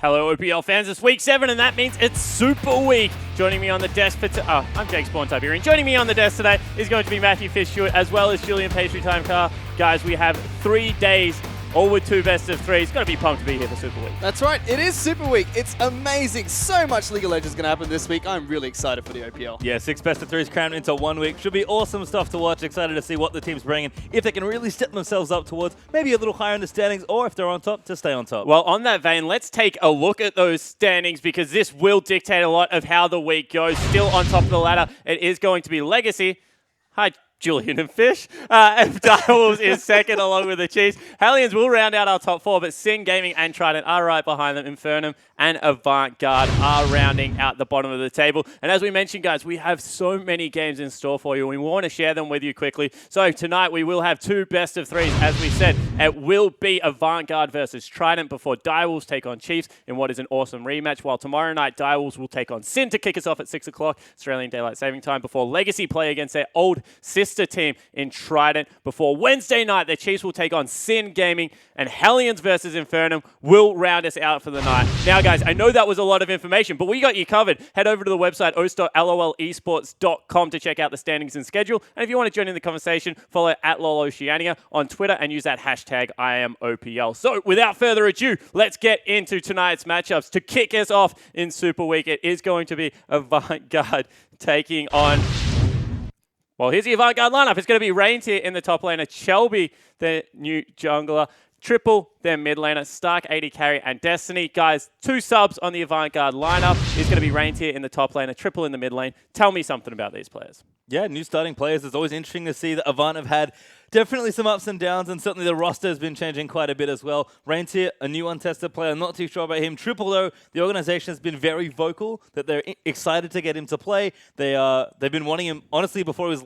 Hello, OPL fans. It's week 7, and that means it's Super Week. Joining me on the desk for I'm Jake Spawn Tiberian. Joining me on the desk today is going to be Matthew Fish-Stewart, as well as Julian Pastry Time Car. Guys, we have 3 days, all with 2 best of 3s. Got to be pumped to be here for Super Week. That's right. It is Super Week. It's amazing. So much League of Legends going to happen this week. I'm really excited for the OPL. Yeah, 6 best of 3s crammed into 1 week. Should be awesome stuff to watch. Excited to see what the team's bringing. If they can really step themselves up towards maybe a little higher in the standings, or if they're on top, to stay on top. Well, on that vein, let's take a look at those standings, because this will dictate a lot of how the week goes. Still on top of the ladder, it is going to be Legacy. Hi, Julian and Fish. Direwolves is second along with the Chiefs. Hellions will round out our top 4, but Sin Gaming and Trident are right behind them. Infernum and Avant Guard are rounding out the bottom of the table. And as we mentioned, guys, we have so many games in store for you, and we want to share them with you quickly. So tonight we will have 2 best of 3s. As we said, it will be Avant Guard versus Trident before Direwolves take on Chiefs in what is an awesome rematch, while tomorrow night Direwolves will take on Sin to kick us off at 6 o'clock Australian Daylight Saving Time, before Legacy play against their old sister team in Trident. Before Wednesday night, the Chiefs will take on Sin Gaming, and Hellions versus Infernum will round us out for the night. Now, guys, I know that was a lot of information, but we got you covered. Head over to the website os.lolesports.com to check out the standings and schedule. And if you want to join in the conversation, follow @LOLOceania on Twitter and use that hashtag IamOPL. So, without further ado, let's get into tonight's matchups. To kick us off in Super Week, it is going to be Avant Guard taking on... Well, here's the Avant Guard lineup. It's going to be Reindeer in the top laner, Shelby, the new jungler, Triple, their mid laner, Stark, AD carry, and Destiny. Guys, 2 subs on the Avant Guard lineup. It's going to be Reindeer in the top laner, Triple in the mid lane. Tell me something about these players. Yeah, new starting players. It's always interesting to see that Avant have had definitely some ups and downs, and certainly the roster has been changing quite a bit as well. Reindeer, a new untested player, not too sure about him. Triple, though, the organization has been very vocal that they're excited to get him to play. They've been wanting him, honestly, before he was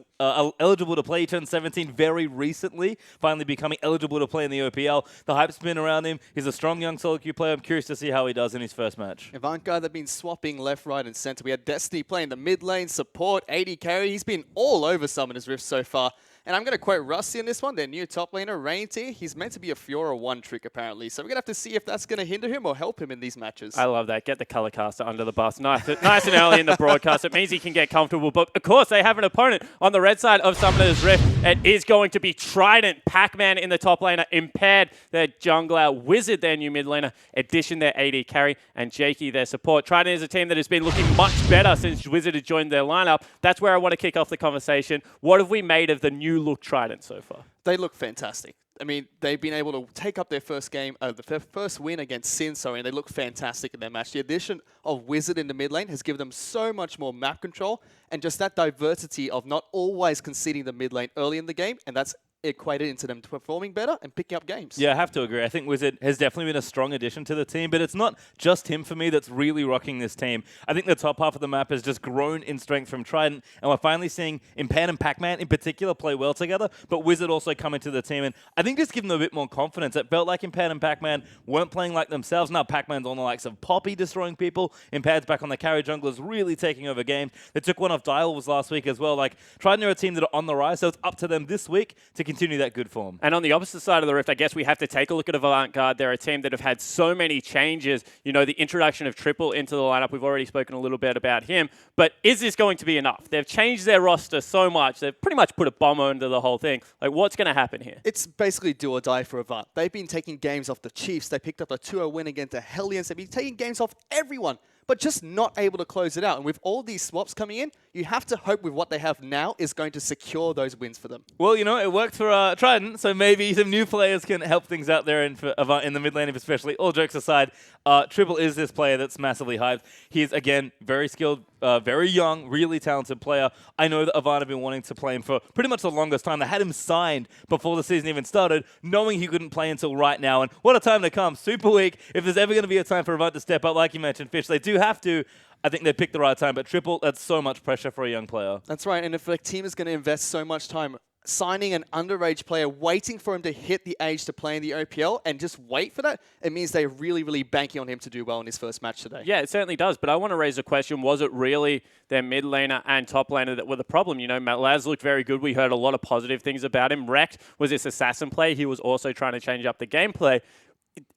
eligible to play. He turned 17 very recently, finally becoming eligible to play in the OPL. The hype's been around him. He's a strong young solo queue player. I'm curious to see how he does in his first match. Avant Guard have been swapping left, right, and center. We had Destiny playing the mid lane, support, AD carry. He's been all over Summoner's Rift so far. And I'm going to quote Rusty in this one, their new top laner, Reindeer. He's meant to be a Fiora 1 trick, apparently. So we're going to have to see if that's going to hinder him or help him in these matches. I love that. Get the color caster under the bus. Nice and early in the broadcast. It means he can get comfortable. But, of course, they have an opponent on the red side of Summoner's Rift. It is going to be Trident, Pac-Man in the top laner, Impaired, their jungler, Wizard, their new mid laner, Addition, their AD carry, and Jakey, their support. Trident is a team that has been looking much better since Wizard has joined their lineup. That's where I want to kick off the conversation. What have we made of the new look Trident so far? They look fantastic. I mean, they've been able to take up their first game, the first win against Sin, and they look fantastic in their match. The addition of Wizard in the mid lane has given them so much more map control, and just that diversity of not always conceding the mid lane early in the game, and that's equated into them performing better and picking up games. Yeah, I have to agree. I think Wizard has definitely been a strong addition to the team, but it's not just him for me that's really rocking this team. I think the top half of the map has just grown in strength from Trident, and we're finally seeing Impaired and Pac-Man in particular play well together, but Wizard also come into the team, and I think just give them a bit more confidence. It felt like Impaired and Pac-Man weren't playing like themselves. Now Pac-Man's on the likes of Poppy destroying people. Impaired's back on the carry, junglers really taking over games. They took one off Direwolves last week as well. Like, Trident are a team that are on the rise, so it's up to them this week to continue that good form. And on the opposite side of the rift, I guess we have to take a look at Avant Guard. They're a team that have had so many changes. You know, the introduction of Triple into the lineup, we've already spoken a little bit about him. But is this going to be enough? They've changed their roster so much. They've pretty much put a bomb under the whole thing. Like, what's going to happen here? It's basically do or die for Avant. They've been taking games off the Chiefs. They picked up a 2-0 win against the Hellions. They've been taking games off everyone, but just not able to close it out. And with all these swaps coming in, you have to hope with what they have now is going to secure those wins for them. Well, you know, it worked for Trident, so maybe some new players can help things out there in the mid lane especially. All jokes aside, Triple is this player that's massively hyped. He's, again, very skilled, very young, really talented player. I know that Avant have been wanting to play him for pretty much the longest time. They had him signed before the season even started, knowing he couldn't play until right now. And what a time to come. Super Week. If there's ever going to be a time for Avant to step up, like you mentioned, Fish, they do have to. I think they picked the right time, but Triple, that's so much pressure for a young player. That's right, and if a team is going to invest so much time signing an underage player, waiting for him to hit the age to play in the OPL and just wait for that, it means they're really, really banking on him to do well in his first match today. Yeah, it certainly does, but I want to raise a question. Was it really their mid laner and top laner that were the problem? You know, Laz looked very good. We heard a lot of positive things about him. Rekt was this assassin play. He was also trying to change up the gameplay.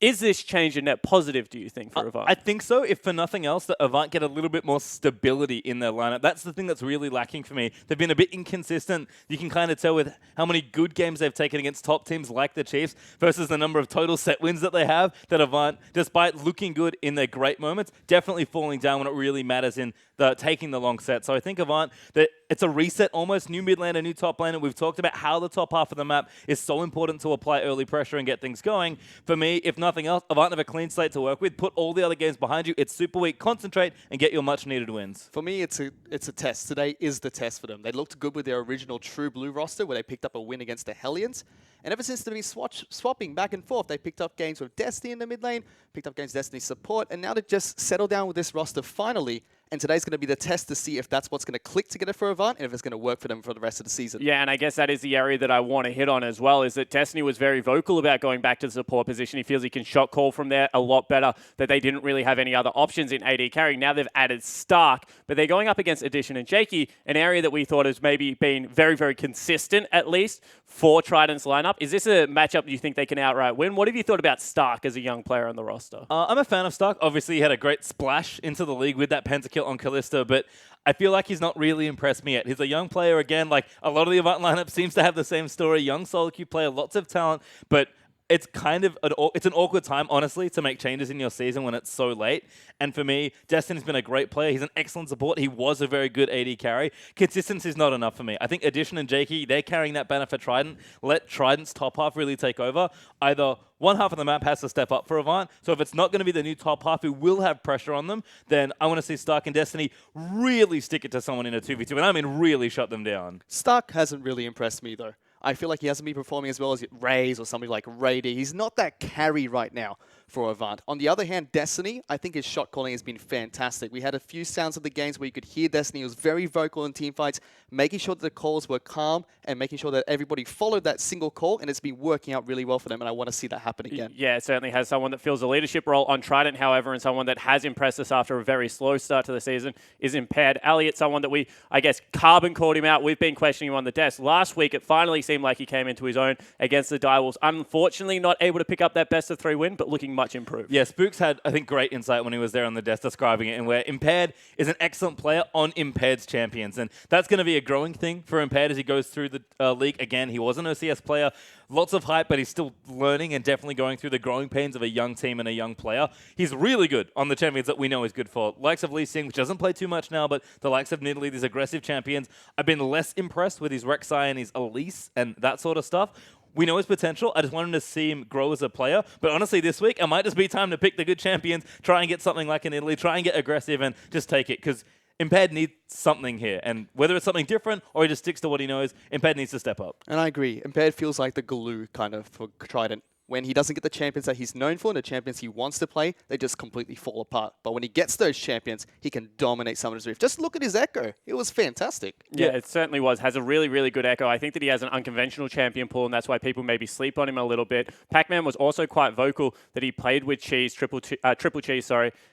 Is this change a net positive, do you think, for Avant? I think so, if for nothing else, that Avant get a little bit more stability in their lineup. That's the thing that's really lacking for me. They've been a bit inconsistent. You can kind of tell with how many good games they've taken against top teams like the Chiefs versus the number of total set wins that they have, that Avant, despite looking good in their great moments, definitely falling down when it really matters in the taking the long set. So I think Avant, that it's a reset almost, new mid laner, new top laner. We've talked about how the top half of the map is so important to apply early pressure and get things going. For me, if nothing else, Avant have a clean slate to work with. Put all the other games behind you. It's super weak. Concentrate and get your much needed wins. For me, it's a test. Today is the test for them. They looked good with their original True Blue roster where they picked up a win against the Hellions. And ever since they've been swapping back and forth, they picked up games with Destiny in the mid lane, picked up games with Destiny support, and now they just settle down with this roster finally. And today's going to be the test to see if that's what's going to click together for Avant and if it's going to work for them for the rest of the season. Yeah, and I guess that is the area that I want to hit on as well, is that Destiny was very vocal about going back to the support position. He feels he can shot call from there a lot better, that they didn't really have any other options in AD carry. Now they've added Stark, but they're going up against Addition and Jakey, an area that we thought has maybe been very, very consistent, at least, for Trident's lineup. Is this a matchup you think they can outright win? What have you thought about Stark as a young player on the roster? I'm a fan of Stark. Obviously, he had a great splash into the league with that pentakill on Kalista, but I feel like he's not really impressed me yet. He's a young player again. Like a lot of the Avant lineup seems to have the same story. Young solo queue player, lots of talent, but it's kind of it's an awkward time, honestly, to make changes in your season when it's so late. And for me, Destiny's been a great player. He's an excellent support. He was a very good AD carry. Consistency is not enough for me. I think Addition and Jakey, they're carrying that banner for Trident. Let Trident's top half really take over. Either one half of the map has to step up for Avant. So if it's not going to be the new top half who will have pressure on them, then I want to see Stark and Destiny really stick it to someone in a 2v2. And I mean really shut them down. Stark hasn't really impressed me, though. I feel like he hasn't been performing as well as Raze or somebody like Rady. He's not that carry right now for Avant. On the other hand, Destiny, I think his shot calling has been fantastic. We had a few sounds of the games where you could hear Destiny was very vocal in team fights, making sure that the calls were calm and making sure that everybody followed that single call, and it's been working out really well for them, and I want to see that happen again. Yeah, it certainly has someone that fills a leadership role on Trident, however, and someone that has impressed us after a very slow start to the season is Impaired. Elliot, someone that I guess, Carbon called him out. We've been questioning him on the desk. Last week, it finally seemed like he came into his own against the Direwolves. Unfortunately, not able to pick up that best of 3 win, but looking much improved. Yeah, Spooks had, I think, great insight when he was there on the desk describing it, and where Impaired is an excellent player on Impaired's champions. And that's going to be a growing thing for Impaired as he goes through the league. Again, he was an OCS player. Lots of hype, but he's still learning and definitely going through the growing pains of a young team and a young player. He's really good on the champions that we know he's good for. Likes of Lee Sin, which doesn't play too much now, but the likes of Nidalee, these aggressive champions. I've been less impressed with his Rek'Sai and his Elise and that sort of stuff. We know his potential. I just wanted to see him grow as a player. But honestly, this week, it might just be time to pick the good champions, try and get something like an Italy, try and get aggressive and just take it. Because Impaired needs something here. And whether it's something different or he just sticks to what he knows, Impaired needs to step up. And I agree. Impaired feels like the glue kind of for Trident. When he doesn't get the champions that he's known for and the champions he wants to play, they just completely fall apart. But when he gets those champions, he can dominate Summoner's Rift. Just look at his Echo. It was fantastic. Yeah, it certainly was. Has a really, really good Echo. I think that he has an unconventional champion pool, and that's why people maybe sleep on him a little bit. Pac-Man was also quite vocal that he played with Triple Cheese,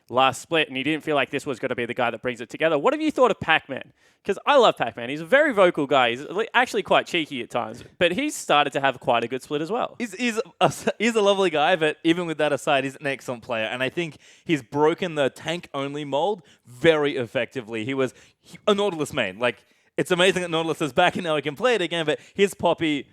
last split, and he didn't feel like this was going to be the guy that brings it together. What have you thought of Pac-Man? Because I love Pac-Man. He's a very vocal guy. He's actually quite cheeky at times, but he's started to have quite a good split as well. He's a lovely guy, but even with that aside, he's an excellent player. And I think he's broken the tank-only mold very effectively. He was a Nautilus main. Like, it's amazing that Nautilus is back and now he can play it again, but his Poppy...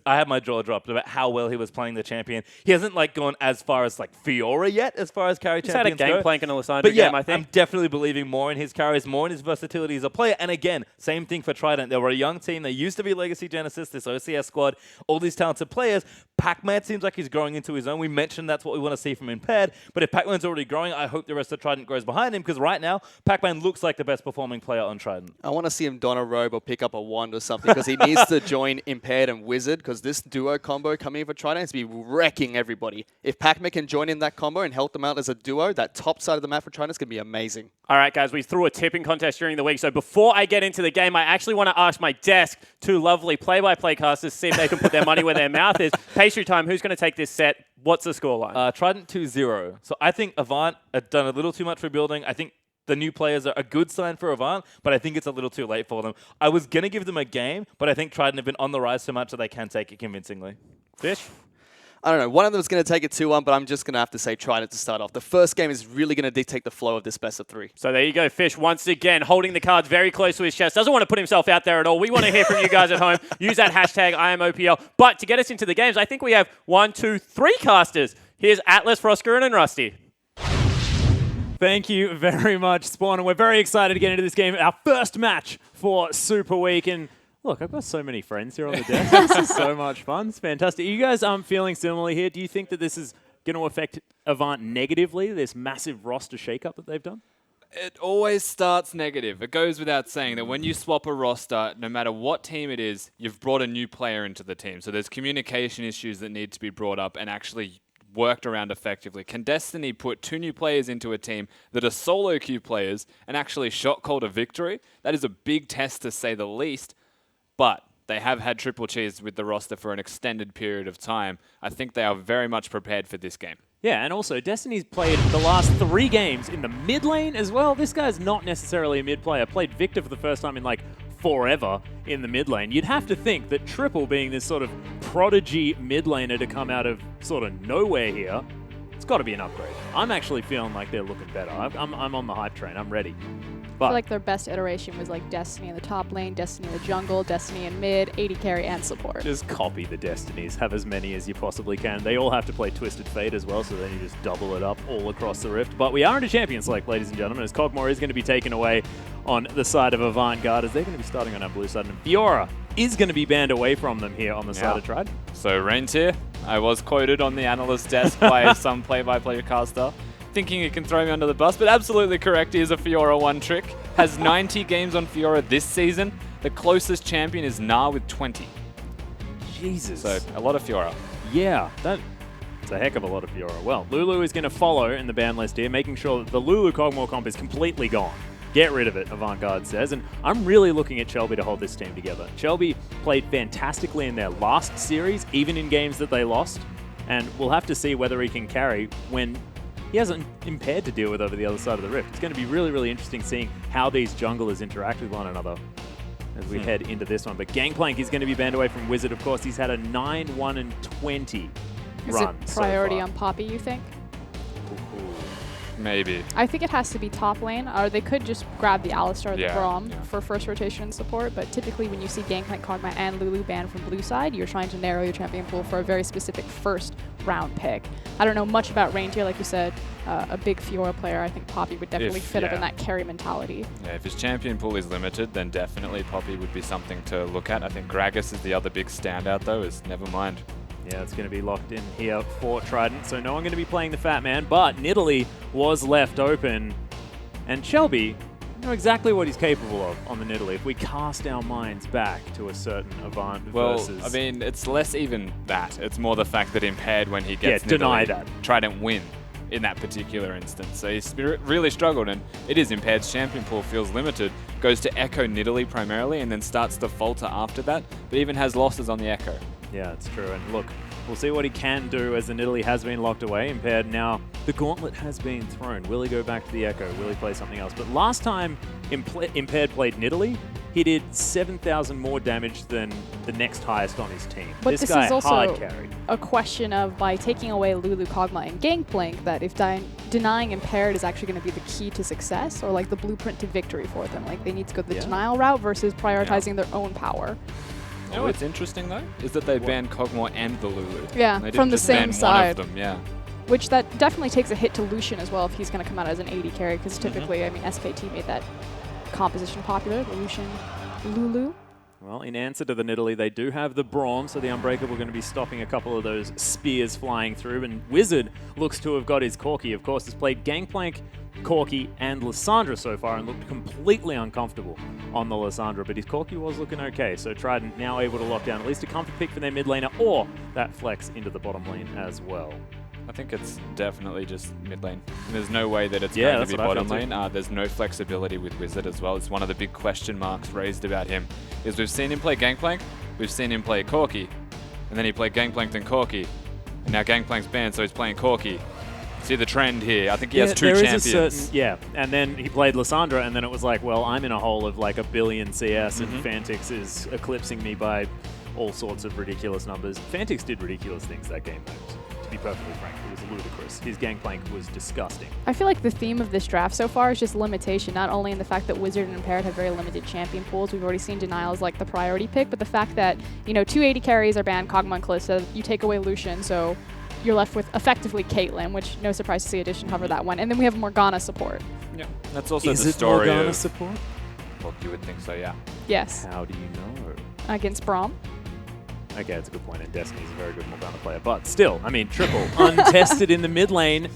I had my jaw dropped about how well he was playing the champion. He hasn't gone as far as Fiora yet, as far as carry champions go. He's had a Gangplank and a Lysandra But yeah, game, I think. I'm definitely believing more in his carries, more in his versatility as a player. And again, same thing for Trident. They were a young team. They used to be Legacy Genesis, this OCS squad, all these talented players. Pac-Man seems like he's growing into his own. We mentioned that's what we want to see from Impaired. But if Pac-Man's already growing, I hope the rest of Trident grows behind him, because right now, Pac-Man looks like the best performing player on Trident. I want to see him don a robe or pick up a wand or something, because he needs to join Impaired and Wizard, because this duo combo coming in for Trident is to be wrecking everybody. If Pac-Man can join in that combo and help them out as a duo, that top side of the map for Trident is going to be amazing. All right, guys, we threw a tipping contest during the week. So before I get into the game, I actually want to ask my desk, two lovely play-by-play casters, see if they can put their money where their mouth is. Pastry time, who's going to take this set? What's the scoreline? Trident 2-0. So I think Avant had done a little too much for building. I think the new players are a good sign for Avant, but I think it's a little too late for them. I was going to give them a game, but I think Trident have been on the rise so much that they can take it convincingly. Fish? I don't know. One of them is going to take it 2-1, but I'm just going to have to say Trident to start off. The first game is really going to dictate the flow of this best of 3. So there you go, Fish once again holding the cards very close to his chest. Doesn't want to put himself out there at all. We want to hear from you guys at home. Use that hashtag IamOPL. But to get us into the games, I think we have 1, 2, 3 casters. Here's Atlas, Frosker, and Rusty. Thank you very much, Spawn. And we're very excited to get into this game. Our first match for Super Week. And look, I've got so many friends here on the desk. This is so much fun. It's fantastic. Are you guys feeling similarly here? Do you think that this is going to affect Avant negatively, this massive roster shakeup that they've done? It always starts negative. It goes without saying that when you swap a roster, no matter what team it is, you've brought a new player into the team. So there's communication issues that need to be brought up and actually worked around effectively. Can Destiny put 2 new players into a team that are solo queue players and actually shot called a victory? That is a big test to say the least. But they have had Triple Cheese with the roster for an extended period of time. I think they are very much prepared for this game. Yeah, and also, Destiny's played the last 3 games in the mid lane as well. This guy's not necessarily a mid player. Played Victor for the first time in, like, forever in the mid lane. You'd have to think that Triple, being this sort of prodigy mid laner to come out of sort of nowhere here, it's got to be an upgrade. I'm actually feeling like they're looking better. I'm on the hype train. I'm ready. I feel like their best iteration was like Destiny in the top lane, Destiny in the jungle, Destiny in mid, 80 carry, and support. Just copy the Destinies. Have as many as you possibly can. They all have to play Twisted Fate as well, so then you just double it up all across the Rift. But we are into Champions Select, ladies and gentlemen, as Kog'Maw is going to be taken away on the side of Avant Guard, as they're going to be starting on our blue side. And Fiora is going to be banned away from them here on the side of Trident. So Rain's here. I was quoted on the analyst desk by some play-by-play caster, thinking he can throw me under the bus, but absolutely correct. He is a Fiora one trick. Has 90 games on Fiora this season. The closest champion is Gnar with 20. Jesus. So a lot of Fiora. Yeah, that's a heck of a lot of Fiora. Well, Lulu is going to follow in the ban list here, making sure that the Lulu Kog'Maw comp is completely gone. Get rid of it, Avant Guard says. And I'm really looking at Shelby to hold this team together. Shelby played fantastically in their last series, even in games that they lost. And we'll have to see whether he can carry when he hasn't Impaired to deal with over the other side of the Rift. It's going to be really, really interesting seeing how these junglers interact with one another as we head into this one. But Gangplank is going to be banned away from Wizard, of course. He's had a 9-1-20 run. Is it priority so on Poppy, you think? Maybe. I think it has to be top lane, or they could just grab the Alistar or the Yeah, Braum yeah. for first rotation and support, but typically when you see Gangplank, Kog'Maw, and Lulu banned from blue side, you're trying to narrow your champion pool for a very specific first round pick. I don't know much about Reindeer, like you said, a big Fiora player. I think Poppy would definitely fit up in that carry mentality. Yeah, if his champion pool is limited, then definitely Poppy would be something to look at. I think Gragas is the other big standout, though, is never mind. Yeah, it's going to be locked in here for Trident, so no one going to be playing the Fat Man, but Nidalee was left open, and Shelby know exactly what he's capable of on the Nidalee if we cast our minds back to a certain Avant versus... Well, I mean, it's less even that. It's more the fact that Impaired, when he gets deny Nidalee, that. Trident win in that particular instance. So he's really struggled, and it is Impaired's champion pool feels limited. Goes to Echo Nidalee primarily, and then starts to falter after that, but even has losses on the Echo. Yeah, it's true. And look, we'll see what he can do as the Nidalee has been locked away. Impaired now, the gauntlet has been thrown. Will he go back to the Echo? Will he play something else? But last time Impaired played Nidalee, he did 7,000 more damage than the next highest on his team. But this guy is also hard carried. a question of, by taking away Lulu, Kog'Maw, and Gangplank, that if denying Impaired is actually going to be the key to success, or like the blueprint to victory for them. Like they need to go the denial route versus prioritizing their own power. You know what's interesting, though, is that they banned Kog'Maw and the Lulu. Yeah, they from didn't the just same ban side. One of them, yeah. Which that definitely takes a hit to Lucian as well if he's going to come out as an 80 carry, because typically, I mean, SKT made that composition popular, the Lucian Lulu. Well, in answer to the Nidalee, they do have the Braum, so the Unbreakable going to be stopping a couple of those spears flying through. And Wizard looks to have got his Corki. Of course, has played Gangplank, Corki, and Lissandra so far and looked completely uncomfortable on the Lissandra, but his Corki was looking okay. So Trident now able to lock down at least a comfort pick for their mid laner, or that flex into the bottom lane as well. I think it's definitely just mid lane. There's no way that it's Yeah, going that's to be what I bottom feel lane. There's no flexibility with Wizard as well. It's one of the big question marks raised about him. Is we've seen him play Gangplank, we've seen him play Corki, and then he played Gangplank then Corki, and now Gangplank's banned, so he's playing Corki. See the trend here. I think he has two champions. And then he played Lissandra, and then it was like, well, I'm in a hole of like 1 billion CS, and Fantix is eclipsing me by all sorts of ridiculous numbers. Fantix did ridiculous things that game, though. to be perfectly frank. It was ludicrous. His gangplank was disgusting. I feel like the theme of this draft so far is just limitation, not only in the fact that Wizard and Impaired have very limited champion pools. We've already seen Denial as like the priority pick, but the fact that, you know, 280 carries are banned, Kog'Maw and Kalista, you take away Lucian, so you're left with effectively Caitlyn, which no surprise to see Addition hover that one. And then we have Morgana support. Yeah, that's also Is the it story Morgana of... support? Well, you would think so, yeah. Yes, How do you know? against Braum. Okay, that's a good point, and Destiny's a very good Morgana player. But still, I mean, triple, untested in the mid lane.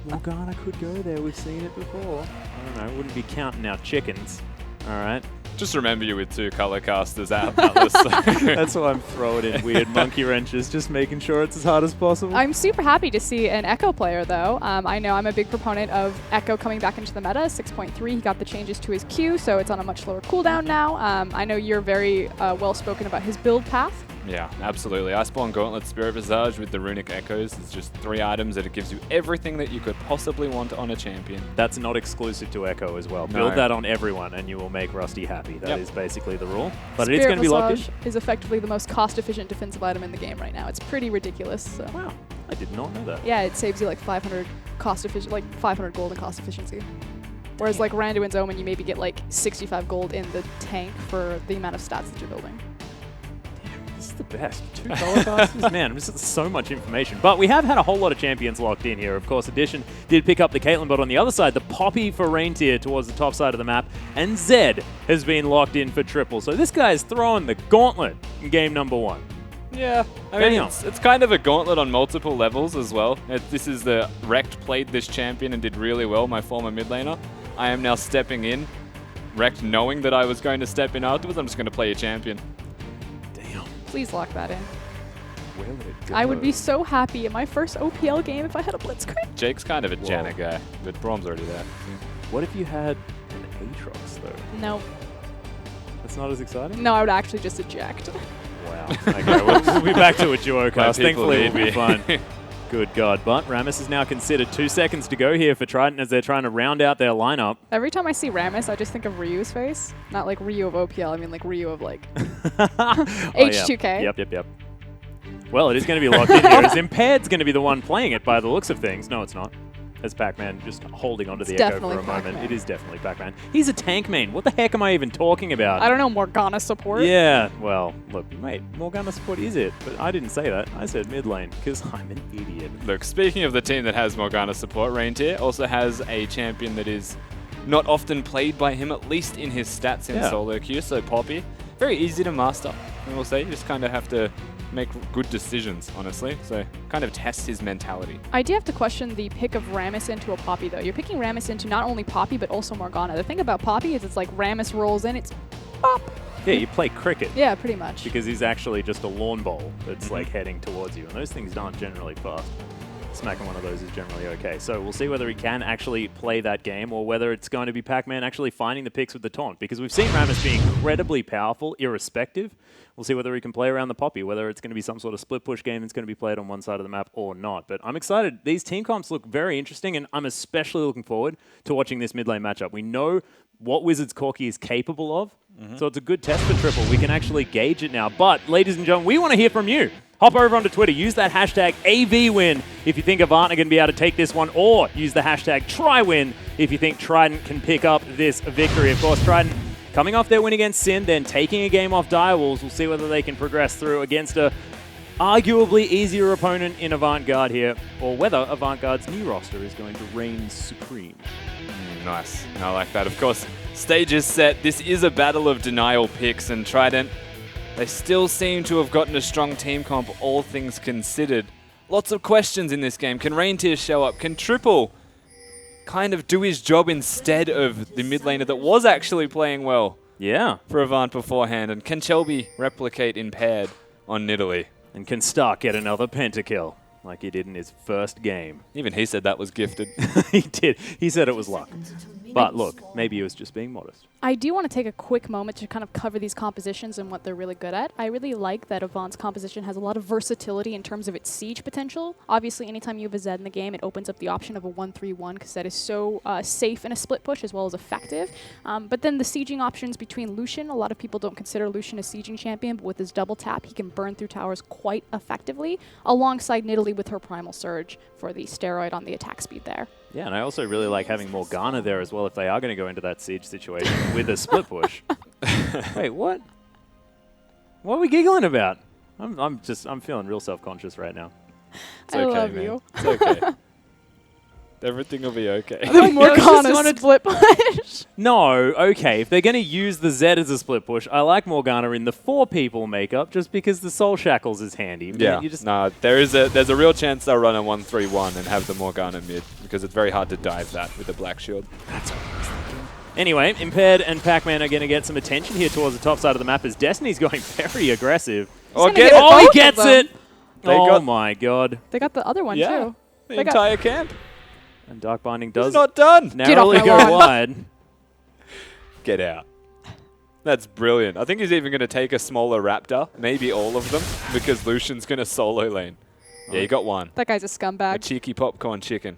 Morgana could go there. We've seen it before. I don't know. Wouldn't be counting our chickens. All right. Just remember you with 2 color casters out, Atlas. That's why I'm throwing in weird monkey wrenches, just making sure it's as hard as possible. I'm super happy to see an Echo player, though. I know I'm a big proponent of Echo coming back into the meta. 6.3, he got the changes to his Q, so it's on a much lower cooldown now. I know you're very well-spoken about his build path. Yeah, absolutely. Iceborne Gauntlet, Spirit Visage with the Runic Echoes. It's just 3 items that it gives you everything that you could possibly want on a champion. That's not exclusive to Echo as well. No. Build that on everyone and you will make Rusty happy. That is basically the rule. But Spirit it is going to be locked in. Visage is effectively the most cost-efficient defensive item in the game right now. It's pretty ridiculous. So. Wow, I did not know that. Yeah, it saves you like 500 500 gold in cost efficiency. Whereas like Randuin's Omen, you maybe get like 65 gold in the tank for the amount of stats that you're building. This is the best. 2 color casters? Man, this is so much information. But we have had a whole lot of champions locked in here. Of course, Addition did pick up the Caitlyn, but on the other side, the Poppy for Reindeer towards the top side of the map, and Zed has been locked in for triple. So this guy is throwing the gauntlet in game number 1. Yeah, I mean, it's kind of a gauntlet on multiple levels as well. This is the Rekt played this champion and did really well, my former mid laner. I am now stepping in, Rekt knowing that I was going to step in afterwards. I'm just going to play a champion. Damn. Please lock that in. Where would it go? I would be so happy in my first OPL game if I had a Blitzcrank. Jake's kind of a Janna guy, but Braum's already there. What if you had an Aatrox, though? No. That's not as exciting? No, I would actually just eject. Wow. Okay, we'll be back to a duo cast. people Thankfully, need we'll be me. fine. Good God. But Rammus is now considered 2 seconds to go here for Trident as they're trying to round out their lineup. Every time I see Rammus, I just think of Ryu's face. Not like Ryu of OPL, I mean like Ryu of like H2K. Yep. Well, it is going to be locked in here as Impaired's going to be the one playing it by the looks of things. No, it's not. As Pac-Man just holding onto the It's Echo for a definitely moment. Pac-Man. It is definitely Pac-Man. He's a tank main. What the heck am I even talking about? I don't know, Morgana support? Yeah, well, look, mate, Morgana support is it, but I didn't say that. I said mid lane, because I'm an idiot. Look, speaking of the team that has Morgana support, Reindeer also has a champion that is not often played by him, at least in his stats in solo queue, so Poppy. Very easy to master, I will say. You just kind of have to make good decisions, honestly. So kind of test his mentality. I do have to question the pick of Rammus into a Poppy, though. You're picking Rammus into not only Poppy, but also Morgana. The thing about Poppy is it's like Rammus rolls in, it's pop. Yeah, you play cricket. Yeah, pretty much. Because he's actually just a lawn bowl that's like heading towards you, and those things aren't generally fast. Smacking one of those is generally okay. So we'll see whether he can actually play that game or whether it's going to be Pac-Man actually finding the picks with the taunt, because we've seen Rammus be incredibly powerful, irrespective. We'll see whether he can play around the Poppy, whether it's going to be some sort of split push game that's going to be played on one side of the map or not. But I'm excited. These team comps look very interesting, and I'm especially looking forward to watching this mid lane matchup. We know what Wizards Corki is capable of, so it's a good test for Triple. We can actually gauge it now. But, ladies and gentlemen, we want to hear from you. Hop over onto Twitter. Use that hashtag AVWin if you think Avant are going to be able to take this one, or use the hashtag TryWin if you think Trident can pick up this victory. Of course, Trident coming off their win against Sin, then taking a game off Direwolves. We'll see whether they can progress through against a arguably easier opponent in Avant Guard here, or whether Avant Guard's new roster is going to reign supreme. Nice. I like that. Of course, stage is set. This is a battle of denial picks, and Trident, they still seem to have gotten a strong team comp, all things considered. Lots of questions in this game. Can Reindeer show up? Can Triple kind of do his job instead of the mid laner that was actually playing well Yeah. for Avant beforehand? And can Shelby replicate Impaired on Nidalee? And can Stark get another pentakill like he did in his first game? Even he said that was gifted. He did. He said it was luck. But look, maybe he was just being modest. I do want to take a quick moment to kind of cover these compositions and what they're really good at. I really like that Avant's composition has a lot of versatility in terms of its siege potential. Obviously, anytime you have a Zed in the game, it opens up the option of a 1-3-1 because that is so safe in a split push as well as effective. But then the sieging options between Lucian, a lot of people don't consider Lucian a sieging champion, but with his double tap, he can burn through towers quite effectively, alongside Nidalee with her Primal Surge for the steroid on the attack speed there. Yeah, and I also really like having Morgana there as well if they are going to go into that siege situation with a split push. Wait, what? What are we giggling about? I'm feeling real self-conscious right now. It's I okay, love man. you. It's okay. Everything will be okay. The Morgana split push. No, okay, if they're going to use the Zed as a split push, I like Morgana in the 4-people makeup just because the Soul Shackles is handy. Yeah, You just no, there's a real chance they'll run a 1-3-1 and have the Morgana mid because it's very hard to dive that with the Black Shield. Anyway, Impaired and Pac-Man are going to get some attention here towards the top side of the map as Destiny's going very aggressive. Oh, get Oh, he both of gets them. it! They Oh got- my god. They got the other one, Yeah, too. the They got- entire camp. And Dark Binding It's does not done. narrowly my go lawn. wide. Get out. That's brilliant. I think he's even going to take a smaller Raptor, maybe all of them, because Lucian's going to solo lane. Yeah, you got one. That guy's a A scumbag. cheeky popcorn chicken.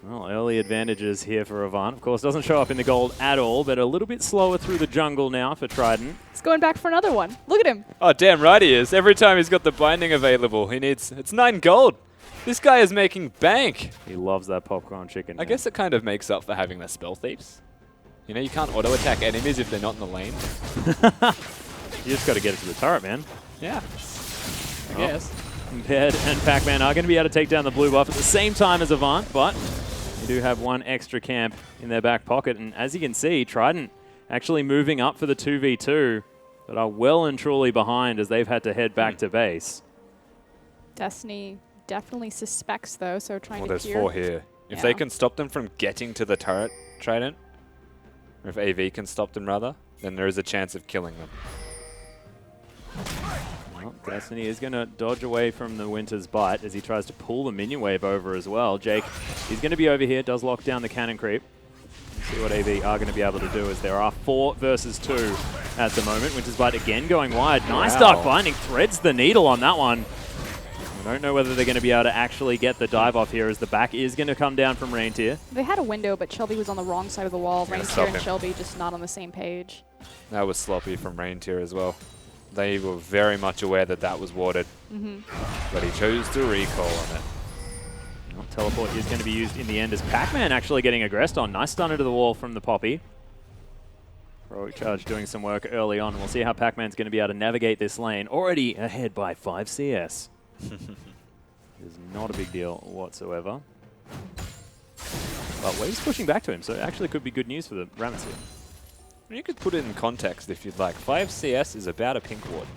Well, early advantages here for Avant. Of course, doesn't show up in the gold at all, but a little bit slower through the jungle now for Trident. He's going back for another one. Look at him. Oh, damn right he is. Every time he's got the binding available, he needs... It's 9 gold. This guy is making bank. He loves that popcorn chicken. I guess it kind of makes up for having the spell thieves. You know, you can't auto-attack enemies if they're not in the lane. You just got to get it to the turret, man. Yeah. I Oh. guess. Impaired and Pac-Man are going to be able to take down the blue buff at the same time as Avant, but they do have one extra camp in their back pocket. And as you can see, Trident actually moving up for the 2v2, but are well and truly behind as they've had to head back to base. Destiny definitely suspects, though, so trying Well, to there's cure. 4 here. If Yeah. they can stop them from getting to the turret, Trident, or if AV can stop them rather, then there is a chance of killing them. Well, Destiny is going to dodge away from the Winter's Bite as he tries to pull the minion wave over as well. Jake, he's going to be over here, does lock down the cannon creep. See what AV are going to be able to do as there are 4 versus 2 at the moment. Winter's Bite again going wide. Nice Wow. Dark Binding, threads the needle on that one. I don't know whether they're going to be able to actually get the dive off here as the back is going to come down from Reintier. They had a window, but Shelby was on the wrong side of the wall. Yeah, Reintier stop and him. Shelby just not on the same page. That was sloppy from Reintier as well. They were very much aware that that was warded, but he chose to recall on it. Well, teleport is going to be used in the end as Pac-Man actually getting aggressed on. Nice stun into the wall from the Poppy. Heroic Charge doing some work early on. We'll see how Pac-Man's going to be able to navigate this lane. Already ahead by 5 CS. Is not a big deal whatsoever. But Wave's pushing back to him, so it actually could be good news for the Rammus here. You could put it in context if you'd like. 5 CS is about a pink ward.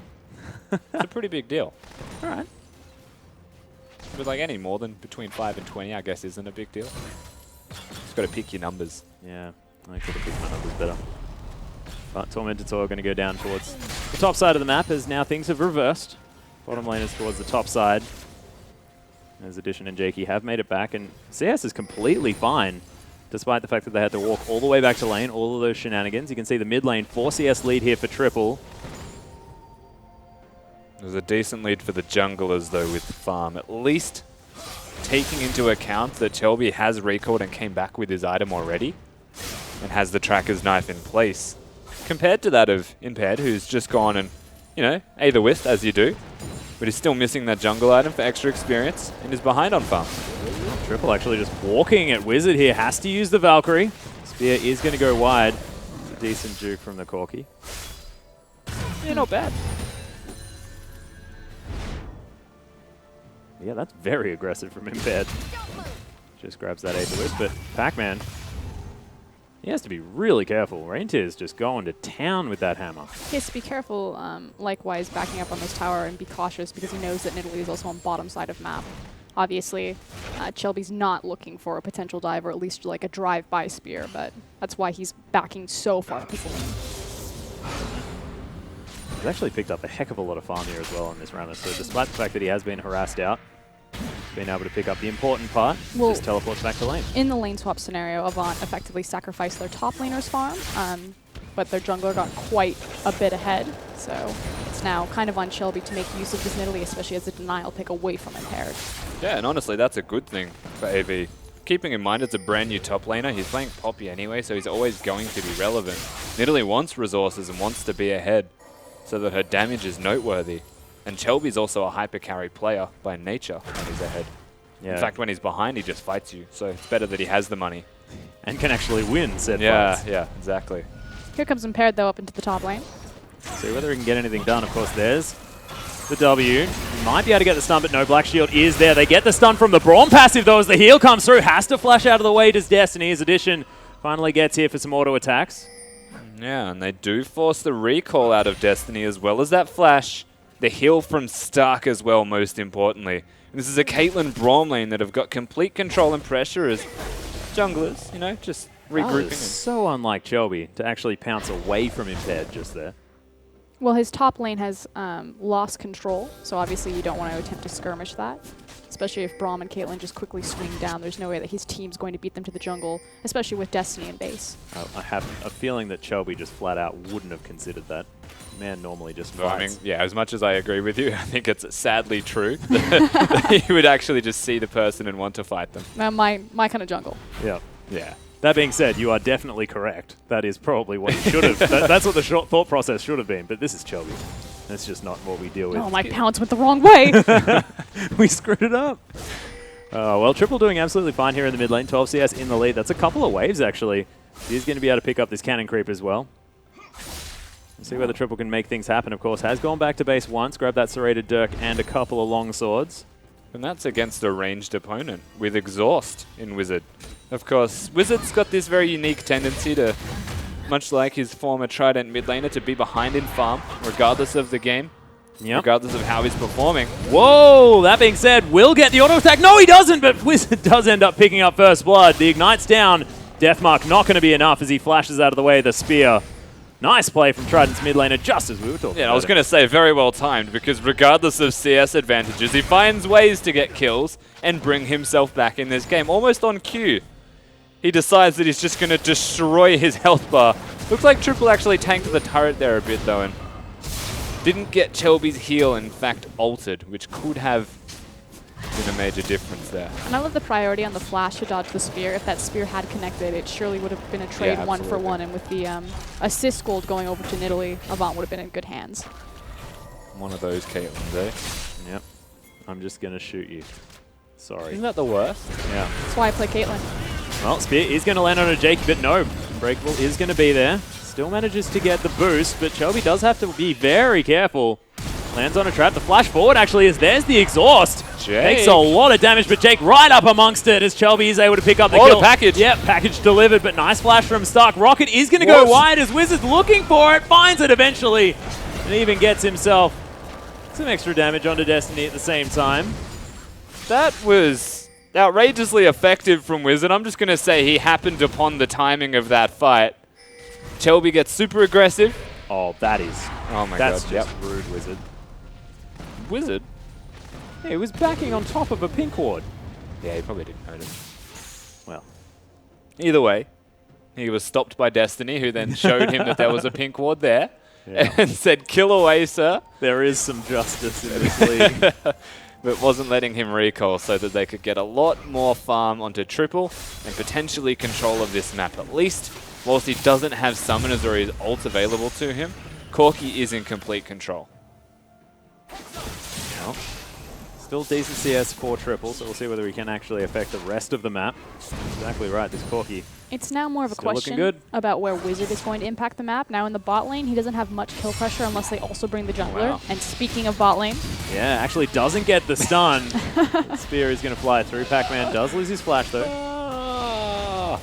It's a pretty big deal. All right. But like any more than between 5 and 20, I guess, isn't a big deal. Just got to pick your numbers. Yeah, I could have picked my numbers better. But Tormented Soil going to go down towards the top side of the map as now things have reversed. Bottom lane is towards the top side. As Addition and Jakey have made it back, and CS is completely fine, despite the fact that they had to walk all the way back to lane, all of those shenanigans. You can see the mid lane 4 CS lead here for Triple. There's a decent lead for the junglers, though, with farm. At least taking into account that Shelby has recalled and came back with his item already and has the tracker's knife in place. Compared to that of Impaired, who's just gone and, you know, either with, as you do, but he's still missing that jungle item for extra experience and is behind on farm. Triple actually just walking at Wizard here, has to use the Valkyrie. Spear is going to go wide. It's a decent juke from the Corki. Yeah, not bad. Yeah, that's very aggressive from Impaired. Just grabs that Aether Wisp, but Pac-Man, he has to be really careful. Reintier just going to town with that hammer. He has to be careful, likewise, backing up on this tower and be cautious because he knows that Nidalee is also on bottom side of map. Obviously, Shelby's not looking for a potential dive or at least like a drive-by spear, but that's why he's backing so far up his lane. He's actually picked up a heck of a lot of farm here as well in this round, so despite the fact that he has been harassed out, been able to pick up the important part, Well, just teleports back to lane. In the lane swap scenario, Avant effectively sacrificed their top laner's farm, but their jungler got quite a bit ahead, so it's now kind of on Shelby to make use of this Nidalee, especially as a denial pick away from Impaired. Yeah, and honestly, that's a good thing for AV. Keeping in mind it's a brand new top laner, he's playing Poppy anyway, so he's always going to be relevant. Nidalee wants resources and wants to be ahead, so that her damage is noteworthy. And Shelby's also a hyper carry player by nature when he's ahead. Yeah. In fact, when he's behind, he just fights you, so it's better that he has the money. And can actually win said Yeah, fights. yeah, exactly. Here comes Impaired, though, up into the top lane. See whether he can get anything done. Of course, there's the W. He might be able to get the stun, but no, Black Shield is there. They get the stun from the Braum passive, though, as the heal comes through. Has to flash out of the way, does Destiny. His addition finally gets here for some auto attacks. Yeah, and they do force the recall out of Destiny as well as that flash. The heal from Stark as well, most importantly. And this is a Caitlyn Braum lane that have got complete control and pressure as junglers, you know, just regrouping. That is so unlike Shelby to actually pounce away from Impaired just there. Well, his top lane has lost control, so obviously you don't want to attempt to skirmish that. Especially if Braum and Caitlyn just quickly swing down. There's no way that his team's going to beat them to the jungle, especially with Destiny in base. I have a feeling that Shelby just flat out wouldn't have considered that. Man normally just Well, I mean, fights. yeah, as much as I agree with you, I think it's sadly true that he would actually just see the person and want to fight them. My kind of jungle. Yeah. Yeah. That being said, you are definitely correct. That is probably what you should have. That's what the thought process should have been. But this is Shelby. That's just not what we deal with. Oh, my pounce went the wrong way. We screwed it up. Well, Triple doing absolutely fine here in the mid lane. 12 CS in the lead. That's a couple of waves, actually. He's going to be able to pick up this cannon creep as well. We'll see whether Triple can make things happen, of course. Has gone back to base once, grabbed that serrated Dirk and a couple of long swords. And that's against a ranged opponent with Exhaust in Wizard. Of course, Wizard's got this very unique tendency to, much like his former Trident mid laner, to be behind in farm, regardless of the game, regardless of how he's performing. Whoa! That being said, will get the auto attack. No, he doesn't, but Wizard does end up picking up first blood. The Ignite's down. Deathmark not going to be enough as he flashes out of the way the spear. Nice play from Trident's mid laner, just as we were talking Yeah, about. I was going to say very well timed, because regardless of CS advantages, he finds ways to get kills and bring himself back in this game, almost on cue. He decides that he's just going to destroy his health bar. Looks like Triple actually tanked the turret there a bit, though, and didn't get Shelby's heal, in fact, altered, which could have been a major difference there. And I love the priority on the flash to dodge the spear. If that spear had connected, it surely would have been a trade Yeah, one for absolutely. one. And with the assist gold going over to Nidalee, Avant would have been in good hands. One of those Caitlyn's, eh? Yep. I'm just going to shoot you. Sorry. Isn't that the worst? Yeah. That's why I play Caitlyn. Well, Spear is going to land on a Jake, but no. Unbreakable is going to be there. Still manages to get the boost, but Shelby does have to be very careful. Lands on a trap. The flash forward actually is there's the exhaust. Jake. Takes a lot of damage, but Jake right up amongst it as Shelby is able to pick up the Oh, kill. the package. Yep, package delivered, but nice flash from Stark. Rocket is going to go wide as Wizard's looking for it, finds it eventually, and even gets himself some extra damage onto Destiny at the same time. That was outrageously effective from Wizard. I'm just going to say he happened upon the timing of that fight. Shelby gets super aggressive. Oh, that is. Oh my That's god, just yep. rude, Wizard. Wizard? Yeah, he was backing on top of a pink ward. Yeah, he probably didn't notice. Well, Either way, he was stopped by Destiny, who then showed him that there was a pink ward there yeah. and said, "Kill away, sir," There is some justice in this league. but wasn't letting him recall so that they could get a lot more farm onto Triple and potentially control of this map. At least, whilst he doesn't have summoners or his ult available to him, Corki is in complete control. Well, still decent CS for Triple, so we'll see whether he can actually affect the rest of the map. Exactly right, this Corki. It's now more of a Still looking question good. about where Wizard is going to impact the map. Now in the bot lane, he doesn't have much kill pressure unless they also bring the jungler. Wow. And speaking of bot lane, Yeah, actually doesn't get the stun. The spear is going to fly through. Pac-Man does lose his flash, though. Ah,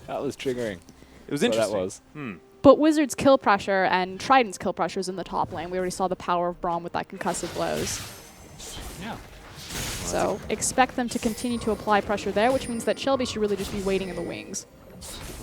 That was triggering. it was So that interesting. was. but Wizard's kill pressure and Trident's kill pressure is in the top lane. We already saw the power of Braum with that concussive blows. Yeah. So expect them to continue to apply pressure there, which means that Shelby should really just be waiting in the wings.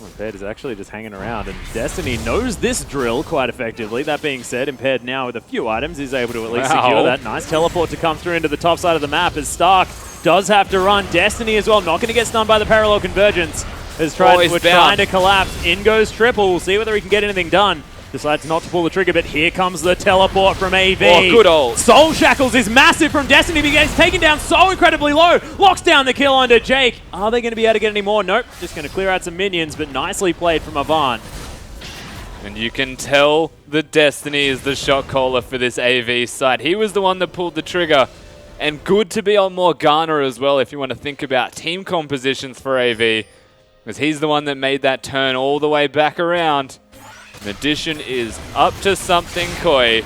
Impaired is actually just hanging around, and Destiny knows this drill quite effectively. That being said, Impaired now with a few items is able to at least Wow. secure that. Nice teleport to come through into the top side of the map as Stark does have to run. Destiny as well, not going to get stunned by the parallel convergence. As Trident were trying to collapse. In goes Triple. We'll see whether he can get anything done. Decides not to pull the trigger, but here comes the teleport from AV. Oh, good ult. Soul Shackles is massive from Destiny, but gets taken down so incredibly low. Locks down the kill onto Jake. Are they going to be able to get any more? Nope. Just going to clear out some minions, but nicely played from Avant. And you can tell that Destiny is the shot caller for this AV side. He was the one that pulled the trigger. And good to be on Morgana as well if you want to think about team compositions for AV. Because he's the one that made that turn all the way back around. Addition is up to something, Koi.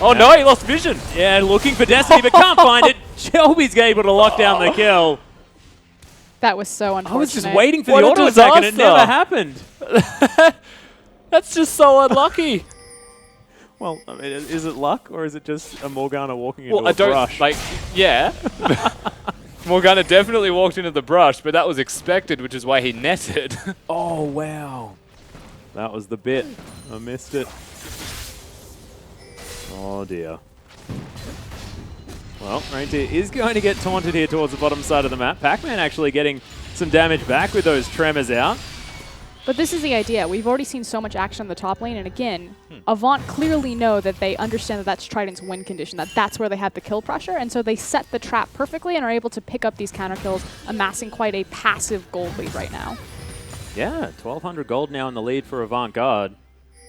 Oh no, he lost vision. Yeah, looking for Destiny, but can't find it. Shelby's able to lock down the kill. That was so unfortunate. I was just waiting for What the a auto attack, and it disaster. never happened. That's just so unlucky. Well, I mean, is it luck, or is it just a Morgana walking into Well, a I don't, brush? like, yeah. Morgana definitely walked into the brush, but that was expected, which is why he netted. Oh, wow. That was the bit. I missed it. Oh, dear. Well, Reindeer is going to get taunted here towards the bottom side of the map. Pac-Man actually getting some damage back with those tremors out. But this is the idea. We've already seen so much action on the top lane, and again, Avant clearly know that they understand that that's Trident's win condition, that that's where they have the kill pressure, and so they set the trap perfectly and are able to pick up these counter kills, amassing quite a passive gold lead right now. Yeah, 1,200 gold now in the lead for Avant Guard.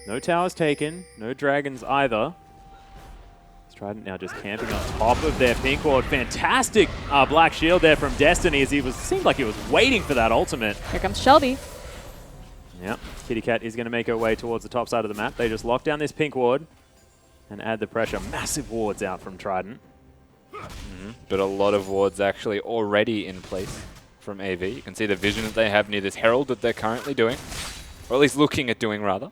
No towers taken, no dragons either. Trident now just camping on top of their pink ward. Fantastic black shield there from Destiny as seemed like he was waiting for that ultimate. Here comes Shelby. Yep, Kitty Cat is going to make her way towards the top side of the map. They just lock down this pink ward and add the pressure. Massive wards out from Trident. But a lot of wards actually already in place from AV. You can see the vision that they have near this Herald that they're currently doing, or at least looking at doing, rather.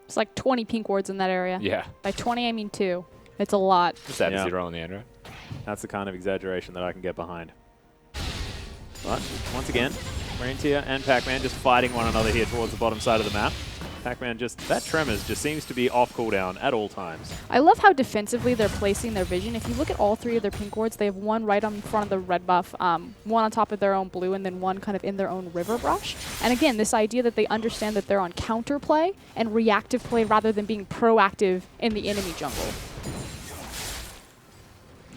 It's like 20 pink wards in that area. Yeah. By 20, I mean 2. It's a lot. Just add Yeah. 0 on the end, right? That's the kind of exaggeration that I can get behind. But once again, Reindeer and Pac-Man just fighting one another here towards the bottom side of the map. Pac-Man that Tremors just seems to be off cooldown at all times. I love how defensively they're placing their vision. If you look at all 3 of their pink wards, they have one right on front of the red buff, one on top of their own blue, and then one kind of in their own river brush. And again, this idea that they understand that they're on counter play and reactive play rather than being proactive in the enemy jungle.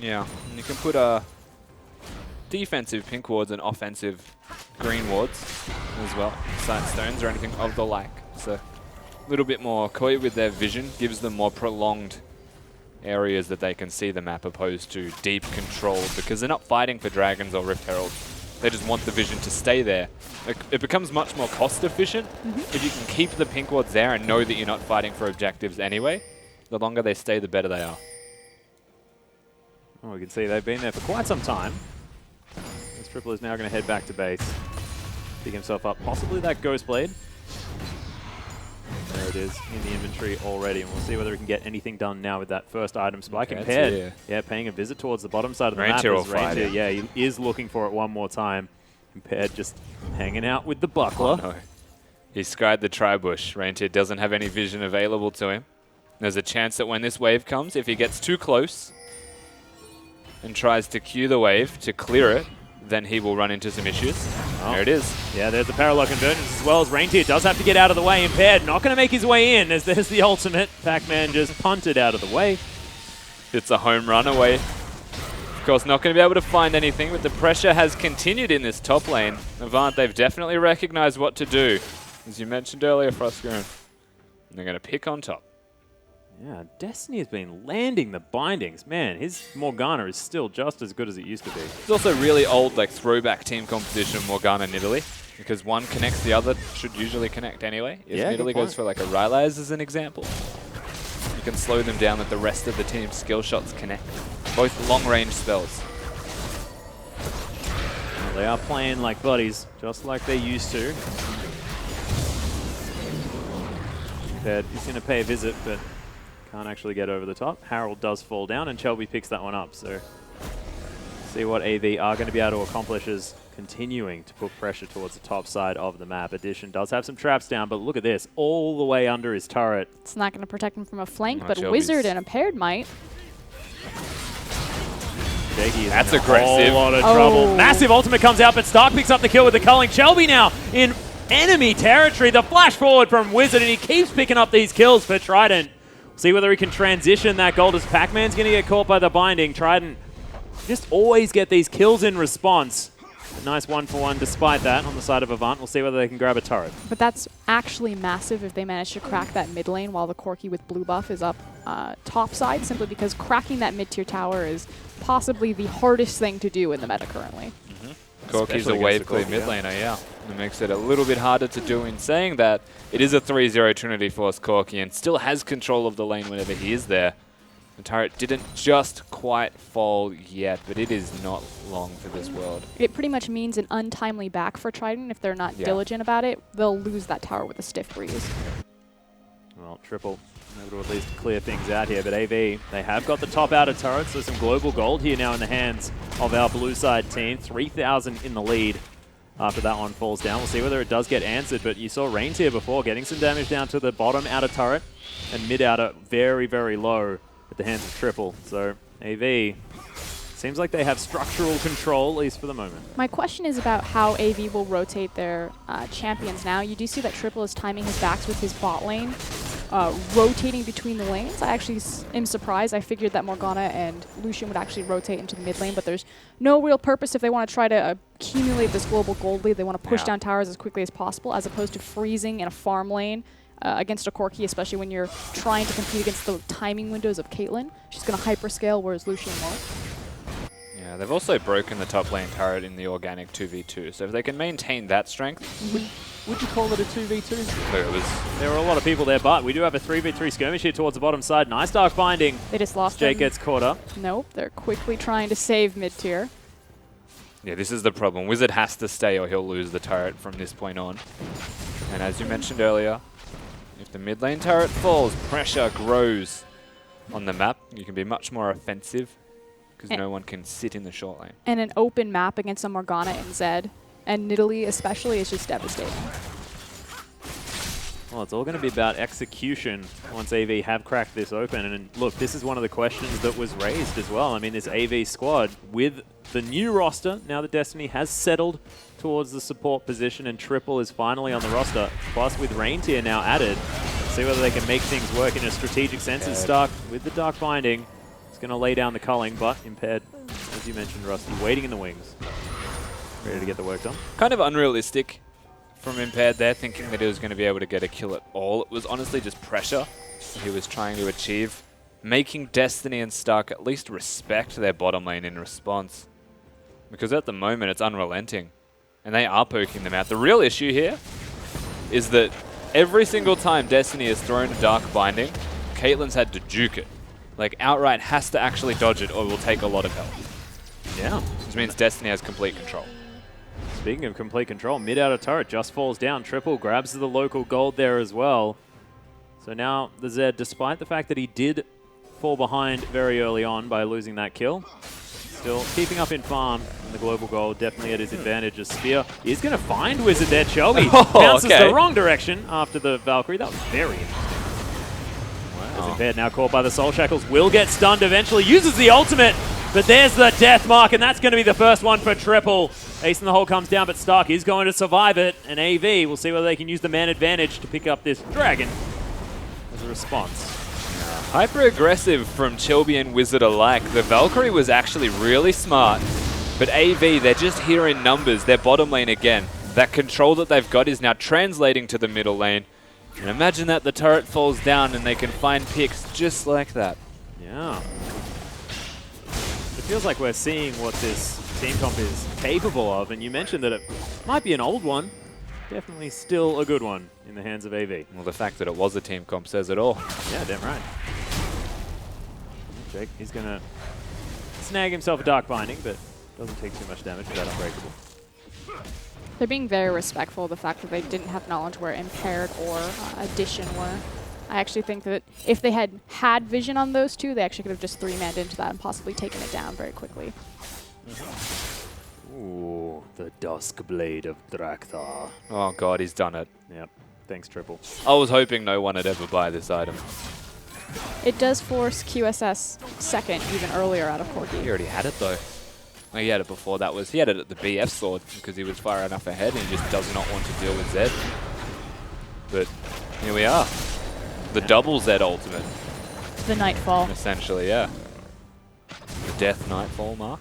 Yeah, and you can put defensive pink wards and offensive green wards as well. Sight stones or anything of the like. So a little bit more coy with their vision, gives them more prolonged areas that they can see the map opposed to deep control, because they're not fighting for dragons or Rift Heralds. They just want the vision to stay there. It becomes much more cost efficient if you can keep the pink wards there and know that you're not fighting for objectives anyway. The longer they stay, the better they are. Oh, we can see they've been there for quite some time. This Triple is now going to head back to base. Pick himself up, possibly that Ghost Blade. There it is in the inventory already, and we'll see whether we can get anything done now with that first item spike. Okay, Impaired, yeah, paying a visit towards the bottom side of the map. Reindeer will as fight Reindeer, it. yeah, he is looking for it one more time. Impaired just hanging out with the buckler. Oh, no. He skied the tri-bush. Reindeer doesn't have any vision available to him. There's a chance that when this wave comes, if he gets too close and tries to cue the wave to clear it, then he will run into some issues. Oh. There it is. Yeah, there's the parallel convergence as well as Reindeer does have to get out of the way. Impaired, not going to make his way in as there's the ultimate. Pac-Man just punted out of the way. It's a home run away. Of course, not going to be able to find anything, but the pressure has continued in this top lane. Avant, they've definitely recognized what to do. As you mentioned earlier, Frostgoon. And they're going to pick on top. Yeah, Destiny has been landing the bindings. Man, his Morgana is still just as good as it used to be. It's also really old, like, throwback team composition of Morgana and Nidalee, because one connects the other, should usually connect anyway. If Yeah, good Nidalee point. goes for like a Rylai's as an example, you can slow them down with the rest of the team's skill shots connect. Both long-range spells. Well, they are playing like buddies, just like they used to. He's going to pay a visit, but can't actually get over the top. Harold does fall down, and Shelby picks that one up. So see what AV are going to be able to accomplish is continuing to put pressure towards the top side of the map. Addition does have some traps down, but look at this. All the way under his turret. It's not going to protect him from a flank, Oh, but Shelby's- Wizard and Impaired might. Jakey is That's in aggressive. a whole lot of Oh. trouble. Massive ultimate comes out, but Stark picks up the kill with the culling. Shelby now in enemy territory. The flash forward from Wizard, and he keeps picking up these kills for Trident. See whether he can transition that gold, as Pac-Man's going to get caught by the binding. Trident just always get these kills in response. A nice 1-for-1 despite that on the side of Avant. We'll see whether they can grab a turret. But that's actually massive if they manage to crack that mid lane while the Corki with blue buff is up top side, simply because cracking that mid-tier tower is possibly the hardest thing to do in the meta currently. Corki's a Especially wave against clear the mid Corki, laner, yeah. It makes it a little bit harder to do. In saying that, it is a 3-0 Trinity Force Corki and still has control of the lane whenever he is there. The turret didn't just quite fall yet, but it is not long for this world. It pretty much means an untimely back for Trident. If they're not Yeah. diligent about it, they'll lose that tower with a stiff breeze. Well, Triple able to at least clear things out here, but AV, they have got the top outer turret, so some global gold here now in the hands of our blue side team. 3,000 in the lead after that one falls down. We'll see whether it does get answered, but you saw Reigns here before getting some damage down to the bottom outer turret and mid outer very, very low at the hands of Triple. So AV seems like they have structural control, at least for the moment. My question is about how AV will rotate their champions now. You do see that Triple is timing his backs with his bot lane, rotating between the lanes. I actually am surprised. I figured that Morgana and Lucian would actually rotate into the mid lane, but there's no real purpose if they want to try to accumulate this global gold lead. They want to push down towers as quickly as possible, as opposed to freezing in a farm lane against a Corki, especially when you're trying to compete against the timing windows of Caitlyn. She's going to hyperscale, whereas Lucian won't. Yeah, they've also broken the top lane turret in the organic 2v2, so if they can maintain that strength, Would you call it a 2v2? so it was There are a lot of people there, but we do have a 3v3 skirmish here towards the bottom side. Nice dark binding. They just lost Jake him. gets caught up. Nope, they're quickly trying to save mid-tier. Yeah, this is the problem. Wizard has to stay or he'll lose the turret from this point on. And as you mentioned earlier, if the mid lane turret falls, pressure grows on the map. You can be much more offensive because no one can sit in the short lane. And an open map against a Morgana and Zed, and Nidalee especially, is just devastating. Well, it's all going to be about execution once AV have cracked this open. And look, this is one of the questions that was raised as well. I mean, this AV squad with the new roster, now that Destiny has settled towards the support position and Triple is finally on the roster, plus with Reindeer now added, see whether they can make things work in a strategic sense. And Stark with the dark binding is going to lay down the culling, but Impaired, as you mentioned, Rusty, waiting in the wings, ready to get the work done. Kind of unrealistic from Impaired there, thinking that he was going to be able to get a kill at all. It was honestly just pressure he was trying to achieve, making Destiny and Stark at least respect their bottom lane in response. Because at the moment, it's unrelenting. And they are poking them out. The real issue here is that every single time Destiny has thrown a dark binding, Caitlyn's had to juke it. Like, outright has to actually dodge it or will take a lot of health. Yeah. Which means Destiny has complete control. Speaking of complete control, mid outer turret just falls down. Triple grabs the local gold there as well. So now the Zed, despite the fact that he did fall behind very early on by losing that kill, still keeping up in farm, and the global gold definitely at his advantage. As Spear is going to find Wizard there. Shelby bounces the wrong direction after the Valkyrie. That was very interesting. As Impaired now caught by the Soul Shackles, will get stunned eventually, uses the ultimate, but there's the death mark, and that's going to be the first one for Triple. Ace in the hole comes down, but Stark is going to survive it, and AV will see whether they can use the man advantage to pick up this dragon as a response. Hyper-aggressive from Shelby and Wizard alike. The Valkyrie was actually really smart, but AV, they're just here in numbers. Their bottom lane again. That control that they've got is now translating to the middle lane. And imagine that the turret falls down and they can find picks just like that. Yeah. It feels like we're seeing what this team comp is capable of, and you mentioned that it might be an old one. Definitely still a good one in the hands of AV. Well, the fact that it was a team comp says it all. Yeah, damn right. Jake, he's going to snag himself a dark binding, but doesn't take too much damage without unbreakable. They're being very respectful of the fact that they didn't have knowledge where Impaired or Addition were. I actually think that if they had vision on those two, they actually could have just 3-manned into that and possibly taken it down very quickly. Ooh, the Dusk Blade of Drakthar. Oh god, he's done it. Yep. Thanks, Triple. I was hoping no one would ever buy this item. It does force QSS second even earlier out of He Corki. already had it though. Well, he had it before. He had it at the BF sword because he was far enough ahead and he just does not want to deal with Zed. But here we are. The double Zed ultimate, The Nightfall. essentially, yeah. The Death Nightfall mark.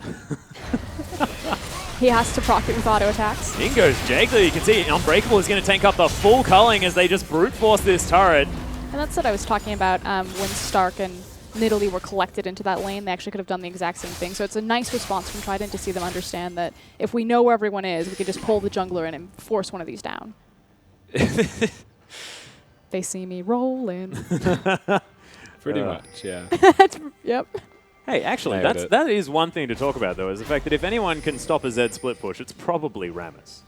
He has to proc it with auto attacks. In goes Jiggly. You can see Unbreakable is going to tank up the full culling as they just brute force this turret. And that's what I was talking about when Stark and Nidalee were collected into that lane. They actually could have done the exact same thing. So it's a nice response from Trident to see them understand that if we know where everyone is, we could just pull the jungler in and force one of these down. They see me rolling. Pretty much, yeah. Yep. Hey, actually, Nailed that is one thing to talk about, though, is the fact that if anyone can stop a Zed split push, it's probably Rammus.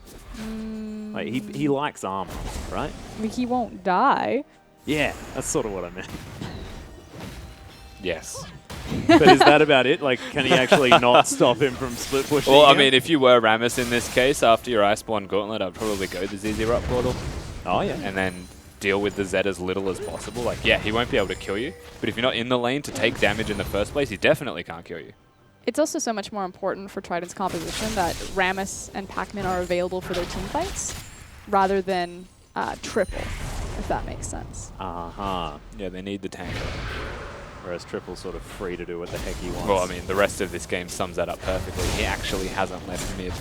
Like, he likes armor, right? He won't die. Yeah, that's sort of what I meant. Yes. But is that about it? Like, can he actually not stop him from split pushing? Well, I him? mean, if you were Rammus in this case, after your Iceborne Gauntlet, I'd probably go the ZZ Rock Portal Oh, yeah. and then deal with the Zed as little as possible. Like, yeah, he won't be able to kill you, but if you're not in the lane to take damage in the first place, he definitely can't kill you. It's also so much more important for Trident's composition that Rammus and Pac-Man are available for their team fights rather than Triple, if that makes sense. Uh-huh. Yeah, they need the tanker. Whereas Triple's sort of free to do what the heck he wants. Well, I mean, the rest of this game sums that up perfectly. He actually hasn't left mid.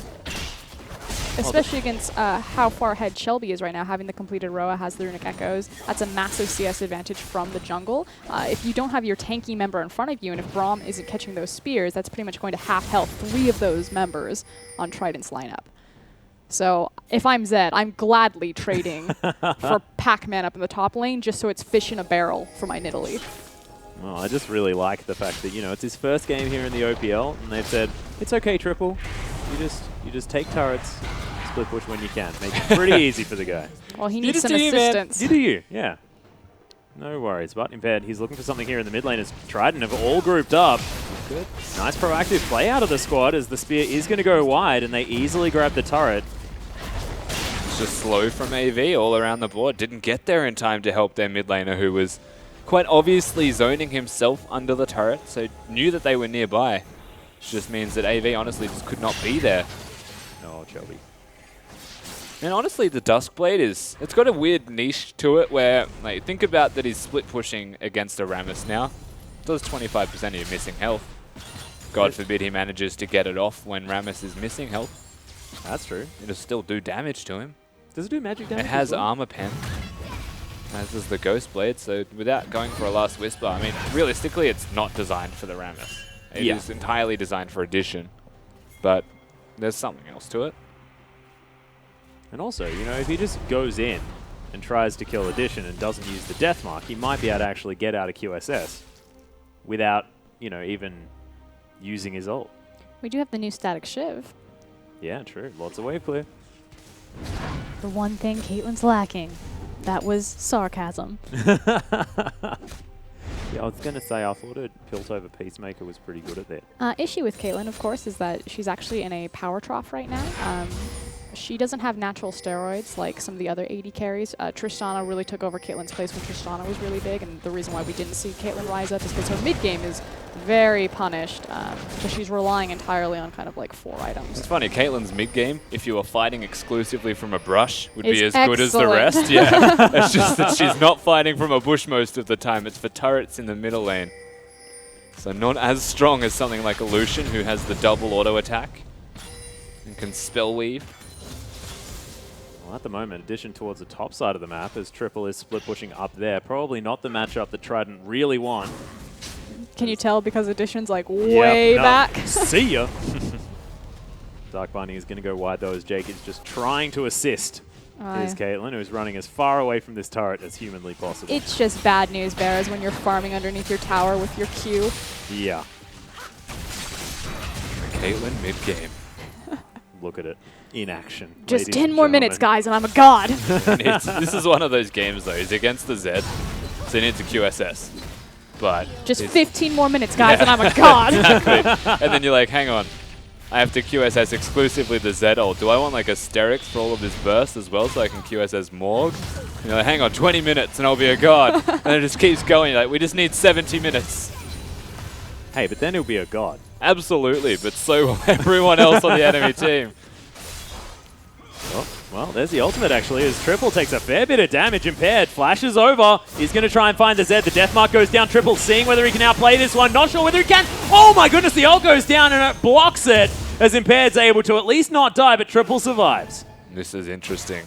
Especially against how far ahead Shelby is right now, having the completed Roa, has the Runic Echoes. That's a massive CS advantage from the jungle. If you don't have your tanky member in front of you, and if Braum isn't catching those spears, that's pretty much going to half health 3 of those members on Trident's lineup. So if I'm Zed, I'm gladly trading for Pac-Man up in the top lane just so it's fish in a barrel for my Nidalee. Well, I just really like the fact that, you know, it's his first game here in the OPL, and they've said, it's okay, Triple. You just take turrets, split push when you can. Make it pretty easy for the guy. Well, he needs some You do, assistance. You do you, yeah. No worries. But Impaired, he's looking for something here in the mid lane as Trident have all grouped up. Good. Nice proactive play out of the squad as the spear is going to go wide, and they easily grab the turret. It's just slow from AV all around the board. Didn't get there in time to help their mid laner, who was quite obviously zoning himself under the turret, so knew that they were nearby. Which just means that AV honestly just could not be there. Oh, Shelby. And honestly, the Duskblade it's got a weird niche to it where, like, think about that he's split pushing against a Rammus now. Does 25% of your missing health. God forbid he manages to get it off when Rammus is missing health. That's true. It'll still do damage to him. Does it do magic damage? It has as well? armor pen, as does the Ghostblade, so without going for a last whisper, I mean, realistically, it's not designed for the Rammus. It is entirely designed for addition, but there's something else to it. And also, you know, if he just goes in and tries to kill Addition and doesn't use the death mark, he might be able to actually get out of QSS without, you know, even using his ult. We do have the new Static Shiv. Yeah, true. Lots of wave clear. The one thing Caitlyn's lacking. That was sarcasm. Yeah, I was going to say, I thought Piltover Peacemaker was pretty good at that. Issue with Caitlyn, of course, is that she's actually in a power trough right now. She doesn't have natural steroids like some of the other AD carries. Tristana really took over Caitlyn's place when Tristana was really big, and the reason why we didn't see Caitlyn rise up is because her mid game is very punished, so she's relying entirely on kind of like 4 items. It's funny, Caitlyn's mid game, if you were fighting exclusively from a brush, would be Is as good as the excellent. rest. Yeah, it's just that she's not fighting from a bush most of the time. It's for turrets in the middle lane. So not as strong as something like Lucian, who has the double auto attack and can spell weave. Well, at the moment, Addition towards the top side of the map as Triple is split pushing up there. Probably not the matchup that Trident really want. Can you tell because Addition's like way back? See ya. Dark Binding is going to go wide though as Jake is just trying to assist his Caitlyn, who's running as far away from this turret as humanly possible. It's just bad news bears when you're farming underneath your tower with your Q. Yeah. Caitlyn mid game. Look at it. In action. Just ladies 10 and more minutes, gentlemen. guys, and I'm a god. This is one of those games though. He's against the Zed, so he needs a QSS. But Just 15 more minutes, guys, and I'm a god. exactly. And then you're like, hang on. I have to QSS exclusively the Z ult. Do I want like Asterix for all of this burst as well so I can QSS Morg? You know, hang on, 20 minutes and I'll be a god. And it just keeps going. Like, we just need 70 minutes. Hey, but then he'll be a god. Absolutely, but so will everyone else on the enemy team. Oh, well, there's the ultimate, actually, as Triple takes a fair bit of damage. Impaired flashes over. He's going to try and find the Z. The death mark goes down. Triple seeing whether he can outplay this one. Not sure whether he can. Oh, my goodness, the ult goes down and it blocks it, as Impaired's able to at least not die, but Triple survives. This is interesting.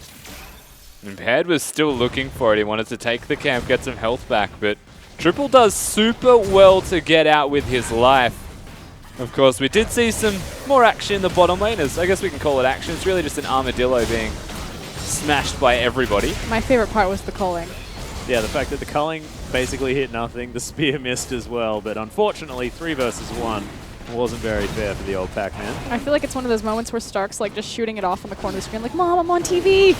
Impaired was still looking for it. He wanted to take the camp, get some health back, but Triple does super well to get out with his life. Of course, we did see some more action in the bottom lane, as I guess we can call it action. It's really just an armadillo being smashed by everybody. My favorite part was the culling. Yeah, the fact that the culling basically hit nothing. The spear missed as well, but unfortunately, 3 versus 1 wasn't very fair for the old Pac-Man. I feel like it's one of those moments where Stark's like just shooting it off on the corner of the screen like, Mom, I'm on TV!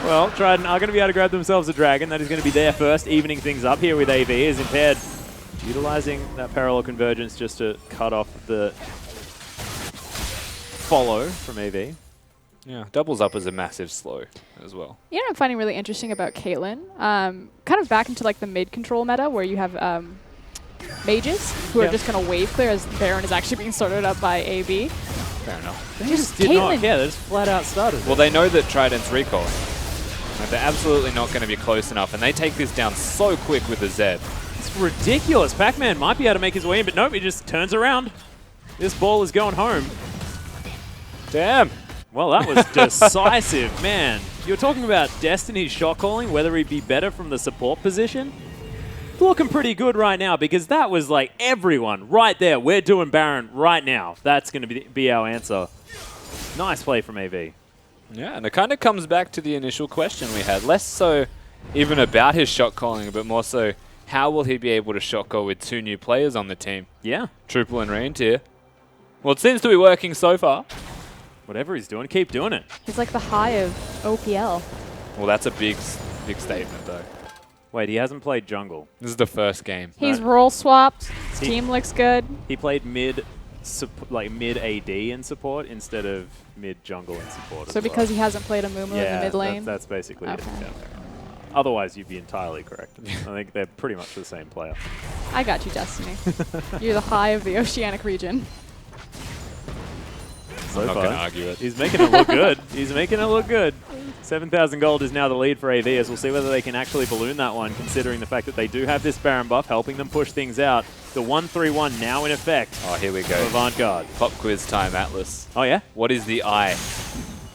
Well, Trident are going to be able to grab themselves a dragon. That is going to be their first, evening things up here with AV as Impaired utilizing that parallel convergence just to cut off the follow from AV. Yeah, doubles up as a massive slow as well. You know what I'm finding really interesting about Caitlyn? Kind of back into like the mid-control meta where you have mages who are just going to wave clear as Baron is actually being sorted up by AB. Fair enough. They just did not care. They just flat out started. Well, they know that Trident's recalling. Like, they're absolutely not going to be close enough, and they take this down so quick with the Z. It's ridiculous. Pac-Man might be able to make his way in, but nope, he just turns around. This ball is going home. Damn. Well, that was decisive, man. You were talking about Destiny's shot calling, whether he'd be better from the support position. Looking pretty good right now because that was like everyone right there. We're doing Baron right now. That's going to be our answer. Nice play from AV. Yeah, and it kind of comes back to the initial question we had. Less so even about his shot calling, but more so how will he be able to shot call with 2 new players on the team? Yeah. Triple and Reindeer. Well, it seems to be working so far. Whatever he's doing, keep doing it. He's like the high of OPL. Well, that's a big statement, though. Wait, he hasn't played jungle. This is the first game. He's role swapped. His team looks good. He played mid AD in support instead of mid jungle in support. So because he hasn't played a Mumu in the mid lane? That's basically it. Okay. Yeah. Otherwise, you'd be entirely correct. I think they're pretty much the same player. I got you, Destiny. You're the high of the Oceanic region. I'm not going to argue it. He's making it look good. He's making it look good. 7,000 gold is now the lead for AV, as we'll see whether they can actually balloon that one, considering the fact that they do have this Baron buff, helping them push things out. The 1-3-1 now in effect. Oh, here we go. Avant Guard. Pop quiz time, Atlas. Oh, yeah? What is the eye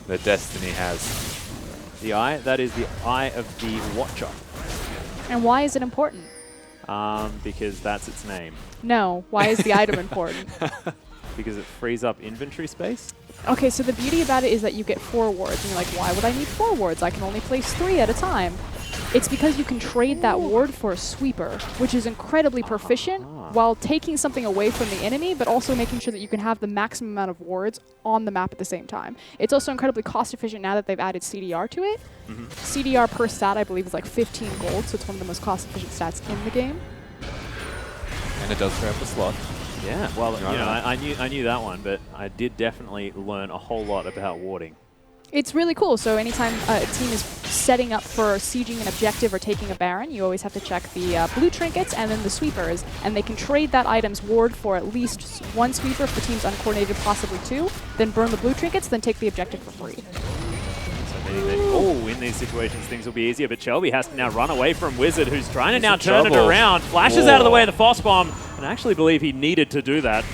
that Destiny has? The eye? That is the eye of the Watcher. And why is it important? Because that's its name. No. Why is the item important? Because it frees up inventory space? Okay, so the beauty about it is that you get 4 wards, and you're like, why would I need 4 wards? I can only place 3 at a time. It's because you can trade that ward for a sweeper, which is incredibly proficient while taking something away from the enemy, but also making sure that you can have the maximum amount of wards on the map at the same time. It's also incredibly cost efficient now that they've added CDR to it. CDR per stat, I believe, is like 15 gold, so it's one of the most cost efficient stats in the game. And it does free up a slot. Yeah, well, you know, I knew that one, but I did definitely learn a whole lot about warding. It's really cool. So anytime a team is setting up for sieging an objective or taking a Baron, you always have to check the blue trinkets and then the sweepers, and they can trade that item's ward for at least 1 sweeper if the team's uncoordinated, possibly 2, then burn the blue trinkets, then take the objective for free. So meaning that, in these situations things will be easier, but Shelby has to now run away from Wizard, who's trying to now turn it around. Flashes out of the way of the Foss Bomb, and I actually believe he needed to do that.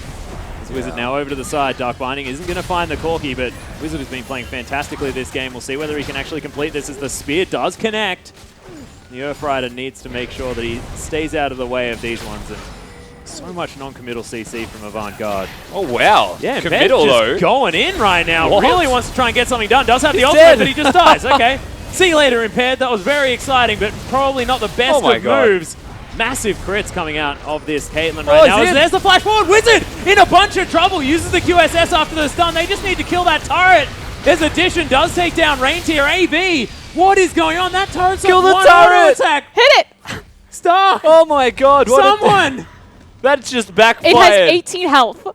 Wizard now over to the side. Dark Binding isn't going to find the Corki, but Wizard has been playing fantastically this game. We'll see whether he can actually complete this as the spear does connect. The Earthrider needs to make sure that he stays out of the way of these ones. And so much non-committal CC from Avant Guard. Oh, wow. Yeah, committal, though. Going in right now. What? Really wants to try and get something done. Does have the ultimate, but he just dies. Okay. See you later, Impaired. That was very exciting, but probably not the best of moves. Massive crits coming out of this Caitlyn right now. There's the flash forward. Wizard in a bunch of trouble. Uses the QSS after the stun. They just need to kill that turret. His addition does take down Reindeer. AB, what is going on? That turret's kill the one turret. attack. Hit it! Star. Oh my god. Someone. That's just backfired. It has 18 health.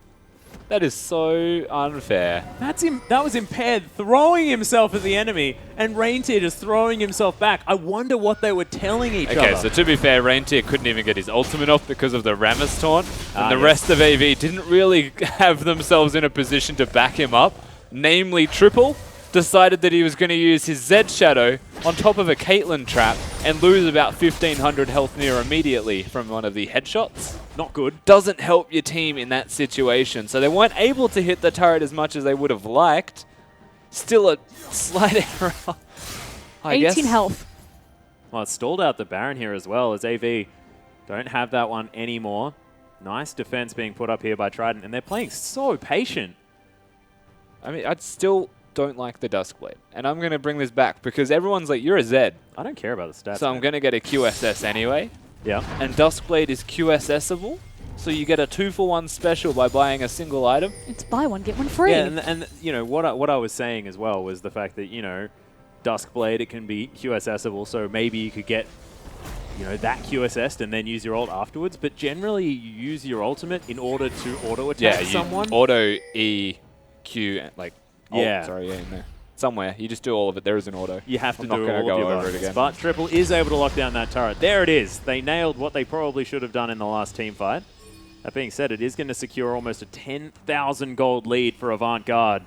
That is so unfair. That's him. That was Impaired throwing himself at the enemy, and Reindeer just throwing himself back. I wonder what they were telling each other. Okay, so to be fair, Reindeer couldn't even get his ultimate off because of the Rammus taunt, and the rest of AV didn't really have themselves in a position to back him up. Namely, Triple decided that he was going to use his Zed Shadow on top of a Caitlyn trap and lose about 1,500 health near immediately from one of the headshots. Not good. Doesn't help your team in that situation. So they weren't able to hit the turret as much as they would have liked. Still a slight error. 18 health. Well, it's stalled out the Baron here as well, as AV don't have that one anymore. Nice defense being put up here by Trident, and they're playing so patient. I mean, I'd still don't like the Duskblade. And I'm going to bring this back because everyone's like, you're a Zed. I don't care about the stats. So I'm going to get a QSS anyway. Yeah. And Duskblade is QSSable. So you get a 2-for-1 special by buying a single item. It's buy one, get one free. Yeah, and you know, what I was saying as well was the fact that, you know, Duskblade, it can be QSSable, so maybe you could get, you know, that QSS'd and then use your ult afterwards. But generally, you use your ultimate in order to auto-attack someone. Auto E, Q, like... Yeah. Oh, sorry, yeah, in there. Somewhere. You just do all of it. There is an auto. You have to I'm do not gonna all go of your over it buttons. again. But Triple is able to lock down that turret. There it is. They nailed what they probably should have done in the last team fight. That being said, it is going to secure almost a 10,000 gold lead for Avant Guard.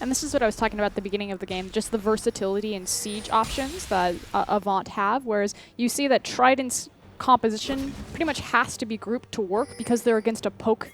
And this is what I was talking about at the beginning of the game, just the versatility and siege options that Avant have, whereas you see that Trident's composition pretty much has to be grouped to work because they're against a poke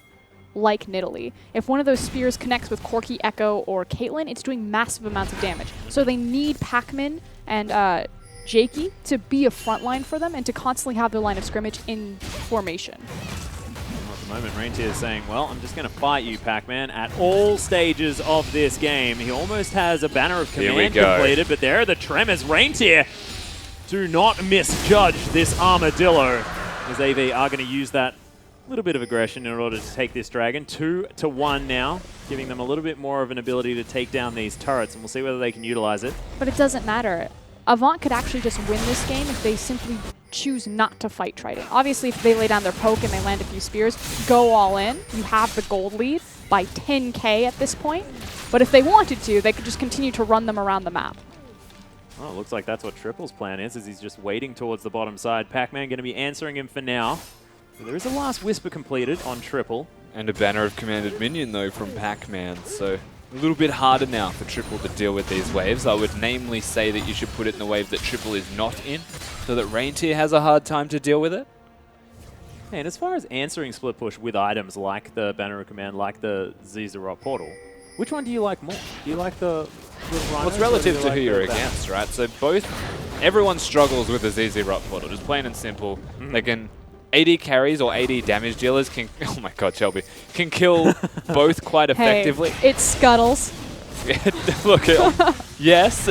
like Nidalee. If one of those spears connects with Corki, Echo, or Caitlyn, it's doing massive amounts of damage. So they need Pac-Man and Jakey to be a frontline for them and to constantly have their line of scrimmage in formation. Well, at the moment, Reindeer is saying, well, I'm just going to fight you, Pac-Man, at all stages of this game. He almost has a banner of command completed, but there are the tremors. Reindeer, do not misjudge this armadillo, as AV are going to use that little bit of aggression in order to take this dragon. 2-1 now, giving them a little bit more of an ability to take down these turrets, and we'll see whether they can utilize it. But it doesn't matter. Avant could actually just win this game if they simply choose not to fight Trident. Obviously, if they lay down their poke and they land a few spears, go all in. You have the gold lead by 10k at this point. But if they wanted to, they could just continue to run them around the map. Well, it looks like that's what Triple's plan is he's just waiting towards the bottom side. Pac-Man going to be answering him for now. There is a last whisper completed on Triple. And a banner of commanded minion, though, from Pac-Man. So a little bit harder now for Triple to deal with these waves. I would namely say that you should put it in the wave that Triple is not in, so that Reindeer has a hard time to deal with it. And as far as answering split push with items like the banner of command, like the Zizarot portal, which one do you like more? Do you like the Rhinos, Well, it's relative to like who you're the against, right? So everyone struggles with the ZZ Rock portal, just plain and simple. They can... AD carries or AD damage dealers can, oh my god, Shelby, can kill both quite effectively. Hey, it scuttles. Look, yes.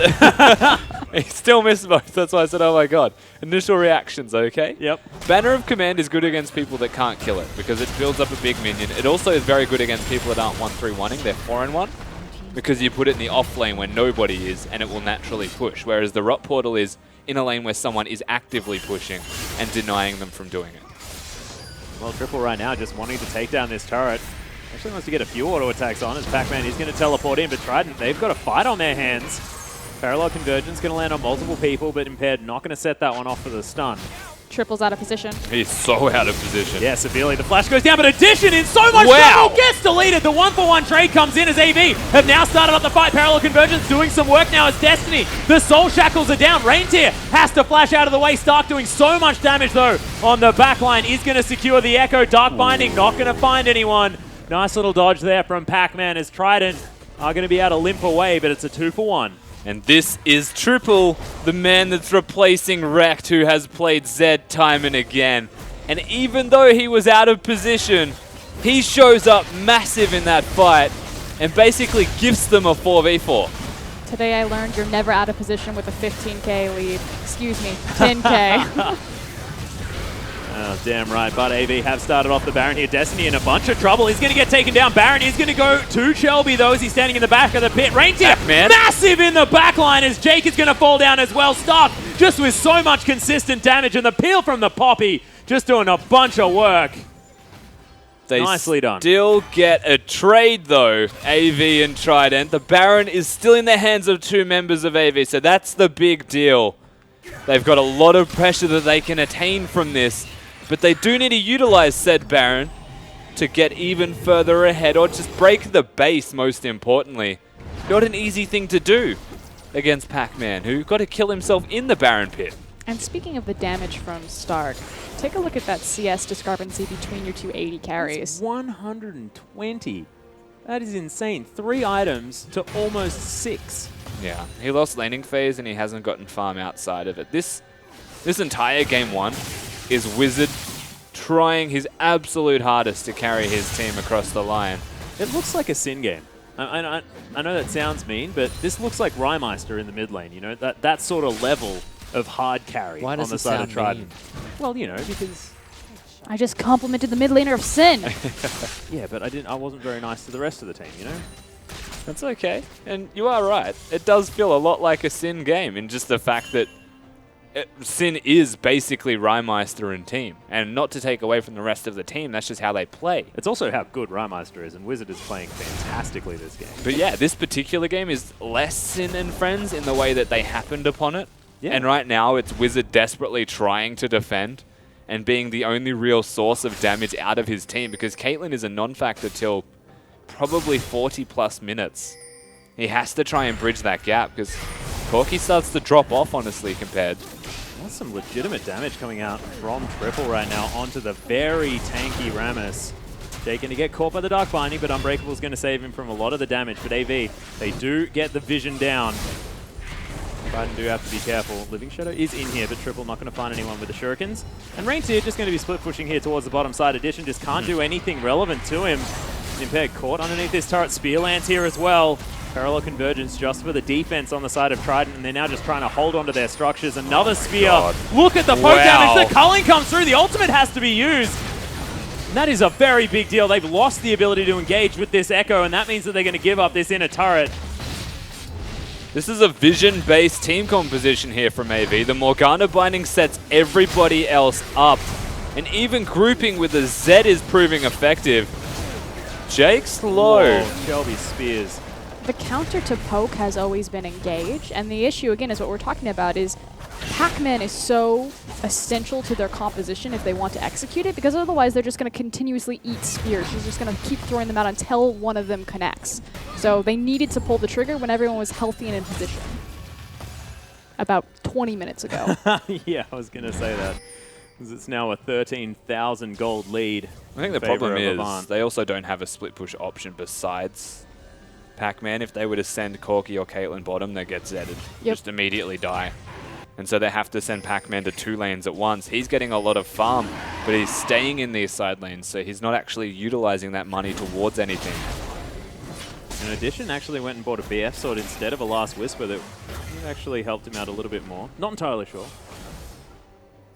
He still missed both, that's why I said, oh my god. Initial reactions, okay? Yep. Banner of Command is good against people that can't kill it, because it builds up a big minion. It also is very good against people that aren't 1-3-1ing, they're 4-1. Because you put it in the off lane where nobody is, and it will naturally push. Whereas the Rot Portal is in a lane where someone is actively pushing and denying them from doing it. Well, Triple right now just wanting to take down this turret. Actually wants to get a few auto attacks on as Pac-Man is going to teleport in, but Trident, they've got a fight on their hands. Parallel Convergence going to land on multiple people, but Impaired not going to set that one off for the stun. Triple's out of position. He's so out of position. Yeah, severely. The flash goes down, but Addition in so much trouble gets deleted. The 1-for-1 trade comes in as AV have now started up the fight. Parallel Convergence doing some work now as Destiny. The Soul Shackles are down. Reindeer has to flash out of the way. Stark doing so much damage, though, on the backline. Is going to secure the Echo. Dark Binding not going to find anyone. Nice little dodge there from Pac-Man as Trident are going to be able to limp away, but it's a 2-for-1. And this is Triple, the man that's replacing Rekt, who has played Zed time and again. And even though he was out of position, he shows up massive in that fight and basically gives them a 4v4. Today I learned you're never out of position with a 15k lead. Excuse me, 10k. Oh, damn right. But AV have started off the Baron here. Destiny in a bunch of trouble. He's going to get taken down. Baron is going to go to Shelby, though, as he's standing in the back of the pit. Reindeer, massive in the back line as Jake is going to fall down as well. Stark just with so much consistent damage. And the peel from the Poppy just doing a bunch of work. They Nicely done. still get a trade, though, AV and Trident. The Baron is still in the hands of 2 members of AV, so that's the big deal. They've got a lot of pressure that they can attain from this, but they do need to utilize said Baron to get even further ahead, or just break the base, most importantly. Not an easy thing to do against Pac-Man, who got to kill himself in the Baron pit. And speaking of the damage from Stark, take a look at that CS discrepancy between your two 80 carries. 120. That is insane. 3 items to almost 6. Yeah, he lost laning phase and he hasn't gotten farm outside of it. This entire game 1 is Wizard trying his absolute hardest to carry his team across the line. It looks like a Sin game. I know that sounds mean, but this looks like Rymeister in the mid lane. You know, that sort of level of hard carry Why on does the it side of sound Trident. mean? Well, you know, because I just complimented the mid laner of Sin. yeah, but I wasn't very nice to the rest of the team. You know. That's okay. And you are right. It does feel a lot like a Sin game in just the fact that Sin is basically Rymeister and team. And not to take away from the rest of the team, that's just how they play. It's also how good Rymeister is, and Wizard is playing fantastically this game. But yeah, this particular game is less Sin and friends in the way that they happened upon it. Yeah. And right now it's Wizard desperately trying to defend and being the only real source of damage out of his team, because Caitlyn is a non-factor till probably 40+ minutes. He has to try and bridge that gap, because Corki starts to drop off, honestly, compared. That's some legitimate damage coming out from Triple right now onto the very tanky Rammus. Taken to get caught by the Dark Binding, but Unbreakable's going to save him from a lot of the damage. But AV, they do get the vision down. Trident do have to be careful. Living Shadow is in here, but Triple not going to find anyone with the Shurikens. And Reindeer just going to be split pushing here towards the bottom side. Addition just can't do anything relevant to him. Impaired caught underneath this turret. Spear lands here as well. Parallel Convergence just for the defense on the side of Trident, and they're now just trying to hold onto their structures. Another Spear. Look at the poke damage. The culling comes through. The ultimate has to be used. And that is a very big deal. They've lost the ability to engage with this Echo, and that means that they're going to give up this inner turret. This is a vision-based team composition here from AV. The Morgana binding sets everybody else up. And even grouping with the Z is proving effective. Jake's low. Whoa, Shelby Spears. The counter to poke has always been engage, and the issue, again, is what we're talking about is Pac-Man is so essential to their composition if they want to execute it, because otherwise they're just going to continuously eat spears. She's just going to keep throwing them out until one of them connects. So they needed to pull the trigger when everyone was healthy and in position. About 20 minutes ago. Yeah, I was going to say that. Because it's now a 13,000 gold lead. I think the problem is they also don't have a split push option besides Pac-Man. If they were to send Corki or Caitlyn bottom, they get Z'd. Just immediately die. And so they have to send Pac-Man to 2 lanes at once. He's getting a lot of farm, but he's staying in these side lanes, so he's not actually utilizing that money towards anything. In addition, actually went and bought a BF sword instead of a Last Whisper that actually helped him out a little bit more. Not entirely sure.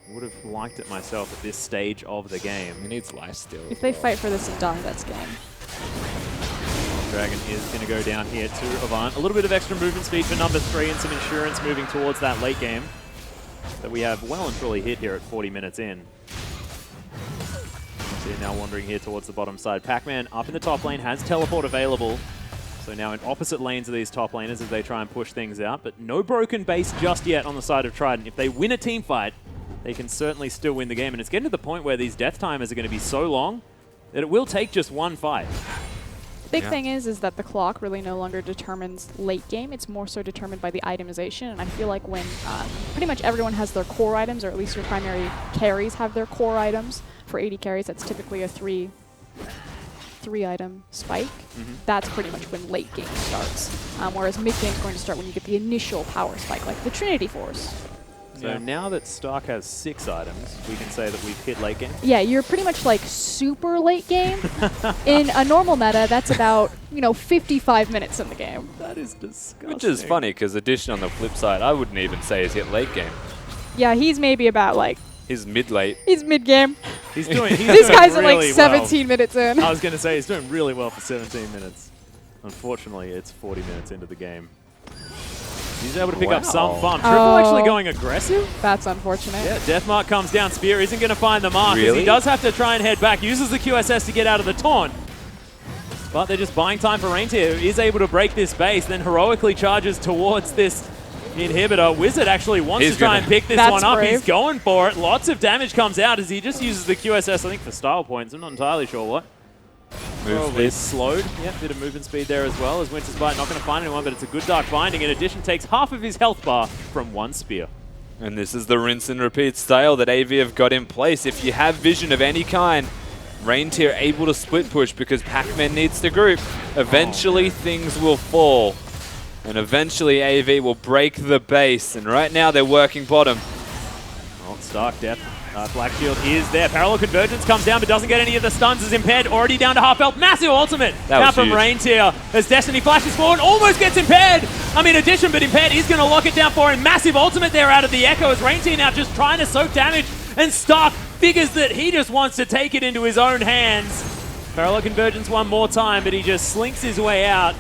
Would have liked it myself at this stage of the game. He needs lifesteal. If they fight for this and die, that's game. Dragon is going to go down here to Avant. A little bit of extra movement speed for number 3 and some insurance moving towards that late game that we have well and truly hit here at 40 minutes in. So now wandering here towards the bottom side. Pac-Man up in the top lane, has teleport available. So now in opposite lanes of these top laners as they try and push things out. But no broken base just yet on the side of Trident. If they win a team fight, they can certainly still win the game. And it's getting to the point where these death timers are going to be so long that it will take just one fight. Big thing is that the clock really no longer determines late game. It's more so determined by the itemization. And I feel like when pretty much everyone has their core items, or at least your primary carries have their core items. For 80 carries, that's typically a three item spike. That's pretty much when late game starts. Whereas mid game is going to start when you get the initial power spike, like the Trinity Force. So now that Stark has 6 items, we can say that we've hit late game? Yeah, you're pretty much like super late game. In a normal meta, that's about, 55 minutes in the game. That is disgusting. Which is funny, because Addition on the flip side, I wouldn't even say he's hit late game. Yeah, he's maybe about like... He's mid-late. He's mid-game. He's doing This doing guy's really at like 17 minutes in. Well. I was going to say, he's doing really well for 17 minutes. Unfortunately, it's 40 minutes into the game. He's able to pick up some Wow. farm. Triple actually going aggressive. That's unfortunate. Yeah, Deathmark comes down. Spear isn't going to find the mark as Really? he does have to try and head back. Uses the QSS to get out of the taunt. But they're just buying time for Reindeer, who is able to break this base, then heroically charges towards this inhibitor. Wizard actually wants to try and pick this That's one up. brave. He's going for it. Lots of damage comes out as he just uses the QSS, I think, for style points. I'm not entirely sure what. Probably slowed. Yep, bit of movement speed there as well, as Winter's Bite not going to find anyone, but it's a good Dark Binding. In addition, takes half of his health bar from one spear. And this is the rinse and repeat style that AV have got in place. If you have vision of any kind, Reindeer able to split push because Pac-Man needs to group. Eventually things will fall. And eventually AV will break the base. And right now they're working bottom. Oh, Stark Death. Black Shield is there. Parallel Convergence comes down but doesn't get any of the stuns as Impaired. Already down to half health. Massive ultimate That now was from huge. Reindeer as Destiny flashes forward. Almost gets Impaired. I mean, addition, but Impaired is going to lock it down for him. Massive ultimate there out of the Echo as Reindeer now just trying to soak damage. And Stark figures that he just wants to take it into his own hands. Parallel Convergence one more time, but he just slinks his way out.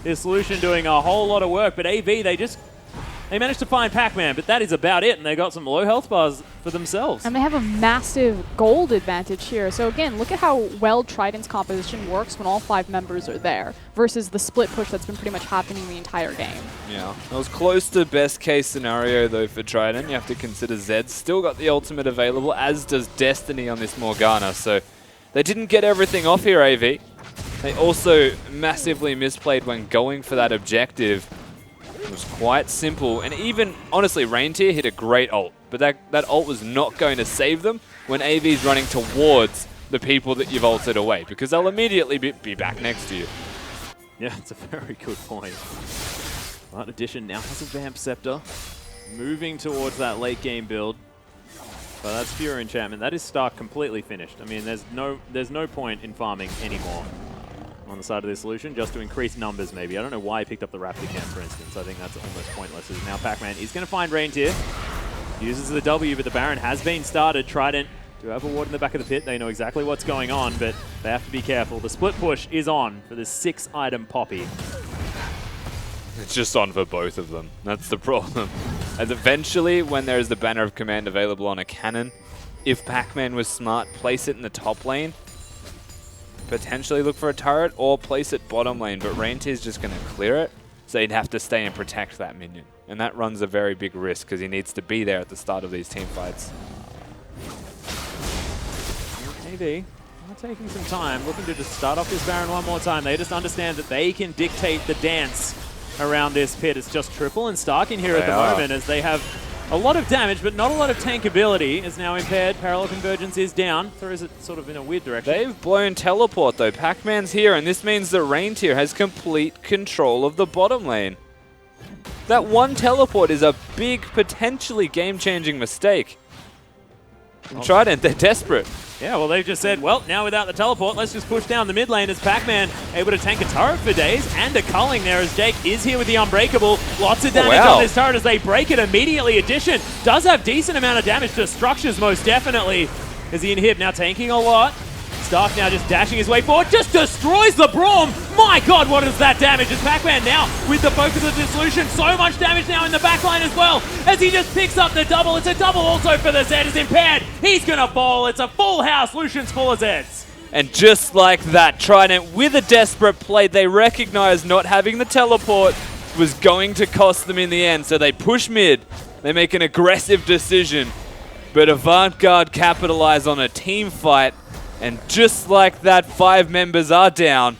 This solution doing a whole lot of work, but AV, they managed to find Pac-Man, but that is about it, and they got some low health bars for themselves. And they have a massive gold advantage here. So again, look at how well Trident's composition works when all 5 members are there versus the split push that's been pretty much happening the entire game. Yeah, that was close to best case scenario though for Trident. You have to consider Zed's still got the ultimate available, as does Destiny on this Morgana. So they didn't get everything off here, AV. They also massively misplayed when going for that objective. It was quite simple, and even, honestly, Reindeer hit a great ult, but that ult was not going to save them when AV's running towards the people that you've ulted away, because they'll immediately be back next to you. Yeah, it's a very good point. But Addition now has a Vamp Scepter, moving towards that late game build. But that's Pure Enchantment. That is Stark completely finished. I mean, there's no point in farming anymore on the side of this solution, just to increase numbers maybe. I don't know why he picked up the Raptor Camp, for instance. I think that's almost pointless. As now Pac-Man is going to find Reindeer. Uses the W, but the Baron has been started. Trident do have a ward in the back of the pit. They know exactly what's going on, but they have to be careful. The split push is on for this 6-item Poppy. It's just on for both of them. That's the problem. As eventually, when there is the Banner of Command available on a cannon, if Pac-Man was smart, place it in the top lane, potentially look for a turret, or place it bottom lane, but Reindeer's just going to clear it, so he'd have to stay and protect that minion. And that runs a very big risk, because he needs to be there at the start of these team fights. AV are taking some time, looking to just start off this Baron one more time. They just understand that they can dictate the dance around this pit. It's just Triple and Stark in here at the moment, as they have a lot of damage, but not a lot of tankability. Is now Impaired. Parallel Convergence is down. Throws it sort of in a weird direction. They've blown teleport though. Pac-Man's here, and this means that Reindeer has complete control of the bottom lane. That one teleport is a big, potentially game-changing mistake. And Trident, they're desperate. Yeah, well, they've just said, well, now without the teleport, let's just push down the mid lane as Pac-Man able to tank a turret for days and a culling there as Jake is here with the Unbreakable. Lots of damage on this turret as they break it immediately. Addition does have decent amount of damage to structures, most definitely. As the Inhib now tanking a lot. Stark now just dashing his way forward, just destroys the Braum. My God, what is that damage? As Pac-Man now with the focus of Dissolution, so much damage now in the backline as well, as he just picks up the double. It's a double also for the Zed, is Impaired. He's gonna fall. It's a full house. Lucian's full of Zeds. And just like that, Trident, with a desperate play, they recognize not having the teleport was going to cost them in the end, so they push mid. They make an aggressive decision, but Avant Guard capitalize on a team fight. And just like that, 5 members are down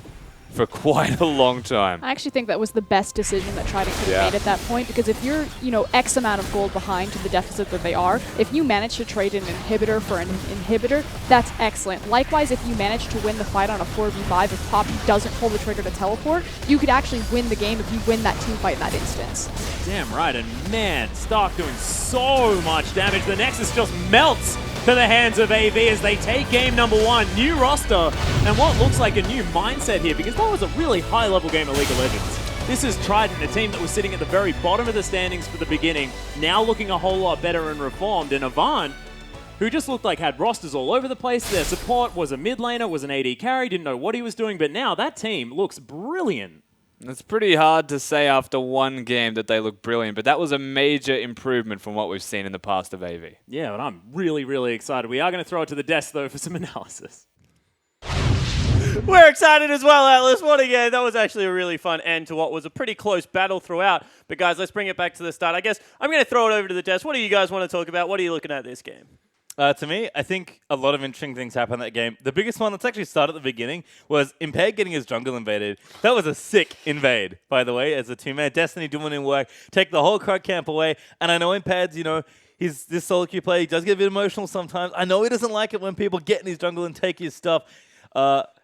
for quite a long time. I actually think that was the best decision that Trident could have made at that point, because if you're, X amount of gold behind to the deficit that they are, if you manage to trade an inhibitor for an inhibitor, that's excellent. Likewise, if you manage to win the fight on a 4v5, if Poppy doesn't pull the trigger to teleport, you could actually win the game if you win that team fight in that instance. Damn right, and man, Stark doing so much damage. The Nexus just melts to the hands of AV as they take game number 1. New roster, and what looks like a new mindset here, because that was a really high-level game of League of Legends. This is Trident, a team that was sitting at the very bottom of the standings for the beginning, now looking a whole lot better and reformed. And Avant, who just looked like had rosters all over the place. Their support was a mid laner, was an AD carry, didn't know what he was doing, but now that team looks brilliant. It's pretty hard to say after one game that they look brilliant, but that was a major improvement from what we've seen in the past of AV. Yeah, but I'm really, really excited. We are going to throw it to the desk, though, for some analysis. We're excited as well, Atlas. What a game. That was actually a really fun end to what was a pretty close battle throughout. But guys, let's bring it back to the start. I guess I'm going to throw it over to the desk. What do you guys want to talk about? What are you looking at this game? To me, I think a lot of interesting things happened in that game. The biggest one that's actually started at the beginning was Impaired getting his jungle invaded. That was a sick invade, by the way, as a two-man. Destiny doing in work, take the whole Krug camp away. And I know Impaired's, he's this solo queue player. He does get a bit emotional sometimes. I know he doesn't like it when people get in his jungle and take his stuff.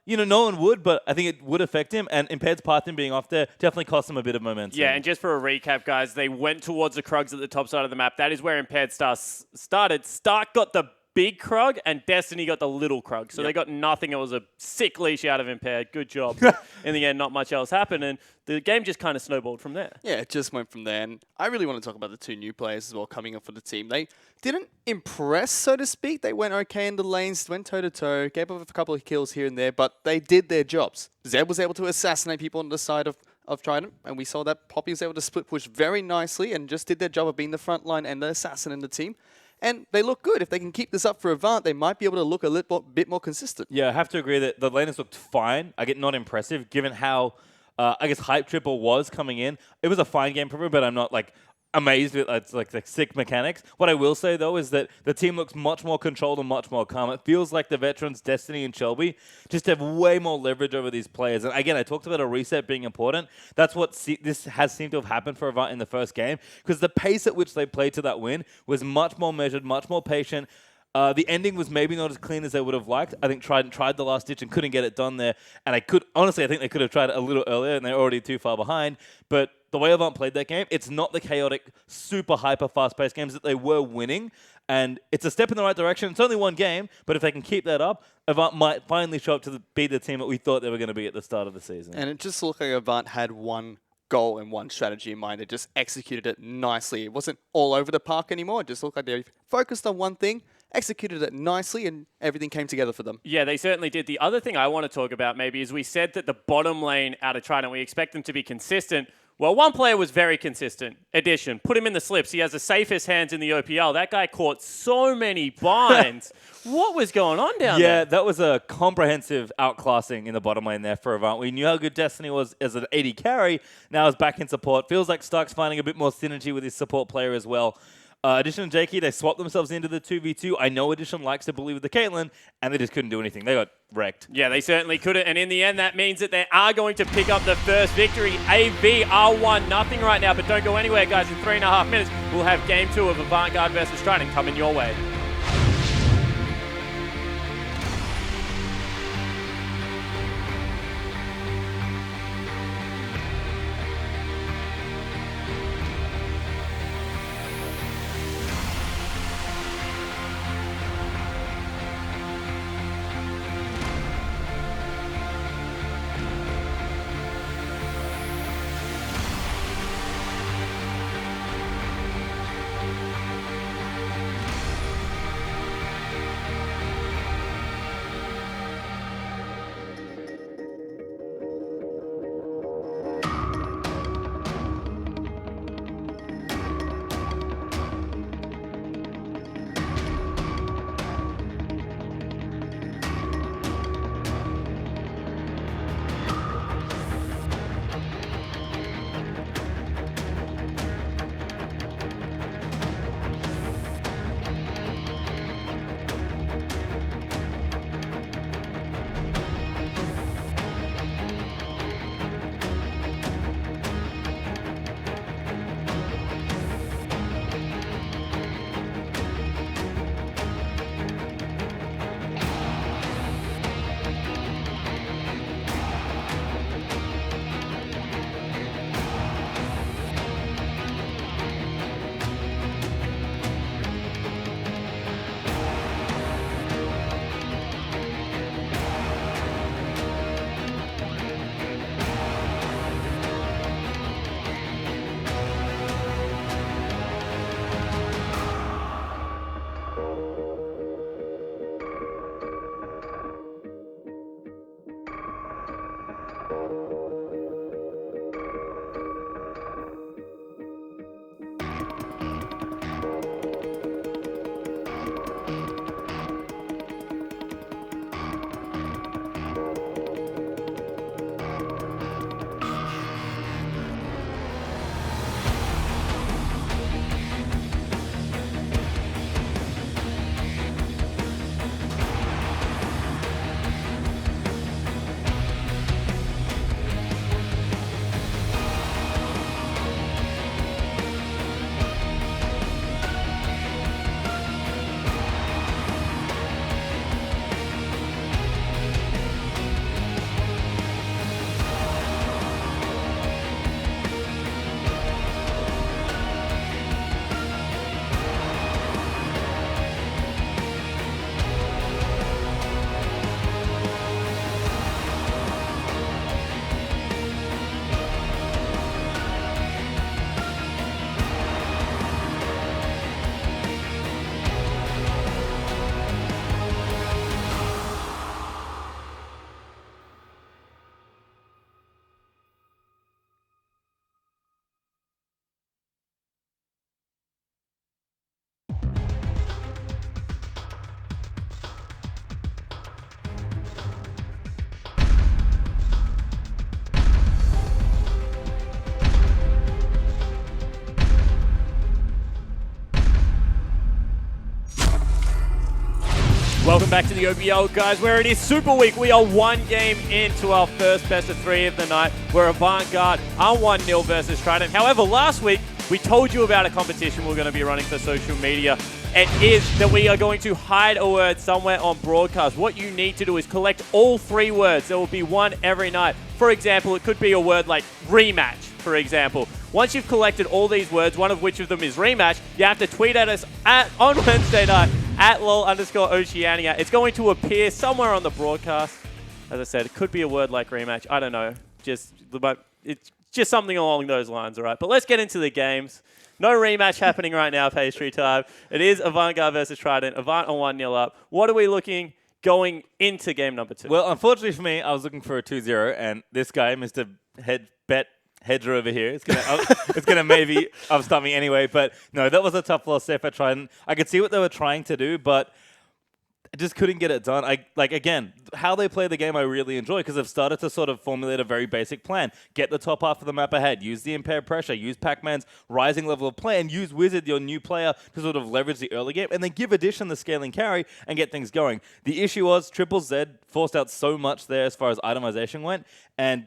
No one would, but I think it would affect him. And Impaired's path in being off there definitely cost him a bit of momentum. Yeah, and just for a recap, guys, they went towards the Krugs at the top side of the map. That is where Impaired started. Stark got the big Krug, and Destiny got the little Krug. So they got nothing. It was a sick leash out of Impaired. Good job. In the end, not much else happened, and the game just kind of snowballed from there. Yeah, it just went from there. And I really want to talk about the two new players as well coming up for the team. They didn't impress, so to speak. They went okay in the lanes, went toe-to-toe, gave up a couple of kills here and there, but they did their jobs. Zed was able to assassinate people on the side of Trident, and we saw that Poppy was able to split push very nicely and just did their job of being the front line and the assassin in the team. And they look good. If they can keep this up for Avant, they might be able to look a bit more consistent. Yeah, I have to agree that the laners looked fine. I get not impressive, given how, Hype Triple was coming in. It was a fine game for me, but I'm not, amazed with the sick mechanics. What I will say, though, is that the team looks much more controlled and much more calm. It feels like the veterans, Destiny and Shelby, just have way more leverage over these players. And again, I talked about a reset being important. That's what this has seemed to have happened for Avant in the first game, because the pace at which they played to that win was much more measured, much more patient. The ending was maybe not as clean as they would have liked. I think Trident tried the last ditch and couldn't get it done there. And honestly, I think they could have tried it a little earlier, and they're already too far behind. But the way Avant played that game, it's not the chaotic, super hyper fast-paced games that they were winning. And it's a step in the right direction. It's only one game, but if they can keep that up, Avant might finally show up to be the team that we thought they were going to be at the start of the season. And it just looked like Avant had one goal and one strategy in mind. They just executed it nicely. It wasn't all over the park anymore. It just looked like they focused on one thing, executed it nicely, and everything came together for them. Yeah, they certainly did. The other thing I want to talk about maybe is we said that the bottom lane out of Trident, we expect them to be consistent. Well, one player was very consistent. Addition. Put him in the slips. He has the safest hands in the OPL. That guy caught so many binds. What was going on down there? Yeah, that was a comprehensive outclassing in the bottom lane there for Avant. We knew how good Destiny was as an AD carry. Now he's back in support. Feels like Stark's finding a bit more synergy with his support player as well. Addition and Jakey, they swapped themselves into the 2v2. I know Addition likes to believe with the Caitlyn, and they just couldn't do anything. They got wrecked. Yeah, they certainly couldn't. And in the end, that means that they are going to pick up the first victory. AV are 1-0 right now, but don't go anywhere, guys. In 3.5 minutes, we'll have Game 2 of Avant Guard versus Trident coming your way. Welcome back to the OPL, guys, where it is Super Week. We are one game into our first best of 3 of the night. We're Avant Guard are 1-0 versus Trident. However, last week, we told you about a competition we're going to be running for social media. It is that we are going to hide a word somewhere on broadcast. What you need to do is collect all 3 words. There will be one every night. For example, it could be a word like rematch, for example. Once you've collected all these words, one of which of them is rematch, you have to tweet at us on Wednesday night at @lol_Oceania. It's going to appear somewhere on the broadcast. As I said, it could be a word like rematch. I don't know. It's just something along those lines, all right? But let's get into the games. No rematch happening right now, pastry time. It is Avant Guard versus Trident. Avant on 1-0 up. What are we looking going into game number 2? Well, unfortunately for me, I was looking for a 2-0, and this guy, Mr. Hedger over here, it's gonna maybe upstart me anyway. But no, that was a tough loss there for Trident. I could see what they were trying to do, but I just couldn't get it done. Again, how they play the game I really enjoy because they've started to sort of formulate a very basic plan. Get the top half of the map ahead, use the impaired pressure, use Pac-Man's rising level of play, and use Wizard, your new player, to sort of leverage the early game, and then give Addition the scaling carry and get things going. The issue was Triple Z forced out so much there as far as itemization went, and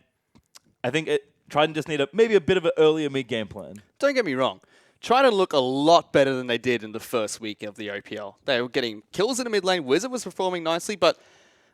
I think Trident just need maybe a bit of an earlier mid-game plan. Don't get me wrong. Try to look a lot better than they did in the first week of the OPL. They were getting kills in the mid lane. Wizard was performing nicely, but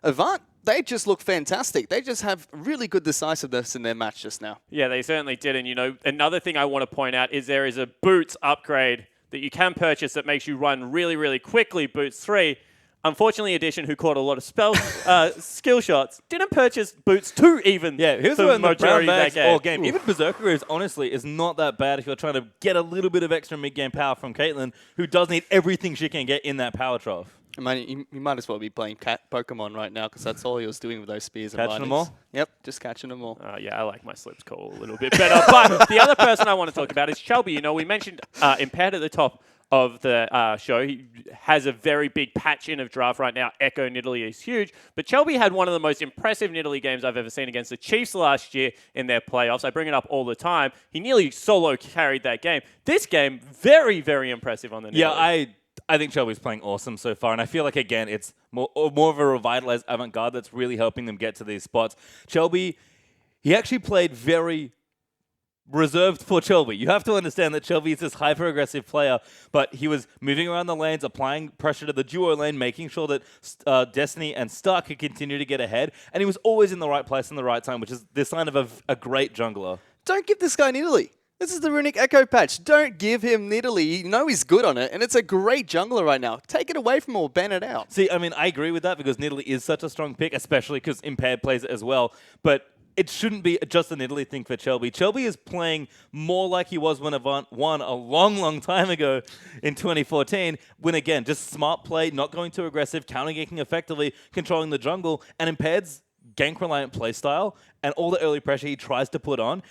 Avant, they just look fantastic. They just have really good decisiveness in their match just now. Yeah, they certainly did. And, another thing I want to point out is there is a Boots upgrade that you can purchase that makes you run really, really quickly, Boots 3. Unfortunately, Addition, who caught a lot of skill shots, didn't purchase Boots 2 even. Yeah, here's for one the brown majority of that bags all game. Even Berserker is honestly not that bad if you're trying to get a little bit of extra mid-game power from Caitlyn, who does need everything she can get in that power trough. I mean, you might as well be playing Pokemon right now because that's all he was doing with those spears and Catching them all? Yep, just catching them all. Yeah, I like my slips call a little bit better. But the other person I want to talk about is Shelby. We mentioned Impaired at the top of the show. He has a very big patch in of draft right now. Echo Nidalee is huge. But Shelby had one of the most impressive Nidalee games I've ever seen against the Chiefs last year in their playoffs. I bring it up all the time. He nearly solo carried that game. This game, very, very impressive on the Nidalee. Yeah, I think Shelby's playing awesome so far, and I feel like, again, it's more of a revitalized Avant Guard that's really helping them get to these spots. Shelby, he actually played very reserved for Shelby. You have to understand that Shelby is this hyper-aggressive player, but he was moving around the lanes, applying pressure to the duo lane, making sure that Destiny and Stark could continue to get ahead, and he was always in the right place in the right time, which is the sign of a great jungler. Don't give this guy Nidalee. This is the Runic Echo patch. Don't give him Nidalee. You know he's good on it, and it's a great jungler right now. Take it away from him or ban it out. See, I mean, I agree with that because Nidalee is such a strong pick, especially because Impaired plays it as well, but it shouldn't be just an Italy thing for Shelby. Shelby is playing more like he was when Avant won a long, long time ago in 2014, when, again, just smart play, not going too aggressive, counter-ganking effectively, controlling the jungle, and Impaired's gank-reliant playstyle and all the early pressure he tries to put on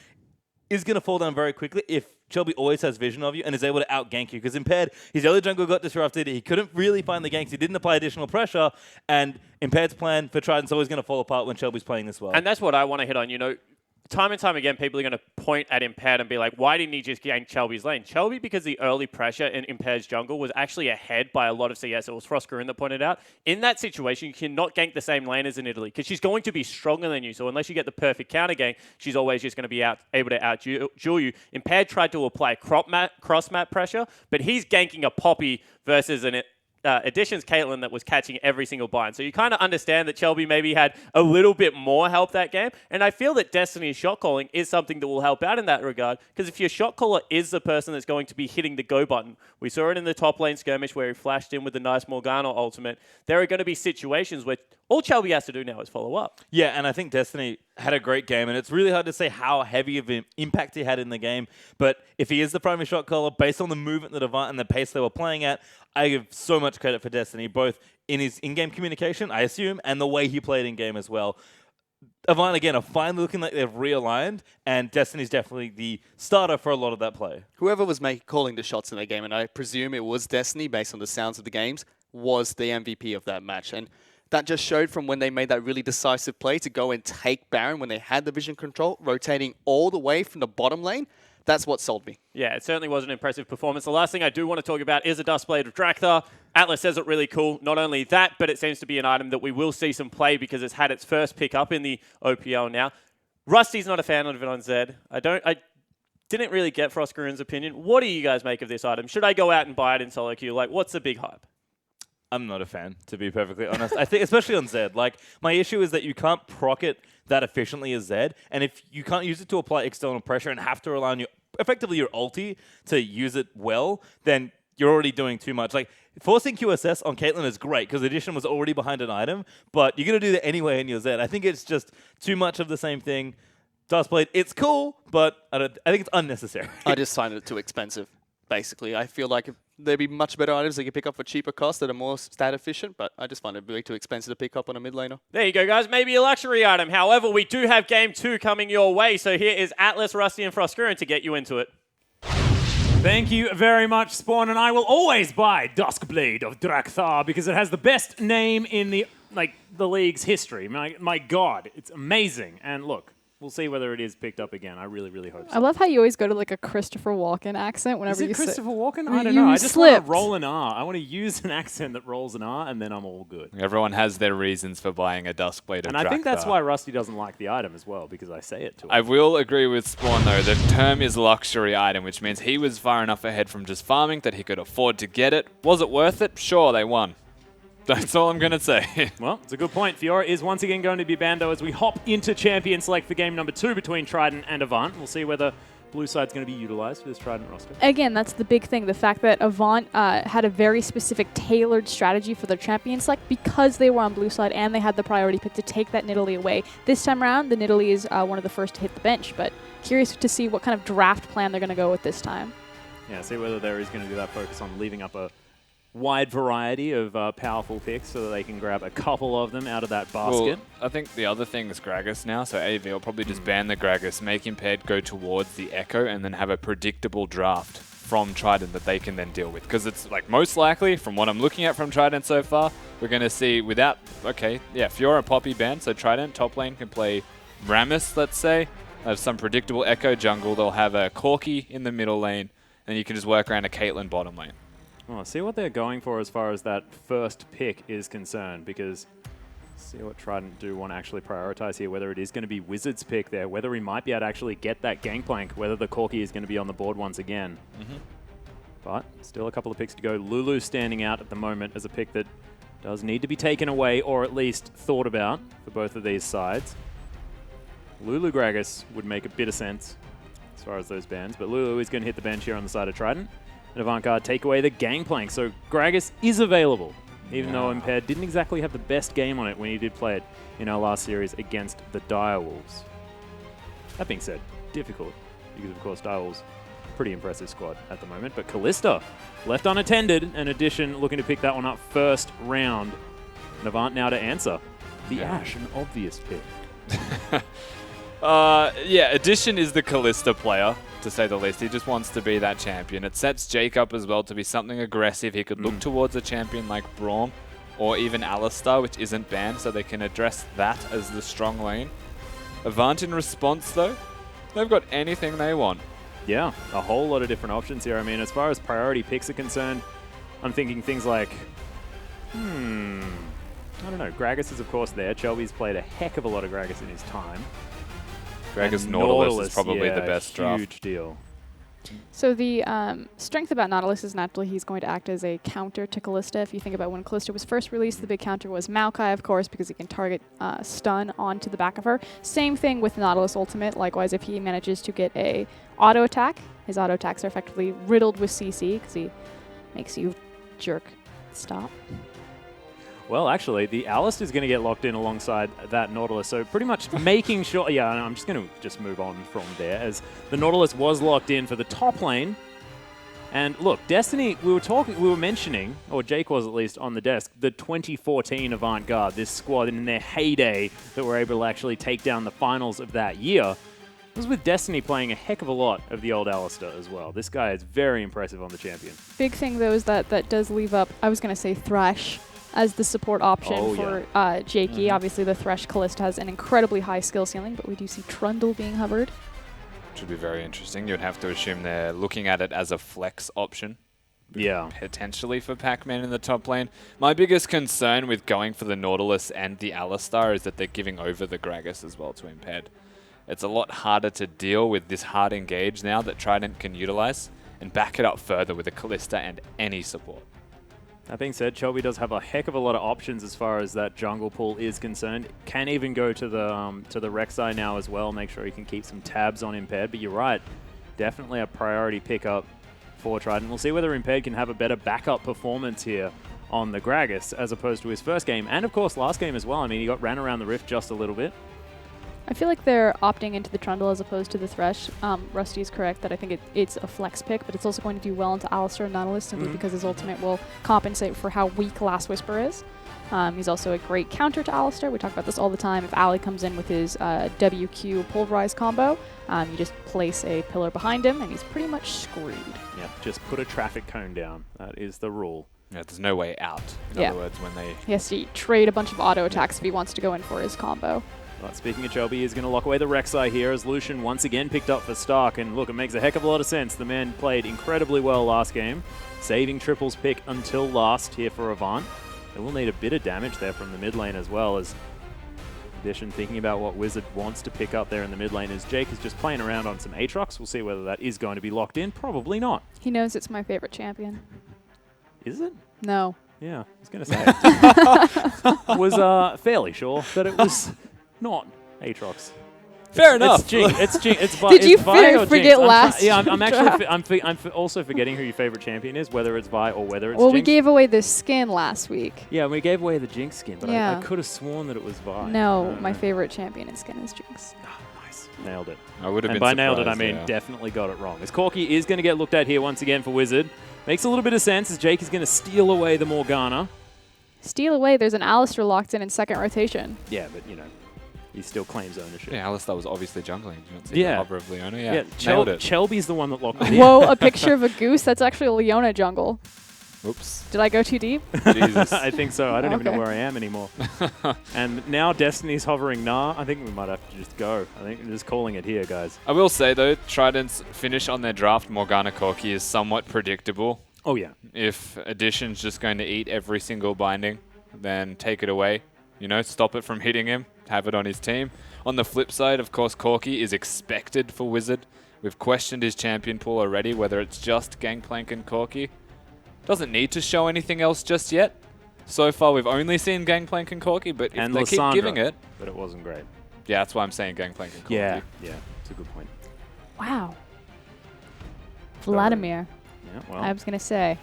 is going to fall down very quickly if Shelby always has vision of you and is able to out-gank you. Because Impaired, his early jungle got disrupted. He couldn't really find the ganks. He didn't apply additional pressure. And Impaired's plan for Trident's always going to fall apart when Shelby's playing this well. And that's what I want to hit on. Time and time again, people are going to point at Impaired and be like, why didn't he just gank Shelby's lane? Shelby, because the early pressure in Impaired's jungle was actually ahead by a lot of CS. It was Frostgreen that pointed out. In that situation, you cannot gank the same lane as in Italy because she's going to be stronger than you. So unless you get the perfect counter gank, she's always just going to be able to out-duel you. Impaired tried to apply cross-map pressure, but he's ganking a Poppy versus an Addition's Caitlyn that was catching every single bind. So you kind of understand that Shelby maybe had a little bit more help that game. And I feel that Destiny's shot calling is something that will help out in that regard. Because if your shot caller is the person that's going to be hitting the go button, we saw it in the top lane skirmish where he flashed in with the nice Morgana ultimate. There are going to be situations where all Shelby has to do now is follow up. Yeah, and I think Destiny had a great game, and it's really hard to say how heavy of an impact he had in the game. But if he is the primary shot caller, based on the movement that Avant and the pace they were playing at, I give so much credit for Destiny, both in his in-game communication, I assume, and the way he played in-game as well. Avant, again, are finally looking like they've realigned, and Destiny's definitely the starter for a lot of that play. Whoever was calling the shots in that game, and I presume it was Destiny based on the sounds of the games, was the MVP of that match. And that just showed from when they made that really decisive play to go and take Baron when they had the vision control, rotating all the way from the bottom lane. That's what sold me. Yeah, it certainly was an impressive performance. The last thing I do want to talk about is a Duskblade of Drakthar. Atlas says it really cool. Not only that, but it seems to be an item that we will see some play because it's had its first pick up in the OPL now. Rusty's not a fan of it on Zed. I didn't really get Frostgaroon's opinion. What do you guys make of this item? Should I go out and buy it in solo queue? Like, what's the big hype? I'm not a fan, to be perfectly honest. I think, especially on Zed, like, my issue is that you can't proc it that efficiently as Zed, and if you can't use it to apply external pressure and have to rely on effectively your ulti to use it well, then you're already doing too much. Like, forcing QSS on Caitlyn is great because Addition was already behind an item, but you're going to do that anyway in your Zed. I think it's just too much of the same thing. Duskblade, it's cool, but I think it's unnecessary. I just find it too expensive, basically. I feel like there'd be much better items that you pick up for cheaper costs that are more stat efficient, but I just find it way too expensive to pick up on a mid laner. There you go, guys. Maybe a luxury item. However, we do have Game 2 coming your way, so here is Atlas, Rusty, and Frostgaroon to get you into it. Thank you very much, Spawn, and I will always buy Duskblade of Drakthar because it has the best name in the league's history. My God, it's amazing. And look, we'll see whether it is picked up again. I really, really hope so. I love how you always go to like a Christopher Walken accent whenever Is you it say. Christopher Walken? You I don't know. I just want slipped. to roll an R. I want to use an accent that rolls an R, and then I'm all good. Everyone has their reasons for buying a Duskblade of And I think that's Drakthar. why Rusty doesn't like the item as well, because I say it to him. I will agree with Spawn, though. The term is luxury item, which means he was far enough ahead from just farming that he could afford to get it. Was it worth it? Sure, they won. That's all I'm going to say. Well, it's a good point. Fiora is once again going to be banned, though, as we hop into Champion Select for game number 2 between Trident and Avant. We'll see whether blue side's going to be utilized for this Trident roster. Again, that's the big thing. The fact that Avant had a very specific tailored strategy for their Champion Select because they were on blue side and they had the priority pick to take that Nidalee away. This time around, the Nidalee is one of the first to hit the bench, but curious to see what kind of draft plan they're going to go with this time. Yeah, see whether there is going to be that focus on leaving up a wide variety of powerful picks so that they can grab a couple of them out of that basket. Well, I think the other thing is Gragas now, so AV will probably just ban the Gragas, make Impaired go towards the Echo, and then have a predictable draft from Trident that they can then deal with. Because it's like most likely, from what I'm looking at from Trident so far, we're going to see without, Fiora and Poppy banned, so Trident top lane can play Rammus, let's say, have some predictable Echo jungle, they'll have a Corki in the middle lane, and you can just work around a Caitlyn bottom lane. Well, see what they're going for as far as that first pick is concerned, because see what Trident do want to actually prioritize here, whether it is going to be Wizard's pick there, whether we might be able to actually get that Gangplank, whether the Corki is going to be on the board once again. But still a couple of picks to go. Lulu standing out at the moment as a pick that does need to be taken away or at least thought about for both of these sides. Lulu Gragas would make a bit of sense as far as those bans, but Lulu is going to hit the bench here on the side of Trident. And Avant Guard take away the Gangplank. So Gragas is available, even though Impaired didn't exactly have the best game on it when he did play it in our last series against the Direwolves. That being said, difficult, because of course Direwolves, pretty impressive squad at the moment. But Kalista, left unattended, and Addition looking to pick that one up first round. And Avant now to answer. The Ashe, an obvious pick. Addition is the Kalista player, to say the least. He just wants to be that champion. It sets Jake up as well to be something aggressive. He could look towards a champion like Braum or even Alistar, which isn't banned, so they can address that as the strong lane. Avant in response, though, they've got anything they want. Yeah, a whole lot of different options here. I mean, as far as priority picks are concerned, I'm thinking things like, I don't know, Gragas is of course there. Chelby's played a heck of a lot of Gragas in his time. Gragas Nautilus is probably the best draft. Huge deal. So the strength about Nautilus is naturally he's going to act as a counter to Kalista. If you think about when Kalista was first released, the big counter was Maokai, of course, because he can target stun onto the back of her. Same thing with Nautilus Ultimate. Likewise, if he manages to get a auto attack, his auto attacks are effectively riddled with CC because he makes you jerk. Stop. Well, actually, the Alistar is going to get locked in alongside that Nautilus, so pretty much making sure... Yeah, I'm just going to move on from there, as the Nautilus was locked in for the top lane. And look, Destiny, we were mentioning, or Jake was at least on the desk, the 2014 Avant Guard, this squad in their heyday that were able to actually take down the finals of that year. It was with Destiny playing a heck of a lot of the old Alistar as well. This guy is very impressive on the champion. Big thing, though, is that does leave up, I was going to say Thresh, as the support option for Jakey. Obviously, the Thresh Kalista has an incredibly high skill ceiling, but we do see Trundle being hovered. Should be very interesting. You'd have to assume they're looking at it as a flex option. Yeah. Potentially for Pac-Man in the top lane. My biggest concern with going for the Nautilus and the Alistar is that they're giving over the Gragas as well to Impaired. It's a lot harder to deal with this hard engage now that Trident can utilize and back it up further with a Callista and any support. That being said, Shelby does have a heck of a lot of options as far as that jungle pool is concerned. Can even go to the Rek'Sai now as well. Make sure he can keep some tabs on Impaired. But you're right, definitely a priority pickup for Trident. We'll see whether Impaired can have a better backup performance here on the Gragas as opposed to his first game. And of course, last game as well. I mean, he got ran around the Rift just a little bit. I feel like they're opting into the Trundle as opposed to the Thresh. Rusty is correct that I think it's a flex pick, but it's also going to do well into Alistar and Nautilus simply because his ultimate will compensate for how weak Last Whisper is. He's also a great counter to Alistar. We talk about this all the time. If Ali comes in with his WQ Pulverize combo, you just place a pillar behind him, and he's pretty much screwed. Yeah, just put a traffic cone down. That is the rule. Yeah, there's no way out. In other words, when they... He has to trade a bunch of auto attacks if he wants to go in for his combo. But speaking of Shelby, he's going to lock away the Rek'Sai here as Lucian once again picked up for Stark. And look, it makes a heck of a lot of sense. The man played incredibly well last game, saving Triple's pick until last here for Avant. They will need a bit of damage there from the mid lane as well as Addition thinking about what Wizard wants to pick up there in the mid lane as Jake is just playing around on some Aatrox. We'll see whether that is going to be locked in. Probably not. He knows it's my favorite champion. Is it? No. Yeah, I was going to say it. Was fairly sure that it was not Aatrox. Fair enough. It's Jing. It's Jing. It's Vi. Did you it's Vi or forget Jinx? last Yeah, I'm actually. draft? I'm also forgetting who your favorite champion is, whether it's Vi or whether it's Well, Jinx. we gave away the skin last week. Yeah, we gave away the Jinx skin, but I Yeah. could have sworn that it was Vi. No, my favorite champion in skin is Jinx. Nice. Nailed it. I would have And been by nailed it, I surprised, mean yeah. definitely got it wrong. As Corki is going to get looked at here once again for Wizard. Makes a little bit of sense as Jake is going to steal away the Morgana. Steal away, there's an Alistar locked in second rotation. Yeah, but you know, he still claims ownership. Yeah, Alistar was obviously jungling. Did you not see Yeah. the hover of Leona? Yeah, nailed it. Shelby's the one that locked it in. Whoa, a picture of a goose? That's actually a Leona jungle. Oops. Did I go too deep? Jesus. I think so. I don't even know Okay. where I am anymore. And now Destiny's hovering nah. I think we might have to just go. I think we're just calling it here, guys. I will say, though, Trident's finish on their draft, Morgana Corki, is somewhat predictable. Oh, yeah. If Addition's just going to eat every single binding, then take it away. You know, stop it from hitting him, have it on his team. On the flip side, of course, Corki is expected for Wizard. We've questioned his champion pool already, whether it's just Gangplank and Corki. Doesn't need to show anything else just yet. So far, we've only seen Gangplank and Corki, but if And they Lysandra, keep giving it... but it wasn't great. Yeah, that's why I'm saying Gangplank and Corki. Yeah, it's a good point. Wow. Vladimir. Yeah, well, I was going to say.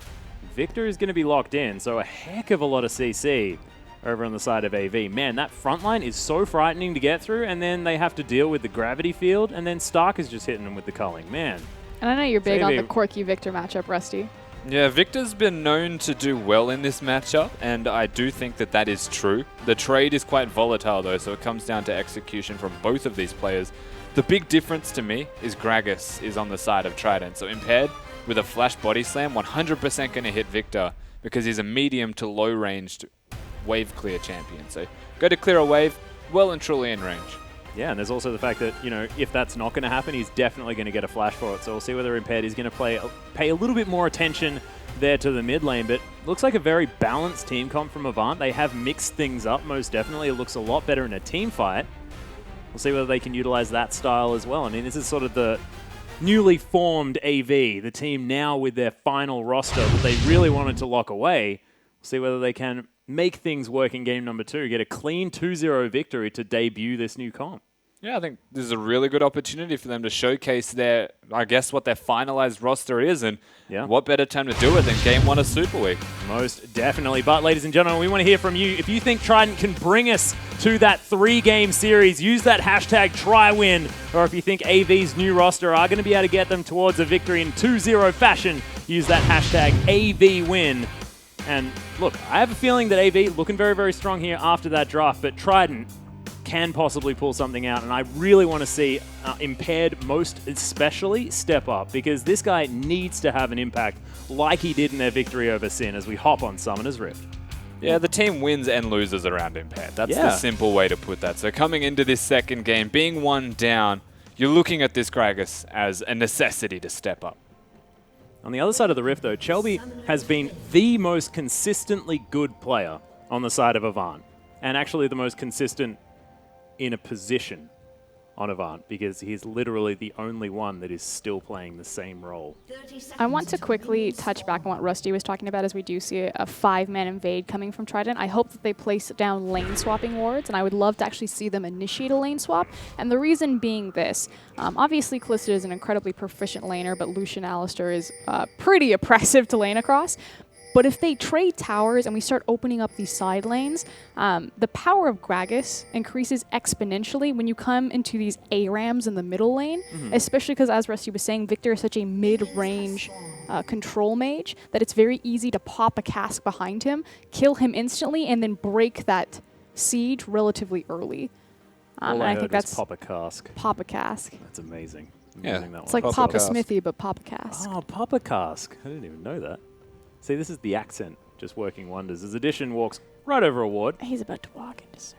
Victor is going to be locked in, so a heck of a lot of CC over on the side of AV. Man, that front line is so frightening to get through, and then they have to deal with the gravity field, and then Stark is just hitting them with the culling. Man. And I know you're big on the AV Corki Victor matchup, Rusty. Yeah, Victor's been known to do well in this matchup, and I do think that that is true. The trade is quite volatile, though, so it comes down to execution from both of these players. The big difference to me is Gragas is on the side of Trident, so Impaired with a flash body slam, 100% going to hit Victor because he's a medium to low ranged wave clear champion. So go to clear a wave, well and truly in range. Yeah, and there's also the fact that, you know, if that's not going to happen, he's definitely going to get a flash for it. So we'll see whether Impaired is going to pay a little bit more attention there to the mid lane. But looks like a very balanced team comp from Avant. They have mixed things up, most definitely. It looks a lot better in a team fight. We'll see whether they can utilize that style as well. I mean, this is sort of the newly formed AV, the team now with their final roster that they really wanted to lock away. We'll see whether they can make things work in game number 2, get a clean 2-0 victory to debut this new comp. Yeah, I think this is a really good opportunity for them to showcase their, I guess, what their finalized roster is, and what better time to do it than Game 1 of Super Week. Most definitely. But, ladies and gentlemen, we want to hear from you. If you think Trident can bring us to that 3-game series, use that hashtag TryWin. Or if you think AV's new roster are going to be able to get them towards a victory in 2-0 fashion, use that hashtag AVWin. And, look, I have a feeling that AV looking very, very strong here after that draft, but Trident can possibly pull something out, and I really want to see Impaired most especially step up, because this guy needs to have an impact like he did in their victory over Sin as we hop on Summoner's Rift. Yeah, the team wins and loses around Impaired. That's the simple way to put that. So coming into this second game, being one down, you're looking at this Gragas as a necessity to step up. On the other side of the rift, though, Chelby has been the most consistently good player on the side of Avant, and actually the most consistent in a position on Avant, because he's literally the only one that is still playing the same role. I want to quickly touch back on what Rusty was talking about, as we do see a 5-man invade coming from Trident. I hope that they place down lane swapping wards, and I would love to actually see them initiate a lane swap. And the reason being this, obviously Calista is an incredibly proficient laner, but Lucian Alistair is pretty oppressive to lane across. But if they trade towers and we start opening up these side lanes, the power of Gragas increases exponentially when you come into these ARAMs in the middle lane, especially because, as Rusty was saying, Victor is such a mid-range control mage that it's very easy to pop a cask behind him, kill him instantly, and then break that siege relatively early. And I think that's Pop a cask. pop a cask. That's amazing. Yeah. Amazing, that It's one. like Pop a Papa cask. Smithy, but pop a cask. Oh, Pop a cask. I didn't even know that. See, this is the accent just working wonders. As Addition walks right over a ward. He's about to walk into Sir.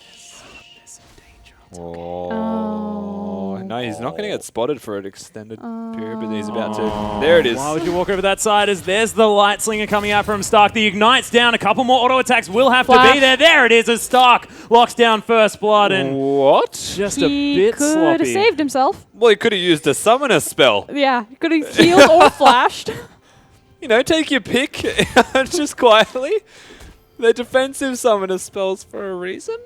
There's some danger. Oh. No, he's not going to get spotted for an extended period, but he's about Oh, to. There it is. Why would you walk over that side? As there's the light slinger coming out from Stark. The Ignite's down. A couple more auto attacks will have to Flash. be there. There it is as Stark locks down first blood and What? just a He bit could sloppy. have saved himself. Well, he could have used a summoner spell. Yeah, he could have healed or flashed. You know, take your pick just quietly. They're defensive summoner spells for a reason.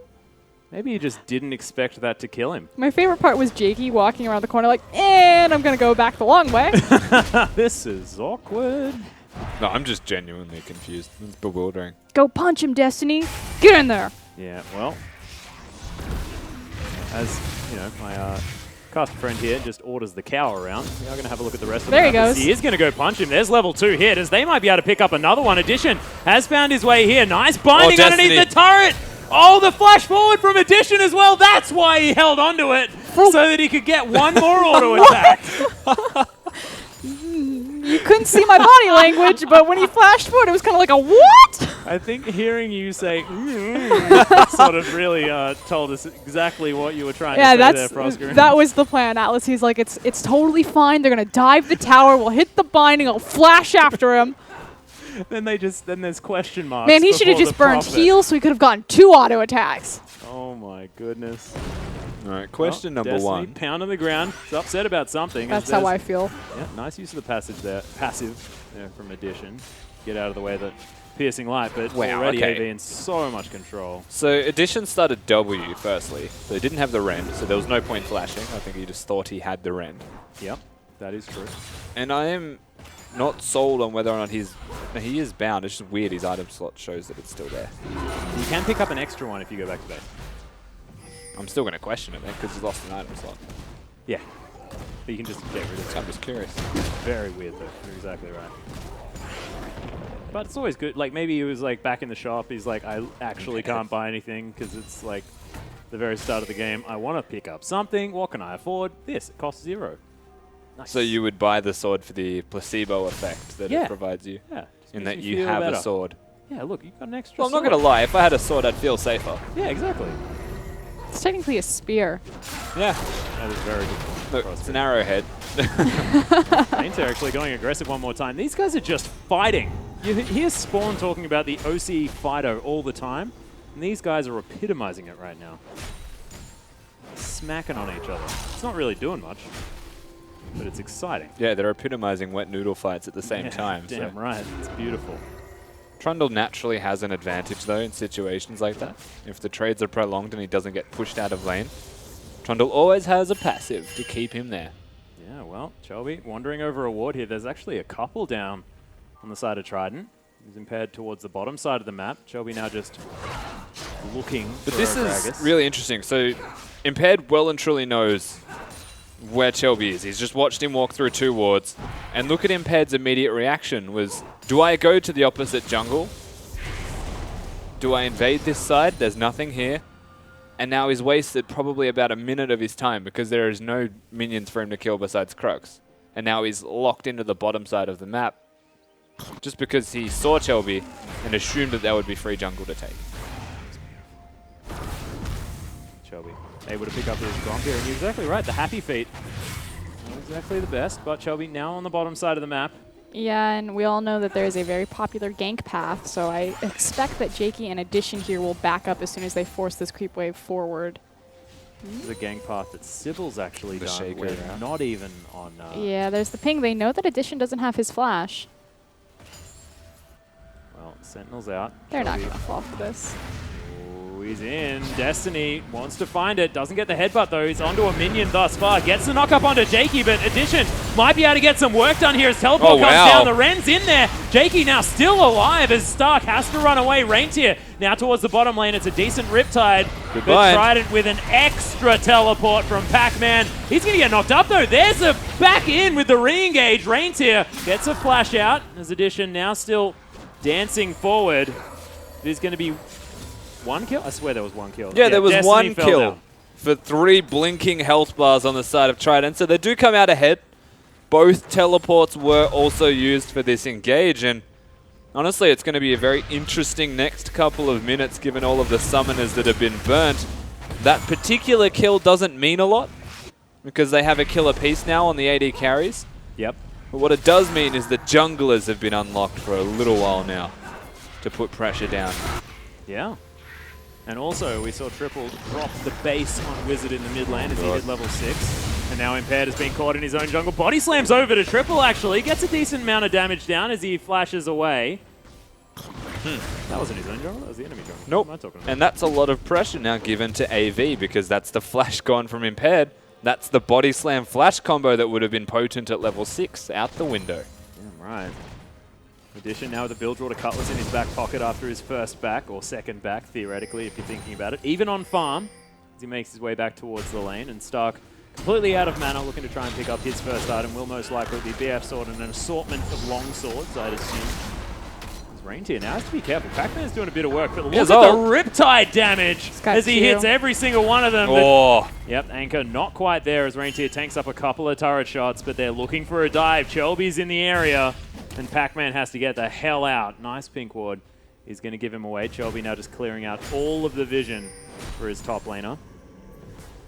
Maybe you just didn't expect that to kill him. My favorite part was Jakey walking around the corner like, and I'm going to go back the long way. This is awkward. No, I'm just genuinely confused. It's bewildering. Go punch him, Destiny. Get in there. Yeah, well, as you know, my caster friend here just orders the cow around. We are going to have a look at the rest of There the he map as goes. He is going to go punch him. There's level 2 hit as they might be able to pick up another one. Addition has found his way here. Nice binding Destiny. underneath the turret. Oh, the flash forward from Addition as well. That's why he held onto it, so that he could get one more auto attack. You couldn't see my body language, but when he flashed forward, it was kind of like a what? I think hearing you say sort of really told us exactly what you were trying to say there, Frosker. that was the plan, Atlas. He's like, it's totally fine. They're going to dive the tower. We'll hit the binding. I'll flash after him. then there's question marks. Man, he should have before just the burned profit. heals so he could have gotten 2 auto attacks. Oh my goodness. All right, question Well, number Destiny, one. pound on the ground. He's upset about something. That's how I feel. Yeah, nice use of the passive there from Addition. Get out of the way of the piercing light, but Wow, already okay. AV in so much control. So Addition started W firstly. So he didn't have the rend, so there was no point flashing. I think he just thought he had the rend. Yep, that is true. And I am not sold on whether or not he is bound. It's just weird his item slot shows that it's still there. You can pick up an extra one if you go back to base. I'm still going to question it, man, because he's lost an item slot. Yeah, but you can just get rid of it. I'm just curious. Very weird though. You're exactly right. But it's always good. Like maybe he was like back in the shop. He's like, I actually can't buy anything because it's like the very start of the game. I want to pick up something. What can I afford? This. It costs 0. Nice. So you would buy the sword for the placebo effect that Yeah. it provides you, Yeah. just in makes that me you feel have better. a sword. Yeah. Look, you got an extra. Well, I'm not sword. going to lie. If I had a sword, I'd feel safer. Yeah, exactly. It's technically a spear. Yeah. That is very good. Look, it's an arrowhead. Saints are actually going aggressive one more time. These guys are just fighting. You hear Spawn talking about the OC Fido all the time, and these guys are epitomizing it right now. Smacking on each other. It's not really doing much, but it's exciting. Yeah, they're epitomizing wet noodle fights at the same Yeah, time. Damn so. right. It's beautiful. Trundle naturally has an advantage, though, in situations like that. If the trades are prolonged and he doesn't get pushed out of lane, Trundle always has a passive to keep him there. Yeah, well, Chelby wandering over a ward here. There's actually a couple down on the side of Trident. He's impaired towards the bottom side of the map. Chelby now just looking But for this a is Gragas. really interesting. So Impaired well and truly knows where Chelby is. He's just watched him walk through 2 wards. And look at Impaired's immediate reaction was, do I go to the opposite jungle? Do I invade this side? There's nothing here. And now he's wasted probably about a minute of his time because there is no minions for him to kill besides Crux. And now he's locked into the bottom side of the map just because he saw Chelby and assumed that there would be free jungle to take. Shelby able to pick up his Gromp here, and you're exactly right. The happy feet, not exactly the best, but Shelby now on the bottom side of the map. Yeah, and we all know that there is a very popular gank path, so I expect that Jakey and Addition here will back up as soon as they force this creep wave forward. This is a gank path that Sybil's actually The done. shaker, We're yeah. not even on... Yeah, there's the ping. They know that Addition doesn't have his flash. Well, Sentinel's out. They're not Shelby- going to fall for this. Oh, he's in. Destiny wants to find it. Doesn't get the headbutt, though. He's onto a minion thus far. Gets the knock up onto Jakey, but Addition might be able to get some work done here as Teleport comes down. The Ren's in there. Jakey now still alive as Stark has to run away. Reindeer now towards the bottom lane. It's a decent Riptide. Goodbye. But Trident with an extra teleport from Pac-Man. He's going to get knocked up, though. There's a back in with the re-engage. Reindeer gets a flash out as Addition now still dancing forward. There's going to be one kill? I swear there was one kill. Yeah, there was Destiny one fell kill down. for 3 blinking health bars on the side of Trident. So they do come out ahead. Both teleports were also used for this engage. And honestly, it's going to be a very interesting next couple of minutes given all of the summoners that have been burnt. That particular kill doesn't mean a lot because they have a kill apiece now on the AD carries. Yep. But what it does mean is the junglers have been unlocked for a little while now to put pressure down. Yeah. And also, we saw Triple drop the base on Wizard in the mid lane as he hit level 6. And now Impaired has been caught in his own jungle. Body slams over to Triple, actually. Gets a decent amount of damage down as he flashes away. That wasn't his own jungle, that was the enemy jungle. Nope. What am I talking about? And that's a lot of pressure now given to AV because that's the flash gone from Impaired. That's the body slam flash combo that would have been potent at level 6 out the window. Damn right. Addition now with a build draw to Cutlass in his back pocket after his first back, or second back, theoretically, if you're thinking about it. Even on farm, as he makes his way back towards the lane, and Stark completely out of mana, looking to try and pick up his first item, will most likely be BF Sword and an assortment of long swords, I'd assume. His Reindeer now has to be careful. Pac-Man's doing a bit of work, but look at the Riptide damage as he hits every single one of them. Oh, Yep, Anchor not quite there as Reindeer tanks up a couple of turret shots, but they're looking for a dive. Chelby's in the area, and Pac-Man has to get the hell out. Nice pink ward. He's going to give him away. Chelby now just clearing out all of the vision for his top laner.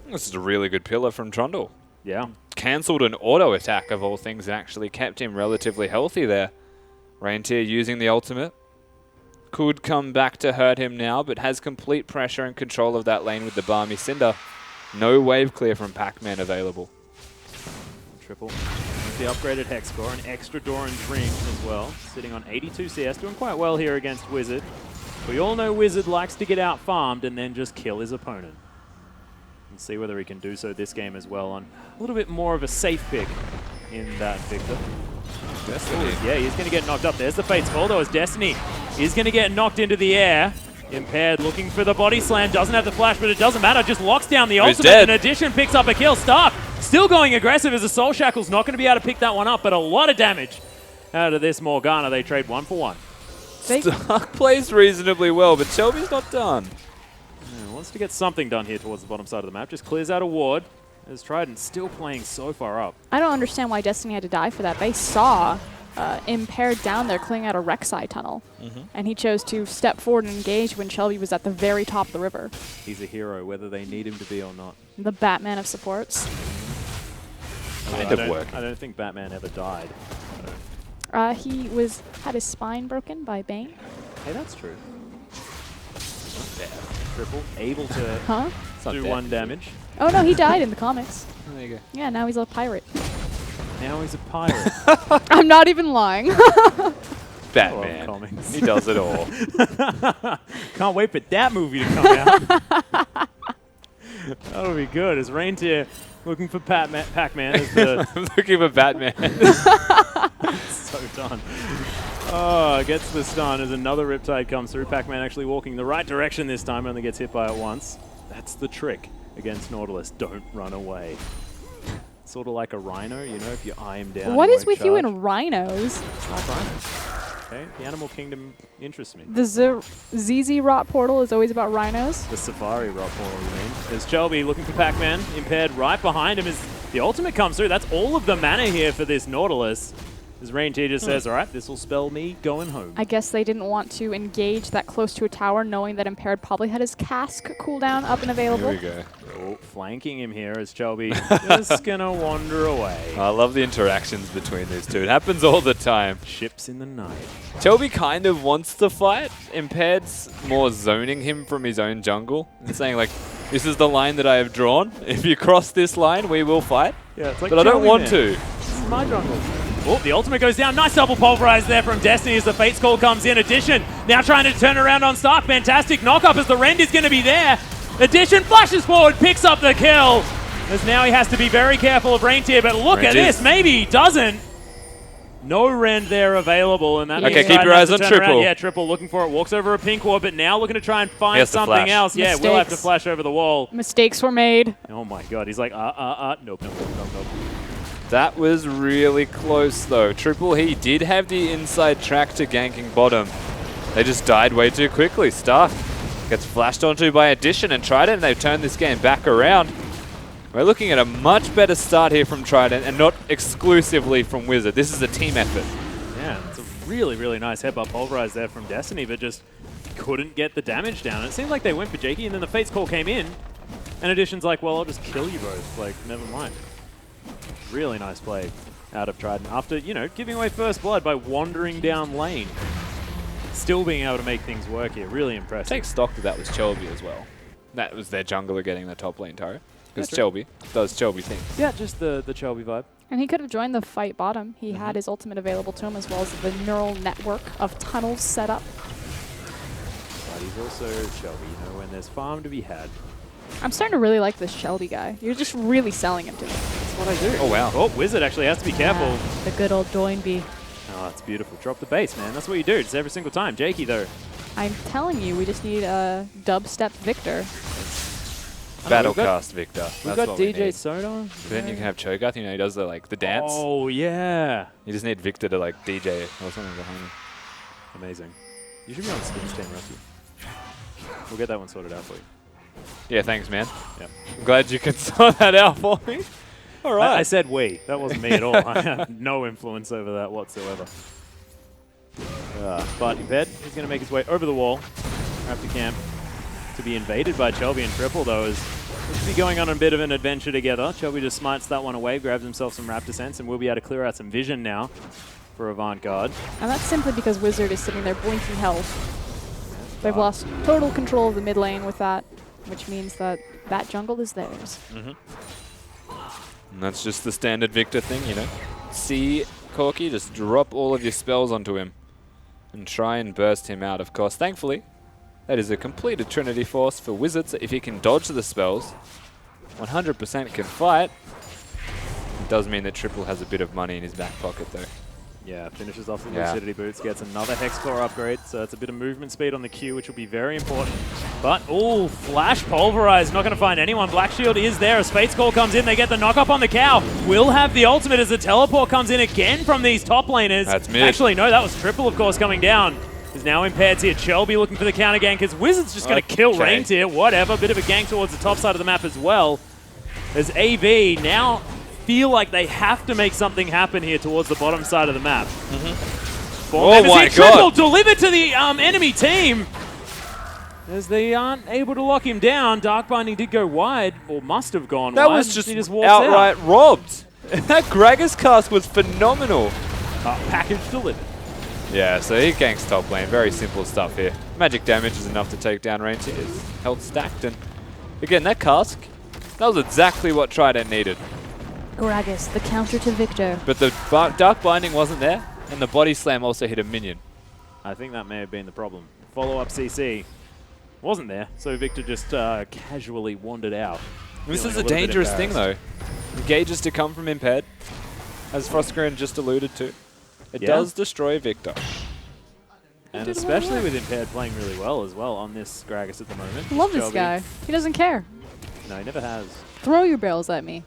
this is a really good pillar from Trundle. Yeah. Cancelled an auto attack of all things and actually kept him relatively healthy there. Reindeer using the ultimate. Could come back to hurt him now, but has complete pressure and control of that lane with the Balmy Cinder. No wave clear from Pac-Man available. Triple. With the upgraded Hex score, an extra Doran's Ring as well. Sitting on 82 CS, doing quite well here against Wizard. We all know Wizard likes to get out farmed and then just kill his opponent. And see whether he can do so this game as well on a little bit more of a safe pick in that Victor. Destiny. Yeah, he's going to get knocked up. There's the Fate's Call, though, as Destiny is going to get knocked into the air. Impaired looking for the body slam. Doesn't have the flash, but it doesn't matter. Just locks down the ultimate. dead. In addition, picks up a kill. Stark still going aggressive as the Soul Shackle's not going to be able to pick that one up, but a lot of damage out of this Morgana. They trade 1 for 1. Stark plays reasonably well, but Shelby's not done. Yeah, wants to get something done here towards the bottom side of the map. Just clears out a ward as Trident still playing so far up. I don't understand why Destiny had to die for that. They saw Impaired down there clearing out a Rek'Sai tunnel, and he chose to step forward and engage when Shelby was at the very top of the river. He's a hero, whether they need him to be or not. The Batman of supports. Kind I of don't- work. I don't think Batman ever died. He had his spine broken by Bane. Hey, that's true. Triple, able to Huh? do 1 damage. Oh no, he died in the comics. There you go. Yeah, now he's a pirate. Now he's a pirate. I'm not even lying. Batman. Comics. He does it all. Can't wait for that movie to come out. That'll be good. As Reindeer looking for Pac-Man as the I'm looking for Batman. so done. Oh, gets the stun as another Riptide comes through. Pac-Man actually walking the right direction this time, only gets hit by it once. That's the trick against Nautilus. Don't run away. Sort of like a rhino, you know, if you eye him down. What he is won't with you charge. and rhinos? Like rhinos. Okay, the animal kingdom interests me. The ZZ Rot portal is always about rhinos. The Safari Rock Portal, you mean? There's Chelby looking for Pac-Man. Impaired right behind him as the ultimate comes through. That's all of the mana here for this Nautilus. His Reindeer just says, all right, this will spell me going home. I guess they didn't want to engage that close to a tower, knowing that Impaired probably had his cask cooldown up and available. Here we go. Oh, flanking him here as Chelby just going to wander away. I love the interactions between these two. It happens all the time. Ships in the night. Chelby kind of wants to fight. Impaired's more zoning him from his own jungle and saying, like, this is the line that I have drawn. If you cross this line, we will fight. Yeah, it's like but I don't Chelby, want man. to. This is my jungle. Oh, the ultimate goes down. Nice double pulverize there from Destiny as the Fate's Call comes in. Addition now trying to turn around on Stark. Fantastic knock-up as the Rend is going to be there. Addition flashes forward, picks up the kill. As now he has to be very careful of Reindeer, but look at this. Maybe he doesn't. No Rend there available, and that Okay, means keep Trident your has eyes to on turn Triple. around. Yeah, Triple looking for it. Walks over a pink ward, but now looking to try and find has to something flash. else. Yeah, we'll have to Mistakes. flash over the wall. Mistakes were made. Oh my god, he's like, nope. That was really close, though. Triple, he did have the inside track to ganking bottom. They just died way too quickly. Stark gets flashed onto by Addition and Trident, and they've turned this game back around. We're looking at a much better start here from Trident, and not exclusively from Wizard. This is a team effort. Yeah, it's a really, really nice headbutt pulverize there from Destiny, but just couldn't get the damage down. It seemed like they went for Jakey, and then the Fate's Call came in, and Addition's like, well, I'll just kill you both. Like, never mind. Really nice play out of Trident after, you know, giving away first blood by wandering down lane. Still being able to make things work here. Really impressive. Take stock that was Chelby as well. That was their jungler getting the top lane turret. Because That's right. Chelby does Chelby things. Yeah, just the Chelby vibe. And he could have joined the fight bottom. He had his ultimate available to him, as well as the neural network of tunnels set up. But he's also Shelby, you know, when there's farm to be had. I'm starting to really like this Shelby guy. You're just really selling him to me. That's what I do. Oh, wow. Oh, Wizard actually has to be careful. The good old Doinby. Oh, that's beautiful. Drop the base, man. That's what you do. It's every single time. Jakey, though. I'm telling you, we just need a dubstep Victor. Battlecast Victor. We've That's got what we DJ need. Soda. Then you can have Cho'Gath, you know, he does the dance. Oh, yeah. You just need Victor to DJ or something behind him. Amazing. You should be on Steam's team, Rusty. We'll get that one sorted out for you. Yeah, thanks, man. Yep. I'm glad you can sort that out for me. All right. I said we. That wasn't me at all. I have no influence over that whatsoever. But Imped, he's going to make his way over the wall, after camp, to be invaded by Chelby and Triple, though, as looks to be going on a bit of an adventure together. Chelby just smites that one away, grabs himself some Raptor Sense, and we'll be able to clear out some vision now for Avant Guard. And that's simply because Wizard is sitting there blinking health. They've lost total control of the mid lane with that, which means that that jungle is theirs. And that's just the standard Victor thing, you know. See Corky, just drop all of your spells onto him and try and burst him out, of course. Thankfully, that is a completed Trinity Force for Wizards. If he can dodge the spells, 100% can fight. It does mean that Triple has a bit of money in his back pocket, though. Yeah, finishes off the Lucidity Boots, gets another Hex Core upgrade, so it's a bit of movement speed on the Q, which will be very important. But, ooh, Flash Pulverize, not going to find anyone. Black Shield is there, as Fate's Call comes in, they get the knock-up on the cow. Will have the ultimate as the teleport comes in again from these top laners. That's mid. Actually, no, that was Triple, of course, coming down. Is now Impaired here. Chelby looking for the counter gank, because Wizard's just going to kill Reindeer, whatever. Bit of a gank towards the top side of the map as well. As AV now feel like they have to make something happen here towards the bottom side of the map. Oh my Triple god! delivered to the enemy team as they aren't able to lock him down. Dark Binding did go wide, or must have gone That wide. was just He walks outright out. robbed. That Gragas cast was phenomenal. Package delivered. Yeah, so he ganks top lane. Very simple stuff here. Magic damage is enough to take down Reindeer. His health stacked, and again, that cask, that was exactly what Trident needed. Gragas, the counter to Victor. But the Dark Binding wasn't there, and the Body Slam also hit a minion. I think that may have been the problem. Follow-up CC wasn't there, so Victor just casually wandered out. This Feeling is a little bit dangerous thing, embarrassed. though. Engages to come from Impaired, as Frostgren just alluded to. It Yeah. does destroy Victor. And especially with Impaired playing really well as well on this Gragas at the moment. Love this Shelby. guy. He doesn't care. No, he never has. Throw your barrels at me.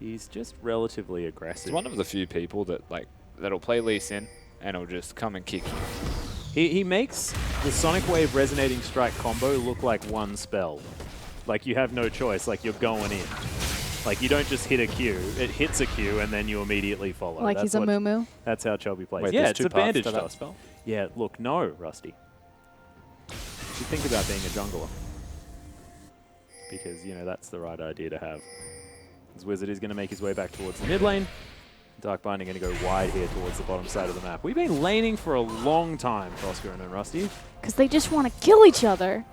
He's just relatively aggressive. He's one of the few people that that'll play Lee Sin and will just come and kick you. He makes the Sonic Wave Resonating Strike combo look like one spell. Like you have no choice, like you're going in. Like, you don't just hit a Q. It hits a Q, and then you immediately follow. Like he's a moo-moo. That's how Chelby plays. Wait, Yeah, there's it's two a parts bandage to that toss. spell? Yeah, look, no, Rusty. You think about being a jungler. Because, you know, that's the right idea to have. This Wizard is going to make his way back towards the mid lane. Dark Binding going to go wide here towards the bottom side of the map. We've been laning for a long time, Toscarin and Rusty. Because they just want to kill each other.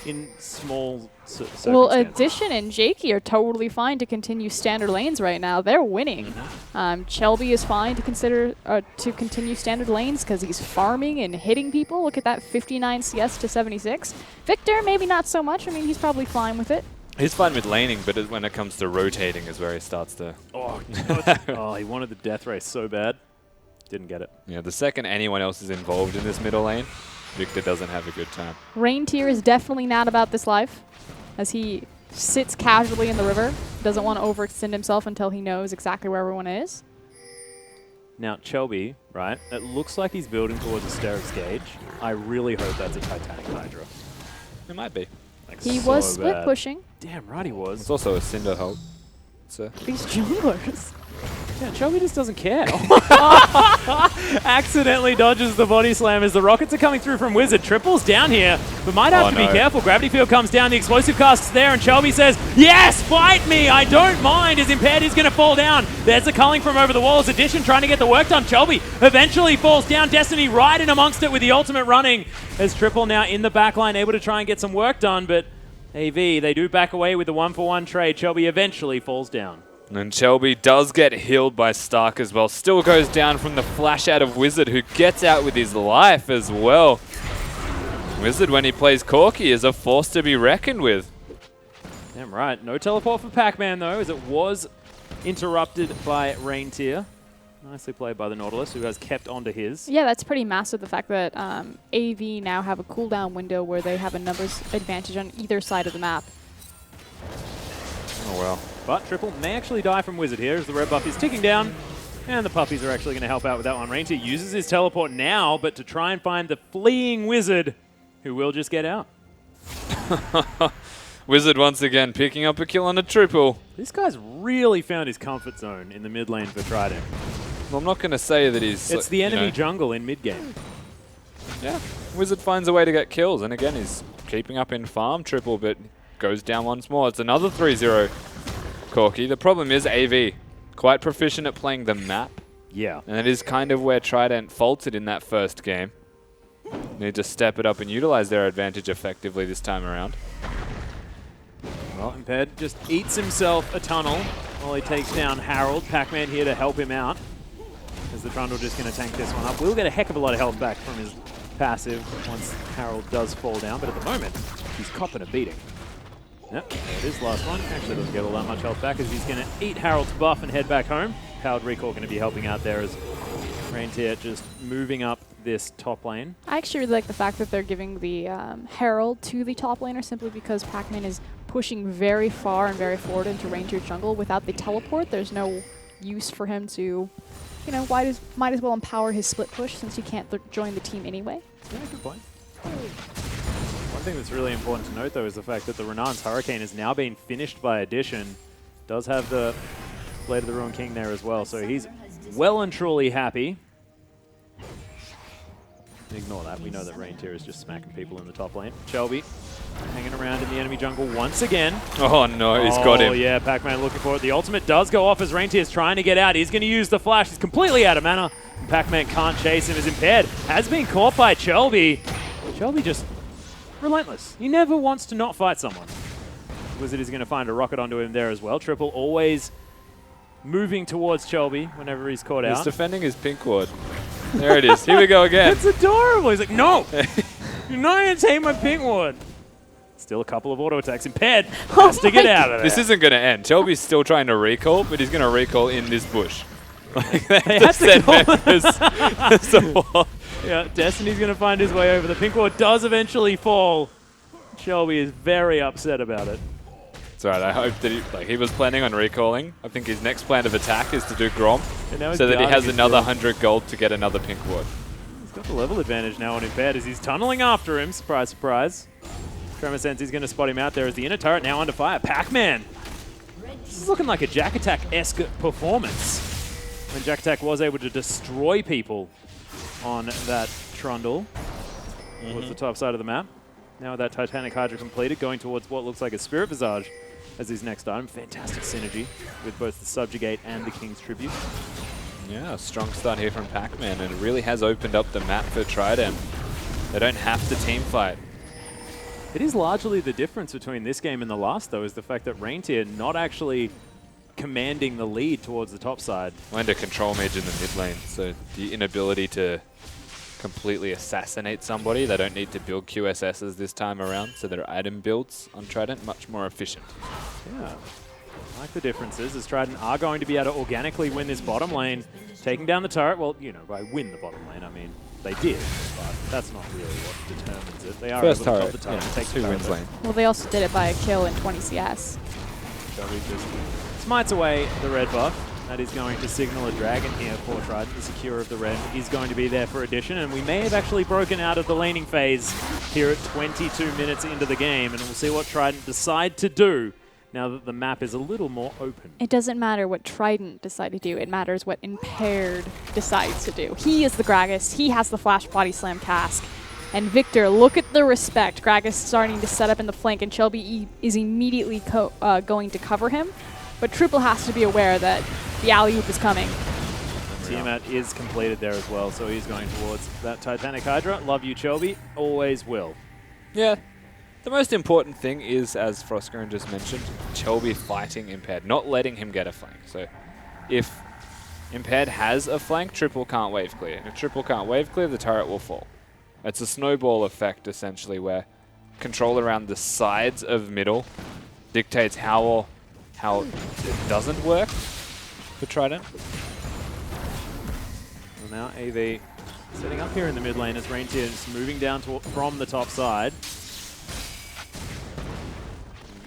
In small Well, circumstances. Addition and Jakey are totally fine to continue standard lanes right now. They're winning. Chelby is fine to continue standard lanes because he's farming and hitting people. Look at that, 59 CS to 76. Victor, maybe not so much. I mean, he's probably fine with it. He's fine with laning, but when it comes to rotating is where he starts to... Oh, he wanted the death race so bad. Didn't get it. Yeah, the second anyone else is involved in this middle lane, Victor doesn't have a good time. Reintier is definitely not about this life, as he sits casually in the river. Doesn't want to overextend himself until he knows exactly where everyone is. Now, Chelby, right, it looks like he's building towards a Sterix Gauge. I really hope that's a Titanic Hydra. It might be. Like, He so was split bad. pushing. Damn right he was. It's also a Cinder Hulk. So These junglers. Yeah, Chelby just doesn't care. Accidentally dodges the body slam as the rockets are coming through from Wizard. Triples down here, but might have to be careful. Gravity field comes down, the explosive cast's there, and Chelby says, yes, fight me, I don't mind, as Impaired is going to fall down. There's the culling from over the walls. Addition trying to get the work done. Chelby eventually falls down. Destiny right in amongst it with the ultimate running, as Triple now in the back line, able to try and get some work done, but AV, they do back away with the 1-for-1 trade. Shelby eventually falls down. And Shelby does get healed by Stark as well. Still goes down from the flash out of Wizard, who gets out with his life as well. Wizard, when he plays Corki, is a force to be reckoned with. Damn right. No teleport for Pac-Man, though, as it was interrupted by Reintier. Nicely played by the Nautilus, who has kept onto his. Yeah, that's pretty massive, the fact that AV now have a cooldown window where they have a numbers advantage on either side of the map. Oh, well. But Triple may actually die from Wizard here as the red buff is ticking down. And the puppies are actually going to help out with that one. Reintier uses his teleport now, but to try and find the fleeing Wizard, who will just get out. Wizard once again picking up a kill on a triple. This guy's really found his comfort zone in the mid lane for Trident. Well, I'm not going to say that he's... It's the enemy you know, jungle in mid game. yeah, Wizard finds a way to get kills. And again, he's keeping up in farm triple, but goes down once more. It's another 3-0 Corki. The problem is AV, quite proficient at playing the map. Yeah. And it is kind of where Trident faltered in that first game. Need to step it up and utilize their advantage effectively this time around. Well, Impaired just eats himself a tunnel while he takes down Harold. Pac-Man here to help him out. As the Trundle just going to tank this one up. We'll get a heck of a lot of health back from his passive once Harold does fall down. But at the moment, he's copping a beating. Yep, there it is, last one. Actually doesn't get all that much health back as he's going to eat Harold's buff and head back home. Powered Recall going to be helping out there as Reintier just moving up this top lane. I actually really like the fact that they're giving the Herald to the top laner simply because Pac-Man is pushing very far and very forward into Ranger jungle. Without the teleport, there's no use for him to, you know, might as well empower his split push since he can't join the team anyway. Yeah, good point. One thing that's really important to note, though, is the fact that the Renan's Hurricane has now been finished by Addition. Does have the Blade of the Ruined King there as well, so he's well and truly happy. Ignore that. We know that Reintier is just smacking people in the top lane. Shelby hanging around in the enemy jungle once again. Oh no, he's got him. Oh yeah, Pac-Man looking for it. The ultimate does go off as Reintier is trying to get out. He's going to use the flash. He's completely out of mana. Pac-Man can't chase him as Impaired. Has been caught by Shelby. Shelby just relentless. He never wants to not fight someone. Wizard is going to find a rocket onto him there as well. Triple always moving towards Shelby whenever he's caught out. He's defending his pink ward. There it is. Here we go again. It's adorable. He's like, no, you're not going to take my pink ward. Still a couple of auto attacks. Impaired has to get out of there. This isn't going to end. Shelby's still trying to recall, but he's going to recall in this bush. Like, they had to call. Yeah, Destiny's going to find his way over. The pink ward does eventually fall. Shelby is very upset about it. It's alright. I hope that he was planning on recalling. I think his next plan of attack is to do Grom, so that he has another 100 gold to get another pink ward. He's got the level advantage now on Impaired as he's tunneling after him. Surprise, surprise. Tremor Sensi's going to spot him out there as the inner turret now under fire. Pac-Man This is looking like a Jack Attack-esque performance when Jack Attack was able to destroy people on that Trundle towards the top side of the map. Now with that Titanic Hydra completed, going towards what looks like a Spirit Visage as his next item. Fantastic synergy with both the Subjugate and the King's Tribute. Yeah, a strong start here from Pac-Man, and it really has opened up the map for Trident. They don't have to team fight. It is largely the difference between this game and the last, though, is the fact that Reintier not actually commanding the lead towards the top side. And a control mage in the mid lane, so the inability to completely assassinate somebody. They don't need to build QSSs this time around, so their item builds on Trident much more efficient. Yeah. I like the differences, as Trident are going to be able to organically win this bottom lane, taking down the turret. Well, you know, by win the bottom lane, I mean, they did, but that's not really what determines it. They are First able to turret, top the turret yeah, and take two the wins turret. lane. Well, they also did it by a kill in 20 CS. Shelby just smites away the red buff. That is going to signal a dragon here for Trident. The secure of the red is going to be there for addition, and we may have actually broken out of the laning phase here at 22 minutes into the game, and we'll see what Trident decide to do now that the map is a little more open. It doesn't matter what Trident decide to do. It matters what Impaired decides to do. He is the Gragas. He has the Flash Body Slam cask. And Victor, look at the respect. Gragas starting to set up in the flank, and Shelby is immediately going to cover him. But Triple has to be aware that the alley-oop is coming. Tiamat is completed there as well, so he's going towards that Titanic Hydra. Love you, Shelby. Always will. Yeah. The most important thing is, as Frostgren just mentioned, Shelby fighting Impaired, not letting him get a flank. So if Impaired has a flank, Triple can't wave clear. And if Triple can't wave clear, the turret will fall. It's a snowball effect, essentially, where control around the sides of middle dictates how it doesn't work for Trident. Well, now AV setting up here in the mid lane as Reintier is moving down from the top side.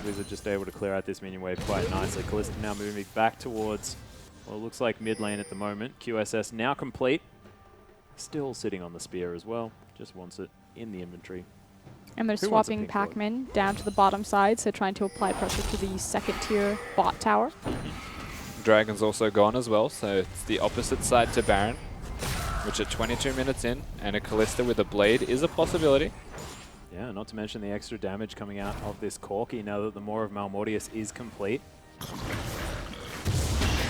Wizard just able to clear out this minion wave quite nicely. Callista now moving back towards what looks like mid lane at the moment. QSS now complete. Still sitting on the spear as well. Just wants it in the inventory. And they're Who wants a swapping pink ward? Pac-Man down to the bottom side, so trying to apply pressure to the second tier bot tower. Dragon's also gone as well, so it's the opposite side to Baron, which at 22 minutes in, and a Callista with a blade is a possibility. Yeah, not to mention the extra damage coming out of this Corki now that the Maw of Malmortius is complete.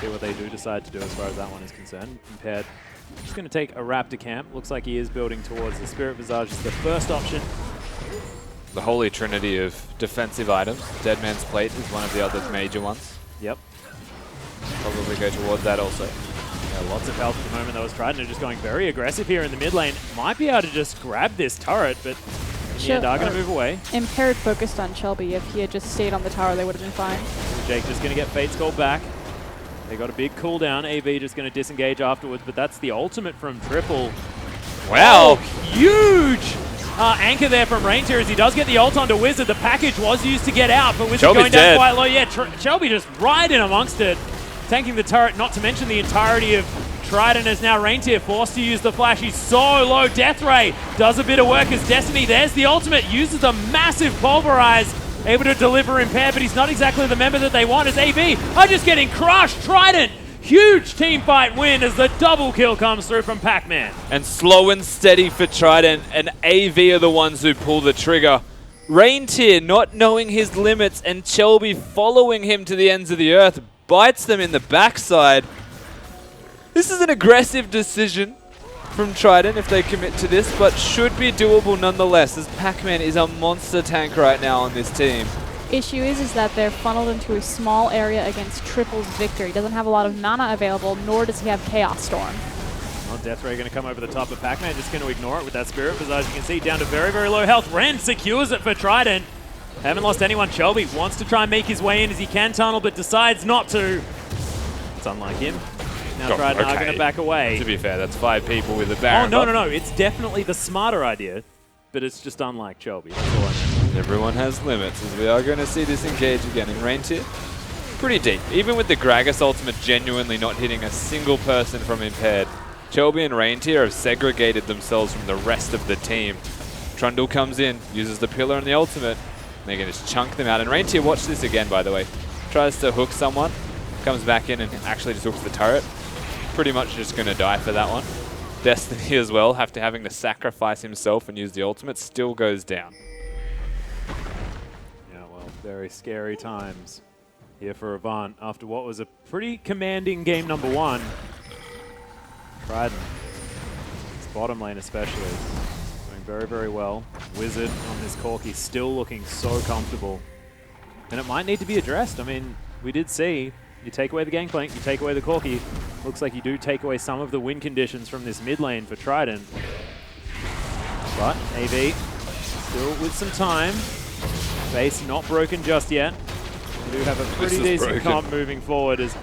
See what they do decide to do as far as that one is concerned. Impaired just going to take a Raptor camp. Looks like he is building towards the Spirit Visage as the first option. The holy trinity of defensive items. Dead Man's Plate is one of the other major ones. Yep. Probably go towards that also. Yeah, lots of health at the moment. That was Trident just going very aggressive here in the mid lane. Might be able to just grab this turret, but in the end are going to move away. Impaired focused on Shelby. If he had just stayed on the tower, they would have been fine. Jake just going to get Fate's Gold back. They got a big cooldown. AV just going to disengage afterwards, but that's the ultimate from Triple. Wow! Oh, huge anchor there from Reintier as he does get the ult onto Wizard. The package was used to get out, but Wizard Shelby's going down dead. quite low. Yeah, Shelby just right in amongst it, tanking the turret, not to mention the entirety of Trident as now Reintier forced to use the flash. He's so low. Death Ray does a bit of work as Destiny. There's the ultimate, uses a massive pulverize. Able to deliver Impaired, but he's not exactly the member that they want as AV are just getting crushed. Trident, huge team fight win as the double kill comes through from Pac-Man. And slow and steady for Trident, and AV are the ones who pull the trigger. Reintier not knowing his limits, and Shelby following him to the ends of the earth, bites them in the backside. This is an aggressive decision from Trident if they commit to this, but should be doable nonetheless, as Pac-Man is a monster tank right now on this team. Issue is that they're funneled into a small area against Triple's Victor. He doesn't have a lot of mana available, nor does he have Chaos Storm. Well, Death Ray going to come over the top of Pac-Man, just going to ignore it with that Spirit Visage. You can see down to very, very low health. Ren secures it for Trident. Haven't lost anyone. Shelby wants to try and make his way in as he can tunnel, but decides not to. It's unlike him. Now Trident are going to back away. To be fair, that's 5 people with a Baron. Oh, no. It's definitely the smarter idea, but it's just unlike Shelby. That's all I meant. Everyone has limits, as we are going to see this engage again in Reintier. Pretty deep. Even with the Gragas ultimate genuinely not hitting a single person from Impaired, Shelby and Reintier have segregated themselves from the rest of the team. Trundle comes in, uses the pillar and the ultimate, and they can just chunk them out. And Reintier, watch this again, by the way. tries to hook someone, comes back in and actually just hooks the turret. Pretty much just going to die for that one. Destiny as well, having to sacrifice himself and use the ultimate, still goes down. Yeah, well, very scary times here for Avant after what was a pretty commanding game number 1. Trident, his bottom lane especially, doing very, very well. Wizard on this Corki still looking so comfortable. And it might need to be addressed. I mean, we did see, you take away the Gangplank, you take away the Corki. Looks like you do take away some of the win conditions from this mid lane for Trident. But AV still with some time. Base not broken just yet. We do have a pretty decent comp moving forward as,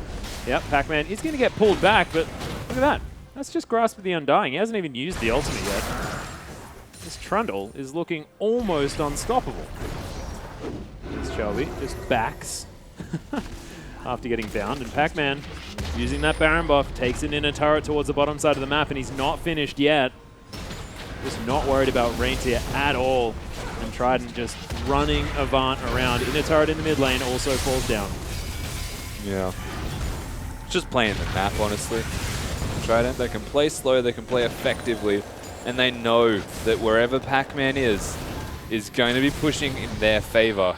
yep, Pac-Man is going to get pulled back, but look at that. That's just Grasp of the Undying. He hasn't even used the ultimate yet. This Trundle is looking almost unstoppable. This Shelby just backs after getting bound, and Pac-Man using that Baron buff takes it in a turret towards the bottom side of the map, and he's not finished yet. Just not worried about Reindeer at all. And Trident just running Avant around. In a turret in the mid lane also falls down. Yeah. Just playing the map, honestly. Trident, they can play slow, they can play effectively, and they know that wherever Pac-Man is going to be pushing in their favor.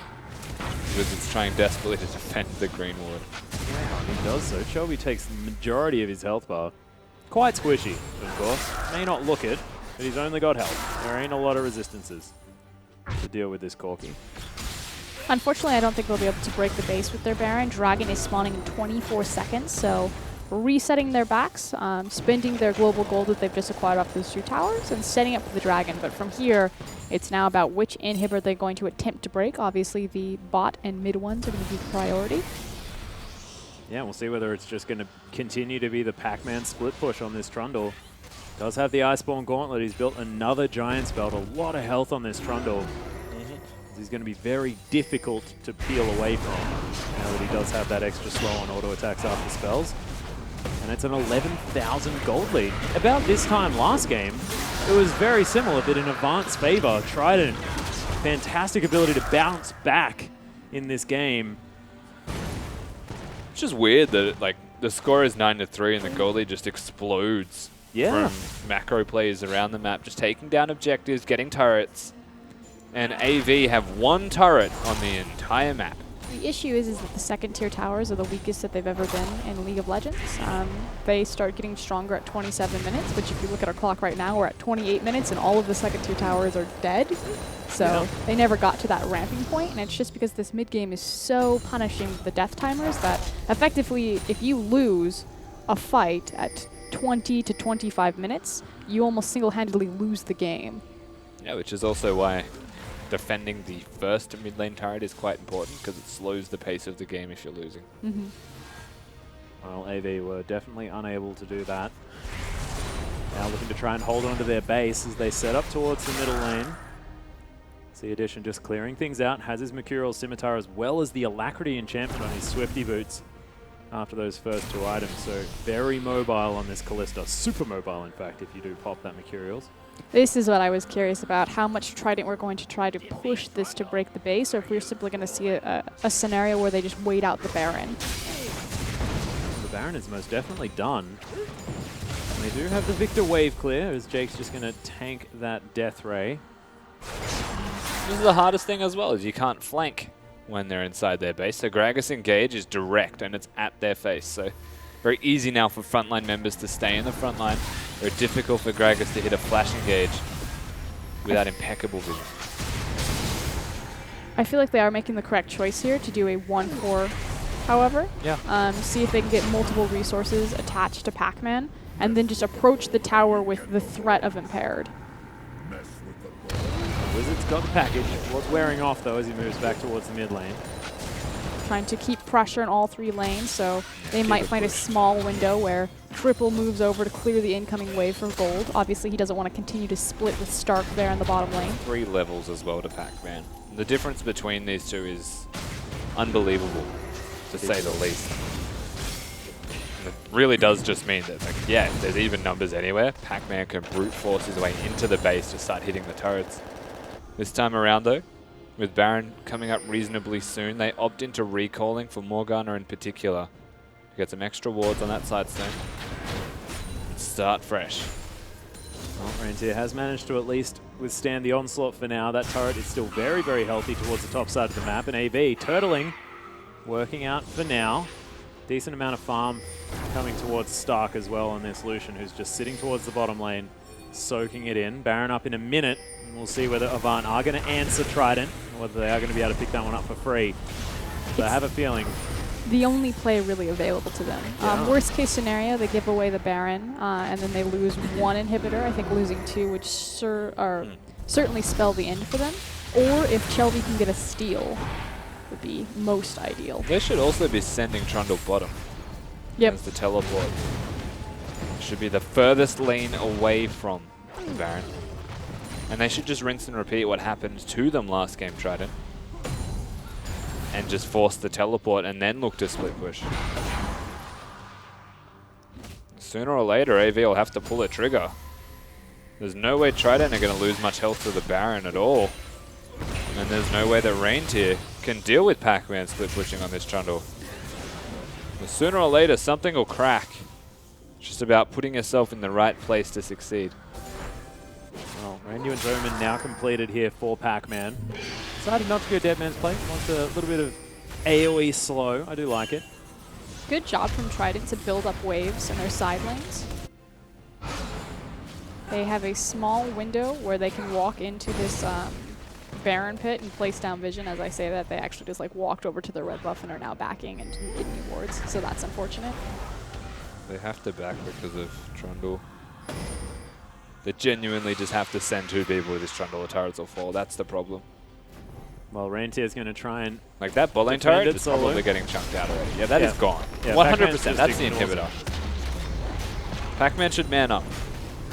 Wizards trying desperately to defend the green ward. Wow, he does so. Shelby takes the majority of his health bar. Quite squishy, of course. May not look it, but he's only got health. There ain't a lot of resistances to deal with this Corki. Unfortunately, I don't think they'll be able to break the base with their Baron. Dragon is spawning in 24 seconds, so resetting their backs, spending their global gold that they've just acquired off those 2 towers, and setting up for the Dragon. But from here, it's now about which inhibitor they're going to attempt to break. Obviously, the bot and mid ones are going to be the priority. Yeah, we'll see whether it's just going to continue to be the Pac-Man split push on this Trundle. Does have the Iceborne Gauntlet. He's built another Giant's Belt. A lot of health on this Trundle. He's going to be very difficult to peel away from now that he does have that extra slow on auto attacks after spells. And it's an 11,000 gold lead. About this time last game, it was very similar, but in Avant's favor. Trident, fantastic ability to bounce back in this game. It's just weird that like the score is 9-3 and the goal lead just explodes. Yeah. From macro players around the map, just taking down objectives, getting turrets. And AV have 1 turret on the entire map. The issue is that the second tier towers are the weakest that they've ever been in League of Legends. They start getting stronger at 27 minutes, which if you look at our clock right now, we're at 28 minutes and all of the second tier towers are dead. So they never got to that ramping point, and it's just because this mid game is so punishing with the death timers that effectively if you lose a fight at 20 to 25 minutes, you almost single-handedly lose the game. Yeah, which is also why defending the first mid lane turret is quite important, because it slows the pace of the game if you're losing. Well, AV were definitely unable to do that. Now looking to try and hold on to their base as they set up towards the middle lane. See Addition just clearing things out, has his Mercurial Scimitar as well as the Alacrity enchantment on his Swifty boots after those first 2 items. So very mobile on this Callista. Super mobile, in fact, if you do pop that Mercurials. This is what I was curious about, how much Trident we're going to try to push this to break the base, or if we're simply going to see a scenario where they just wait out the Baron. The Baron is most definitely done. And they do have the Victor wave clear, as Jake's just going to tank that Death Ray. This is the hardest thing as well, is you can't flank when they're inside their base. So Gragas engage is direct and it's at their face. So very easy now for frontline members to stay in the front line. Very difficult for Gragas to hit a flash engage without impeccable vision. I feel like they are making the correct choice here to do a 1-4, however. Yeah. See if they can get multiple resources attached to Pac-Man, and then just approach the tower with the threat of Impaired. Wizard's got the package. What's wearing off, though, as he moves back towards the mid lane. Trying to keep pressure in all 3 lanes, so they might find a small window where Triple moves over to clear the incoming wave for gold. Obviously, he doesn't want to continue to split with Stark there in the bottom lane. 3 levels as well to Pac-Man. The difference between these two is unbelievable, to say the least. And it really does just mean that, like, yeah, if there's even numbers anywhere, Pac-Man can brute force his way into the base to start hitting the turrets. This time around, though, With Baron coming up reasonably soon, they opt into recalling for Morgana in particular. Get some extra wards on that side stone. Start fresh. Well, Rentier has managed to at least withstand the onslaught for now. That turret is still very, very healthy towards the top side of the map. And AV turtling, working out for now. Decent amount of farm coming towards Stark as well on this Lucian, who's just sitting towards the bottom lane, soaking it in. Baron up in a minute, and we'll see whether Avant are going to answer Trident, or whether they are going to be able to pick that one up for free. But I have a feeling the only play really available to them. Yeah. Worst case scenario, they give away the Baron, and then they lose one inhibitor. I think losing two would certainly spell the end for them. Or if Shelby can get a steal, would be most ideal. They should also be sending Trundle bottom. Yep. As the teleport. Should be the furthest lane away from the Baron. And they should just rinse and repeat what happened to them last game, Trident. And just force the teleport and then look to split push. Sooner or later, AV will have to pull a trigger. There's no way Trident are going to lose much health to the Baron at all. And there's no way that Rentier can deal with Pac-Man split pushing on this Trundle. But sooner or later, something will crack. It's just about putting yourself in the right place to succeed. well, Randy and Zoman now completed here for Pac-Man. Decided not to go Dead Man's Plate. Wants a little bit of AoE slow. I do like it. Good job from Trident to build up waves in their side lanes. They have a small window where they can walk into this Baron pit and place down vision. As I say that, they actually just like walked over to the red buff and are now backing and hit new wards. So that's unfortunate. They have to back because of Trundle. They genuinely just have to send two people with this Trundle. The turrets will fall. That's the problem. Well, Rantier's going to try and... Like that bot lane defend turret it is solo. probably getting chunked out already. Yeah, that is gone. Yeah, 100%. That's the ignores inhibitor. Pac-Man should man up.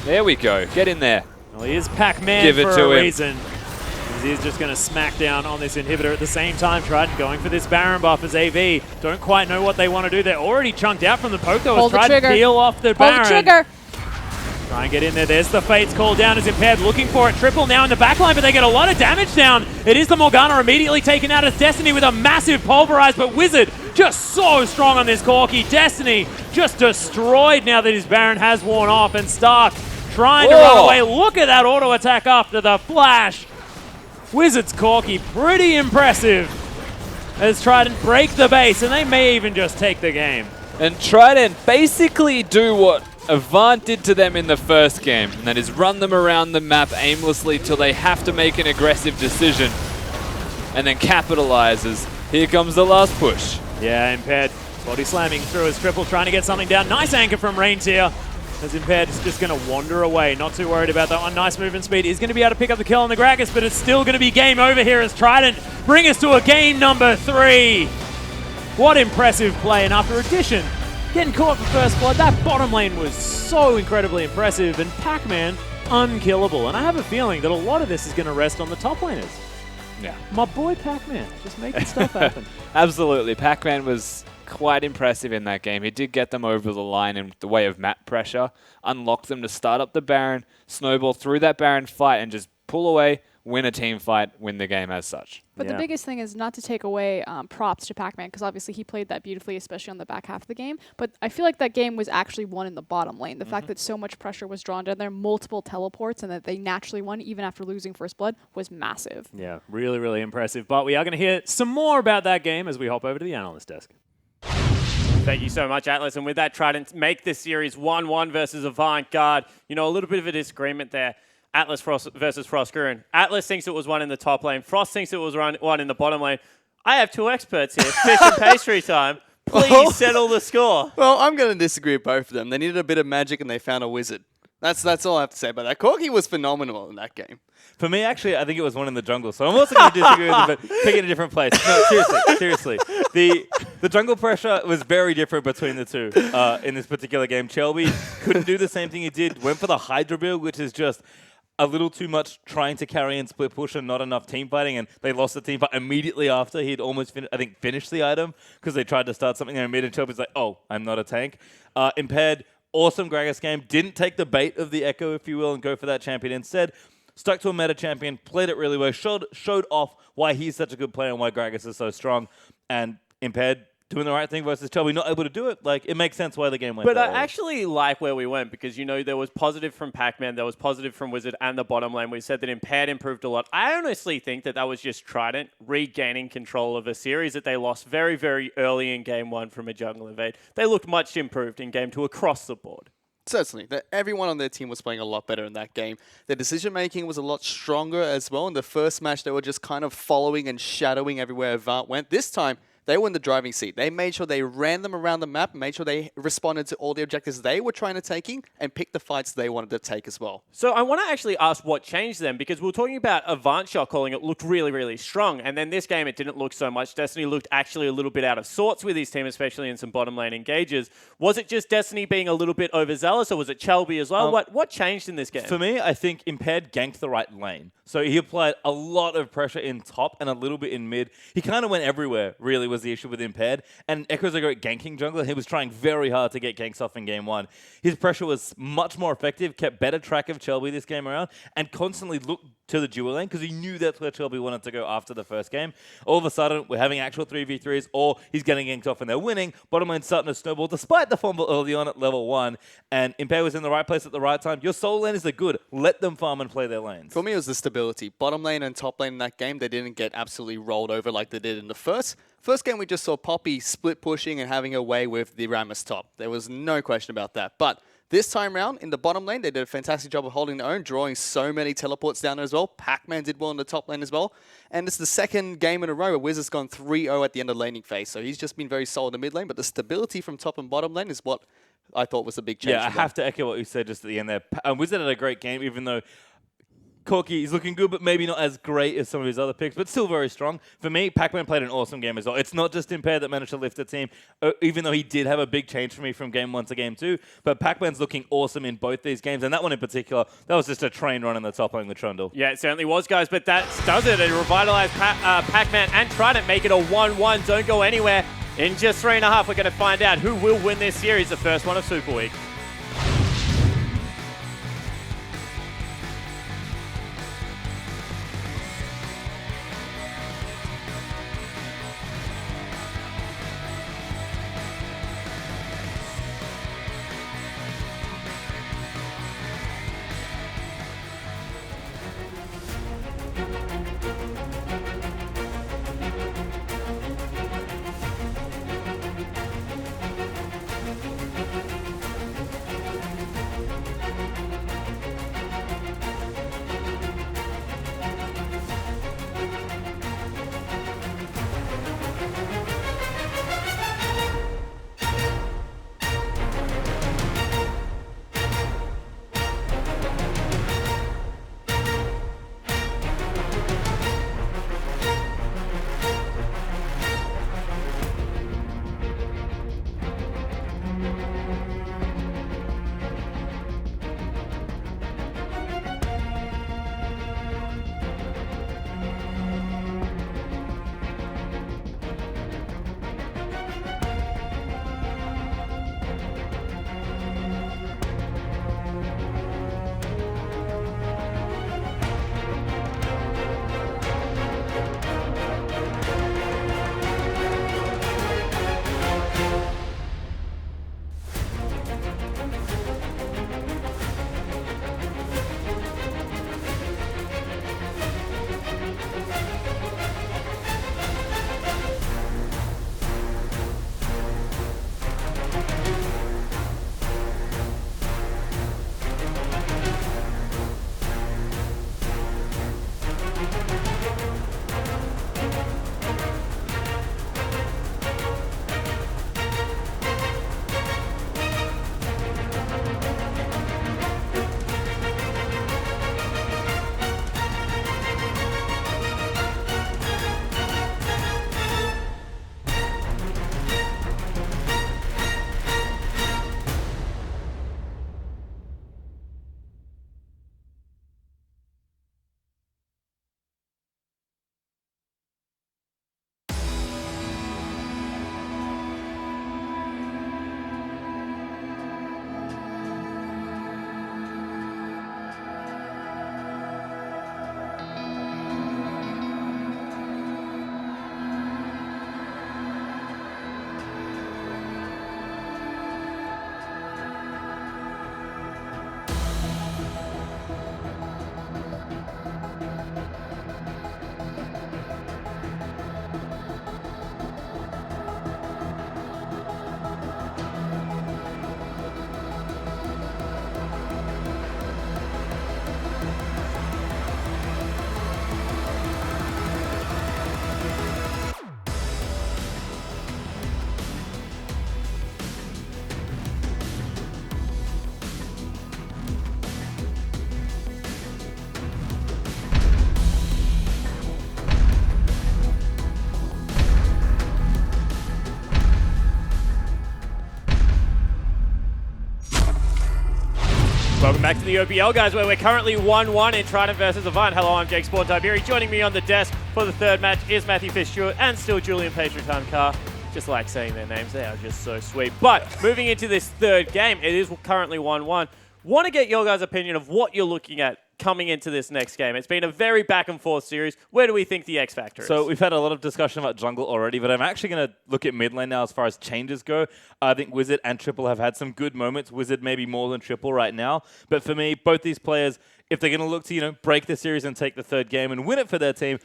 There we go. Get in there. Well, he is Pac-Man Give it for to a him. reason. He's just going to smack down on this inhibitor at the same time. Trident going for this Baron buff as AV. Don't quite know what they want to do. They're already chunked out from the poke, though. Hold the Trying to trigger. peel off the Hold Baron. the trigger! Try and get in there. There's the Fates call down as Impaired looking for it. Triple now in the backline, but they get a lot of damage down. It is the Morgana immediately taken out as Destiny with a massive pulverize, but Wizard just so strong on this Corki. Destiny just destroyed now that his Baron has worn off, and Stark trying to run away. Look at that auto attack after the flash. Wizards Corki, pretty impressive as Trident break the base, and they may even just take the game. And Trident basically do what Avant did to them in the first game, and that is run them around the map aimlessly till they have to make an aggressive decision, and then capitalizes. Here comes the last push. Yeah, Impaired body slamming through his triple, trying to get something down. Nice anchor from Rentier. As Impaired is just going to wander away. Not too worried about that one. Nice movement speed. He's going to be able to pick up the kill on the Gragas, but it's still going to be game over here as Trident bring us to a game number 3. What impressive play. And after addition, getting caught for first blood, that bottom lane was so incredibly impressive. And Pac-Man, unkillable. And I have a feeling that a lot of this is going to rest on the top laners. Yeah. My boy Pac-Man, just making stuff happen. Absolutely. Pac-Man was quite impressive in that game. He did get them over the line in the way of map pressure, unlock them to start up the Baron, snowball through that Baron fight, and just pull away, win a team fight, win the game as such. But the biggest thing is not to take away props to Pac-Man, because obviously he played that beautifully, especially on the back half of the game. But I feel like that game was actually won in the bottom lane. The fact that so much pressure was drawn down there, multiple teleports, and that they naturally won even after losing first blood was massive. Yeah, really, really impressive. But we are going to hear some more about that game as we hop over to the analyst desk. Thank you so much, Atlas. And with that, Trident make this series 1-1 versus Avant Guard. You know, a little bit of a disagreement there. Atlas Frost versus Frostgurun. Atlas thinks it was one in the top lane. Frost thinks it was one in the bottom lane. I have two experts here. Fish and pastry time. Please settle the score. Well, I'm going to disagree with both of them. They needed a bit of magic and they found a wizard. That's all I have to say about that. Corki was phenomenal in that game. For me, actually, I think it was one in the jungle, so I'm also going to disagree with him, but pick it a different place. No, seriously. The jungle pressure was very different between the two in this particular game. Shelby couldn't do the same thing he did, went for the Hydra build, which is just a little too much trying to carry and split push and not enough team fighting, and they lost the team fight immediately after. He'd almost, finished the item because they tried to start something there in mid, and Shelby's like, oh, I'm not a tank. Impaired, awesome Gragas game. Didn't take the bait of the Echo, if you will, and go for that champion instead. stuck to a meta champion, played it really well, showed off why he's such a good player and why Gragas is so strong, and Impaired doing the right thing versus Chelby not able to do it. Like, it makes sense why the game went But that I way. actually like where we went because, there was positive from Pac-Man, there was positive from Wizard and the bottom lane. We said that Impaired improved a lot. I honestly think that was just Trident regaining control of a series that they lost very, very early in Game 1 from a jungle invade. They looked much improved in Game 2 across the board. Certainly, that everyone on their team was playing a lot better in that game. Their decision-making was a lot stronger as well. In the first match, they were just kind of following and shadowing everywhere Avant went. This time, they were in the driving seat. They made sure they ran them around the map, made sure they responded to all the objectives they were trying to taking, and picked the fights they wanted to take as well. So I want to actually ask what changed them, because we were talking about Avant shot calling. It looked really, really strong. And then this game, it didn't look so much. Destiny looked actually a little bit out of sorts with his team, especially in some bottom lane engages. Was it just Destiny being a little bit overzealous, or was it Chelby as well? What changed in this game? For me, I think Impaired ganked the right lane. So he applied a lot of pressure in top and a little bit in mid. He kind of went everywhere, really, was the issue with Impaired. And Echo's a great ganking jungler. He was trying very hard to get ganks off in Game 1. His pressure was much more effective, kept better track of Chelby this game around, and constantly looked to the dual lane because he knew that's where Chelby wanted to go after the first game. All of a sudden, we're having actual 3v3s, or he's getting ganked off and they're winning. Bottom lane's starting to snowball despite the fumble early on at level 1. And Impaired was in the right place at the right time. Your solo laners are good. Let them farm and play their lanes. For me, it was the stability. Bottom lane and top lane in that game, they didn't get absolutely rolled over like they did in the first. First game, we just saw Poppy split pushing and having a way with the Rammus top. There was no question about that. But this time round, in the bottom lane, they did a fantastic job of holding their own, drawing so many teleports down there as well. Pac-Man did well in the top lane as well. And it's the second game in a row where Wizard's gone 3-0 at the end of the laning phase. So he's just been very solid in the mid lane. But the stability from top and bottom lane is what I thought was a big change. Yeah, I have to echo what you said just at the end there. Wizard had a great game, even though Corky is looking good, but maybe not as great as some of his other picks, but still very strong. For me, Pac-Man played an awesome game as well. It's not just Impaired that managed to lift the team, even though he did have a big change for me from Game 1 to Game 2. But Pac-Man's looking awesome in both these games, and that one in particular, that was just a train run in the top lane with Trundle. Yeah, it certainly was, guys, but that does it. It revitalized Pac-Man and Trident, make it a 1-1. Don't go anywhere. In just 3.5, we're going to find out who will win this series, the first one of Super Week. Welcome back to the OPL, guys, where we're currently 1-1 in Trident versus Avant. Hello, I'm Jake Spawn Tiberi. Joining me on the desk for the third match is Matthew Fitzgerald and still Julian Patriot Carr. Just like saying their names, they are just so sweet. But moving into this third game, it is currently 1-1. Want to get your guys' opinion of what you're looking at coming into this next game. It's been a very back and forth series. Where do we think the X factor is? So we've had a lot of discussion about jungle already, but I'm actually going to look at mid lane now as far as changes go. I think Wizard and Triple have had some good moments. Wizard maybe more than Triple right now. But for me, both these players, if they're going to look to, break the series and take the third game and win it for their team,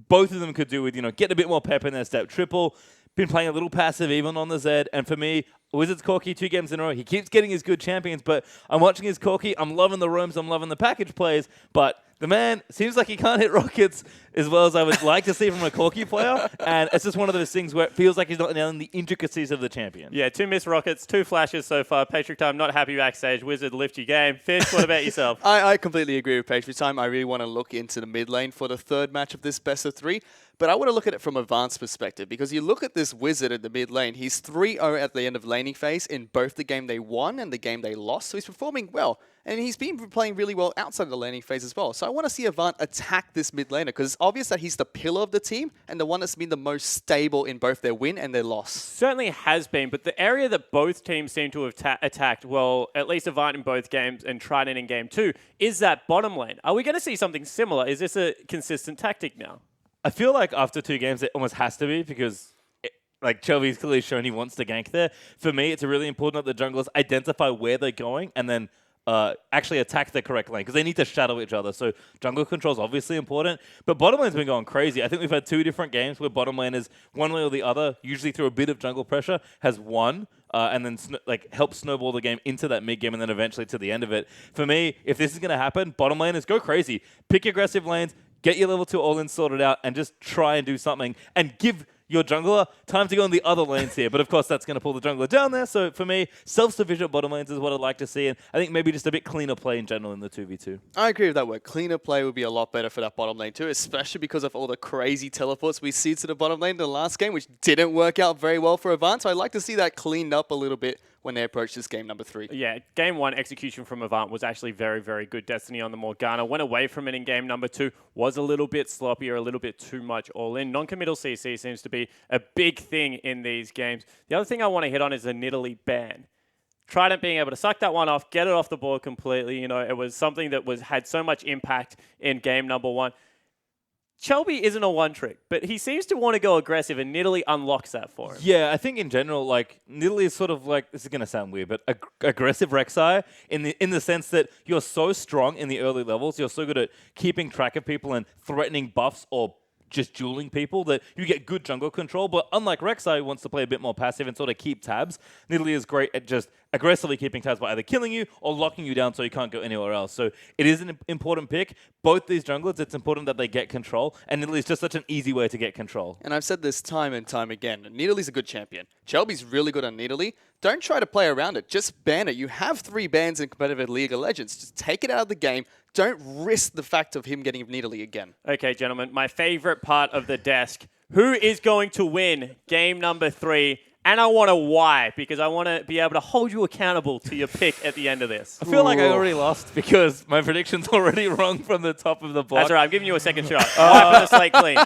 both of them could do with, getting a bit more pep in their step. Triple been playing a little passive even on the Zed, and for me, Wizards Corki 2 games in a row. He keeps getting his good champions, but I'm watching his Corki. I'm loving the roams. I'm loving the package plays, but the man seems like he can't hit rockets as well as I would like to see from a Corki player, and it's just one of those things where it feels like he's not nailing the intricacies of the champion. Yeah, 2 missed rockets, 2 flashes so far. Patriot Time, not happy backstage. Wizard, lift your game. Fish, what about yourself? I completely agree with Patriot Time. I really want to look into the mid lane for the third match of this best of 3. But I want to look at it from Avant's perspective, because you look at this Wizard in the mid lane, he's 3-0 at the end of laning phase in both the game they won and the game they lost, so he's performing well. And he's been playing really well outside of the laning phase as well. So I want to see Avant attack this mid laner, because it's obvious that he's the pillar of the team and the one that's been the most stable in both their win and their loss. Certainly has been, but the area that both teams seem to have attacked, well, at least Avant in both games and Trident in game 2, is that bottom lane. Are we going to see something similar? Is this a consistent tactic now? I feel like after 2 games, it almost has to be, because Chelby's clearly shown he wants to gank there. For me, it's really important that the junglers identify where they're going and then actually attack the correct lane, because they need to shadow each other. So jungle control is obviously important, but bottom lane's been going crazy. I think we've had 2 different games where bottom lane is one way or the other, usually through a bit of jungle pressure, has won and then help snowball the game into that mid game and then eventually to the end of it. For me, if this is going to happen, bottom lane is go crazy. Pick aggressive lanes, get your level 2 all-in sorted out, and just try and do something and give your jungler time to go on the other lanes here. But of course, that's going to pull the jungler down there. So for me, self-sufficient bottom lanes is what I'd like to see. And I think maybe just a bit cleaner play in general in the 2v2. I agree with that word. Cleaner play would be a lot better for that bottom lane too, especially because of all the crazy teleports we see to the bottom lane in the last game, which didn't work out very well for Avant. So I'd like to see that cleaned up a little bit when they approach this game number 3. Yeah, game 1 execution from Avant was actually very, very good. Destiny on the Morgana. Went away from it in game number 2. Was a little bit sloppier, a little bit too much all in. Non-committal CC seems to be a big thing in these games. The other thing I want to hit on is the Nidalee ban. Trident being able to suck that one off, get it off the board completely. It was something that had so much impact in game number 1. Shelby isn't a one-trick, but he seems to want to go aggressive, and Nidalee unlocks that for him. Yeah, I think in general, Nidalee is sort of this is going to sound weird, but aggressive Rek'Sai in the sense that you're so strong in the early levels, you're so good at keeping track of people and threatening buffs or just dueling people that you get good jungle control. But unlike Rek'Sai, who wants to play a bit more passive and sort of keep tabs, Nidalee is great at just aggressively keeping tabs by either killing you or locking you down so you can't go anywhere else. So it is an important pick. Both these junglers, it's important that they get control, and Nidalee is just such an easy way to get control. And I've said this time and time again, Nidalee's a good champion. Shelby's really good on Nidalee. Don't try to play around it. Just ban it. You have 3 bans in competitive League of Legends. Just take it out of the game. Don't risk the fact of him getting Nidalee again. Okay, gentlemen, my favorite part of the desk. Who is going to win game number 3? And I want a why, because I want to be able to hold you accountable to your pick at the end of this. I feel like I already lost because my prediction's already wrong from the top of the block. That's all right. I'm giving you a second shot. Wipe the slate clean.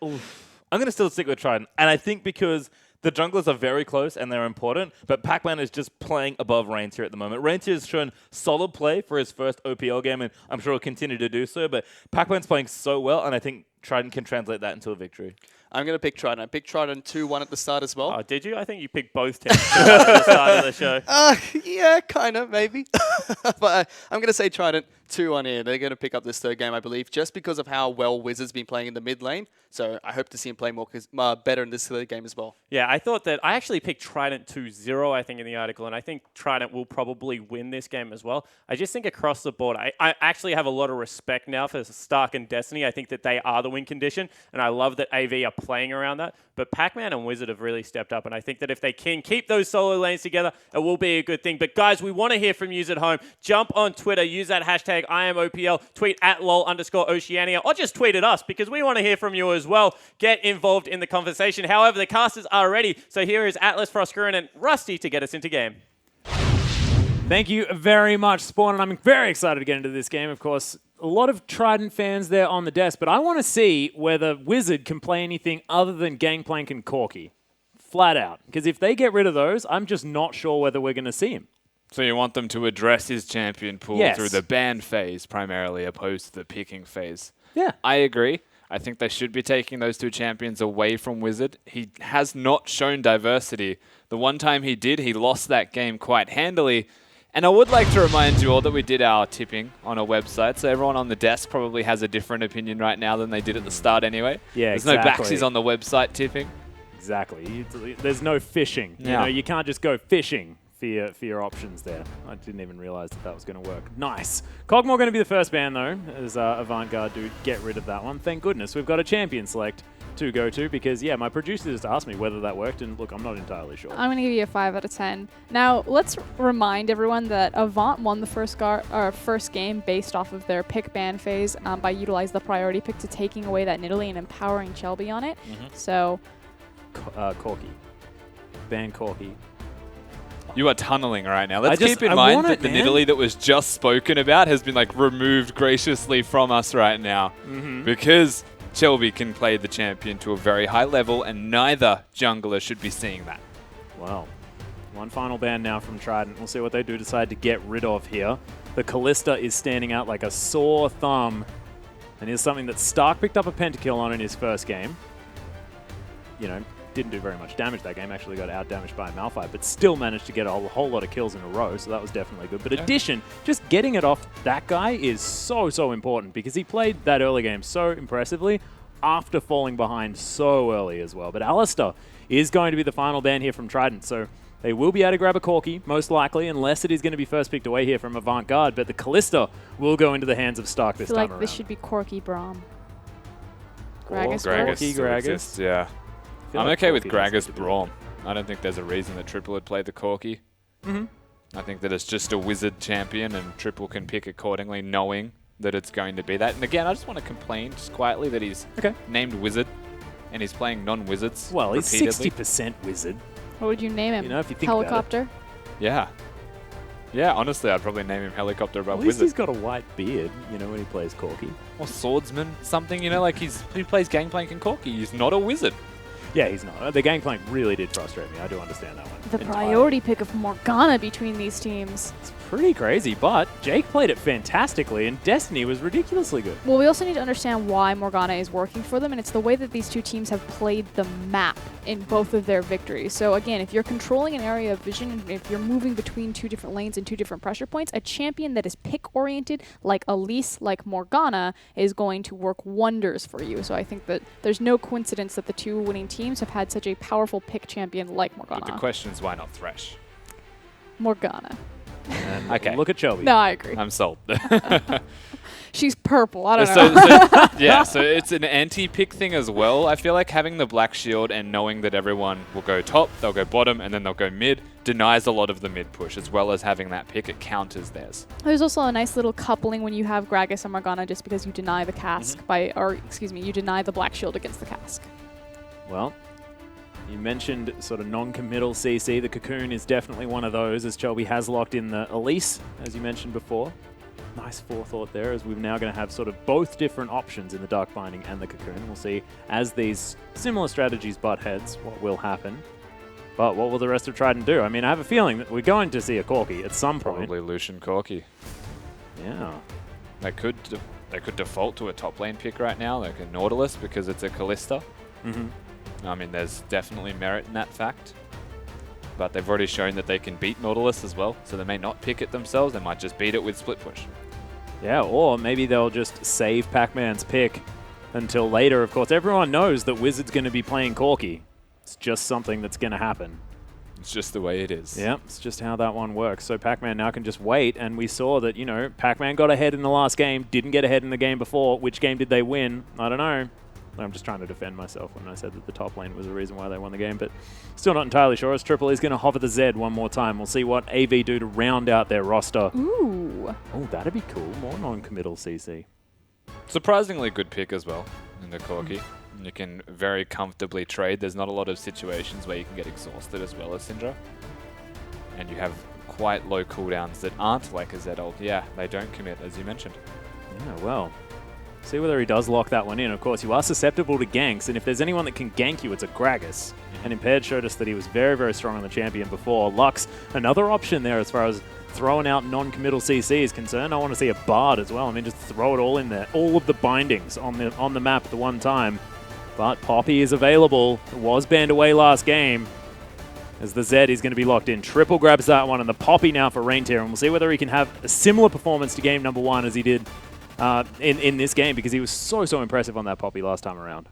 I'm going to still stick with Trident. And I think because the junglers are very close and they're important, but Pac-Man is just playing above Reigns here at the moment. Reigns has shown solid play for his first OPL game, and I'm sure he'll continue to do so, but Pac-Man's playing so well, and I think Trident can translate that into a victory. I'm going to pick Trident. I picked Trident 2-1 at the start as well. Oh, did you? I think you picked both teams at the start of the show. Yeah, kind of, maybe. But I'm going to say Trident 2-1 here. They're going to pick up this third game, I believe, just because of how well Wizard's been playing in the mid lane. So I hope to see him play better in this third game as well. Yeah, I thought that I actually picked Trident 2-0, I think, in the article, and I think Trident will probably win this game as well. I just think across the board, I actually have a lot of respect now for Stark and Destiny. I think that they are the win condition, and I love that AV are playing around that. But Pac-Man and Wizard have really stepped up, and I think that if they can keep those solo lanes together, it will be a good thing. But guys, we want to hear from you at home. Jump on Twitter, use that hashtag IamOPL, tweet at @lol_Oceania, or just tweet at us, because we want to hear from you as well. Get involved in the conversation. However, the casters are ready, so here is Atlas, Frostgrin, and Rusty to get us into game. Thank you very much, Spawn, and I'm very excited to get into this game. Of course, a lot of Trident fans there on the desk, but I want to see whether Wizard can play anything other than Gangplank and Corky. Flat out. Because if they get rid of those, I'm just not sure whether we're going to see him. So you want them to address his champion pool Yes. through the ban phase primarily, opposed to the picking phase. Yeah. I agree. I think they should be taking those two champions away from Wizard. He has not shown diversity. The one time he did, he lost that game quite handily. And I would like to remind you all that we did our tipping on a website, so everyone on the desk probably has a different opinion right now than they did at the start anyway. Yeah, There's exactly. no backsies on the website tipping. Exactly. There's no fishing. You know, you can't just go fishing for your options there. I didn't even realize that was going to work. Nice. Cogmore going to be the first ban, though, as Avant Guard do get rid of that one. Thank goodness we've got a champion select to go to because, yeah, my producer just asked me whether that worked, and look, I'm not entirely sure. I'm going to give you a 5 out of 10. Now, let's remind everyone that Avant won the first game based off of their pick ban phase by utilizing the priority pick to taking away that Nidalee and empowering Shelby on it. So, Corky. Ban Corky. You are tunneling right now. Let's just- keep in I mind want that it, the man. Nidalee that was just spoken about has been like removed graciously from us right now because Shelby can play the champion to a very high level, and neither jungler should be seeing that. Well, one final ban now from Trident. We'll see what they do decide to get rid of here. The Callista is standing out like a sore thumb. And here's something that Stark picked up a pentakill on in his first game. You know, didn't do very much damage that game. Actually got out-damaged by Malphite, but still managed to get a whole lot of kills in a row, so that was definitely good. But addition, just getting it off that guy is so important because he played that early game so impressively after falling behind so early as well. But Alistair is going to be the final ban here from Trident, so they will be able to grab a Corky, most likely, unless it is going to be first picked away here from Avant Guard. But the Callista will go into the hands of Stark I this feel time like around. this should be Corky Braum. Gragas, Gragas. still Gragas. exists, yeah. feel I'm like okay with Corky doesn't Gragas need to be Braum. I don't think there's a reason that Triple would play the Corky. I think that it's just a Wizard champion, and Triple can pick accordingly, knowing that it's going to be that. And again, I just want to complain just quietly that he's named Wizard, and he's playing non-Wizards. Well, he's repeatedly. 60% Wizard. What would you name him? You know, if you think about it. Helicopter? Yeah. Yeah, honestly, I'd probably name him Helicopter above At least Wizard. he's got a white beard, you know, when he plays Corky. Or Swordsman, something, you know, like he plays Gangplank and Corky. He's not a Wizard. Yeah, he's not. The Gangplank really did frustrate me. I do understand that one. The entirely. priority pick of Morgana between these teams. It's pretty crazy, but Jake played it fantastically, and Destiny was ridiculously good. Well, we also need to understand why Morgana is working for them, and it's the way that these two teams have played the map in both of their victories. So again, if you're controlling an area of vision, and if you're moving between two different lanes and two different pressure points, a champion that is pick-oriented, like Elise, like Morgana, is going to work wonders for you. So I think that there's no coincidence that the two winning teams have had such a powerful pick champion like Morgana. But the question is, why not Thresh? Morgana. And Okay. look at Shelby. No, I agree. I'm sold. She's purple. I don't know. So it's an anti-pick thing as well. I feel like having the black shield and knowing that everyone will go top, they'll go bottom, and then they'll go mid denies a lot of the mid push, as well as having that pick, it counters theirs. There's also a nice little coupling when you have Gragas and Morgana just because you deny the cask you deny the black shield against the cask. Well, you mentioned sort of non-committal CC. The Cocoon is definitely one of those, as Shelby has locked in the Elise, as you mentioned before. Nice forethought there, as we're now going to have sort of both different options in the Dark Binding and the Cocoon. We'll see, as these similar strategies butt heads, what will happen. But what will the rest of Trident do? I mean, I have a feeling that we're going to see a Corky at some point. Probably Lucian Corky. Yeah. They could default to a top lane pick right now, like a Nautilus, because it's a Callista. I mean, there's definitely merit in that fact. But they've already shown that they can beat Nautilus as well, so they may not pick it themselves. They might just beat it with split push. Yeah, or maybe they'll just save Pac-Man's pick until later. Of course, everyone knows that Wizard's going to be playing Corky. It's just something that's going to happen. It's just the way it is. Yeah, it's just how that one works. So Pac-Man now can just wait, and we saw that, you know, Pac-Man got ahead in the last game, didn't get ahead in the game before. Which game did they win? I don't know. I'm just trying to defend myself when I said that the top lane was the reason why they won the game, but still not entirely sure, as Triple is going to hover the Z one more time. We'll see what AV do to round out their roster. Ooh. Oh, that'd be cool. More non-committal CC. Surprisingly good pick as well in the Corky. You can very comfortably trade. There's not a lot of situations where you can get exhausted as well as Syndra. And you have quite low cooldowns that aren't like a Z ult. Yeah, they don't commit, as you mentioned. Yeah, well, see whether he does lock that one in. Of course, you are susceptible to ganks, and if there's anyone that can gank you, it's a Gragas. And Impaired showed us that he was very, very strong on the champion before. Lux, another option there as far as throwing out non-committal CC is concerned. I want to see a Bard as well. I mean, just throw it all in there. All of the bindings on the map at the one time. But Poppy is available. It was banned away last game. As the Z is going to be locked in. Triple grabs that one, and the Poppy now for Reindeer. And we'll see whether he can have a similar performance to game number 1 as he did in this game, because he was so impressive on that Poppy last time around.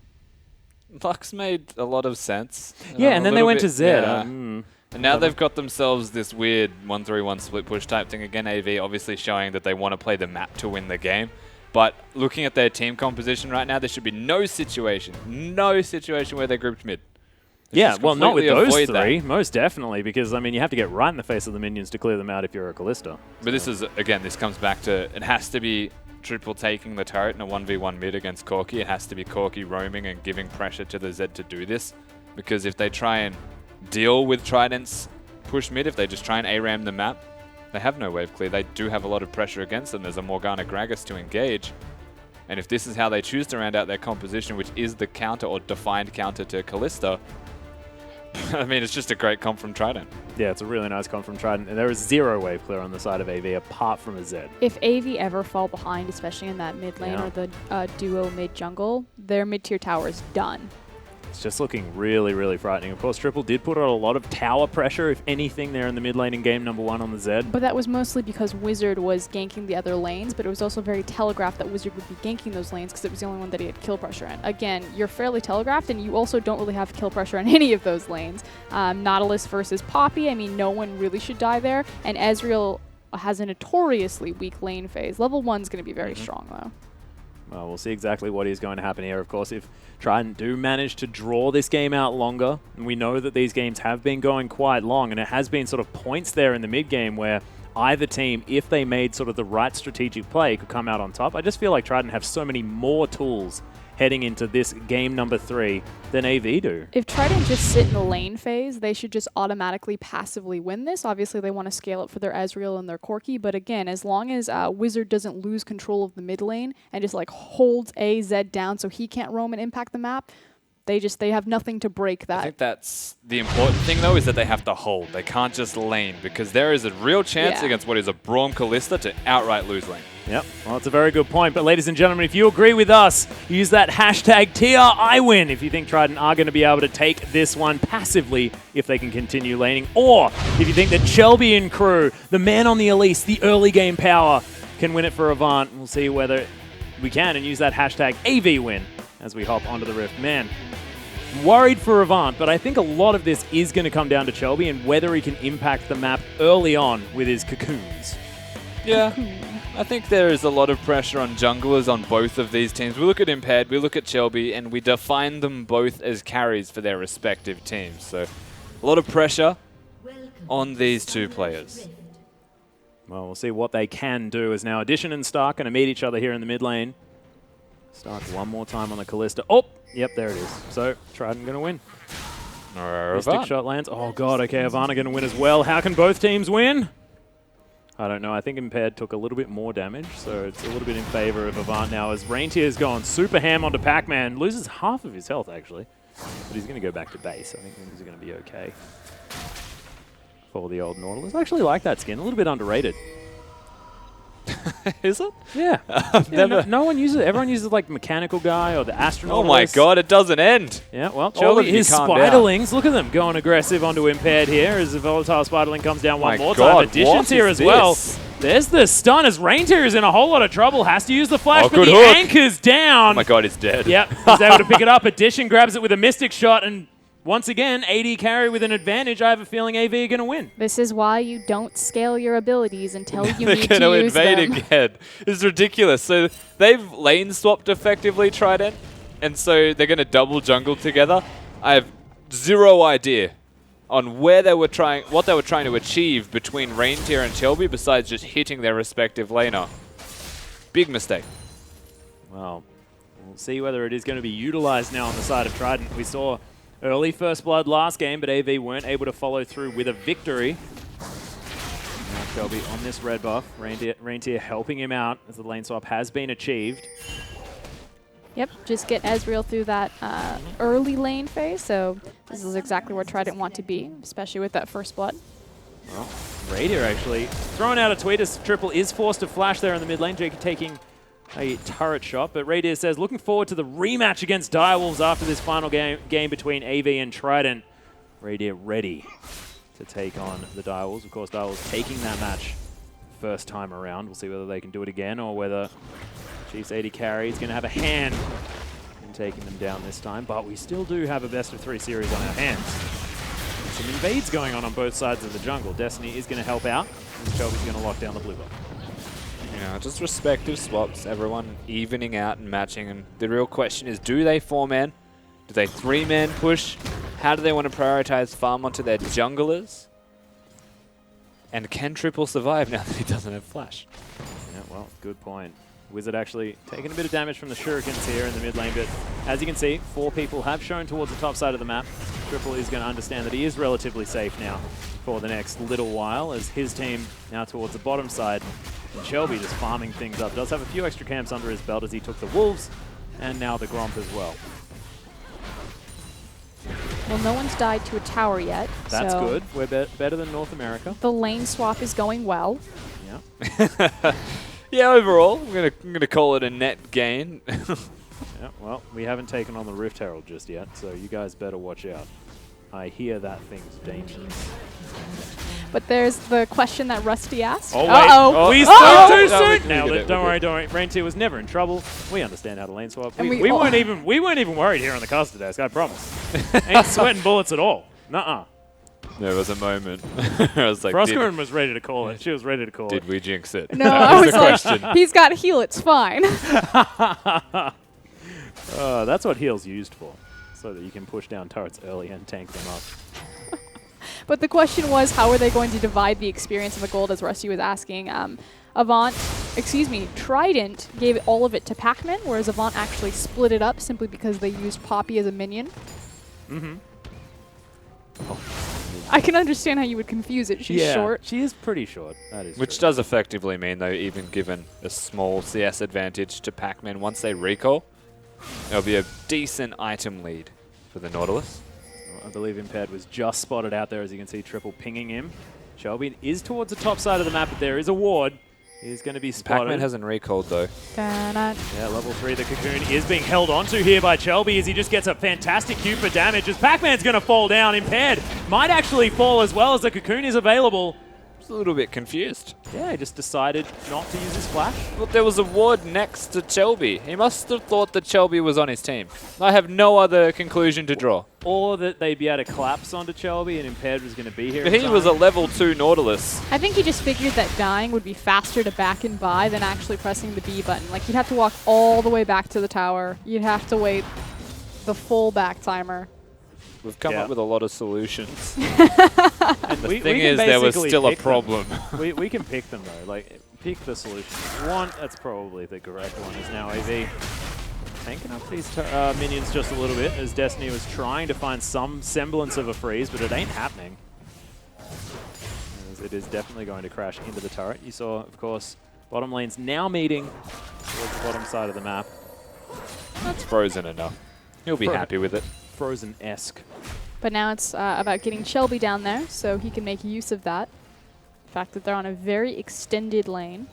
Lux made a lot of sense. Yeah, and then they went to Z. Yeah. And now they've got themselves this weird 1-3-1 split push type thing. Again, AV obviously showing that they want to play the map to win the game. But looking at their team composition right now, there should be no situation where they're grouped mid. Yeah, well, not with those three, that. most definitely, because, I mean, you have to get right in the face of the minions to clear them out if you're a Callista. But this is, again, this comes back to, it has to be Triple taking the turret in a 1v1 mid against Corki. It has to be Corki roaming and giving pressure to the Z to do this. Because if they try and deal with Trident's push mid, if they just try and ARAM the map, they have no wave clear. They do have a lot of pressure against them. There's a Morgana Gragas to engage. And if this is how they choose to round out their composition, which is the counter or defined counter to Callista, I mean, it's just a great comp from Trident. Yeah, it's a really nice comp from Trident. And there is 0 wave clear on the side of AV apart from a Z. If AV ever fall behind, especially in that mid lane or the duo mid jungle, their mid-tier tower is done. It's just looking really, really frightening. Of course, Triple did put on a lot of tower pressure, if anything, there in the mid lane in game number 1 on the Z. But that was mostly because Wizard was ganking the other lanes, but it was also very telegraphed that Wizard would be ganking those lanes because it was the only one that he had kill pressure in. Again, you're fairly telegraphed, and you also don't really have kill pressure on any of those lanes. Nautilus versus Poppy, I mean, no one really should die there, and Ezreal has a notoriously weak lane phase. Level 1's going to be very strong, though. Well, we'll see exactly what is going to happen here. Of course, if Trident do manage to draw this game out longer, and we know that these games have been going quite long, and it has been sort of points there in the mid-game where either team, if they made sort of the right strategic play, could come out on top. I just feel like Trident have so many more tools heading into this game number 3 than AV do. If Trident just sit in the lane phase, they should just automatically passively win this. Obviously, they want to scale it for their Ezreal and their Corki, but again, as long as Wizard doesn't lose control of the mid lane and just like holds AZ down so he can't roam and impact the map, they have nothing to break that. I think that's the important thing, though, is that they have to hold. They can't just lane, because there is a real chance against what is a Braum Callista to outright lose lane. Yep, well, it's a very good point. But ladies and gentlemen, if you agree with us, use that hashtag TRIWin if you think Trident are going to be able to take this one passively if they can continue laning. Or if you think that Shelby and crew, the man on the Elise, the early game power, can win it for Avant. We'll see whether we can, and use that hashtag AVWin as we hop onto the Rift. Man, I'm worried for Avant, but I think a lot of this is going to come down to Shelby and whether he can impact the map early on with his cocoons. Yeah. I think there is a lot of pressure on junglers on both of these teams. We look at Impaired, we look at Shelby, and we define them both as carries for their respective teams. So a lot of pressure on these two players. Well, we'll see what they can do as now Addition and Stark going to meet each other here in the mid lane. Stark one more time on the Callista. Oh, yep, there it is. So Trident going to win. Mystic shot lands. Oh, God, okay, Avant are going to win as well. How can both teams win? I don't know. I think Impaired took a little bit more damage, so it's a little bit in favor of Avant now as Reindeer's gone super ham onto Pac-Man. Loses half of his health, actually. But he's going to go back to base. I think things are going to be okay for the old Nautilus. I actually like that skin. A little bit underrated. Is it? Yeah. No one uses it. Everyone uses like Mechanical Guy or the Astronaut. Oh my God, it doesn't end. Yeah, well, Shelby, his Spiderlings, look at them going aggressive onto Impaired here as the Volatile Spiderling comes down one more time. Additions here as well. There's the stun as Reindeer is in a whole lot of trouble. Has to use the flash, but the anchor's down. Oh my God, it's dead. Yep, he's able to pick it up. Addition grabs it with a Mystic Shot, and once again, AD carry with an advantage. I have a feeling AV are going to win. This is why you don't scale your abilities until you need to use them. They're going to invade again. It's ridiculous. So they've lane swapped effectively, Trident, and so they're going to double jungle together. I have zero idea on what they were trying to achieve between Reindeer and Shelby besides just hitting their respective laner. Big mistake. Well, we'll see whether it is going to be utilized now on the side of Trident. We saw early first blood last game, but AV weren't able to follow through with a victory. Shelby on this red buff. Reindeer helping him out as the lane swap has been achieved. Yep, just get Ezreal through that early lane phase. So this is exactly where Trident want to be, especially with that first blood. Well, Reindeer actually throwing out a tweet as Triple is forced to flash there in the mid lane. Jake taking a turret shot, but Reindeer says, looking forward to the rematch against Direwolves after this final game between AV and Trident. Reindeer ready to take on the Direwolves. Of course, Direwolves taking that match first time around. We'll see whether they can do it again or whether Chiefs 80 carry is going to have a hand in taking them down this time, but we still do have a best of 3 series on our hands. Some invades going on both sides of the jungle. Destiny is going to help out, and Shelby's going to lock down the blue buff. Yeah, just respective swaps, everyone evening out and matching. And the real question is, do they 4-man? Do they 3-man push? How do they want to prioritize farm onto their junglers? And can Triple survive now that he doesn't have flash? Yeah, well, good point. Wizard actually taking a bit of damage from the shurikens here in the mid lane, but as you can see, 4 people have shown towards the top side of the map. Triple is going to understand that he is relatively safe now for the next little while, as his team now towards the bottom side. And Shelby just farming things up. Does have a few extra camps under his belt as he took the Wolves and now the Gromp as well. Well, no one's died to a tower yet. That's so good. We're better than North America. the lane swap is going well. Yeah. Yeah, overall, I'm gonna call it a net gain. Yeah, well, we haven't taken on the Rift Herald just yet, so you guys better watch out. I hear that thing's dangerous. But there's the question that Rusty asked. Oh, wait. Uh-oh. We Uh-oh. spoke too No, soon! we Nailed get it. it, Don't we're worry, good. don't worry. Reindeer was never in trouble. We understand how to lane swap. And We we all- weren't even worried here on the caster desk, I promise. Ain't sweating bullets at all. Nuh-uh. There was a moment. I was like, Frostgurn was ready to call it. She was ready to call did it. we jinx it? No, That I was the like, question. he's got heal, it's fine. That's what heal's used for, so that you can push down turrets early and tank them up. But the question was, how are they going to divide the experience and the gold, as Rusty was asking? Trident gave all of it to Pac-Man, whereas Avant actually split it up simply because they used Poppy as a minion. Mm-hmm. I can understand how you would confuse it. She's short. She is pretty short. That is Which true. does effectively mean, though, even given a small CS advantage to Pac-Man, once they recall, there'll be a decent item lead for the Nautilus. I believe Impaired was just spotted out there, as you can see, Triple pinging him. Shelby is towards the top side of the map, but there is a ward. He's going to be spotted. Pac-Man hasn't recalled, though. Da-da. Yeah, level 3, the Cocoon is being held onto here by Shelby as he just gets a fantastic Q for damage. As Pac-Man's going to fall down, Impaired might actually fall as well as the Cocoon is available. Just a little bit confused. Yeah, he just decided not to use his flash. But there was a ward next to Shelby. He must have thought that Shelby was on his team. I have no other conclusion to draw. Or that they'd be able to collapse onto Shelby and Impaired was going to be here. But in he was a time. level 2 Nautilus. I think he just figured that dying would be faster to back and buy than actually pressing the B button. Like, you'd have to walk all the way back to the tower. You'd have to wait the full back timer. We've come Yeah. up with a lot of solutions. And The we thing can is, there was basically still a pick them. problem. we can pick them, though. Like, pick the solution. One, that's probably the correct one, is now AV. Tanking up these minions just a little bit, as Destiny was trying to find some semblance of a freeze, but it ain't happening. As it is definitely going to crash into the turret. You saw, of course, bottom lanes now meeting towards the bottom side of the map. That's frozen enough. He'll be happy with it. Frozen-esque. But now it's about getting Shelby down there so he can make use of that. The fact that they're on a very extended lane.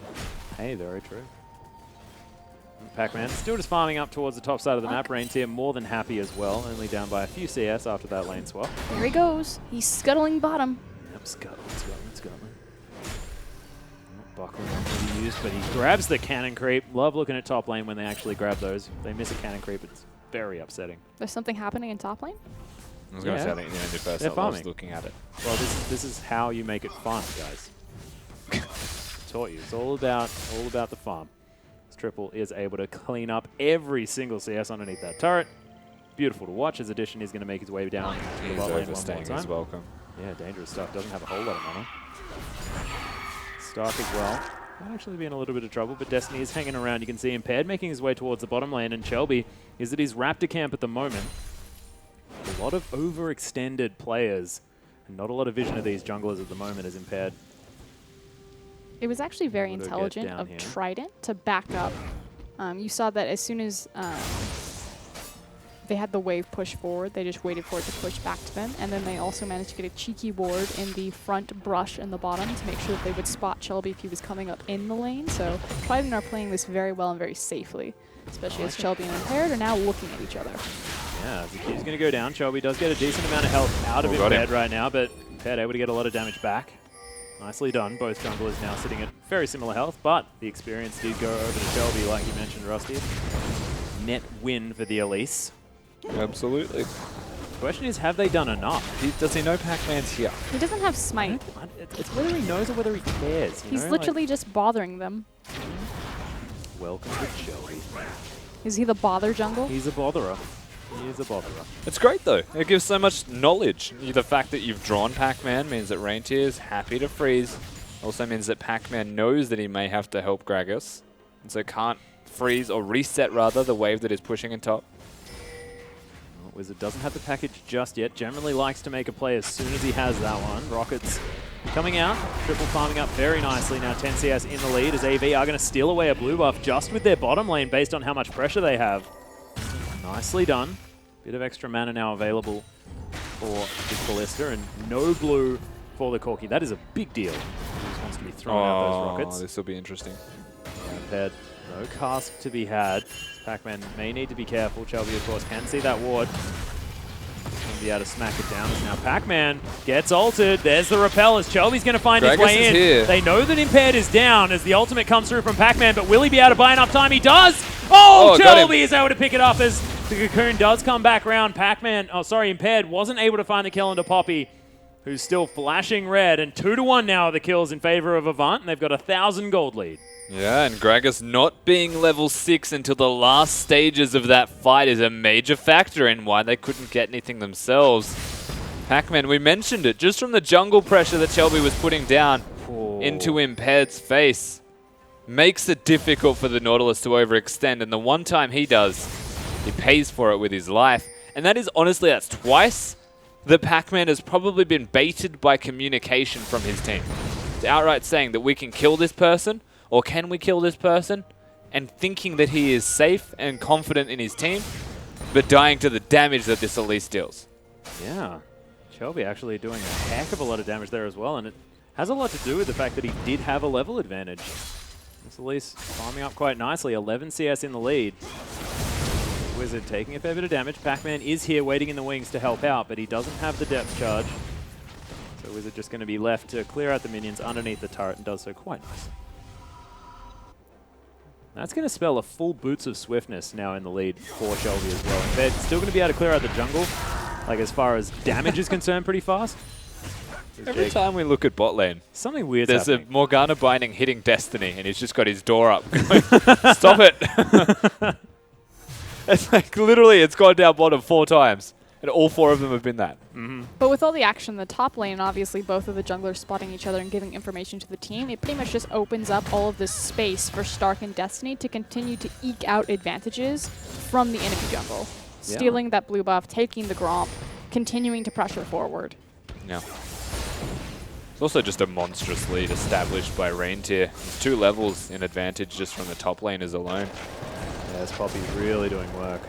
Hey, very true. Pac-Man still just farming up towards the top side of the map. Reindeer more than happy as well, only down by a few CS after that lane swap. There he goes. He's scuttling bottom. Yep, Scotland. Buckling not going to be used, but he grabs the cannon creep. Love looking at top lane when they actually grab those. If they miss a cannon creep, it's very upsetting. There's something happening in top lane? I was going to Yeah. say that in the end at first. They're I was farming. looking at it. Well, this is how you make it fun, guys. Taught you. It's all about the farm. This Triple is able to clean up every single CS underneath that turret. Beautiful to watch. His addition is going to make his way down to the He's bot lane one more overstaying his time. welcome. Yeah, dangerous stuff. Doesn't have a whole lot of mana. Stark as well. Might actually be in a little bit of trouble, but Destiny is hanging around. You can see Impaired making his way towards the bottom lane, and Shelby is at his Raptor camp at the moment. A lot of overextended players, and not a lot of vision of these junglers at the moment as Impaired It was actually very Ludo get intelligent down of here. Trident to back up. You saw that as soon as they had the wave push forward, they just waited for it to push back to them, and then they also managed to get a cheeky ward in the front brush in the bottom to make sure that they would spot Shelby if he was coming up in the lane. So Trident are playing this very well and very safely, especially as Shelby and Impaired are now looking at each other. Yeah, the Q's going to go down. Shelby does get a decent amount of health out of Impaired right now, but Impaired able to get a lot of damage back. Nicely done. Both junglers now sitting at very similar health, but the experience did go over to Shelby, like you mentioned, Rusty. Net win for the Elise. Absolutely. The question is, have they done enough? Does he know Pac-Man's here? He doesn't have Smite. It's whether he knows or whether he cares. You He's know? literally just bothering them. Welcome to Shelby. Is he the bother jungle? He's a botherer. He is a botherer. It's great though. It gives so much knowledge. The fact that you've drawn Pac-Man means that Reintier is happy to freeze. Also means that Pac-Man knows that he may have to help Gragas, and so can't freeze or reset rather the wave that is pushing in top. Well, Wizard doesn't have the package just yet. Generally likes to make a play as soon as he has that one. Rockets coming out, triple farming up very nicely now. 10 CS in the lead as AV are going to steal away a blue buff just with their bottom lane based on how much pressure they have. Nicely done. Bit of extra mana now available for this Ballista, and no blue for the Corki. That is a big deal. He just wants to be throwing out those rockets. This will be interesting. Impaired, no cask to be had. Pac-Man may need to be careful. Shelby, of course, can see that ward. Going to be able to smack it down as now Pac-Man gets ulted. There's the repel as Shelby's going to find his Gragas way in. is here. They know that Impaired is down as the ultimate comes through from Pac-Man, but will he be able to buy enough time? He does! Oh, got Shelby is able to pick it up as the Cocoon does come back round. Pac-Man, Impaired wasn't able to find the kill into Poppy, who's still flashing red, and 2-1 now are the kills in favor of Avant, and they've got a 1,000 gold lead. Yeah, and Gragas not being level 6 until the last stages of that fight is a major factor in why they couldn't get anything themselves. Pac-Man, we mentioned it, just from the jungle pressure that Shelby was putting down into Impaired's face, makes it difficult for the Nautilus to overextend, and the one time he does, he pays for it with his life. And that is, honestly, that's twice that Pac-Man has probably been baited by communication from his team. It's outright saying that we can kill this person, or can we kill this person, and thinking that he is safe and confident in his team, but dying to the damage that this Elise deals. Yeah, Shelby actually doing a heck of a lot of damage there as well, and it has a lot to do with the fact that he did have a level advantage. This Elise farming up quite nicely, 11 CS in the lead. Wizard taking a fair bit of damage. Pac-Man is here waiting in the wings to help out, but he doesn't have the depth charge. So Wizard just going to be left to clear out the minions underneath the turret, and does so quite nicely. That's going to spell a full Boots of Swiftness now in the lead for Shelby as well. They're still going to be able to clear out the jungle, like as far as damage is concerned, pretty fast. Every time we look at bot lane, Something weird's there's happening. a Morgana binding hitting Destiny, and he's just got his door up going, stop it! It's like, literally, it's gone down bottom 4 times, and all 4 of them have been that. But with all the action in the top lane, obviously both of the junglers spotting each other and giving information to the team, it pretty much just opens up all of this space for Stark and Destiny to continue to eke out advantages from the enemy jungle. Stealing that blue buff, taking the Gromp, continuing to pressure forward. Yeah. It's also just a monstrous lead established by Reintier. It's 2 levels in advantage just from the top laners alone. Yes, Poppy's really doing work.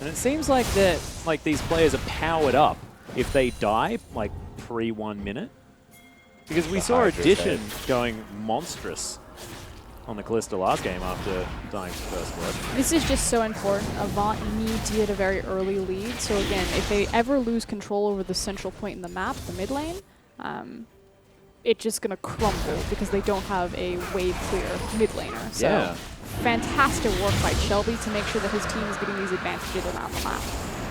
And it seems like that, like these players are powered up if they die, like pre-1 minute. Because we saw Addition going monstrous on the Callista last game after dying for first blood. This is just so important. Avant need to get a very early lead. So again, if they ever lose control over the central point in the map, the mid lane, it's just going to crumble because they don't have a wave clear mid laner. So fantastic work by Shelby to make sure that his team is getting these advantages around the map.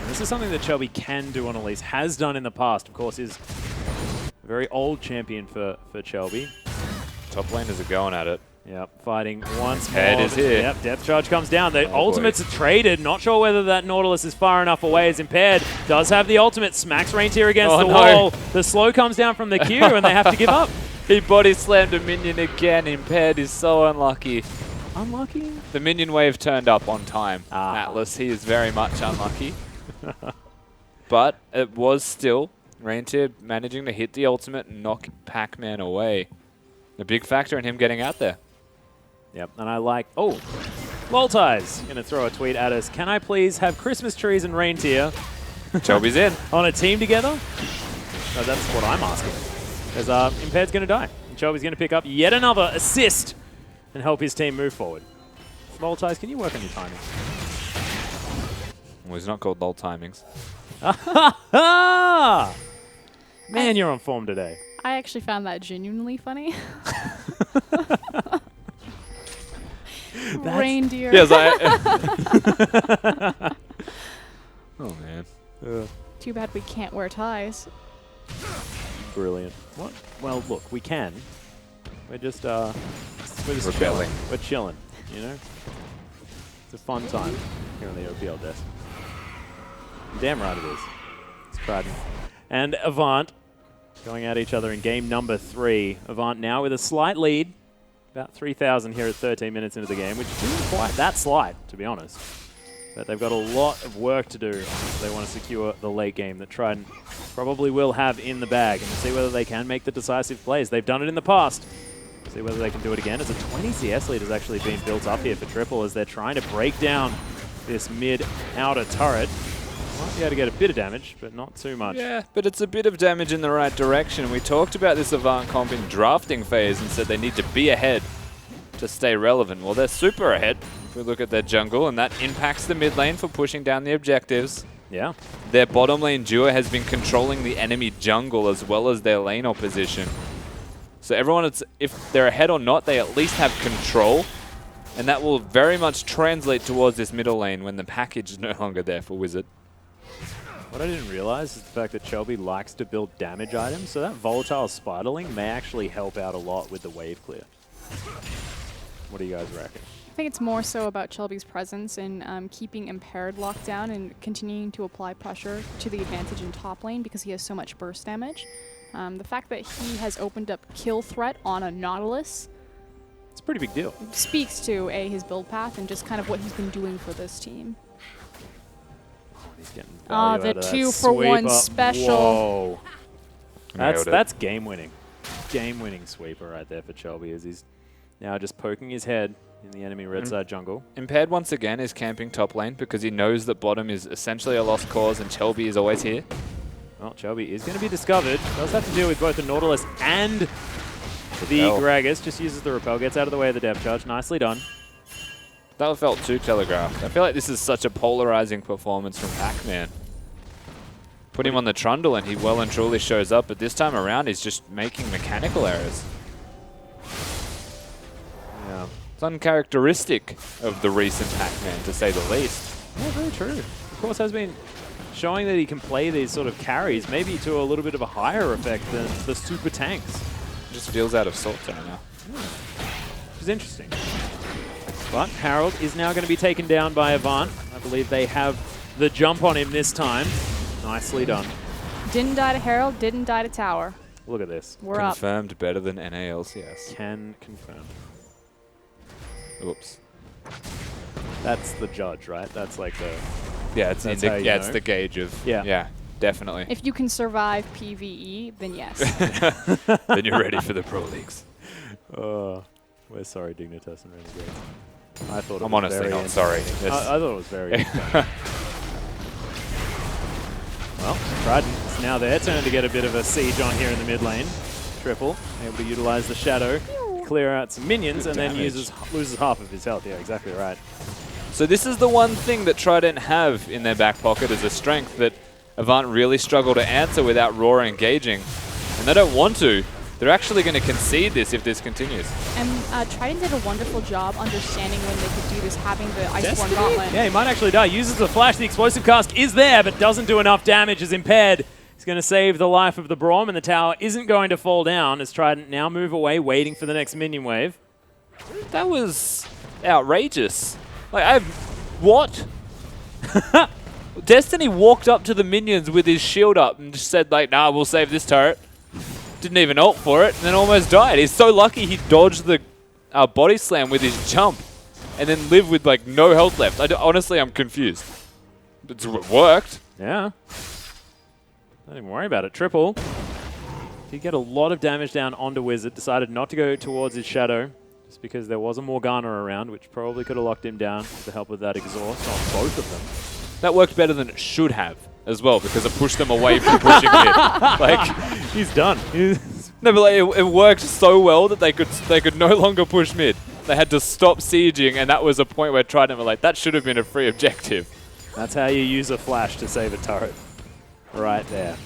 This is something that Shelby can do on Elise, has done in the past. Of course, is a very old champion for Shelby. Top laners are going at it. Yep, fighting once more. Head is here. Yep, depth charge comes down. The ultimates are traded. Not sure whether that Nautilus is far enough away as Impaired. Does have the ultimate. Smacks Reintier against the wall. The slow comes down from the Q and they have to give up. He body slammed a minion again. Impaired is so unlucky. Unlucky? The minion wave turned up on time. Atlas, he is very much unlucky. But it was still Reintier managing to hit the ultimate and knock Pac-Man away. A big factor in him getting out there. Yep, and I like... Oh, Voltai's going to throw a tweet at us. Can I please have Christmas trees and reindeer Chelby's in. on a team together? No, that's what I'm asking. Because Impaired's going to die. And Shelby's going to pick up yet another assist and help his team move forward. Voltai's, can you work on your timing? Well, he's not called Lol Timings. Man, you're on form today. I actually found that genuinely funny. Reindeer. Yes, oh, man. Too bad we can't wear ties. Brilliant. What? Well, look, we can. We're just Rebelling. chilling. We're chilling, you know? It's a fun time here on the OPL desk. Damn right it is. It's Trident. And Avant going at each other in game number 3. Avant now with a slight lead. About 3,000 here at 13 minutes into the game, which isn't quite that slight, to be honest. But they've got a lot of work to do if they want to secure the late game that Trident probably will have in the bag, and see whether they can make the decisive plays. They've done it in the past. See whether they can do it again, as a 20 CS lead has actually been built up here for Triple as they're trying to break down this mid-outer turret. Might be able to get a bit of damage, but not too much. Yeah, but it's a bit of damage in the right direction. We talked about this Avant comp in drafting phase and said they need to be ahead to stay relevant. Well, they're super ahead if we look at their jungle, and that impacts the mid lane for pushing down the objectives. Yeah. Their bottom lane duo has been controlling the enemy jungle as well as their lane opposition. So everyone, if they're ahead or not, they at least have control, and that will very much translate towards this middle lane when the package is no longer there for Wizard. What I didn't realize is the fact that Shelby likes to build damage items, so that volatile Spiderling may actually help out a lot with the wave clear. What do you guys reckon? I think it's more so about Shelby's presence in keeping Impaired locked down and continuing to apply pressure to the advantage in top lane because he has so much burst damage. The fact that he has opened up kill threat on a Nautilus, It's a pretty big deal. speaks to his build path and just kind of what he's been doing for this team. He's getting Ah, value the out of that 2-for-1 sweeper. special. Whoa. Nailed it. That's game-winning. Game-winning sweeper right there for Shelby as he's now just poking his head in the enemy red side jungle. Impaired once again is camping top lane because he knows that bottom is essentially a lost cause and Shelby is always here. Well, Shelby is going to be discovered. Does have to deal with both the Nautilus and the Repel. Gragas. Just uses the repel, gets out of the way of the depth charge. Nicely done. That felt too telegraphed. I feel like this is such a polarizing performance from Pac-Man. Put him on the Trundle and he well and truly shows up, but this time around he's just making mechanical errors. Yeah. It's uncharacteristic of the recent Pac-Man, to say the least. Yeah, very true. Of course, has been showing that he can play these sort of carries, maybe to a little bit of a higher effect than the super tanks. Just feels out of sorts right now. Which is interesting. But Harold is now going to be taken down by Avant. I believe they have the jump on him this time. Nicely done. Didn't die to Herald, didn't die to Tower. Look at this. We're up. Confirmed better than NALCS. Can confirm. Oops. That's the judge, right? That's like the... Yeah, it's That's how you it's know. the gauge of Yeah. Definitely. If you can survive PvE, then yes. Then you're ready for the pro leagues. We're sorry, Dignitas and Renegade. I thought it I'm was honestly very not sorry. I thought it was very entertaining. Well, Trident, it's now their turn to get a bit of a siege on here in the mid lane. Triple, able to utilize the shadow, clear out some minions, and then loses half of his health. Yeah, exactly right. So this is the one thing that Trident have in their back pocket as a strength that Avant really struggle to answer without Roar engaging. And they don't want to. They're actually going to concede this if this continues. And Trident did a wonderful job understanding when they could do this, having the Iceborne Gauntlet. Yeah, he might actually die. Uses the flash. The explosive cask is there, but doesn't do enough damage as Impaired. He's going to save the life of the Braum, and the tower isn't going to fall down as Trident now move away, waiting for the next minion wave. That was outrageous. Like, what? Destiny walked up to the minions with his shield up and just said, like, nah, we'll save this turret. Didn't even ult for it, and then almost died. He's so lucky he dodged the body slam with his jump and then lived with, like, no health left. Honestly, I'm confused. It worked. Yeah. Don't even worry about it. Triple. Did get a lot of damage down onto Wizard. Decided not to go towards his shadow, just because there was a Morgana around, which probably could have locked him down with the help of that exhaust on both of them. That worked better than it should have as well, because it pushed them away from pushing mid. Like, He's done. no, but like, it worked so well that they could no longer push mid. They had to stop sieging, and that was a point where Trident were like, that should have been a free objective. That's how you use a flash to save a turret. Right there.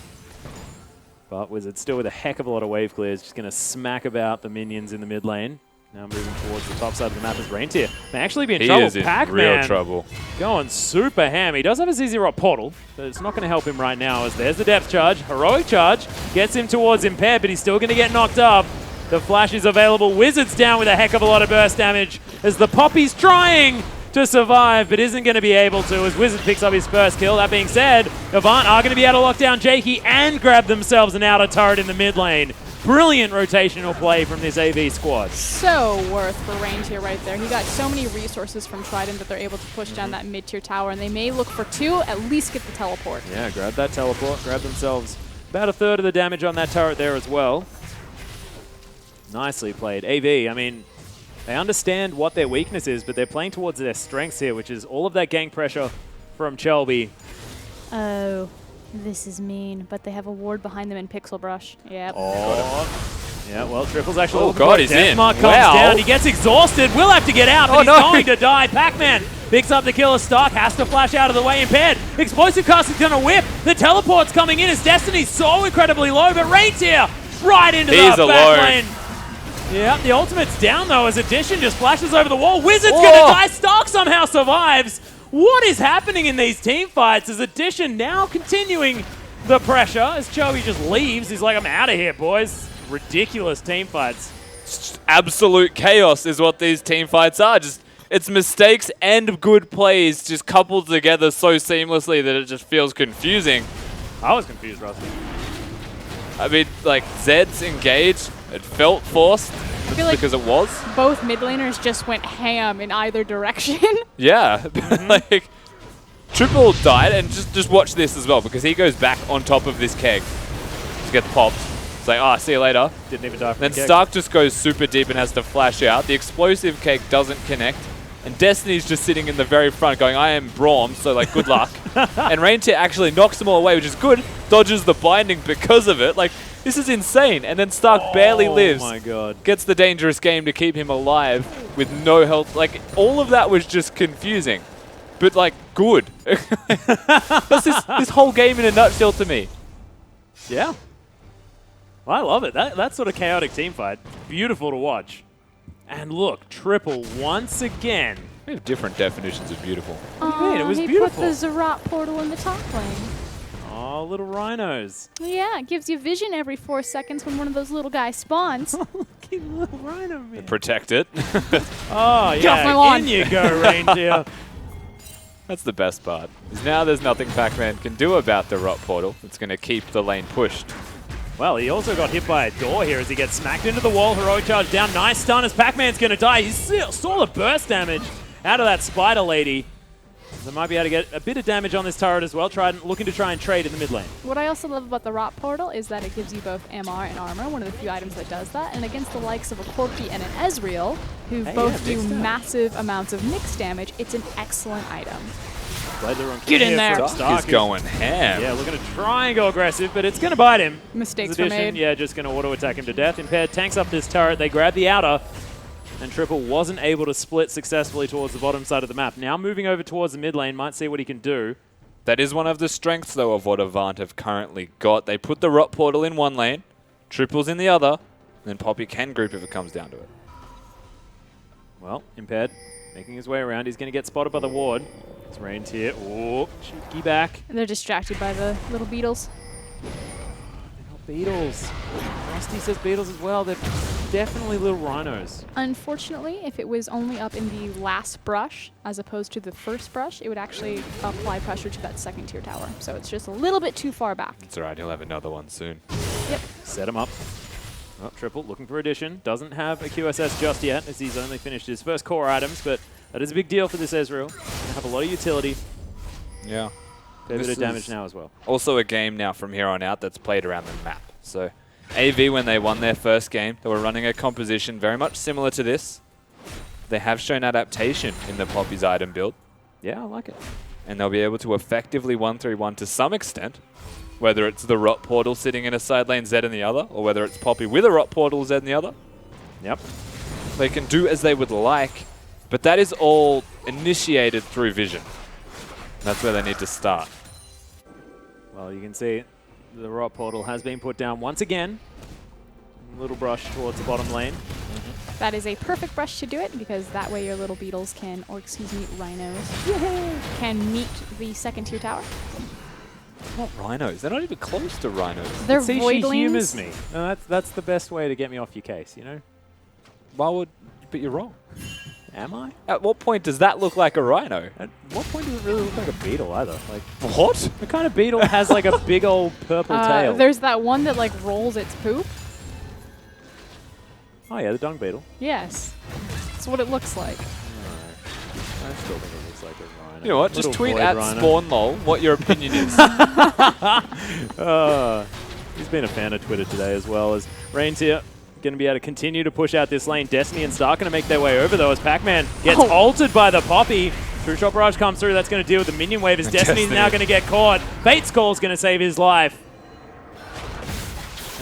But Wizard still with a heck of a lot of wave clears, just going to smack about the minions in the mid lane. Now moving towards the top side of the map is Reindeer. May actually be in trouble. He is in Pac-Man real trouble. Going super ham. He does have a CZ Rock portal, but it's not going to help him right now as there's the depth charge. Heroic charge gets him towards Impaired, but he's still going to get knocked up. The flash is available. Wizard's down with a heck of a lot of burst damage as the Poppy's trying to survive, but isn't going to be able to as Wizard picks up his first kill. That being said, Avant are going to be able to lock down Jakey and grab themselves an outer turret in the mid lane. Brilliant rotational play from this AV squad. So worth for Reindeer right there. He got so many resources from Trident that they're able to push down that mid-tier tower, and they may look for 2, at least get the teleport. Yeah, grab that teleport, grab themselves about a third of the damage on that turret there as well. Nicely played. AV, I mean, they understand what their weakness is, but they're playing towards their strengths here, which is all of that gank pressure from Chelby. Oh, this is mean, but they have a ward behind them in Pixel Brush. Yep. Oh, yeah, well, Triple's actually... Oh, God, he's in. Deathmark comes Wow. down. He gets exhausted. Will have to get out, but he's no. going to die. Pac-Man picks up the killer stock, has to flash out of the way. Impaired. Explosive cast is going to whip. The teleport's coming in as Destiny's so incredibly low, but Reindeer right into He's the alone. back lane. Yeah, the ultimate's down though as Addition just flashes over the wall. Wizard's Oh. gonna die. Stark somehow survives. What is happening in these team fights? As Addition now continuing the pressure as Chelby just leaves. He's like, I'm out of here, boys. Ridiculous team fights. Just absolute chaos is what these team fights are. Just it's mistakes and good plays just coupled together so seamlessly that it just feels confusing. I was confused, Rusty. I mean, like, Zed's engaged. It felt forced feel like because it was. Both mid laners just went ham in either direction. Yeah. Like, Triple died, and just watch this as well, because he goes back on top of this keg to get popped. It's like, oh, see you later. Didn't even die from Then the keg. Stark just goes super deep and has to flash out. The explosive keg doesn't connect. And Destiny's just sitting in the very front going, I am Braum, so like, good luck. And Reindeer actually knocks them all away, which is good. Dodges the binding because of it. Like, this is insane. And then Stark barely lives. Oh my god. Gets the dangerous game to keep him alive with no health. Like, all of that was just confusing. But, like, good. That's this whole game in a nutshell to me. Yeah. Well, I love it. That sort of chaotic team fight. Beautiful to watch. And look, Triple once again. We have different definitions of beautiful. do you mean? It was he beautiful. put the Zerat portal in the top lane. Oh, little rhinos. Yeah, it gives you vision every 4 seconds when one of those little guys spawns. Cute little rhino man. Protect it. Oh, Get off my yeah. lawn. In you go, Reindeer. That's the best part. Is now there's nothing Pac-Man can do about the rot portal. It's going to keep the lane pushed. Well, he also got hit by a door here as he gets smacked into the wall. Heroic charge down. Nice stun as Pac-Man's going to die. He saw the burst damage out of that spider lady. They might be able to get a bit of damage on this turret as well. Trident looking to try and trade in the mid lane. What I also love about the Rot Portal is that it gives you both MR and armor, one of the few items that does that, and against the likes of a Corki and an Ezreal, who Hey, both yeah, do mixed up. massive amounts of mixed damage, it's an excellent item. Get in there. From Stark Stark is going ham. Yeah, looking to try and go aggressive, but it's going to bite him. Mistakes His were addition, made. yeah, just going to auto-attack him to death. Impaired tanks up this turret. They grab the outer, and Triple wasn't able to split successfully towards the bottom side of the map. Now moving over towards the mid lane, might see what he can do. That is one of the strengths, though, of what Avant have currently got. They put the rot portal in one lane, Triple's in the other, and then Poppy can group if it comes down to it. Well, Impaired making his way around. He's going to get spotted by the ward. It's Reindeer. Oh, cheeky back. And they're distracted by the little beetles. Beetles. Rusty says beetles as well. They're definitely little rhinos. Unfortunately, if it was only up in the last brush, as opposed to the first brush, it would actually apply pressure to that second tier tower. So it's just a little bit too far back. It's all right, he'll have another one soon. Yep. Set him up. Oh, Triple looking for addition. Doesn't have a QSS just yet, as he's only finished his first core items, but that is a big deal for this Ezreal. Gonna have a lot of utility. Yeah. Fair bit This of damage is now as well. Also a game now from here on out that's played around the map. So AV, when they won their first game, they were running a composition very much similar to this. They have shown adaptation in the Poppy's item build. Yeah, I like it. And they'll be able to effectively 1-3-1 to some extent, whether it's the Rot Portal sitting in a side lane Z in the other, or whether it's Poppy with a Rot Portal Z in the other. Yep. They can do as they would like, but that is all initiated through vision. That's where they need to start. Well, you can see the Rot Portal has been put down once again. A little brush towards the bottom lane. That is a perfect brush to do it, because that way your little beetles can, or excuse me, rhinos, can meet the second tier tower. Not rhinos. They're not even close to rhinos. They're See, she voidlings. humors me. No, that's the best way to get me off your case, you know? Why would... But you're wrong. Am I? At what point does that look like a rhino? At what point does it really look like a beetle either? Like, What? what kind of beetle has like a big old purple tail? There's that one that like rolls its poop. Oh yeah, the dung beetle. Yes. That's what it looks like. I still think it looks like a rhino. You know what? Just Little tweet void at rhino. SpawnLol what your opinion is. He's been a fan of Twitter today as well. As Rain's here, going to be able to continue to push out this lane. Destiny and Stark going to make their way over though as Pac-Man gets altered by the Poppy. True Shot Barrage comes through. That's going to deal with the minion wave as Destiny's now going to get caught. Fate's Call's going to save his life.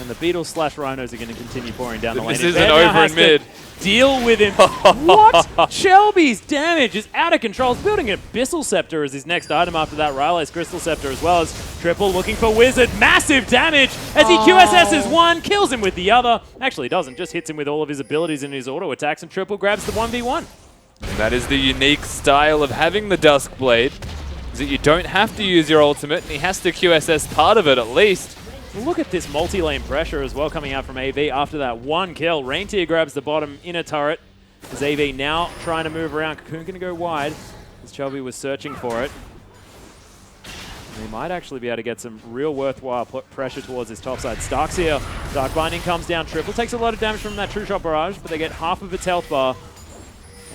And the Beetles slash Rhinos are going to continue pouring down the lane. This isn't Ed now over has in mid. to deal with him. What? Shelby's damage is out of control. He's building an Abyssal Scepter as his next item after that Riley's Crystal Scepter, as well as Triple looking for Wizard. Massive damage as he QSS's one, kills him with the other. Actually doesn't, just hits him with all of his abilities and his auto attacks, and Triple grabs the 1v1. And that is the unique style of having the Dusk Blade, is that you don't have to use your ultimate, and he has to QSS part of it at least. Look at this multi-lane pressure as well coming out from AV after that one kill. Reintier grabs the bottom inner turret as AV now trying to move around. Cocoon going to go wide as Shelby was searching for it. And he might actually be able to get some real worthwhile pressure towards his top side. Stark's here. Dark Binding comes down. Triple takes a lot of damage from that True Shot Barrage, but they get half of its health bar.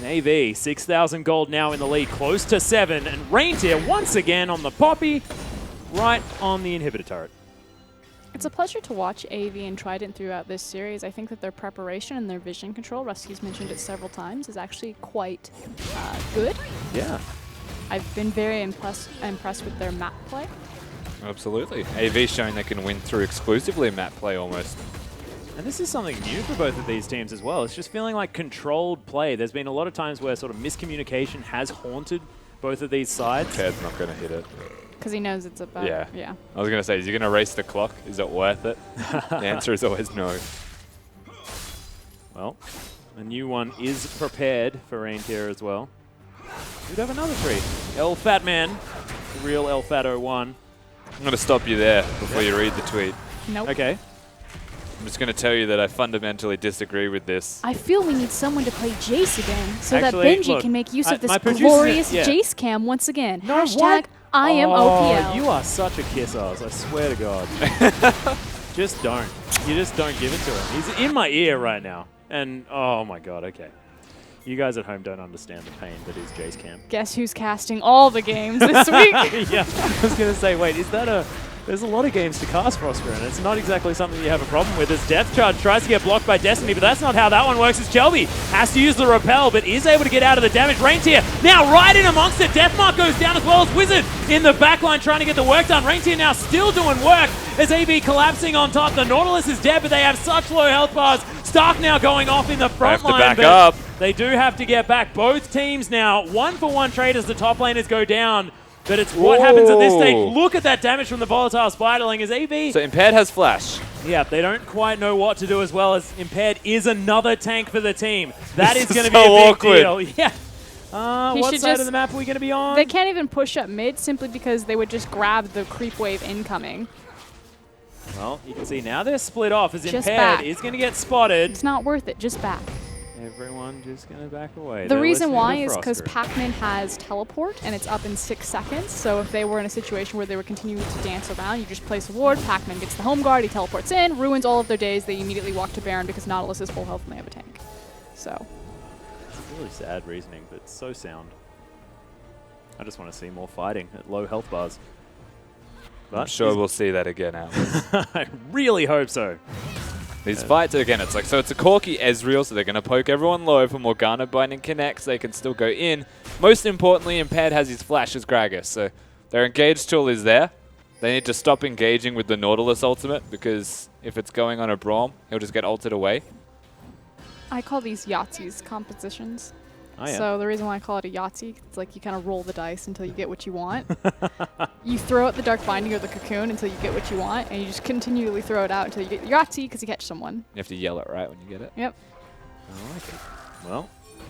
And AV, 6,000 gold now in the lead, close to 7. And Reintier once again on the Poppy, right on the inhibitor turret. It's a pleasure to watch AV and Trident throughout this series. I think that their preparation and their vision control, Rusty's mentioned it several times, is actually quite good. Yeah. I've been very impressed with their map play. Absolutely. AV showing they can win through exclusively map play almost. And this is something new for both of these teams as well. It's just feeling like controlled play. There's been a lot of times where sort of miscommunication has haunted both of these sides. Ted's not going to hit it. Because he knows it's about, Yeah. yeah. I was going to say, is he going to race the clock? Is it worth it? The answer is always no. Well, a new one is prepared for Reintier as well. We'd have another three. El Fat Man, the real El Fat 01. I'm going to stop you there before you read the tweet. Nope. Okay. I'm just going to tell you that I fundamentally disagree with this. I feel we need someone to play Jace again, so Actually, that Benji look, can make use of this my producer- glorious yeah. Jace cam once again. No, Hashtag what? I am OPL. You are such a kiss-ass, I swear to God. Just don't. You just don't give it to him. He's in my ear right now. And, oh my God, okay. You guys at home don't understand the pain that is Jace Cam. Guess who's casting all the games this week? Yeah, I was going to say, wait, is that a... There's a lot of games to cast Frostgrave, and it's not exactly something you have a problem with. As Death Charge tries to get blocked by Destiny, but that's not how that one works. As Shelby has to use the repel, but is able to get out of the damage. Reintier now right in amongst it. Deathmark goes down as well as Wizard in the backline trying to get the work done. Reintier now still doing work as AB collapsing on top. The Nautilus is dead, but they have such low health bars. Stark now going off in the front line. Have to back up. They do have to get back. Both teams now 1-for-1 trade as the top laners go down. But it's what happens at this stage. Look at that damage from the Volatile Spiderling as AV. So Impaired has Flash. Yeah, they don't quite know what to do as well as Impaired is another tank for the team. That is This going to is be a so big awkward. deal. Yeah. He What should side just- of the map are we going to be on? They can't even push up mid simply because they would just grab the creep wave incoming. Well, you can see now they're split off as Just Impaired back. is going to get spotted. It's not worth it, just back. Everyone just going to back away. The They're reason listening why to is because Frostgrave. Pac-Man has teleport and it's up in 6 seconds. So if they were in a situation where they were continuing to dance around, you just place a ward, Pac-Man gets the home guard, he teleports in, ruins all of their days, they immediately walk to Baron because Nautilus is full health and they have a tank. So It's really sad reasoning, but it's so sound. I just want to see more fighting at low health bars. But I'm sure we'll see that again, Alex. I really hope so. These fights, again, it's like, so it's a Corki Ezreal, so they're going to poke everyone low. For Morgana Binding connects, they can still go in. Most importantly, Impaired has his flash as Gragas, so their engage tool is there. They need to stop engaging with the Nautilus ultimate, because if it's going on a Braum, he'll just get ulted away. I call these Yahtzee's compositions. Oh, yeah. So the reason why I call it a Yahtzee, it's like you kind of roll the dice until you get what you want. You throw out the Dark Binding or the Cocoon until you get what you want, and you just continually throw it out until you get Yahtzee because you catch someone. You have to yell it right when you get it. Yep. I like it. Well,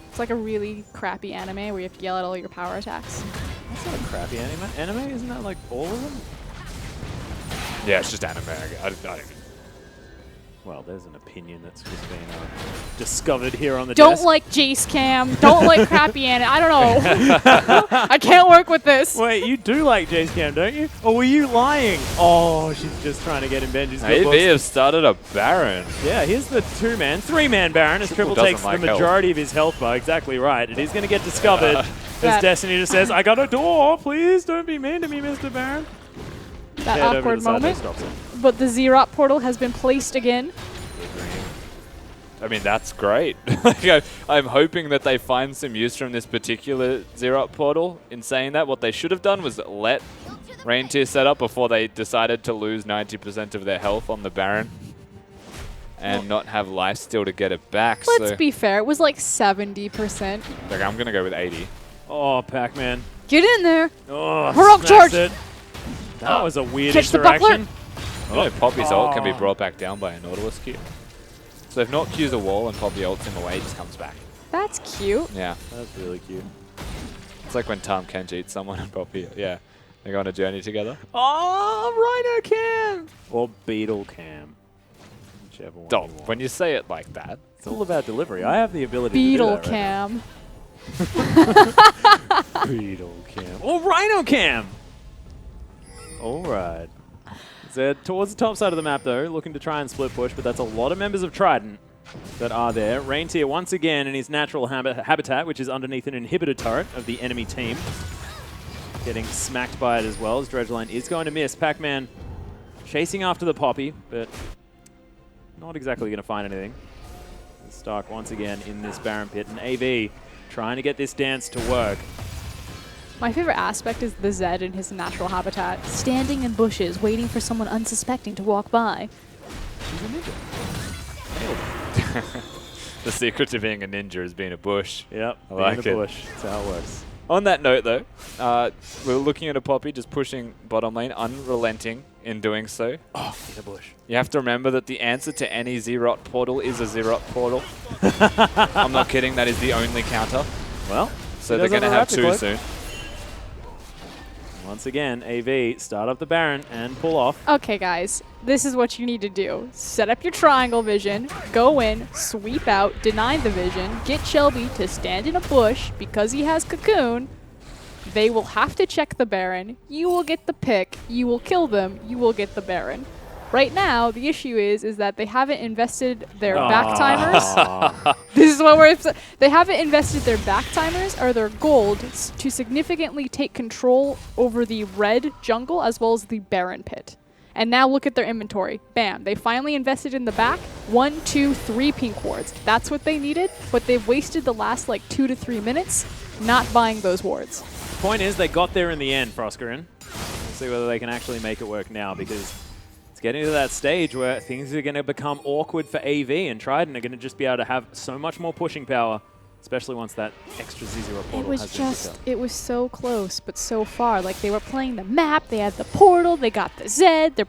It's like a really crappy anime where you have to yell at all your power attacks. that's not a crappy anime. Isn't that like all of them? Yeah, it's just anime. I don't Well, there's an opinion that's just been discovered here on the Don't desk. like Jace Cam. Don't like crappy anime. I don't know. I can't work with this. Wait, you do like Jace Cam, don't you? Or were you lying? Oh, she's just trying to get in Benji's good AV books. have started a Baron. Yeah, here's the three-man Baron as Triple doesn't takes like the health. majority of his health bar. Exactly right. It is going to get discovered. As That- Destiny just says, I got a door. Please don't be mean to me, Mr. Baron. That Head over to awkward the side, moment. stops it. But the Xerath portal has been placed again. I mean, that's great. I'm hoping that they find some use from this particular Xerath portal. In saying that, what they should have done was let Reintier set up before they decided to lose 90% of their health on the Baron and not have lifesteal to get it back. Let's so be fair. It was like 70%. like, I'm going to go with 80. Oh, Pac-Man. Get in there. Oh, Heroic smacks charge. it. That was a weird Catch the buckler. interaction. You know, Poppy's ult can be brought back down by a Nautilus Q. So if Naut Q's a wall and Poppy ults him away, he just comes back. That's cute. Yeah. That's really cute. It's like when Tom Kenji eats someone and Poppy, yeah. They go on a journey together. Oh, Rhino Cam. Or Beetle Cam. Whichever one Dom, you want. when you say it like that, It's all about delivery. I have the ability Beetle to do that Cam. right now. Beetle Cam. Or Rhino Cam. All right. They're towards the top side of the map, though, looking to try and split push, but that's a lot of members of Trident that are there. Reintier once again in his natural habitat, which is underneath an inhibitor turret of the enemy team. Getting smacked by it as well, as Dredgeline is going to miss. Pac-Man chasing after the Poppy, but not exactly going to find anything. Stark once again in this Baron pit, and AV trying to get this dance to work. My favorite aspect is the Zed in his natural habitat, standing in bushes, waiting for someone unsuspecting to walk by. the secret to being a ninja is being a bush. Yep, I like in the it. bush. That's how it works. On that note, though, we're looking at a Poppy just pushing bottom lane, unrelenting in doing so. Oh, in the bush. You have to remember that the answer to any Xerath portal is a Xerath portal. I'm not kidding, that is the only counter. Well, So he they're does going to a have raptor two clip. soon. Once again, AV, start up the Baron and pull off. Okay, guys, this is what you need to do. Set up your triangle vision, go in, sweep out, deny the vision, get Shelby to stand in a bush because he has Cocoon. They will have to check the Baron. You will get the pick. You will kill them. You will get the Baron. Right now, the issue is that they haven't invested their back timers. This is what they haven't invested their back timers or their gold to significantly take control over the red jungle as well as the Baron pit. And now look at their inventory. Bam, they finally invested in the back. 1, 2, 3 pink wards. That's what they needed, but they've wasted the last like 2 to 3 minutes not buying those wards. The point is, they got there in the end, Froskerin. We'll see whether they can actually make it work now, because it's getting to that stage where things are going to become awkward for AV, and Trident are going to just be able to have so much more pushing power, especially once that extra Z0 portal It was has been picked just, up. it was so close, but so far. Like, they were playing the map, they had the portal, they got the Zed, they're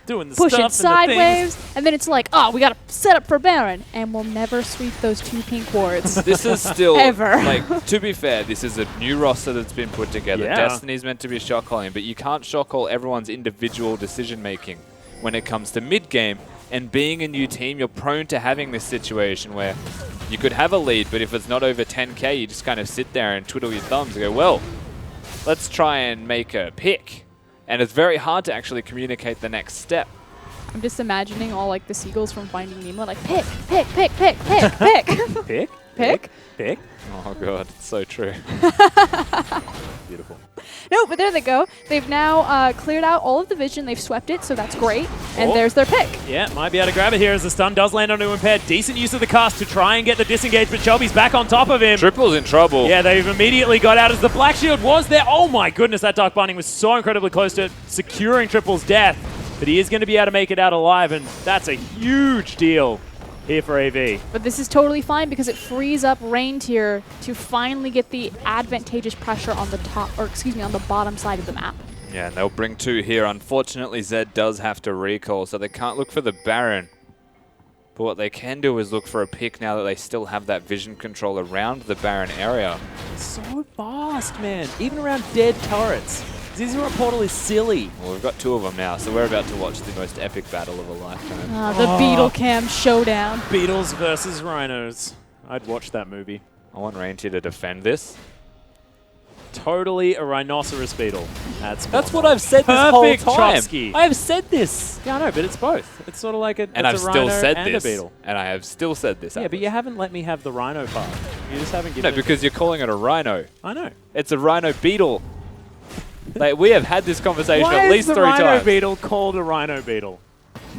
Doing the pushing stuff and the things. sideways, and then it's like, oh, we got to set up for Baron, and we'll never sweep those 2 pink wards. This is still, Ever. like, to be fair, this is a new roster that's been put together. Yeah. Destiny's meant to be shot calling, but you can't shot call everyone's individual decision making when it comes to mid game. And being a new team, you're prone to having this situation where you could have a lead, but if it's not over 10k, you just kind of sit there and twiddle your thumbs and go, well, let's try and make a pick. And it's very hard to actually communicate the next step. I'm just imagining all, like, the seagulls from Finding Nemo, like, pick, pick, pick, pick, pick, pick. Pick? Pick? Pick? Oh god, it's so true. Beautiful. No, but there they go. They've now cleared out all of the vision. They've swept it, so that's great. And there's their pick. Yeah, might be able to grab it here as the stun does land onto Impaired. Decent use of the cast to try and get the disengage, but Shelby's back on top of him. Triple's in trouble. Yeah, they've immediately got out as the Black Shield was there. Oh my goodness, that Dark Binding was so incredibly close to securing Triple's death. But he is going to be able to make it out alive, and that's a huge deal here for AV. But this is totally fine because it frees up Reindeer to finally get the advantageous pressure on the top, or excuse me, on the bottom side of the map. Yeah, and they'll bring 2 here. Unfortunately, Zed does have to recall, so they can't look for the Baron. But what they can do is look for a pick now that they still have that vision control around the Baron area. So fast, man. Even around dead turrets. Zero Portal is silly. Well, we've got 2 of them now, so we're about to watch the most epic battle of a lifetime. The Beetle Cam showdown. Beetles versus Rhinos. I'd watch that movie. I want Reindeer to defend this. Totally a rhinoceros beetle. That's what I've said this whole perfect time. Chomsky. I have said this. Yeah, I know, but it's both. It's sort of like a, And it's I've a still rhino said and this. a beetle. And I have still said this. Yeah, but you haven't let me have the rhino part. You just haven't No, given it. because you're calling it a rhino. I know. It's a rhino beetle. Like, we have had this conversation Why at least is the 3 rhino times. beetle called a rhino beetle?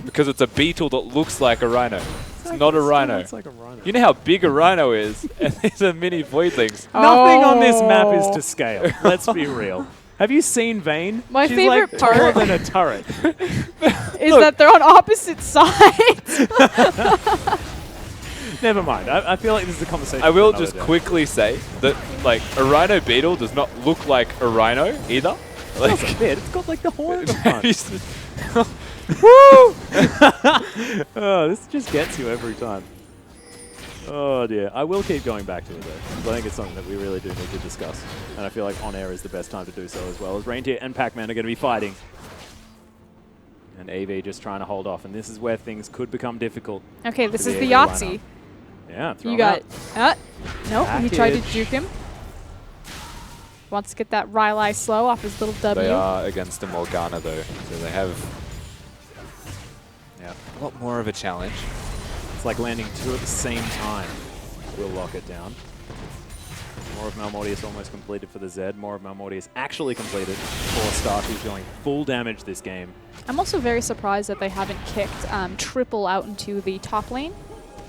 Because it's a beetle that looks like a rhino. It's not a rhino. It's like a rhino. You know how big a rhino is? And these are mini voidlings. Nothing on this map is to scale. Let's be real. Have you seen Vayne? My She's favorite like part- taller than a turret. Is that they're on opposite sides. Never mind. I feel like this is a conversation. I will for another just day. quickly say that, like, a rhino beetle does not look like a rhino either. Like, It's a bit. It's got like the horn at the front. Oh, this just gets you every time. Oh dear. I will keep going back to it though. 'Cause I think it's something that we really do need to discuss. And I feel like on air is the best time to do so, as well as Reindeer and Pac-Man are going to be fighting. And AV just trying to hold off. And this is where things could become difficult. Okay, this For is the the AV Yahtzee. lineup. Yeah, throw You him got... out. Nope, he tried to Package. juke him. Wants to get that Rylai slow off his little W. they are against the Morgana, though. So they have a lot more of a challenge. It's like landing 2 at the same time. We'll lock it down. More of Malmortius almost completed for the Zed. More of Malmortius actually completed for Stark, who's doing full damage this game. I'm also very surprised that they haven't kicked Triple out into the top lane.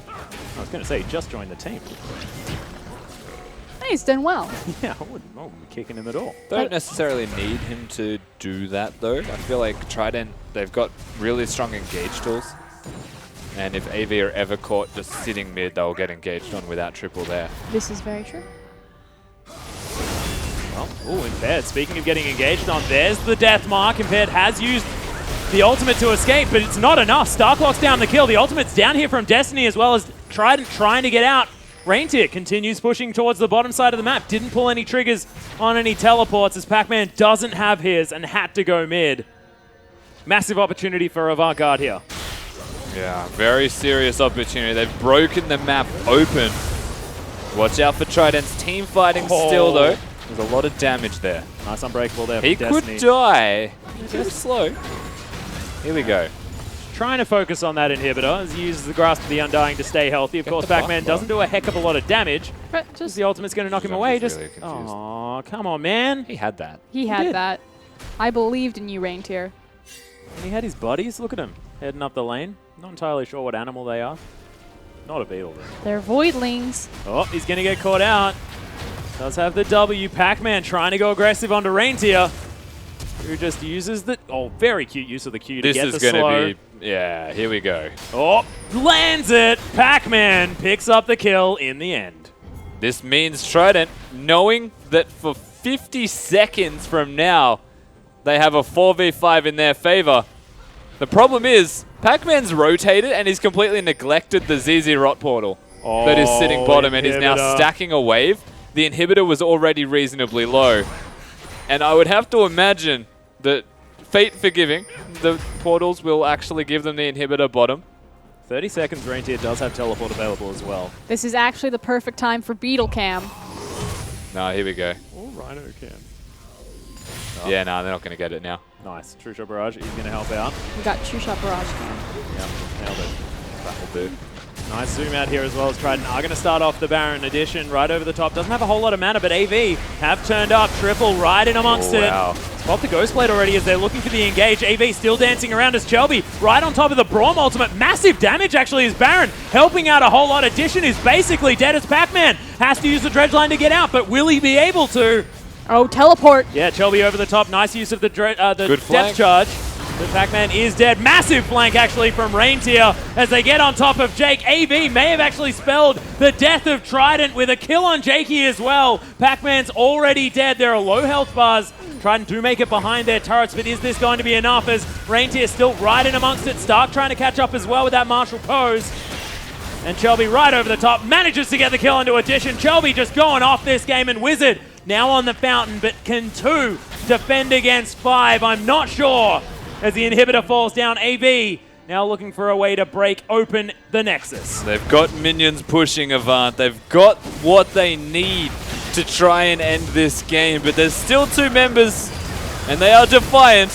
I was going to say, he just joined the team. Hey, he's done well. Yeah, I wouldn't be kicking him at all. Don't necessarily need him to do that, though. I feel like Trident, they've got really strong engage tools. And if AV are ever caught just sitting mid, they'll get engaged on without Triple there. This is very true. Well, ooh, Impaired. Speaking of getting engaged on, there's the death mark. Impaired has used the ultimate to escape, but it's not enough. Stark locks down the kill. The ultimate's down here from Destiny, as well as Trident trying to get out. Reindeer continues pushing towards the bottom side of the map. Didn't pull any triggers on any teleports, as Pac-Man doesn't have his and had to go mid. Massive opportunity for Avant Guard here. Yeah, very serious opportunity. They've broken the map open. Watch out for Trident's team fighting still, though. There's a lot of damage there. Nice unbreakable there He from could Destiny. die. Too slow. Here we go. Trying to focus on that inhibitor as he uses the Grasp of the Undying to stay healthy. Of Get course, the buff Pac-Man up. doesn't do a heck of a lot of damage. But Just just the ultimate's going to knock him I'm away. just Just, really confused. oh, come on, man. He had that. he had did. that. I believed in you, Reindeer. And he had his buddies. Look at him heading up the lane. Not entirely sure what animal they are. Not a beetle, though. They're voidlings. Oh, he's going to get caught out. Does have the W. Pac-Man trying to go aggressive onto Reindeer, who just uses the... Oh, very cute use of the Q to This get is the going slow. to be... Yeah, here we go. Oh, lands it. Pac-Man picks up the kill in the end. This means Trident, knowing that for 50 seconds from now, they have a 4v5 in their favor. The problem is, Pac-Man's rotated and he's completely neglected the ZZ Rot portal that is sitting bottom and is now inhibitor. stacking a wave. The inhibitor was already reasonably low. And I would have to imagine that, fate forgiving, the portals will actually give them the inhibitor bottom. 30 seconds, Reindeer does have teleport available as well. This is actually the perfect time for Beetle Cam. No, here we go. Oh, Rhino can. Yeah, no, they're not going to get it now. Nice. True Shot Barrage, he's going to help out. We got True Shot Barrage Cam. Yep, nailed it. That'll do. Nice zoom out here as well as Trident are going to start off the Baron addition right over the top. Doesn't have a whole lot of mana, but AV have turned up. Triple right in amongst it. Spot the Ghost Blade already as they're looking for the engage. AV still dancing around as Chelby right on top of the Braum ultimate. Massive damage actually as Baron helping out a whole lot. Addition is basically dead as Pac-Man. Has to use the dredge line to get out, but will he be able to? Oh, teleport. Yeah, Chelby over the top. Nice use of the Good depth flank. charge. The Pac-Man is dead. Massive flank actually from Reindeer as they get on top of Jake. AV may have actually spelled the death of Trident with a kill on Jakey as well. Pac-Man's already dead. There are low health bars. Trident do make it behind their turrets, but is this going to be enough as Reindeer still right in amongst it? Stark trying to catch up as well with that martial pose. And Chelby right over the top manages to get the kill into Addition. Chelby just going off this game, and Wizard now on the fountain, but can 2 defend against 5? I'm not sure. As the inhibitor falls down, AV now looking for a way to break open the Nexus. They've got minions pushing Avant. They've got what they need to try and end this game, but there's still 2 members, and they are defiant.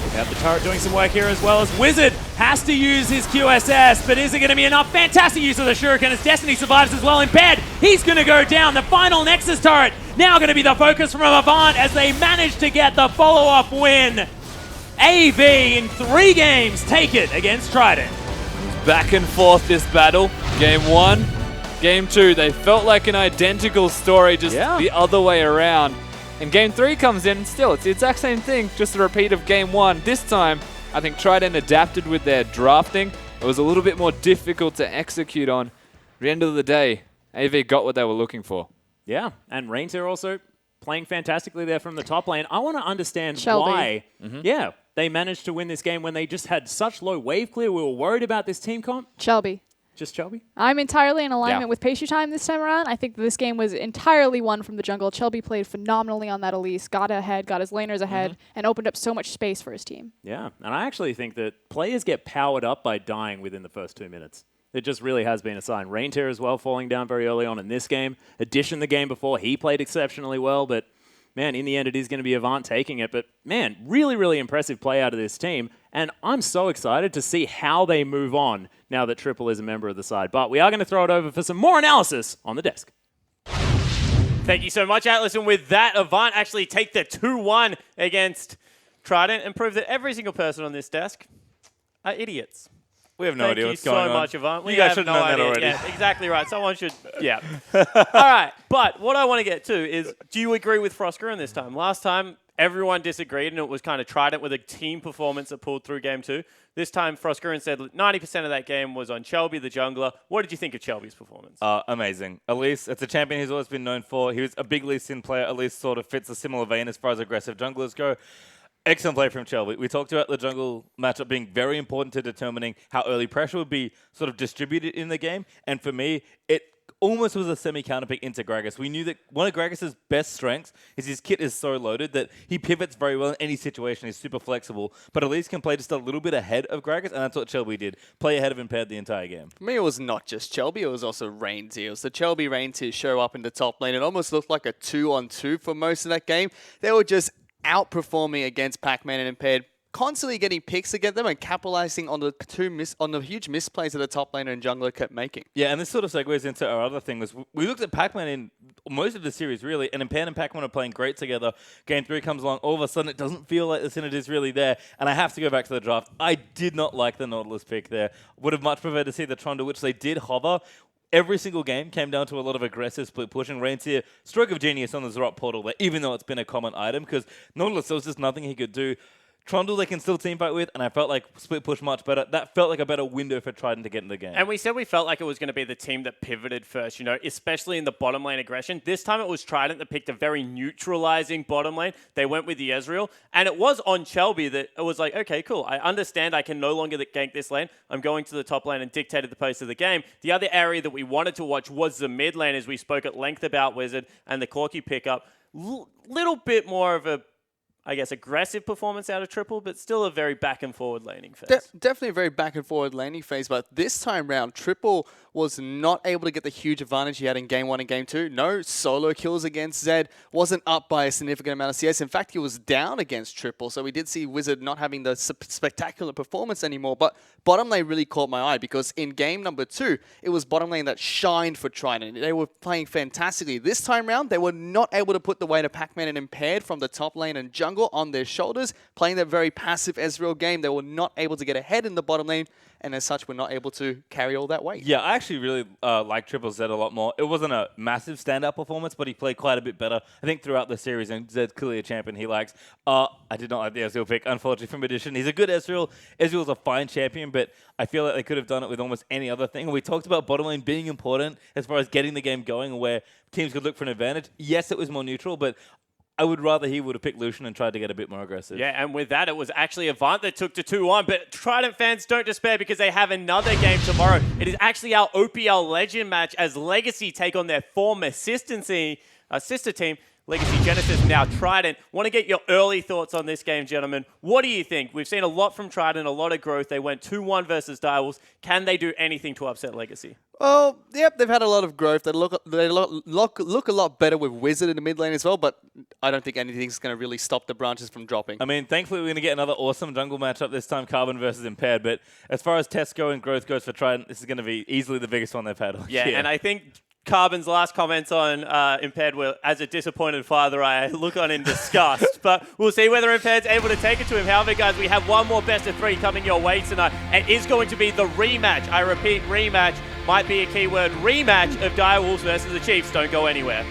We have the turret doing some work here as well as Wizard has to use his QSS, but is it going to be enough? Fantastic use of the Shuriken as Destiny survives as well. Impaired, he's going to go down. The final Nexus turret now going to be the focus from Avant as they manage to get the follow-up win. AV in 3 games take it against Trident. Back and forth this battle. Game 1, Game 2, they felt like an identical story, just the other way around. And Game 3 comes in, still, it's the exact same thing, just a repeat of Game 1. This time, I think Trident adapted with their drafting. It was a little bit more difficult to execute on. At the end of the day, AV got what they were looking for. Yeah, and Reindeer also playing fantastically there from the top lane. I want to understand Shelby. why they managed to win this game when they just had such low wave clear. We were worried about this team comp. Shelby. Just Shelby? I'm entirely in alignment with Pastry Time this time around. I think this game was entirely won from the jungle. Shelby played phenomenally on that Elise, got ahead, got his laners ahead, and opened up so much space for his team. Yeah, and I actually think that players get powered up by dying within the first 2 minutes. It just really has been a sign. Reindeer as well falling down very early on in this game. Addition the game before, he played exceptionally well, but man, in the end, it is going to be Avant taking it. But man, really, really impressive play out of this team. And I'm so excited to see how they move on now that Triple is a member of the side. But we are going to throw it over for some more analysis on the desk. Thank you so much, Atlas. And with that, Avant actually take the 2-1 against Trident and prove that every single person on this desk are idiots. We have no idea what's going on. Thank you so much, Avant. You guys should have known that already. Yeah, exactly right. Someone should, yeah. All right, but what I want to get to is, do you agree with Froskerin this time? Last time, everyone disagreed, and it was kind of Trident with a team performance that pulled through Game 2. This time, Froskerin said 90% of that game was on Chelby, the jungler. What did you think of Chelby's performance? Amazing. Elise, it's a champion he's always been known for. He was a big Lee Sin player. Elise sort of fits a similar vein as far as aggressive junglers go. Excellent play from Chelby. We talked about the jungle matchup being very important to determining how early pressure would be sort of distributed in the game. And for me, it almost was a semi-counterpick into Gragas. We knew that one of Gragas' best strengths is his kit is so loaded that he pivots very well in any situation. He's super flexible. But Elise can play just a little bit ahead of Gragas, and that's what Chelby did. Play ahead of Impaired the entire game. For me, it was not just Chelby, it was also Reindeer. It was the Chelby Reindeer show up in the top lane. It almost looked like a 2-on-2 for most of that game. They were just outperforming against Pac-Man and Impaired, constantly getting picks against them and capitalizing on the huge misplays that the top laner and jungler kept making. Yeah, and this sort of segues into our other thing. Was we looked at Pac-Man in most of the series, really, and Impaired and Pac-Man are playing great together. Game 3 comes along, all of a sudden it doesn't feel like the synergy is really there, and I have to go back to the draft. I did not like the Nautilus pick there. Would have much preferred to see the Trundle, which they did hover. Every single game came down to a lot of aggressive split pushing. Reindeer, stroke of genius on the Zrot portal there, even though it's been a common item, because Nautilus, there was just nothing he could do. Trundle they can still teamfight with, and I felt like split push much better. That felt like a better window for Trident to get in the game. And we said we felt like it was going to be the team that pivoted first, you know, especially in the bottom lane aggression. This time it was Trident that picked a very neutralizing bottom lane. They went with the Ezreal, and it was on Chelby that it was like, okay, cool. I understand I can no longer gank this lane. I'm going to the top lane and dictated the pace of the game. The other area that we wanted to watch was the mid lane, as we spoke at length about Wizard and the Corki pickup. Little bit more of a I guess, aggressive performance out of Triple, but still a very back and forward laning phase. Definitely a very back and forward laning phase, but this time round, Triple was not able to get the huge advantage he had in Game 1 and Game 2. No solo kills against Zed, wasn't up by a significant amount of CS. In fact, he was down against Triple, so we did see Wizard not having the spectacular performance anymore, but bottom lane really caught my eye because in Game number 2, it was bottom lane that shined for Trident. They were playing fantastically. This time round, they were not able to put the weight of Pac-Man and Impaired from the top lane and jungle on their shoulders, playing that very passive Ezreal game. They were not able to get ahead in the bottom lane, and as such, were not able to carry all that weight. Yeah, I actually really like Triple Zed a lot more. It wasn't a massive standout performance, but he played quite a bit better, I think, throughout the series, and Zed's clearly a champion he likes. I did not like the Ezreal pick, unfortunately, from Edition. He's a good Ezreal. Ezreal's a fine champion, but I feel like they could have done it with almost any other thing. We talked about bottom lane being important as far as getting the game going and where teams could look for an advantage. Yes, it was more neutral, but I would rather he would have picked Lucian and tried to get a bit more aggressive. Yeah, and with that, it was actually Avant that took to 2-1. But Trident fans, don't despair because they have another game tomorrow. It is actually our OPL Legend match as Legacy take on their former sister team, Legacy Genesis, and now Trident. Want to get your early thoughts on this game, gentlemen. What do you think? We've seen a lot from Trident, a lot of growth. They went 2-1 versus Direwolves. Can they do anything to upset Legacy? Well, yep, they've had a lot of growth. They look a lot better with Wizard in the mid lane as well, but I don't think anything's going to really stop the branches from dropping. I mean, thankfully, we're going to get another awesome jungle matchup this time, Carbon versus Impaired. But as far as tests go and growth goes for Trident, this is going to be easily the biggest one they've had all Yeah, year. and I think Carbon's last comments on Impaired were, as a disappointed father, I look on in disgust. But we'll see whether Impaired's able to take it to him. However, guys, we have one more best of 3 coming your way tonight. It is going to be the rematch. I repeat, rematch. Might be a keyword. Rematch of Direwolves versus the Chiefs. Don't go anywhere.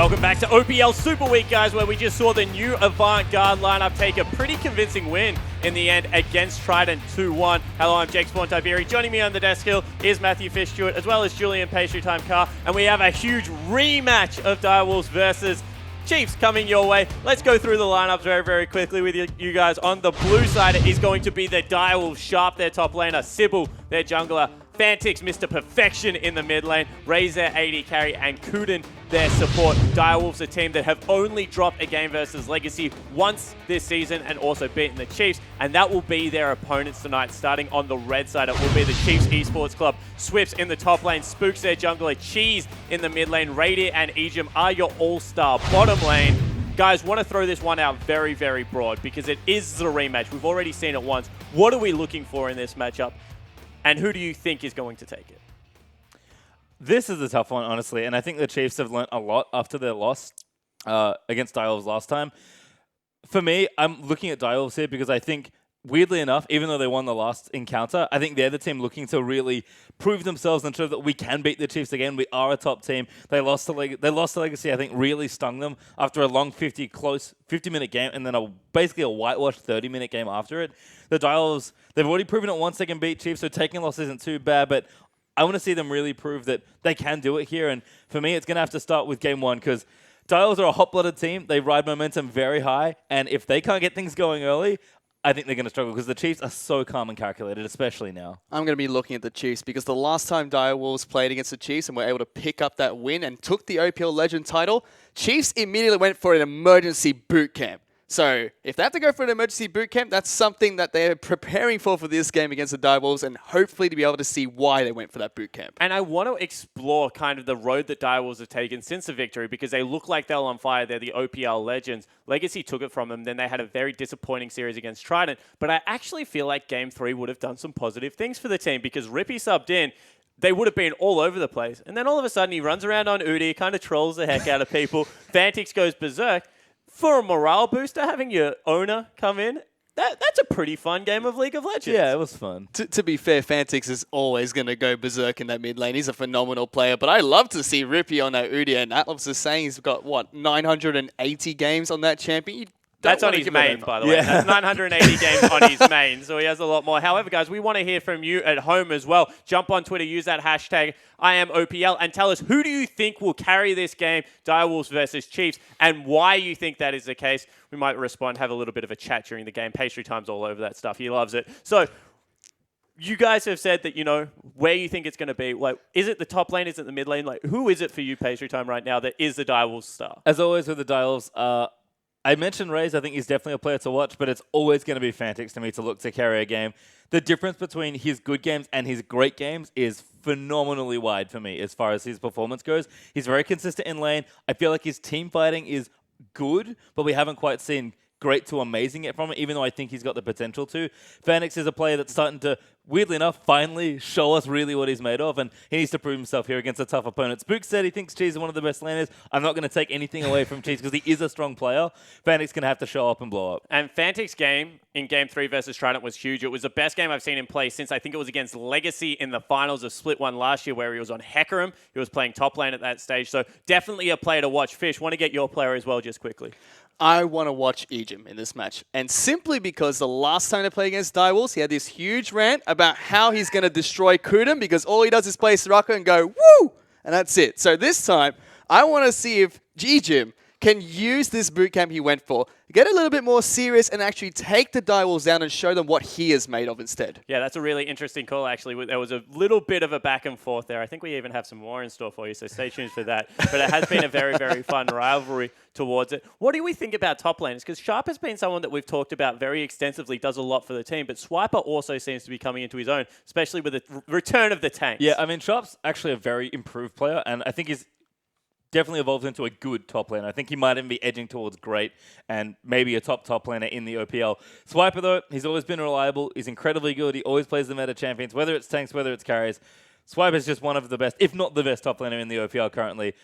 Welcome back to OPL Super Week, guys, where we just saw the new Avant Guard lineup take a pretty convincing win in the end against Trident 2-1. Hello, I'm Jake Spawn Tiberi. Joining me on the desk hill is Matthew Fish Stewart, as well as Julian Pastry Time Carr, and we have a huge rematch of Direwolves versus Chiefs coming your way. Let's go through the lineups very, very quickly with you guys. On the blue side, it is going to be the Direwolves, Sharp, their top laner, Sybil, their jungler, Fantix, Mr. Perfection in the mid lane, Raze, their AD carry, and Kuden, their support. Direwolves, a team that have only dropped a game versus Legacy once this season and also beaten the Chiefs, and that will be their opponents tonight. Starting on the red side, it will be the Chiefs Esports Club. Swips in the top lane, Spooks their jungler, Cheese in the mid lane, Radiant and Ejim are your all-star bottom lane. Guys, want to throw this one out very, very broad because it is the rematch. We've already seen it once. What are we looking for in this matchup? And who do you think is going to take it? This is a tough one, honestly, and I think the Chiefs have learnt a lot after their loss against Direwolves last time. For me, I'm looking at Direwolves here because I think, weirdly enough, even though they won the last encounter, I think they're the team looking to really prove themselves and show that we can beat the Chiefs again. We are a top team. They lost to Legacy, I think, really stung them after a long 50-minute game and then basically a whitewashed 30-minute game after it. The Direwolves, they've already proven it once they can beat Chiefs, so taking a loss isn't too bad, but I want to see them really prove that they can do it here, and for me, it's going to have to start with game one because Direwolves are a hot-blooded team. They ride momentum very high, and if they can't get things going early, I think they're going to struggle because the Chiefs are so calm and calculated, especially now. I'm going to be looking at the Chiefs because the last time Direwolves played against the Chiefs and were able to pick up that win and took the OPL Legend title, Chiefs immediately went for an emergency boot camp. So if they have to go for an emergency boot camp, that's something that they're preparing for this game against the Direwolves, and hopefully to be able to see why they went for that boot camp. And I want to explore kind of the road that Direwolves have taken since the victory because they look like they're on fire. They're the OPL legends. Legacy took it from them. Then they had a very disappointing series against Trident. But I actually feel like Game 3 would have done some positive things for the team because Rippy subbed in. They would have been all over the place. And then all of a sudden he runs around on Udi, kind of trolls the heck out of people. Fantix goes berserk. For a morale booster, having your owner come in, that's a pretty fun game of League of Legends. Yeah, it was fun. To be fair, Fantix is always going to go berserk in that mid lane. He's a phenomenal player, but I love to see Rippy on that Udia. And Atlas is saying he's got, 980 games on that champion? That's on his main, by the way. That's 980 games on his main, so he has a lot more. However, guys, we want to hear from you at home as well. Jump on Twitter, use that hashtag #IamOPL, and tell us who do you think will carry this game, Direwolves versus Chiefs, and why you think that is the case. We might respond, have a little bit of a chat during the game. Pastry Time's all over that stuff. He loves it. So you guys have said that, where you think it's going to be. Like, is it the top lane? Is it the mid lane? Like, who is it for you, Pastry Time, right now that is the Direwolves star? As always with the Direwolves, I mentioned Raze. I think he's definitely a player to watch, but it's always going to be Fantix to me to look to carry a game. The difference between his good games and his great games is phenomenally wide for me as far as his performance goes. He's very consistent in lane. I feel like his team fighting is good, but we haven't quite seen great to amazing it from him, even though I think he's got the potential to. Fantix is a player that's starting to, weirdly enough, finally show us really what he's made of, and he needs to prove himself here against a tough opponent. Spook said he thinks Cheese is one of the best laners. I'm not going to take anything away from Cheese because he is a strong player. Fantix going to have to show up and blow up. And Fantix's game in Game 3 versus Trident was huge. It was the best game I've seen him play since I think it was against Legacy in the finals of Split 1 last year where he was on Hecarim. He was playing top lane at that stage, so definitely a player to watch. Fish, want to get your player as well just quickly. I want to watch Ejim in this match. And simply because the last time they played against Direwolves, he had this huge rant about how he's going to destroy Kuden because all he does is play Soraka and go, woo! And that's it. So this time, I want to see if Ejim can use this bootcamp he went for, get a little bit more serious and actually take the Direwolves down and show them what he is made of instead. Yeah, that's a really interesting call, actually. There was a little bit of a back and forth there. I think we even have some more in store for you, so stay tuned for that. But it has been a very, very fun rivalry towards it. What do we think about top laners? Because Sharp has been someone that we've talked about very extensively, does a lot for the team, but Swiper also seems to be coming into his own, especially with the return of the tanks. Yeah, I mean, Sharp's actually a very improved player, and I think he's definitely evolved into a good top laner. I think he might even be edging towards great and maybe a top laner in the OPL. Swiper, though, he's always been reliable. He's incredibly good. He always plays the meta champions, whether it's tanks, whether it's carries. Swiper is just one of the best, if not the best top laner in the OPL currently.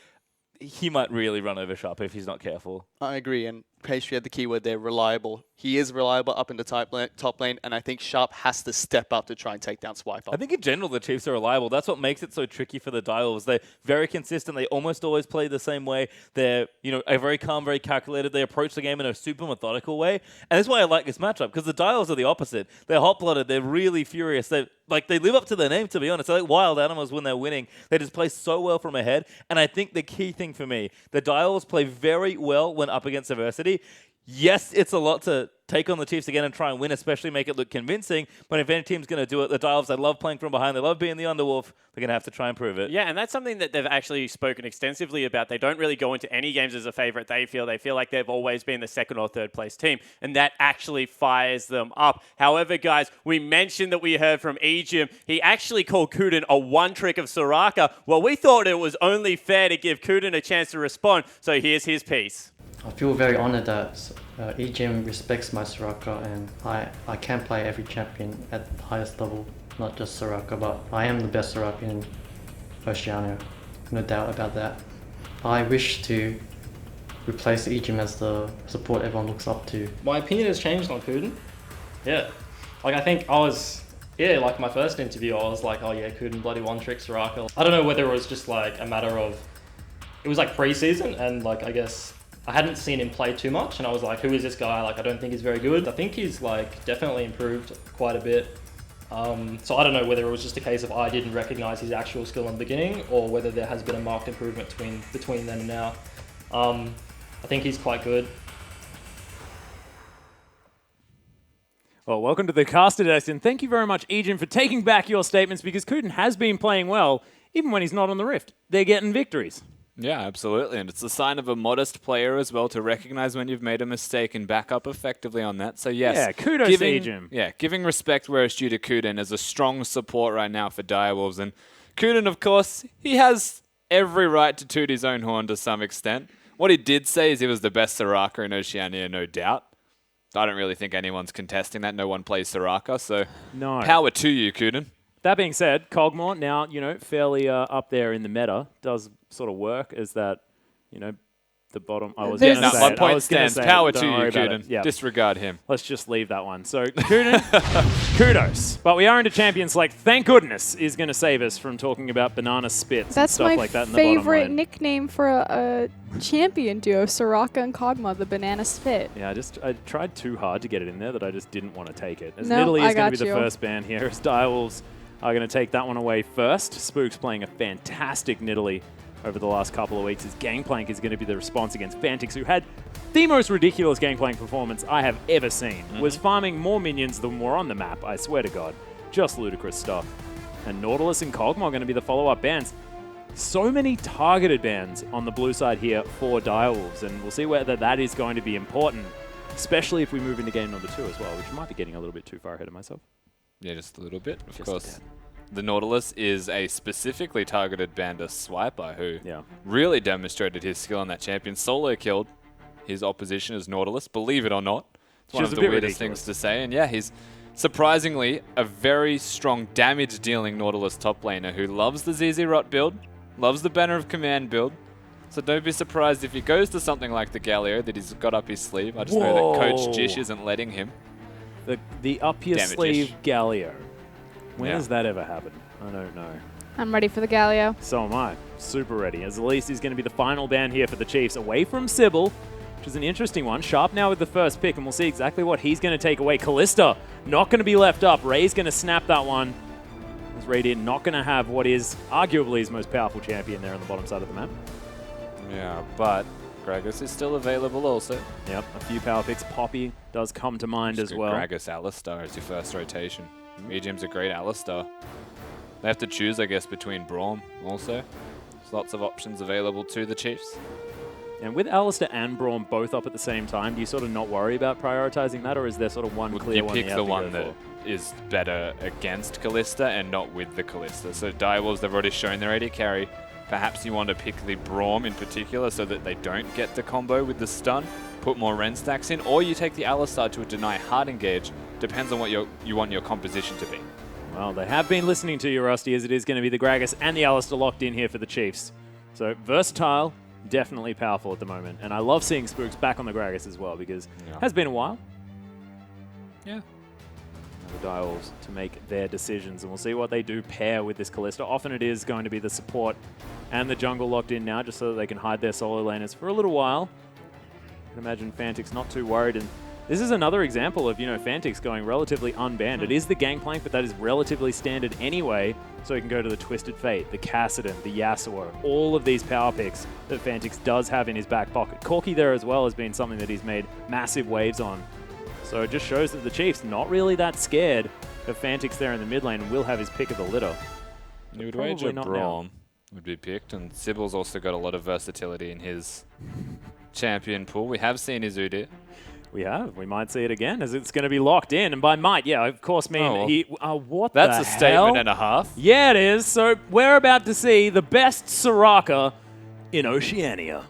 He might really run over Sharp if he's not careful. I agree, and Pastry had the keyword there, reliable. He is reliable up in the top lane, and I think Sharp has to step up to try and take down Swiper. I think in general the Chiefs are reliable. That's what makes it so tricky for the Direwolves. They're very consistent. They almost always play the same way. They're, are very calm, very calculated. They approach the game in a super methodical way. And that's why I like this matchup, because the Direwolves are the opposite. They're hot-blooded. They're really furious. They live up to their name, to be honest. They're like wild animals when they're winning. They just play so well from ahead. And I think the key thing for me, the Direwolves play very well when up against adversity. Yes, it's a lot to take on the Chiefs again and try and win, especially make it look convincing. But if any team's going to do it, the Direwolves, they love playing from behind. They love being the underwolf. They're going to have to try and prove it. Yeah, and that's something that they've actually spoken extensively about. They don't really go into any games as a favorite. They feel like they've always been the second or third place team, and that actually fires them up. However, guys, we mentioned that we heard from Ejim. He actually called Kuden a one-trick of Soraka. Well, we thought it was only fair to give Kuden a chance to respond, so here's his piece. I feel very honored that Ejim respects my Soraka, and I can play every champion at the highest level, not just Soraka, but I am the best Soraka in Oceania, no doubt about that. I wish to replace Ejim as the support everyone looks up to. My opinion has changed on Kuden. Yeah. I think I was, like my first interview, I was like, oh yeah, Kuden bloody one-trick Soraka. I don't know whether it was just like a matter of, it was like pre-season, and like I guess I hadn't seen him play too much, and I was like, who is this guy? Like, I don't think he's very good. I think he's like definitely improved quite a bit. So I don't know whether it was just a case of I didn't recognize his actual skill in the beginning, or whether there has been a marked improvement between then and now. I think he's quite good. Well, welcome to the Caster Desk, and thank you very much, Ejim, for taking back your statements, because Kuden has been playing well, even when he's not on the Rift. They're getting victories. Yeah, absolutely. And it's a sign of a modest player as well to recognize when you've made a mistake and back up effectively on that. So, yes. Yeah, kudos to Ejim. Yeah, giving respect where it's due to Kuden as a strong support right now for Direwolves. And Kuden, of course, he has every right to toot his own horn to some extent. What he did say is he was the best Soraka in Oceania, no doubt. I don't really think anyone's contesting that. No one plays Soraka, so no. Power to you, Kuden. That being said, Cogmore now, fairly up there in the meta, does sort of work as that, the bottom. I was going to say 1 point stands. Power to you, Kuden. Yeah. Disregard him. Let's just leave that one. So, Kuden, kudos. But we are into Champions Select. Thank goodness is going to save us from talking about banana spits and stuff like that in the bottom lane. That's my favorite nickname for a champion duo, Soraka and Kog'Maw, the banana spit. Yeah, I tried too hard to get it in there that I just didn't want to take it. As no, Nidalee is going to be the first ban here, as Direwolves are going to take that one away first. Spook's playing a fantastic Nidalee over the last couple of weeks. His Gangplank is going to be the response against Fantix, who had the most ridiculous Gangplank performance I have ever seen. Was farming more minions than were on the map, I swear to God. Just ludicrous stuff. And Nautilus and Kog'Maw are going to be the follow-up bans. So many targeted bans on the blue side here for Direwolves, and we'll see whether that is going to be important, especially if we move into game number 2 as well, which might be getting a little bit too far ahead of myself. Yeah, just a little bit, of course. The Nautilus is a specifically targeted ban to Swiper, who really demonstrated his skill on that champion. Solo killed his opposition as Nautilus, believe it or not. It's one of the weirdest things to say. And yeah, he's surprisingly a very strong damage-dealing Nautilus top laner who loves the ZZ Rot build, loves the Banner of Command build. So don't be surprised if he goes to something like the Galio that he's got up his sleeve. I just know that Coach Jish isn't letting him. The up your sleeve Galio. When has that ever happened? I don't know. I'm ready for the Galio. So am I. Super ready. As Elise is going to be the final ban here for the Chiefs, away from Sybil, which is an interesting one. Sharp now with the first pick, and we'll see exactly what he's going to take away. Callista not going to be left up. Ray's going to snap that one. As Radiant not going to have what is arguably his most powerful champion there on the bottom side of the map. Yeah, but Gragas is still available also. Yep, a few power picks. Poppy does come to mind as well. Gragas Alistar is your first rotation. Ejim's a great Alistar. They have to choose, I guess, between Braum also. There's lots of options available to the Chiefs. And with Alistar and Braum both up at the same time, do you sort of not worry about prioritizing that, or is there sort of one clear one? You pick the one that is better against Callista and not with the Callista. So Direwolves, they've already shown their AD carry. Perhaps you want to pick the Braum in particular so that they don't get the combo with the stun, put more Ren stacks in, or you take the Alistar to a deny hard engage. Depends on what you want your composition to be. Well, they have been listening to you, Rusty, as it is going to be the Gragas and the Alistar locked in here for the Chiefs. So versatile, definitely powerful at the moment. And I love seeing Spooks back on the Gragas as well because it has been a while. Yeah. The Direwolves to make their decisions, and we'll see what they do pair with this Kalista. Often it is going to be the support and the jungle locked in now just so that they can hide their solo laners for a little while. I can imagine Fantix not too worried, and this is another example of, Fantix going relatively unbanned. It is the Gangplank, but that is relatively standard anyway, so you can go to the Twisted Fate, the Kassadin, the Yasuo, all of these power picks that Fantix does have in his back pocket. Corki there as well has been something that he's made massive waves on. So it just shows that the Chiefs not really that scared of Fantix there in the mid lane and will have his pick of the litter. You would Probably wager not Braum would be picked, and Sybil's also got a lot of versatility in his champion pool. We have seen his Udyr. We have. We might see it again as it's going to be locked in. And by might, yeah, of course, mean what That's the a statement hell? and a half. Yeah, it is. So we're about to see the best Soraka in Oceania.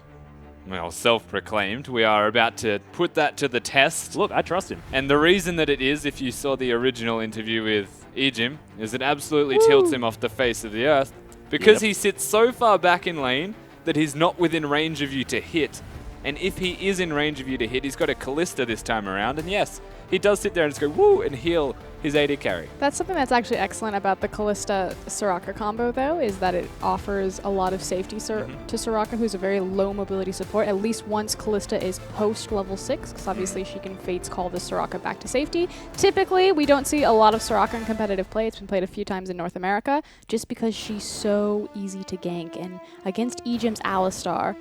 Well, self-proclaimed. We are about to put that to the test. Look, I trust him. And the reason that it is, if you saw the original interview with Ejim, is it absolutely tilts him off the face of the earth because he sits so far back in lane that he's not within range of you to hit. And if he is in range of you to hit, he's got a Kalista this time around. And yes, he does sit there and just go, woo, and heal his AD carry. That's something that's actually excellent about the Kalista-Soraka combo, though, is that it offers a lot of safety to Soraka, who's a very low mobility support, at least once Kalista is post-level 6, because obviously she can Fates call the Soraka back to safety. Typically, we don't see a lot of Soraka in competitive play. It's been played a few times in North America, just because she's so easy to gank. And against Ejim's Alistar,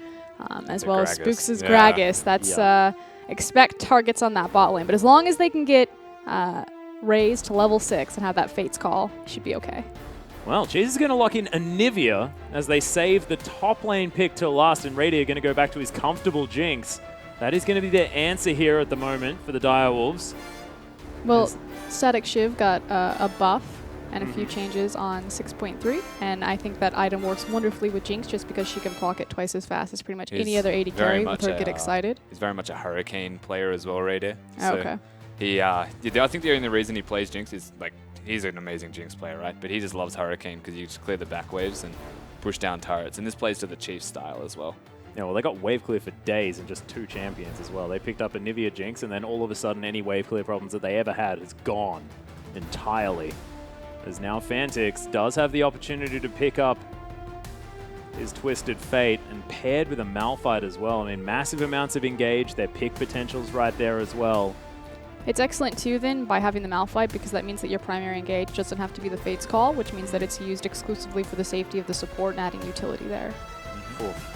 as well as Spooks' Gragas, that's expect targets on that bot lane. But as long as they can get raised to level 6 and have that Fates call, should be okay. Well, Cheese is going to lock in Anivia as they save the top lane pick till last, and Rady are going to go back to his comfortable Jinx. That is going to be their answer here at the moment for the Direwolves. Well, Static Shiv got a buff and a few changes on 6.3, and I think that item works wonderfully with Jinx just because she can proc it twice as fast as pretty much any other AD carry with her Get Excited. He's very much a Hurricane player as well, Raider. Oh, okay. I think the only reason he plays Jinx is, like, he's an amazing Jinx player, right? But he just loves Hurricane because you just clear the back waves and push down turrets. And this plays to the Chiefs style as well. Yeah, well, they got wave clear for days and just 2 champions as well. They picked up Anivia Jinx, and then all of a sudden any wave clear problems that they ever had is gone entirely. As now Fantix does have the opportunity to pick up his Twisted Fate, and paired with a Malphite as well. I mean, massive amounts of engage. Their pick potential's right there as well. It's excellent too then by having the Malphite, because that means that your primary engage doesn't have to be the Fates call, which means that it's used exclusively for the safety of the support and adding utility there.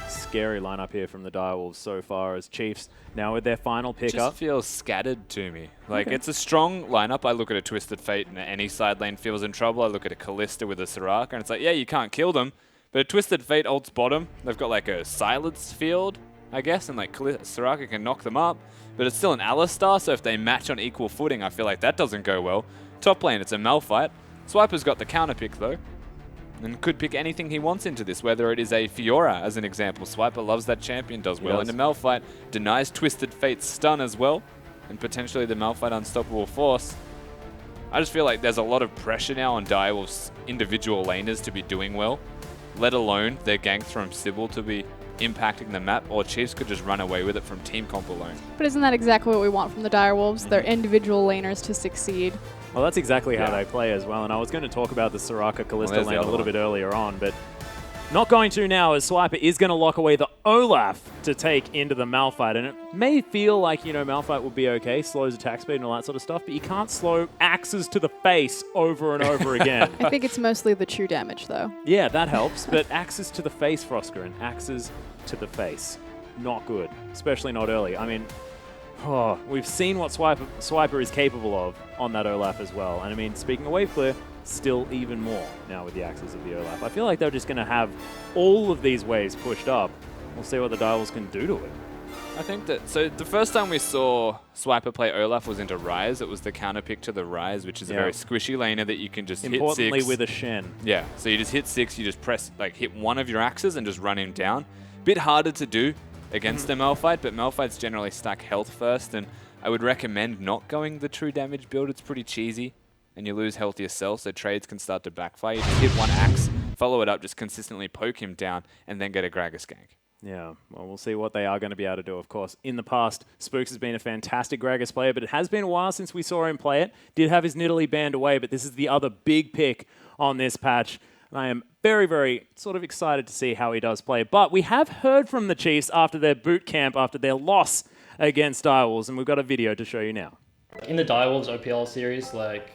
Scary lineup here from the Direwolves so far, as Chiefs now with their final pickup. Just feels scattered to me. Like, it's a strong lineup. I look at a Twisted Fate and any side lane feels in trouble. I look at a Kalista with a Soraka and it's like, yeah, you can't kill them. But a Twisted Fate ults bottom. They've got like a silence field, I guess, and like Soraka can knock them up. But it's still an Alistar, so if they match on equal footing, I feel like that doesn't go well. Top lane, it's a Malphite. Swiper's got the counter pick though, and could pick anything he wants into this, whether it is a Fiora as an example. Swiper loves that champion, does well. And the Malphite denies Twisted Fate's stun as well, and potentially the Malphite unstoppable force. I just feel like there's a lot of pressure now on Direwolves' individual laners to be doing well, let alone their ganks from Sybil to be impacting the map, or Chiefs could just run away with it from team comp alone. But isn't that exactly what we want from the Direwolves? Their individual laners to succeed. Well, that's exactly how they play as well, and I was going to talk about the Soraka Kalista lane a little bit earlier on, but not going to now, as Swiper is going to lock away the Olaf to take into the Malphite, and it may feel like, Malphite would be okay, slows attack speed and all that sort of stuff, but you can't slow axes to the face over and over again. I think it's mostly the true damage, though. Yeah, that helps, but axes to the face, Frosker, and axes to the face. Not good, especially not early. I mean, we've seen what Swiper is capable of on that Olaf as well. And I mean, speaking of wave clear, still even more now with the axes of the Olaf. I feel like they're just going to have all of these waves pushed up. We'll see what the Direwolves can do to it. I think that, so the first time we saw Swiper play Olaf was into Ryze. It was the counter pick to the Ryze, which is a very squishy laner that you can just hit 6. Importantly with a Shen. Yeah, so you just hit 6, you just press, like, hit one of your axes and just run him down. Bit harder to do against a Malphite, but Malphites generally stack health first, and I would recommend not going the true damage build. It's pretty cheesy, and you lose health yourself, so trades can start to backfire. You just hit one axe, follow it up, just consistently poke him down, and then get a Gragas gank. Yeah, well, we'll see what they are going to be able to do, of course. In the past, Spooks has been a fantastic Gragas player, but it has been a while since we saw him play it. Did have his Nidalee banned away, but this is the other big pick on this patch. And I am very, very sort of excited to see how he does play. But we have heard from the Chiefs after their boot camp, after their loss against Direwolves, and we've got a video to show you now. In the Direwolves OPL series, like,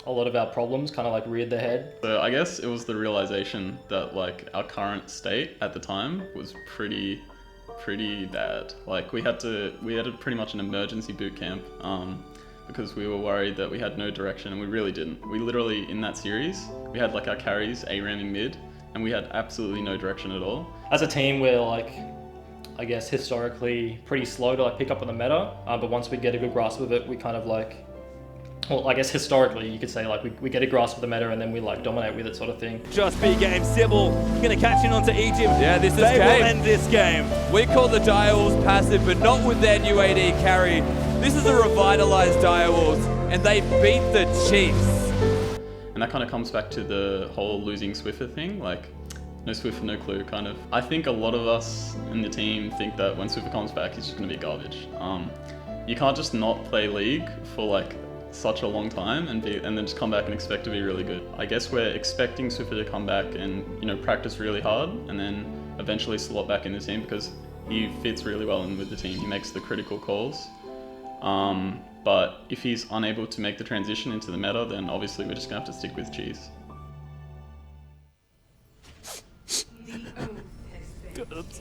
a lot of our problems kind of like reared their head. So I guess it was the realization that like our current state at the time was pretty bad. Like we had pretty much an emergency boot camp because we were worried that we had no direction, and we really didn't. We literally, in that series, we had like our carries A-ramming mid, and we had absolutely no direction at all. As a team, we're like, I guess historically pretty slow to like pick up on the meta, but once we get a good grasp of it, we kind of like, well, I guess historically you could say like we get a grasp of the meta and then we like dominate with it, sort of thing. Just B game. Sybil gonna catch in onto Egypt. Yeah, this is They game. will end this game. We call the Direwolves passive, but not with their new AD carry. This is a revitalized Direwolves, and they beat the Chiefs. And that kind of comes back to the whole losing Swiffer thing, like no Swiffer, no clue kind of. I think a lot of us in the team think that when Swiffer comes back, he's just gonna be garbage. You can't just not play League for like such a long time and then just come back and expect to be really good. I guess we're expecting Swiffer to come back and practice really hard and then eventually slot back in the team because he fits really well in with the team. He makes the critical calls. But if he's unable to make the transition into the meta, then obviously we're just gonna have to stick with Cheese.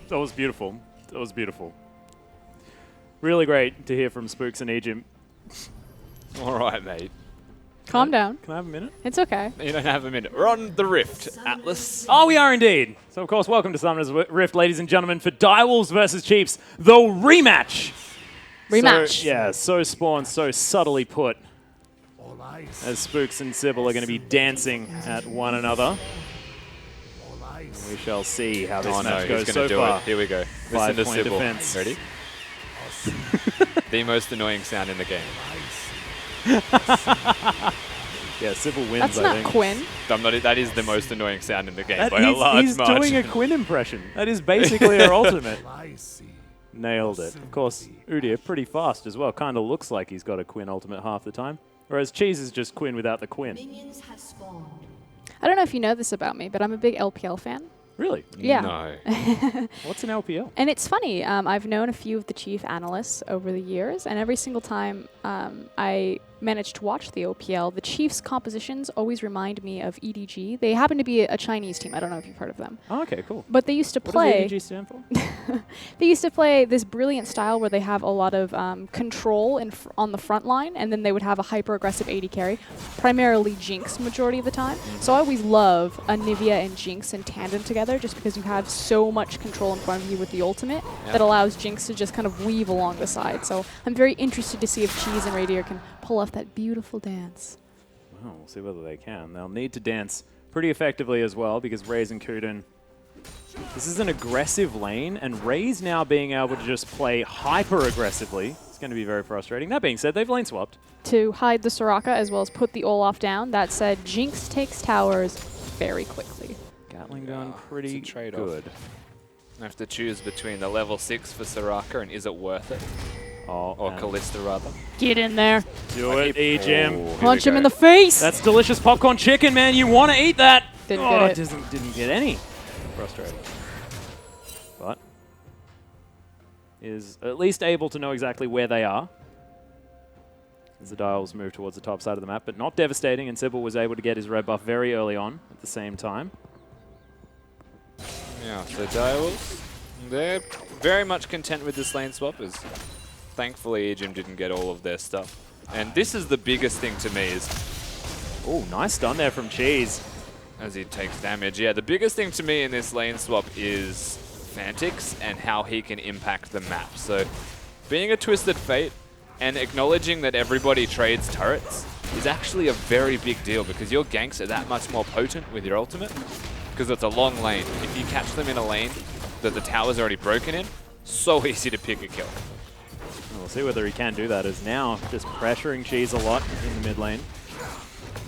That was beautiful. That was beautiful. Really great to hear from Spooks and Egypt. All right, mate. Calm down. Can I have a minute? It's okay. You don't have a minute. We're on the Rift, Atlas. Oh, we are indeed. So, of course, welcome to Summoner's Rift, ladies and gentlemen, for Direwolves versus Chiefs, the rematch. Rematch. So, yeah, so spawned, so subtly put. As Spooks and Sybil are going to be dancing at one another. We shall see how this match goes so far. Here we go. Listen to 5-point Sybil. defense. Ready? The most annoying sound in the game. Yeah, Sybil wins, That's I not think. Quinn. That is the most annoying sound in the game by a large He's margin. doing a Quinn impression. That is basically her ultimate. Nailed it. Of course, Udyr pretty fast as well. Kind of looks like he's got a Quinn ultimate half the time. Whereas Cheese is just Quinn without the Quinn. I don't know if you know this about me, but I'm a big LPL fan. Really? Yeah. No. What's an LPL? And it's funny, I've known a few of the chief analysts over the years, and every single time I managed to watch the OPL, the Chiefs' compositions always remind me of EDG. They happen to be a Chinese team. I don't know if you've heard of them. Oh, okay, cool. But they used to What play... does EDG stand for? They used to play this brilliant style where they have a lot of control on the front line, and then they would have a hyper-aggressive AD carry, primarily Jinx majority of the time. So I always love a Nivea and Jinx in tandem together just because you have so much control in front of you with the ultimate that allows Jinx to just kind of weave along the side. So I'm very interested to see if Cheese and Radier can pull off that beautiful dance. Well, we'll see whether they can. They'll need to dance pretty effectively as well because Raze and Kuden... This is an aggressive lane, and Raze now being able to just play hyper-aggressively. It's going to be very frustrating. That being said, they've lane swapped. To hide the Soraka as well as put the Olaf down. That said, Jinx takes towers very quickly. Gatling gun pretty it's a trade-off. good. I have to choose between the level 6 for Soraka and is it worth it? Or Callista, rather. Get in there. Do it, E-Gem. Punch him in the face. That's delicious popcorn chicken, man. You want to eat that. Didn't get it. Didn't get any. Frustrating. But is at least able to know exactly where they are as the Dials move towards the top side of the map, but not devastating, and Sybil was able to get his red buff very early on at the same time. Yeah, so Direwolves, they're very much content with this lane swap, as thankfully Ejim didn't get all of their stuff. And this is the biggest thing to me is... Oh, nice stun there from Cheese. As he takes damage. Yeah, the biggest thing to me in this lane swap is Fantix and how he can impact the map. So being a Twisted Fate and acknowledging that everybody trades turrets is actually a very big deal because your ganks are that much more potent with your ultimate because it's a long lane. If you catch them in a lane that the tower's already broken in, so easy to pick a kill. We'll see whether he can do that, as now just pressuring Cheese a lot in the mid lane.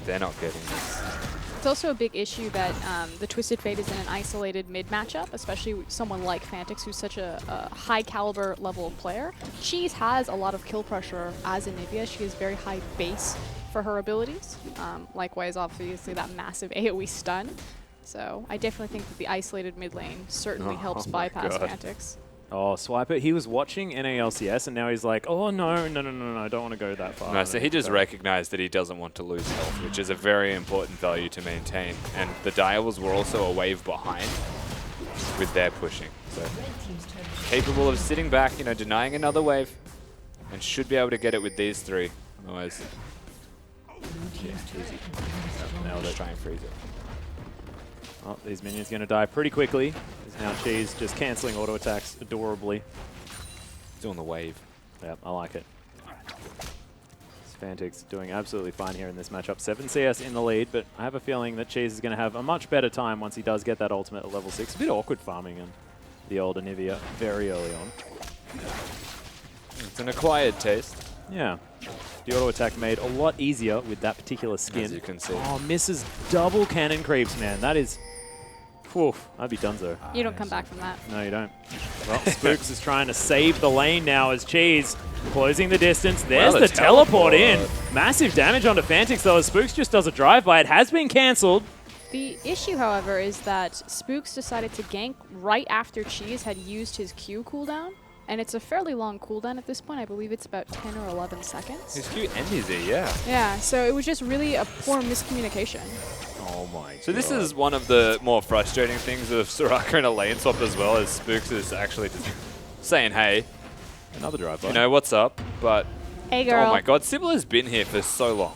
They're not getting this. It's also a big issue that the Twisted Fate is in an isolated mid matchup, especially with someone like Fantix, who's such a high caliber level of player. Cheese has a lot of kill pressure as Anivia. She has very high base for her abilities. Likewise, obviously, that massive AoE stun. So I definitely think that the isolated mid lane certainly helps bypass Fantix. Oh, Swiper, he was watching NALCS and now he's like, oh, no, I don't want to go that far. No, so he just recognized that he doesn't want to lose health, which is a very important value to maintain. And the Direwolves were also a wave behind with their pushing. So capable of sitting back, you know, denying another wave, and should be able to get it with these three. Otherwise, yeah, easy. Now let's try and freeze it. Oh, these minions going to die pretty quickly. There's now Cheese just cancelling auto attacks adorably. Doing the wave. Yep, I like it. Fantix doing absolutely fine here in this matchup. 7 CS in the lead, but I have a feeling that Cheese is going to have a much better time once he does get that ultimate at level 6. A bit awkward farming in the old Anivia very early on. It's an acquired taste. Yeah. The auto attack made a lot easier with that particular skin. As you can see. Oh, misses double cannon creeps, man. That is... Oof, I'd be donezo. You don't come back from that. No, you don't. Well, Spooks is trying to save the lane now as Cheese closing the distance. There's the teleport in. Massive damage onto Fantix, though, as Spooks just does a drive-by. It has been cancelled. The issue, however, is that Spooks decided to gank right after Cheese had used his Q cooldown. And it's a fairly long cooldown at this point. I believe it's about 10 or 11 seconds. His Q and his E, yeah. Yeah, so it was just really a poor miscommunication. Oh my So this is one of the more frustrating things of Soraka in a lane swap as well, as Spooks is actually just saying, hey, another drive-by. You know, what's up? But, hey girl. Oh my god, Sybil has been here for so long.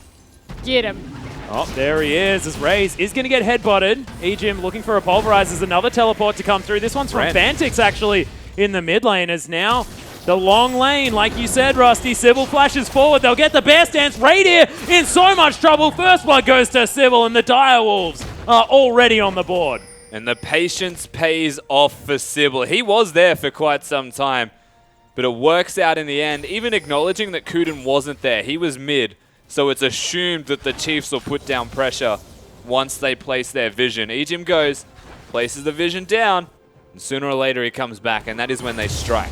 Get him. Oh, there he is, as Raze is going to get headbutted. Ejim looking for a pulverize. There's another teleport to come through. This one's from Fantix, actually, in the mid lane, as now the long lane, like you said, Rusty. Sybil flashes forward. They'll get the bear stance. Radier in so much trouble. First blood goes to Sybil, and the Direwolves are already on the board. And the patience pays off for Sybil. He was there for quite some time, but it works out in the end, even acknowledging that Kuden wasn't there. He was mid, so it's assumed that the Chiefs will put down pressure once they place their vision. Ejim goes, places the vision down, and sooner or later he comes back, and that is when they strike.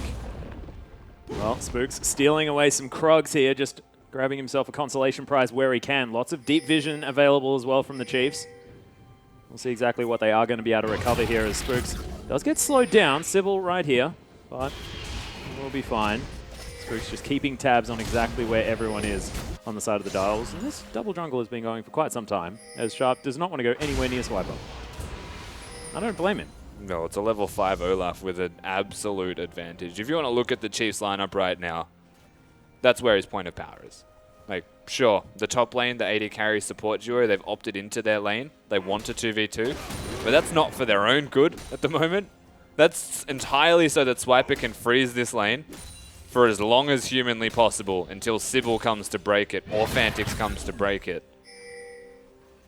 Well, Spooks stealing away some Krogs here, just grabbing himself a consolation prize where he can. Lots of deep vision available as well from the Chiefs. We'll see exactly what they are going to be able to recover here as Spooks does get slowed down. Sybil right here, but we'll be fine. Spooks just keeping tabs on exactly where everyone is on the side of the dials. And this double jungle has been going for quite some time, as Sharp does not want to go anywhere near Swiper. I don't blame him. No, it's a level 5 Olaf with an absolute advantage. If you want to look at the Chiefs lineup right now, that's where his point of power is. Like, sure, the top lane, the AD carry support duo, they've opted into their lane. They want a 2v2, but that's not for their own good at the moment. That's entirely so that Swiper can freeze this lane for as long as humanly possible until Sybil comes to break it or Fantix comes to break it.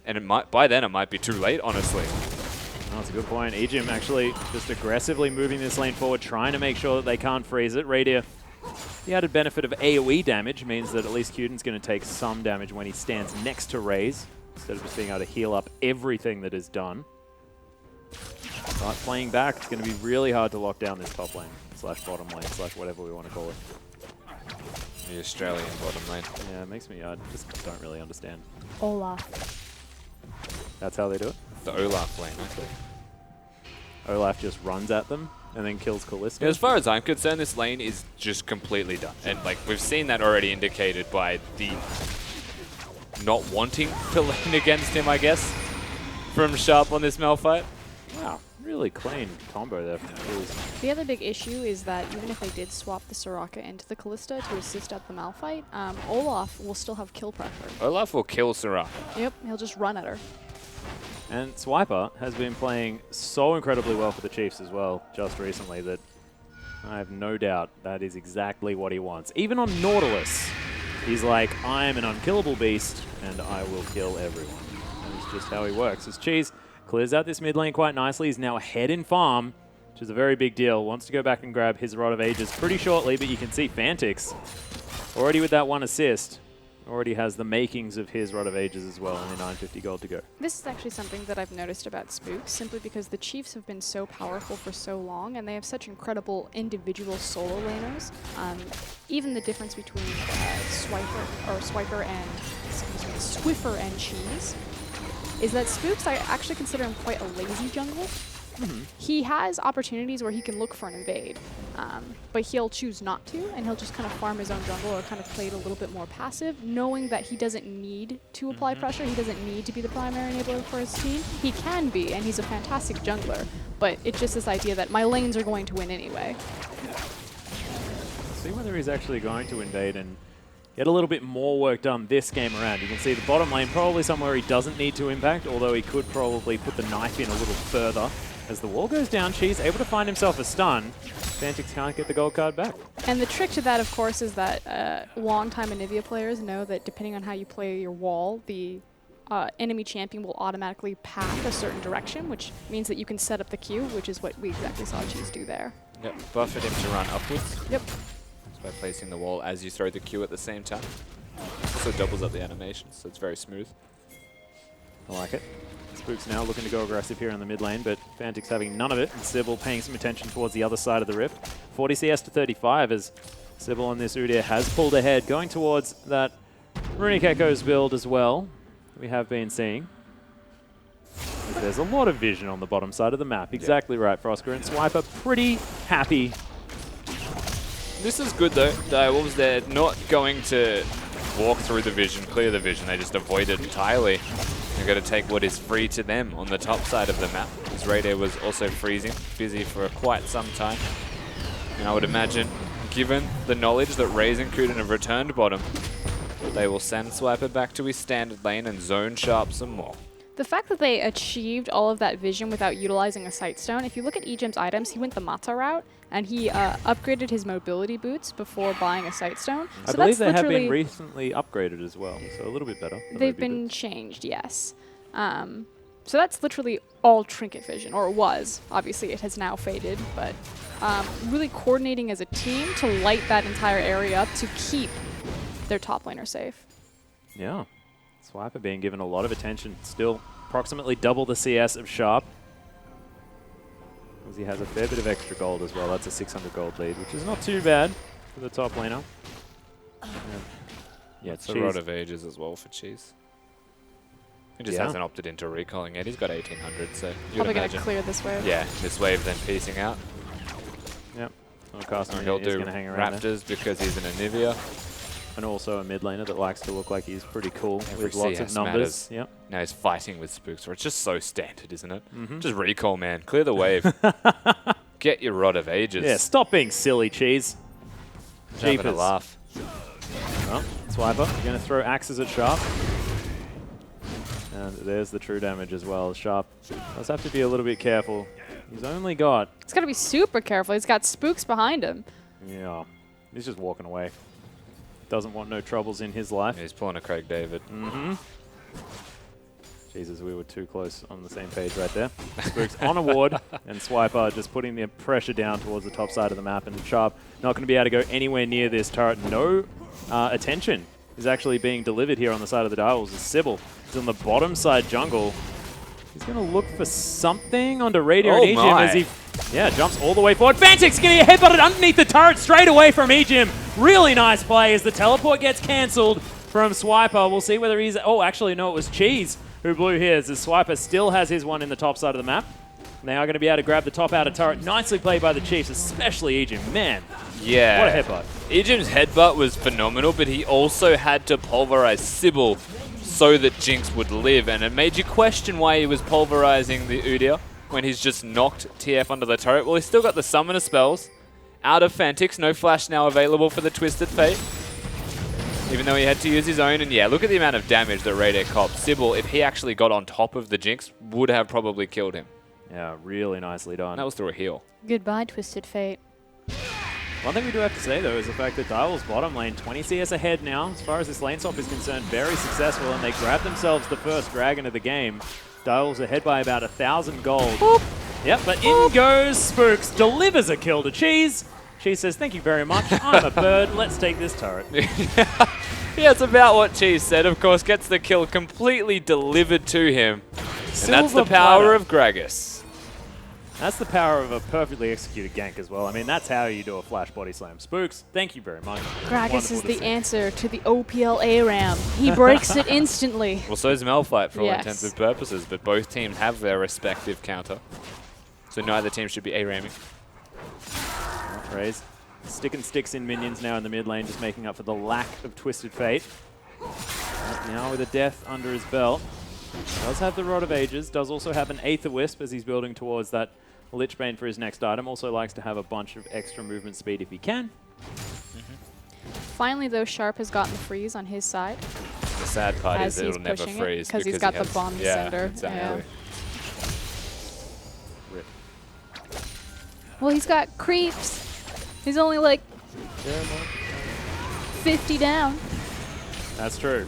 And it might, by then it might be too late, honestly. Oh, that's a good point. Ejim actually just aggressively moving this lane forward, trying to make sure that they can't freeze it. Radier, the added benefit of AoE damage means that at least Kuden's going to take some damage when he stands next to Raze, instead of just being able to heal up everything that is done. But playing back, it's going to be really hard to lock down this top lane, slash bottom lane, slash whatever we want to call it. The Australian bottom lane. Yeah, it makes me, I just don't really understand. Olaf. That's how they do it? The Olaf lane, okay. Olaf just runs at them and then kills Callisto. Yeah, as far as I'm concerned, this lane is just completely done. And like we've seen that already indicated by the not wanting to lane against him, I guess, from Sharp on this Malphite. Wow, really clean combo there from Callisto. The other big issue is that even if they did swap the Soraka into the Callisto to assist at the Malphite, Olaf will still have kill pressure. Olaf will kill Soraka. Yep, he'll just run at her. And Swiper has been playing so incredibly well for the Chiefs as well just recently that I have no doubt that is exactly what he wants. Even on Nautilus, he's like, I am an unkillable beast and I will kill everyone. And it's just how he works. As Cheese clears out this mid lane quite nicely, he's now ahead in farm, which is a very big deal. Wants to go back and grab his Rod of Ages pretty shortly, but you can see Fantix already with that one assist. already has the makings of his Rod of Ages as well, only 950 gold to go. This is actually something that I've noticed about Spooks, simply because the Chiefs have been so powerful for so long, and they have such incredible individual solo laners. Even the difference between Swiffer and Cheese is that Spooks, I actually consider him quite a lazy jungler. He has opportunities where he can look for an invade, but he'll choose not to, and he'll just kind of farm his own jungle or kind of play it a little bit more passive, knowing that he doesn't need to apply pressure. He doesn't need to be the primary enabler for his team. He can be, and he's a fantastic jungler, but it's just this idea that my lanes are going to win anyway. See whether he's actually going to invade and get a little bit more work done this game around. You can see the bottom lane probably somewhere he doesn't need to impact, although he could probably put the knife in a little further. As the wall goes down, Cheese able to find himself a stun. Fantix can't get the gold card back. And the trick to that, of course, is that long-time Anivia players know that depending on how you play your wall, the enemy champion will automatically path a certain direction, which means that you can set up the queue, which is what we exactly saw Cheese do there. Yep, buffered him to run upwards. Yep. Just by placing the wall as you throw the Q at the same time. Also doubles up the animation, so it's very smooth. I like it. Spook's now looking to go aggressive here in the mid lane, but Fantix having none of it, and Sybil paying some attention towards the other side of the rift. 40 CS to 35 as Sybil on this Udyr has pulled ahead, going towards that Runic Echoes build as well, we have been seeing. There's a lot of vision on the bottom side of the map. Exactly right, Frosker and Swiper pretty happy. This is good though. Direwolves, they're not going to walk through the vision, clear the vision. They just avoid it entirely. They're going to take what is free to them on the top side of the map. His radar was also freezing, busy for quite some time. And I would imagine, given the knowledge that Raze and Kuden have returned bottom, they will send Swiper back to his standard lane and zone sharp some more. The fact that they achieved all of that vision without utilizing a Sightstone, if you look at Ejim's items, he went the Mata route, and he upgraded his mobility boots before buying a Sightstone. I believe they have been recently upgraded as well, so a little bit better. They've been changed, yes. So that's literally all trinket vision, or it was. Obviously, it has now faded, but really coordinating as a team to light that entire area up to keep their top laner safe. Yeah. Swiper being given a lot of attention. Still approximately double the CS of Sharp. Because he has a fair bit of extra gold as well. That's a 600 gold lead, which is not too bad for the top laner. Yeah, it's a Rod of Ages as well for Cheese. He just hasn't opted into recalling yet. He's got 1800, so probably going to clear this wave. Yeah, this wave then piecing out. Yep. He'll do Raptors because he's an Anivia. And also a mid laner that likes to look like he's pretty cool with lots of numbers. Yep. Now he's fighting with Spooks, where it's just so standard, isn't it? Just recall, man. Clear the wave. Get your Rod of Ages. Yeah, stop being silly, Cheese. Having a laugh. Well, Swiper, you're going to throw axes at Sharp. And there's the true damage as well. Sharp does have to be a little bit careful. He's only got... He's got to be super careful. He's got Spooks behind him. Yeah. He's just walking away. Doesn't want no troubles in his life. Yeah, he's pulling a Craig David. Jesus, we were too close on the same page right there. Spooks on a ward, and Swiper just putting the pressure down towards the top side of the map, and Sharp not going to be able to go anywhere near this turret. No attention is actually being delivered here on the side of the Direwolves. As Sybil is on the bottom side jungle. He's going to look for something onto Radio and Ejim as he jumps all the way forward. Fantix getting headbutted underneath the turret straight away from Ejim. Really nice play as the teleport gets cancelled from Swiper. We'll see whether he's... Oh, actually, no, it was Cheese who blew his, as Swiper still has his one in the top side of the map. They are going to be able to grab the top outer turret. Nicely played by the Chiefs, especially Ejim. Man, yeah, what a headbutt. Ejim's headbutt was phenomenal, but he also had to pulverize Sybil so that Jinx would live, and it made you question why he was pulverizing the Udyr when he's just knocked TF under the turret. Well, he's still got the summoner spells out of Fantix. No flash now available for the Twisted Fate, even though he had to use his own. And yeah, look at the amount of damage that Radar copped. Sybil, if he actually got on top of the Jinx, would have probably killed him. Yeah, really nicely done. That was through a heal. Goodbye, Twisted Fate. One thing we do have to say, though, is the fact that Direwolves bottom lane, 20 CS ahead now. As far as this lane swap is concerned, very successful, and they grab themselves the first dragon of the game. Direwolves ahead by about 1,000 gold. Boop. Yep, but in goes Spooks, delivers a kill to Cheese. Cheese says, thank you very much, I'm a bird, let's take this turret. Yeah, it's about what Cheese said. Of course, gets the kill completely delivered to him. And that's the power of Gragas. That's the power of a perfectly executed gank as well. I mean, that's how you do a flash body slam. Spooks, thank you very much. Gragas is the answer to the OPL ARAM. He breaks it instantly. Well, so is Malphite for all Yes. intents and purposes, but both teams have their respective counter. So neither team should be ARAMing. Raise. Stick and sticks in minions now in the mid lane, just making up for the lack of Twisted Fate. But now with a death under his belt. Does have the Rod of Ages, does also have an Aether Wisp as he's building towards that Lichbane for his next item. Also likes to have a bunch of extra movement speed if he can. Finally, though, Sharp has gotten the freeze on his side. The sad part As is he's it'll never pushing it, freeze 'cause he's he got the has- bomb yeah, sender. Exactly. Rip. Well, he's got creeps. He's only like 50 down. That's true.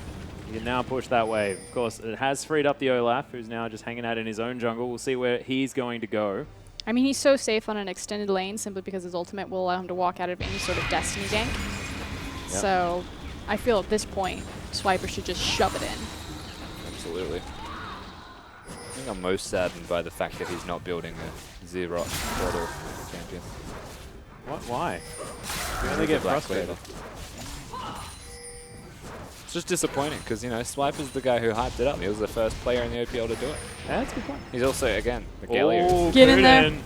You can now push that wave. Of course, it has freed up the Olaf, who's now just hanging out in his own jungle. We'll see where he's going to go. I mean, he's so safe on an extended lane simply because his ultimate will allow him to walk out of any sort of Destiny gank. Yep. So I feel at this point, Swiper should just shove it in. Absolutely. I think I'm most saddened by the fact that he's not building a zero bottle champion. What? Why? You only get Black frustrated. Cleaver. It's just disappointing because, you know, Swiper's the guy who hyped it up. He was the first player in the OPL to do it. Yeah, that's a good point. He's also, again, the Galliard. Oh, Get in there. Coonan.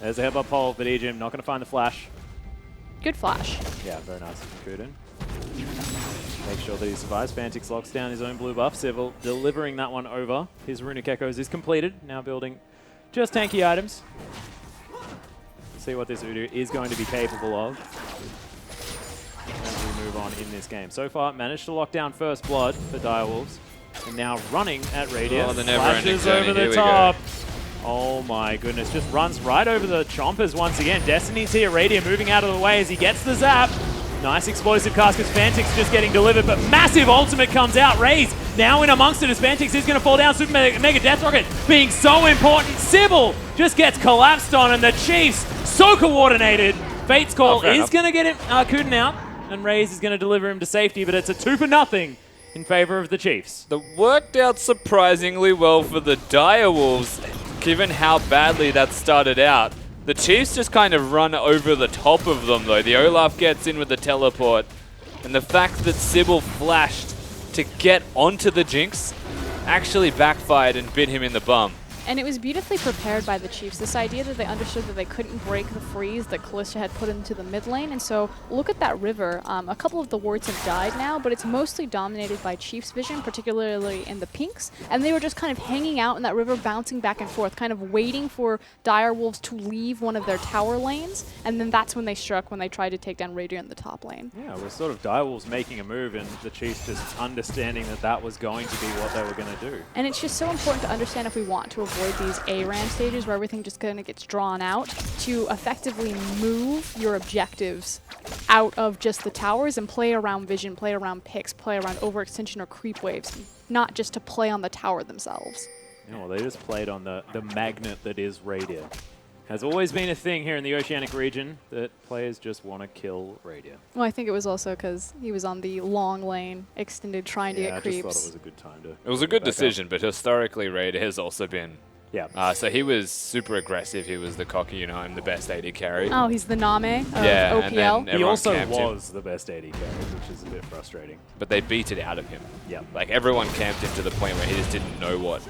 There's a headbutt pole for EGM. Not going to find the flash. Good flash. Yeah, very nice from Coonan. Make sure that he survives. Fantix locks down his own blue buff. Civil delivering that one over. His Runic Echoes is completed. Now building just tanky items. See what this Udyr is going to be capable of as we move on in this game. So far, managed to lock down first blood for Direwolves. And now running at Radius. Oh, the never-ending Flashes journey. over Here the we go. top. Oh my goodness, just runs right over the Chompers once again. Destiny's here, Radiant moving out of the way as he gets the zap. Nice explosive cast because Fantix just getting delivered, but massive ultimate comes out. Raze now in amongst it as Fantix is going to fall down. Super Mega Death Rocket being so important. Sybil just gets collapsed on, and the Chiefs so coordinated. Fate's Call fair is enough. going to get him Kuden out, and Raze is going to deliver him to safety, but it's a 2-0 in favor of the Chiefs. That worked out surprisingly well for the Direwolves, given how badly that started out. The Chiefs just kind of run over the top of them, though. The Olaf gets in with the teleport, and the fact that Sybil flashed to get onto the Jinx actually backfired and bit him in the bum. And it was beautifully prepared by the Chiefs. This idea that they understood that they couldn't break the freeze that Kalista had put into the mid lane. And so look at that river. A couple of the wards have died now, but it's mostly dominated by Chiefs' vision, particularly in the pinks. And they were just kind of hanging out in that river, bouncing back and forth, kind of waiting for Direwolves to leave one of their tower lanes. And then that's when they struck, when they tried to take down Radiant in the top lane. Yeah, we're sort of Direwolves making a move, and the Chiefs just understanding that that was going to be what they were going to do. And it's just so important to understand if we want to avoid these ARAM stages where everything just kind of gets drawn out, to effectively move your objectives out of just the towers and play around vision, play around picks, play around overextension or creep waves, not just to play on the tower themselves. You know, they just played on the magnet that is Radiant. Has always been a thing here in the Oceanic region that players just want to kill Radiant. Well, I think it was also because he was on the long lane, extended, trying to Yeah, get I creeps. just thought it was a good time to. It was a good back up. decision, but historically, Raid has also been... Yeah. So he was super aggressive. He was the cocky, you know, I'm the best AD carry. Oh, he's the Name of Yeah, and OPL. then He everyone also camped him. was the best AD carry, which is a bit frustrating. But they beat it out of him. Yeah. Like, everyone camped him to the point where he just didn't know what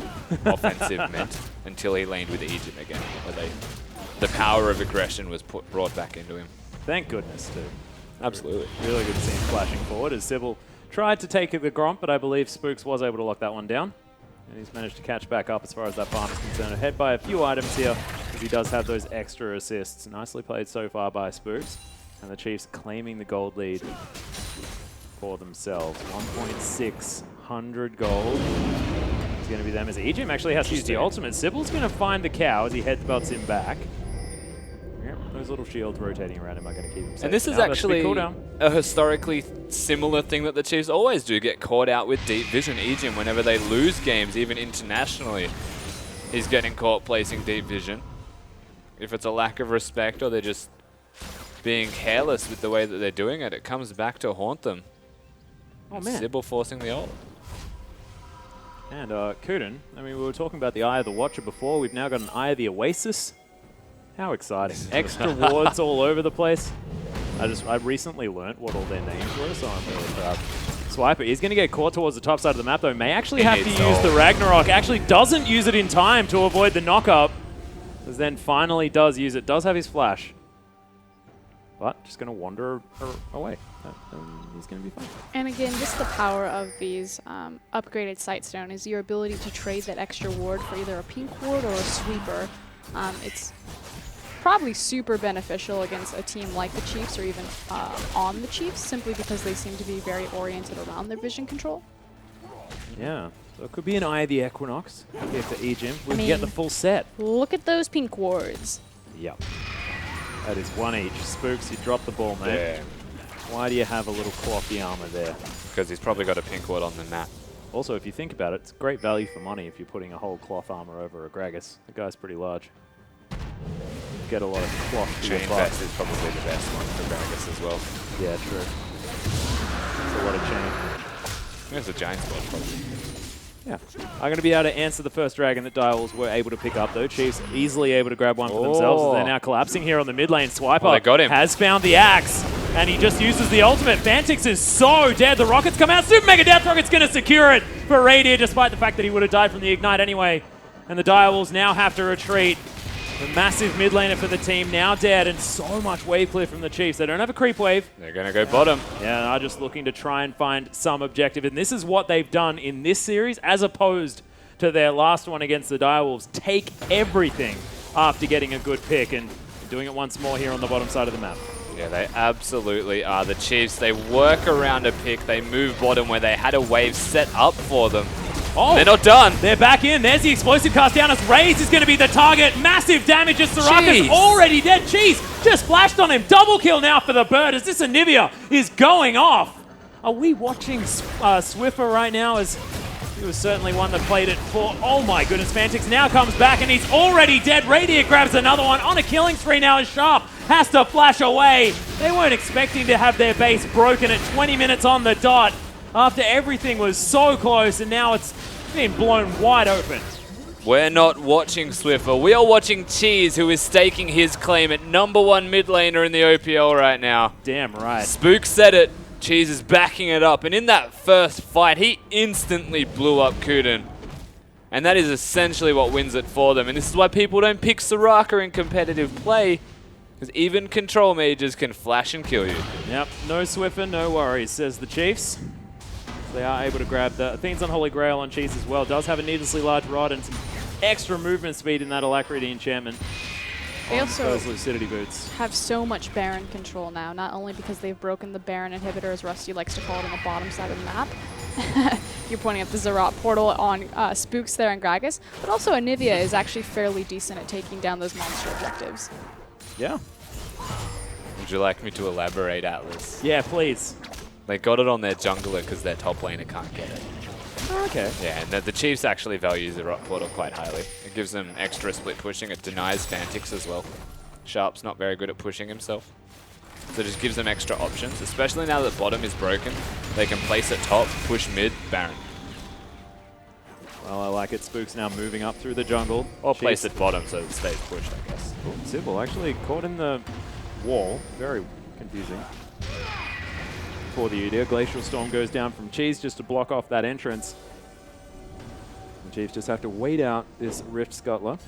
offensive meant until he laned with Egypt again. Where the power of aggression was brought back into him. Thank goodness, too. Absolutely. Really good to see him flashing forward as Sybil tried to take the Gromp, but I believe Spooks was able to lock that one down. And he's managed to catch back up as far as that farm is concerned. Ahead by a few items here, as he does have those extra assists. Nicely played so far by Spooks. And the Chiefs claiming the gold lead for themselves. 1,600 gold. It's going to be them as Egypt actually has to use the ultimate. Sybil's going to find the cow as he headbutts him back. Yep, those little shields rotating around him are going to keep him safe. And this is Now, that's a big actually cooldown. a historically similar thing that the Chiefs always do, get caught out with deep vision. Ejim, whenever they lose games, even internationally, is getting caught placing deep vision. If it's a lack of respect or they're just being careless with the way that they're doing it, it comes back to haunt them. Oh, man. Sybil forcing the ult. And Kuden, I mean, we were talking about the Eye of the Watcher before. We've now got an Eye of the Oasis. How exciting. Extra wards all over the place. I recently learnt what all their names were, so I'm really proud. Swiper, he's going to get caught towards the top side of the map, though. May actually have to use the Ragnarok. Actually doesn't use it in time to avoid the knock-up. Because then finally does use it. Does have his flash. But just going to wander away. He's going to be fine. And again, just the power of these upgraded Sightstone is your ability to trade that extra ward for either a pink ward or a sweeper. It's probably super beneficial against a team like the Chiefs or even on the Chiefs, simply because they seem to be very oriented around their vision control. Yeah, so it could be an Eye of the Equinox here for Ejim. We can get the full set. Look at those pink wards. Yep. That is 1 each. Spooks, you dropped the ball, mate. Yeah. Why do you have a little clothy armor there? Because he's probably got a pink ward on the map. Also, if you think about it, it's great value for money if you're putting a whole cloth armor over a Gragas. The guy's pretty large. Get a lot of cloth to your Chain butt. vest is probably the best one for Gragas as well. Yeah, true. It's a lot of chain. There's a giant spot probably. Yeah. I'm going to be able to answer the first dragon that Direwolves were able to pick up, though. Chiefs easily able to grab one for themselves as they're now collapsing here on the mid lane. Swiper they got him. has found the axe, and he just uses the ultimate. Fantix is so dead. The rockets come out. Super Mega Death Rocket's going to secure it for Radier, despite the fact that he would have died from the Ignite anyway. And the Direwolves now have to retreat. The massive mid laner for the team now dead, and so much wave clear from the Chiefs. They don't have a creep wave. They're going to go bottom. Yeah, they're just looking to try and find some objective. And this is what they've done in this series, as opposed to their last one against the Direwolves. Take everything after getting a good pick, and doing it once more here on the bottom side of the map. Yeah, they absolutely are. The Chiefs, they work around a pick. They move bottom where they had a wave set up for them. Oh, they're not done. They're back in. There's the explosive cast down as Raze is going to be the target. Massive damage as Soraka's Jeez. already dead. Cheese just flashed on him. Double kill now for the bird as this Anivia is going off. Are we watching Swiffer right now? As he was certainly one that played it for. Oh my goodness, Fantix now comes back and he's already dead. Radier grabs another one on a killing spree now as Sharp has to flash away. They weren't expecting to have their base broken at 20 minutes on the dot after everything was so close, and now it's been blown wide open. We're not watching Swiffer. We are watching Cheese, who is staking his claim at #1 mid laner in the OPL right now. Damn right. Spook said it. Cheese is backing it up. And in that first fight, he instantly blew up Kuden. And that is essentially what wins it for them. And this is why people don't pick Soraka in competitive play, because even control mages can flash and kill you. Yep, no Swiffer, no worries, says the Chiefs. They are able to grab the Athene's Unholy Grail on Cheese as well. Does have a needlessly large rod and some extra movement speed in that Alacrity enchantment. They also those Lucidity boots have so much Baron control now, not only because they've broken the Baron inhibitor, as Rusty likes to call it, on the bottom side of the map. You're pointing at the Zerat portal on Spooks there and Gragas, but also Anivia is actually fairly decent at taking down those monster objectives. Yeah. Would you like me to elaborate, Atlas? Yeah, please. They got it on their jungler because their top laner can't get it. Oh, okay. Yeah, and the Chiefs actually value the rock portal quite highly. It gives them extra split pushing. It denies Fantix as well. Sharp's not very good at pushing himself. So it just gives them extra options, especially now that bottom is broken. They can place it top, push mid, Baron. Well, I like it. Spook's now moving up through the jungle. Or place it bottom so it stays pushed, I guess. Sybil actually caught in the wall. Very confusing. For the Udyr, Glacial Storm goes down from Cheese just to block off that entrance. The Chiefs just have to wait out this Rift Scuttler.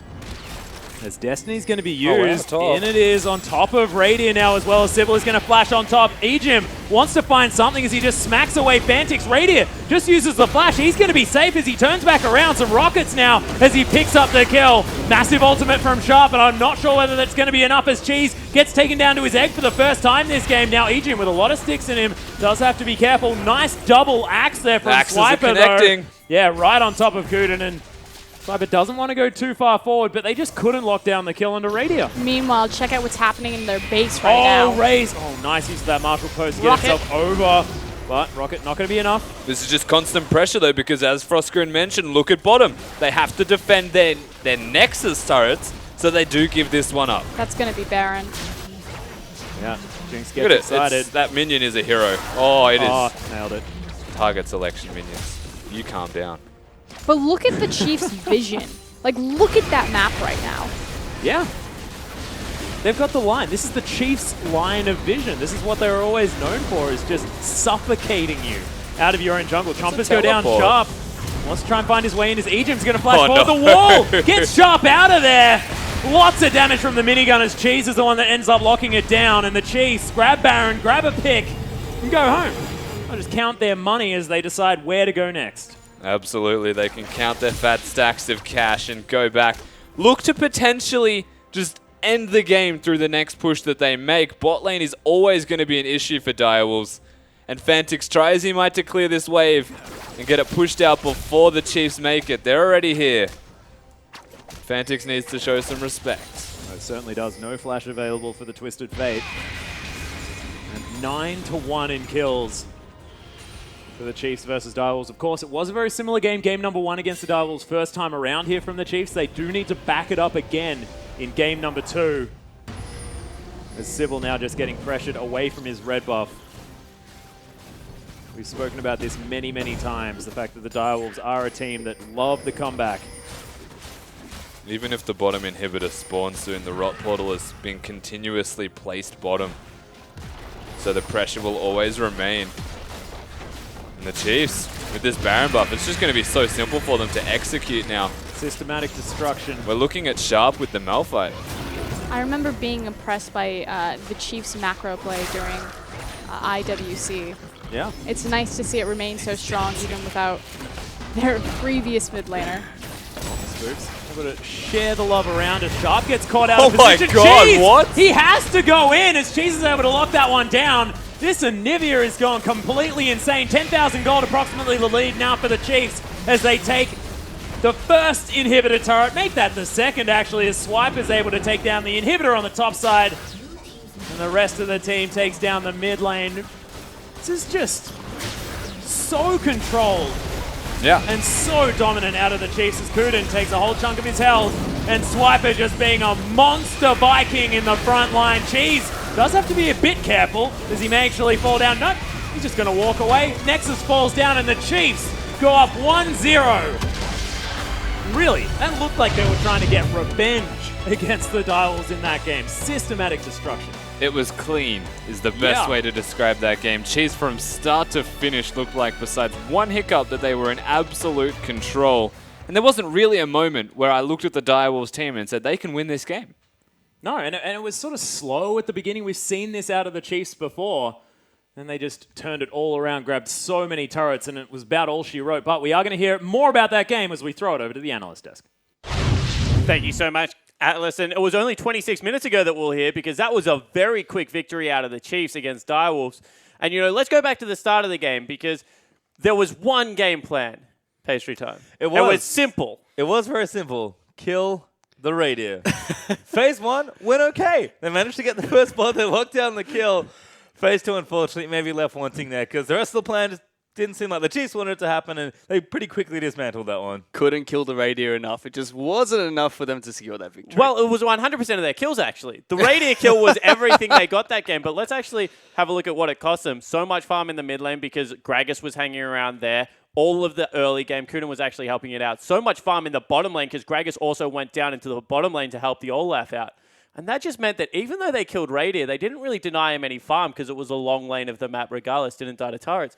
As Destiny's going to be used, and it is on top of Radier now as well as Sybil is going to flash on top. Ejim wants to find something as he just smacks away Fantix. Radier just uses the flash. He's going to be safe as he turns back around. Some rockets now as he picks up the kill. Massive ultimate from Sharp, but I'm not sure whether that's going to be enough as Cheese gets taken down to his egg for the first time this game. Now Ejim with a lot of sticks in him does have to be careful. Nice double axe there from Swiper though. Yeah, right on top of Kuden, and Swiper doesn't want to go too far forward, but they just couldn't lock down the kill into Radier. Meanwhile, check out what's happening in their base right now. Oh, Raze. Oh, nice use of that martial post to get himself over. But Rocket not going to be enough. This is just constant pressure though, because as Frostgrin mentioned, look at bottom. They have to defend their Nexus turrets, so they do give this one up. That's going to be Baron. Yeah, Jinx gets excited. That minion is a hero. Oh, it is. Nailed it. target selection, minions. You calm down. But look at the Chiefs' vision. Like, look at that map right now. Yeah. They've got the line. This is the Chiefs' line of vision. This is what they were always known for, is just suffocating you out of your own jungle. Chompers go down. Sharp wants to try and find his way in. His Egypt's going to flash forward the wall. Gets Sharp out of there. Lots of damage from the minigun as Cheese is the one that ends up locking it down. And the Chiefs grab Baron, grab a pick, and go home. They'll just count their money as they decide where to go next. Absolutely. They can count their fat stacks of cash and go back. Look to potentially just end the game through the next push that they make. Bot lane is always going to be an issue for Direwolves. And Fantix tries as he might to clear this wave and get it pushed out before the Chiefs make it. They're already here. Fantix needs to show some respect. It certainly does. No flash available for the Twisted Fate. And 9-1 in kills for the Chiefs versus Direwolves. Of course, it was a very similar game. Game number 1 against the Direwolves first time around here from the Chiefs. They do need to back it up again in game number 2. As Sybil now just getting pressured away from his red buff. We've spoken about this many, many times. The fact that the Direwolves are a team that love the comeback. Even if the bottom inhibitor spawns soon, the Rot Portal has been continuously placed bottom. So the pressure will always remain. And the Chiefs, with this Baron buff, it's just going to be so simple for them to execute now. Systematic destruction. We're looking at Sharp with the Malphite. I remember being impressed by the Chiefs' macro play during IWC. Yeah. It's nice to see it remain so strong even without their previous mid laner. Spooks able to share the love around as Sharp gets caught out of my position. God, Cheese! what? He has to go in as Cheese is able to lock that one down. This Anivia is going completely insane. 10,000 gold, approximately the lead now for the Chiefs as they take the first inhibitor turret. Make that the second, actually, as Swipe is able to take down the inhibitor on the top side. And the rest of the team takes down the mid lane. This is just so controlled. Yeah. And so dominant out of the Chiefs as Kuden takes a whole chunk of his health. And Swiper just being a monster Viking in the front line. Cheese does have to be a bit careful. Does he may actually fall down? Nope. He's just going to walk away. Nexus falls down and the Chiefs go up 1-0. Really, that looked like they were trying to get revenge against the Direwolves in that game. Systematic destruction. It was clean, is the best way to describe that game. Cheese from start to finish looked like, besides one hiccup, that they were in absolute control. And there wasn't really a moment where I looked at the Direwolves team and said, they can win this game. No, and it was sort of slow at the beginning. We've seen this out of the Chiefs before. And they just turned it all around, grabbed so many turrets, and it was about all she wrote. But we are going to hear more about that game as we throw it over to the analyst desk. Thank you so much, Atlas. And it was only 26 minutes ago that we'll hear, because that was a very quick victory out of the Chiefs against Direwolves. And, you know, let's go back to the start of the game, because there was one game plan, Pastry Time. It was simple. It was very simple. Kill the radio. Phase 1 went okay. They managed to get the first blood. They locked down the kill. Phase 2, unfortunately, maybe left wanting there, because the rest of the plan just didn't seem like the Chiefs wanted it to happen, and they pretty quickly dismantled that one. Couldn't kill the radio enough. It just wasn't enough for them to secure that victory. Well, it was 100% of their kills, actually. The radio kill was everything they got that game, but let's actually have a look at what it cost them. So much farm in the mid lane because Gragas was hanging around there. All of the early game, Kunin was actually helping it out. So much farm in the bottom lane because Gragas also went down into the bottom lane to help the Olaf out. And that just meant that even though they killed Radier, they didn't really deny him any farm because it was a long lane of the map regardless, didn't die to turrets.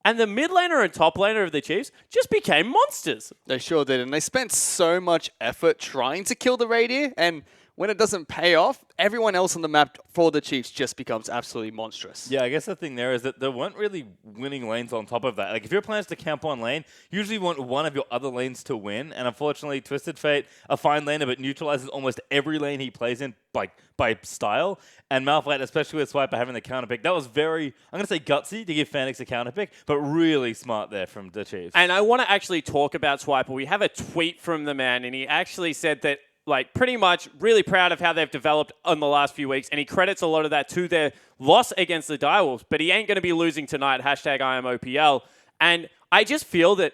And the mid laner and top laner of the Chiefs just became monsters. They sure did, and they spent so much effort trying to kill the Radier, and when it doesn't pay off, everyone else on the map for the Chiefs just becomes absolutely monstrous. Yeah, I guess the thing there is that there weren't really winning lanes on top of that. Like, if your plan is to camp on lane, you usually want one of your other lanes to win, and unfortunately, Twisted Fate, a fine laner, but neutralizes almost every lane he plays in by style, and Malphite, especially with Swiper having the counter pick, that was very, I'm going to say gutsy to give Fantix a counter pick, but really smart there from the Chiefs. And I want to actually talk about Swiper. We have a tweet from the man, and he actually said that, like, pretty much really proud of how they've developed in the last few weeks, and he credits a lot of that to their loss against the Direwolves, but he ain't going to be losing tonight, #IamOPL. And I just feel that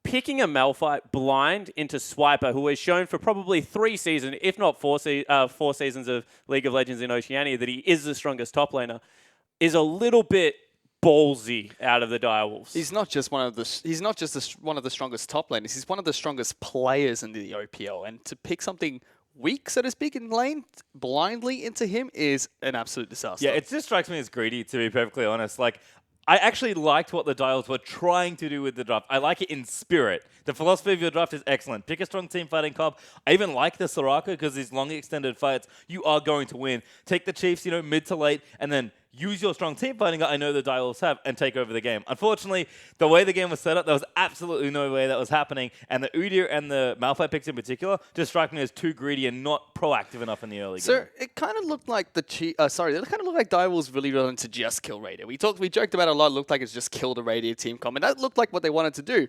picking a Malphite blind into Swiper, who has shown for probably 3 seasons, if not 4 seasons of League of Legends in Oceania, that he is the strongest top laner, is a little bit ballsy out of the Direwolves. He's not just one of the one of the strongest top laners. He's one of the strongest players in the OPL, and to pick something weak, so to speak, in lane blindly into him is an absolute disaster. Yeah, it just strikes me as greedy, to be perfectly honest. Like, I actually liked what the Dials were trying to do with the draft. I like it in spirit. The philosophy of your draft is excellent. Pick a strong team fighting comp. I even like the Soraka because these long extended fights, you are going to win. Take the Chiefs, mid to late, and then use your strong team fighting I know the Dials have and take over the game. Unfortunately, the way the game was set up, there was absolutely no way that was happening. And the Udyr and the Malphite picks in particular just strike me as too greedy and not proactive enough in the early game. So it kind of looked like it kind of looked like Direwolves really wanted to just kill Radiant. We joked about it a lot. It looked like it's just killed a Radiant team comp, and that looked like what they wanted to do.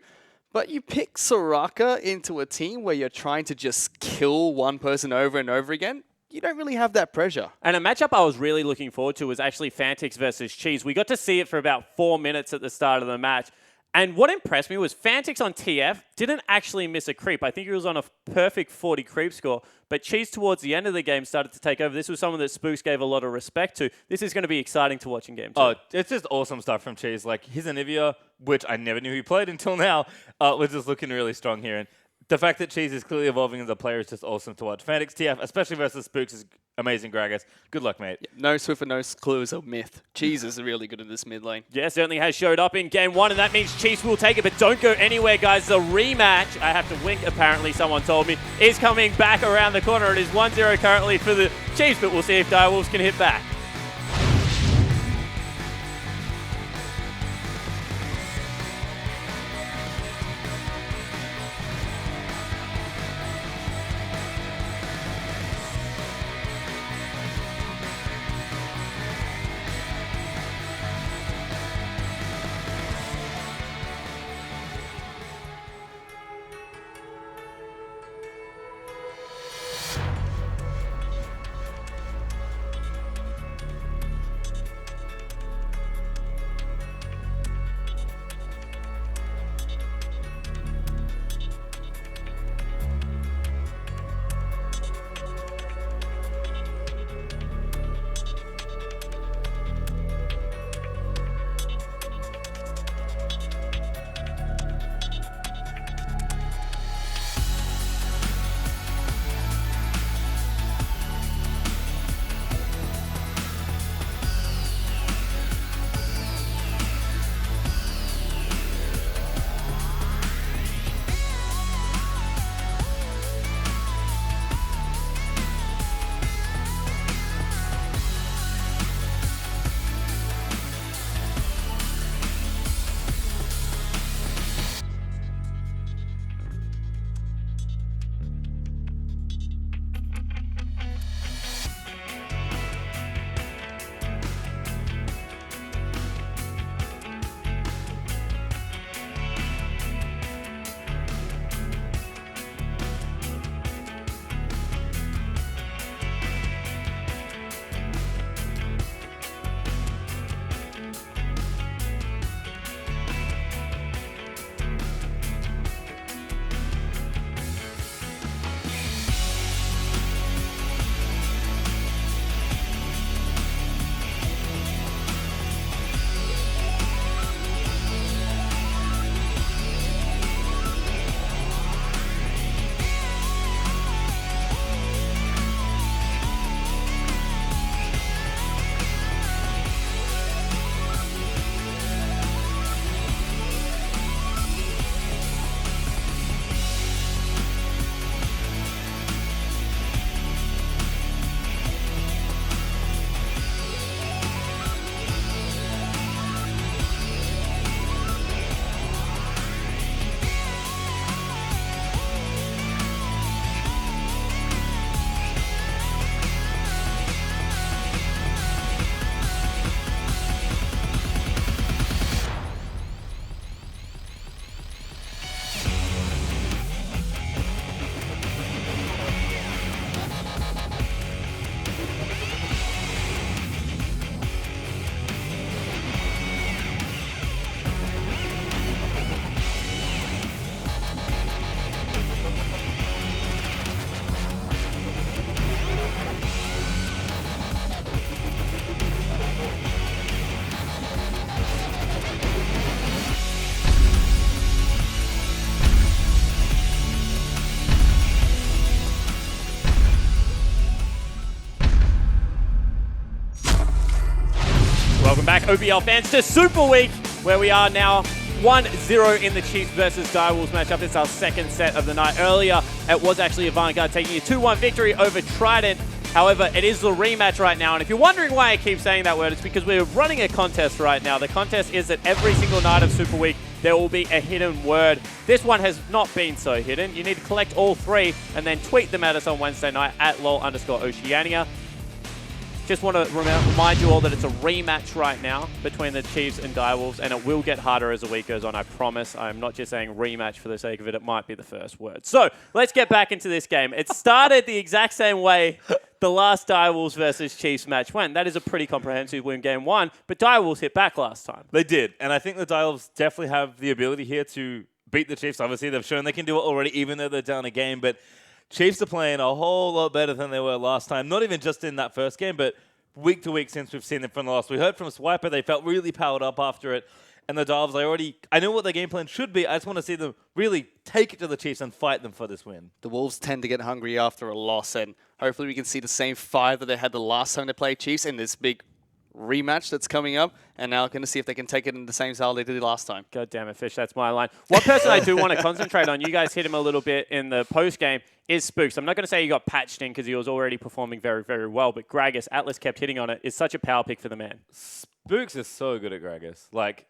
But you pick Soraka into a team where you're trying to just kill one person over and over again. You don't really have that pressure. And a matchup I was really looking forward to was actually Fantix versus Cheese. We got to see it for about 4 minutes at the start of the match. And what impressed me was Fantix on TF didn't actually miss a creep. I think he was on a perfect 40 creep score. But Cheese towards the end of the game started to take over. This was someone that Spooks gave a lot of respect to. This is going to be exciting to watch in game 2. Oh, it's just awesome stuff from Cheese. Like, his Anivia, which I never knew he played until now, was just looking really strong here. And the fact that Cheese is clearly evolving as a player is just awesome to watch. Fantix TF, especially versus Spooks, is amazing, Gragas. Good luck, mate. Yeah, no Swiffer, no Clue is a myth. Cheese is really good in this mid lane. Yeah, certainly has showed up in game 1, and that means Chiefs will take it, but don't go anywhere, guys. The rematch, I have to wink, apparently, someone told me, is coming back around the corner. It is 1-0 currently for the Chiefs, but we'll see if Direwolves can hit back. back, OPL fans, to Super Week, where we are now 1-0 in the Chiefs versus Direwolves matchup. It's our second set of the night. Earlier, it was actually Avant Guard taking a 2-1 victory over Trident. However, it is the rematch right now, and if you're wondering why I keep saying that word, it's because we're running a contest right now. The contest is that every single night of Super Week, there will be a hidden word. This one has not been so hidden. You need to collect all 3 and then tweet them at us on Wednesday night at @lol_Oceania. Just want to remind you all that it's a rematch right now between the Chiefs and Direwolves, and it will get harder as the week goes on, I promise. I'm not just saying rematch for the sake of it. It might be the first word. So let's get back into this game. It started the exact same way the last Direwolves versus Chiefs match went. That is a pretty comprehensive win game 1, but Direwolves hit back last time. They did, and I think the Direwolves definitely have the ability here to beat the Chiefs. Obviously, they've shown they can do it already, even though they're down a game, but Chiefs are playing a whole lot better than they were last time. Not even just in that first game, but week to week since we've seen them from the last. We heard from Swiper, they felt really powered up after it. And the Direwolves, I know what their game plan should be. I just want to see them really take it to the Chiefs and fight them for this win. The Wolves tend to get hungry after a loss, and hopefully we can see the same fire that they had the last time they played Chiefs in this big rematch that's coming up, and now going to see if they can take it in the same style they did last time. God damn it, Fish, that's my line. One person I do want to concentrate on, you guys hit him a little bit in the post-game, is Spooks. I'm not going to say he got patched in because he was already performing very, very well, but Gragas, Atlas kept hitting on it, is such a power pick for the man. Spooks is so good at Gragas. Like,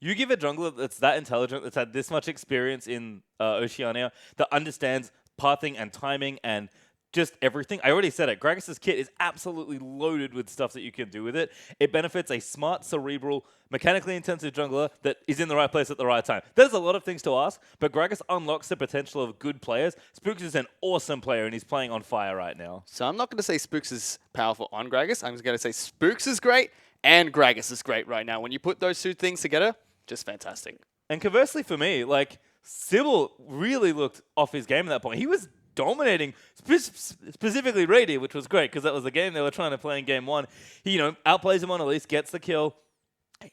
you give a jungler that's that intelligent, that's had this much experience in Oceania, that understands pathing and timing and just everything. I already said it. Gragas' kit is absolutely loaded with stuff that you can do with it. It benefits a smart, cerebral, mechanically intensive jungler that is in the right place at the right time. There's a lot of things to ask, but Gragas unlocks the potential of good players. Spooks is an awesome player, and he's playing on fire right now. So I'm not going to say Spooks is powerful on Gragas. I'm just going to say Spooks is great, and Gragas is great right now. When you put those 2 things together, just fantastic. And conversely for me, like, Sybil really looked off his game at that point. He was dominating, specifically Radiant, which was great because that was the game they were trying to play in game 1. He, outplays him on Elise, gets the kill.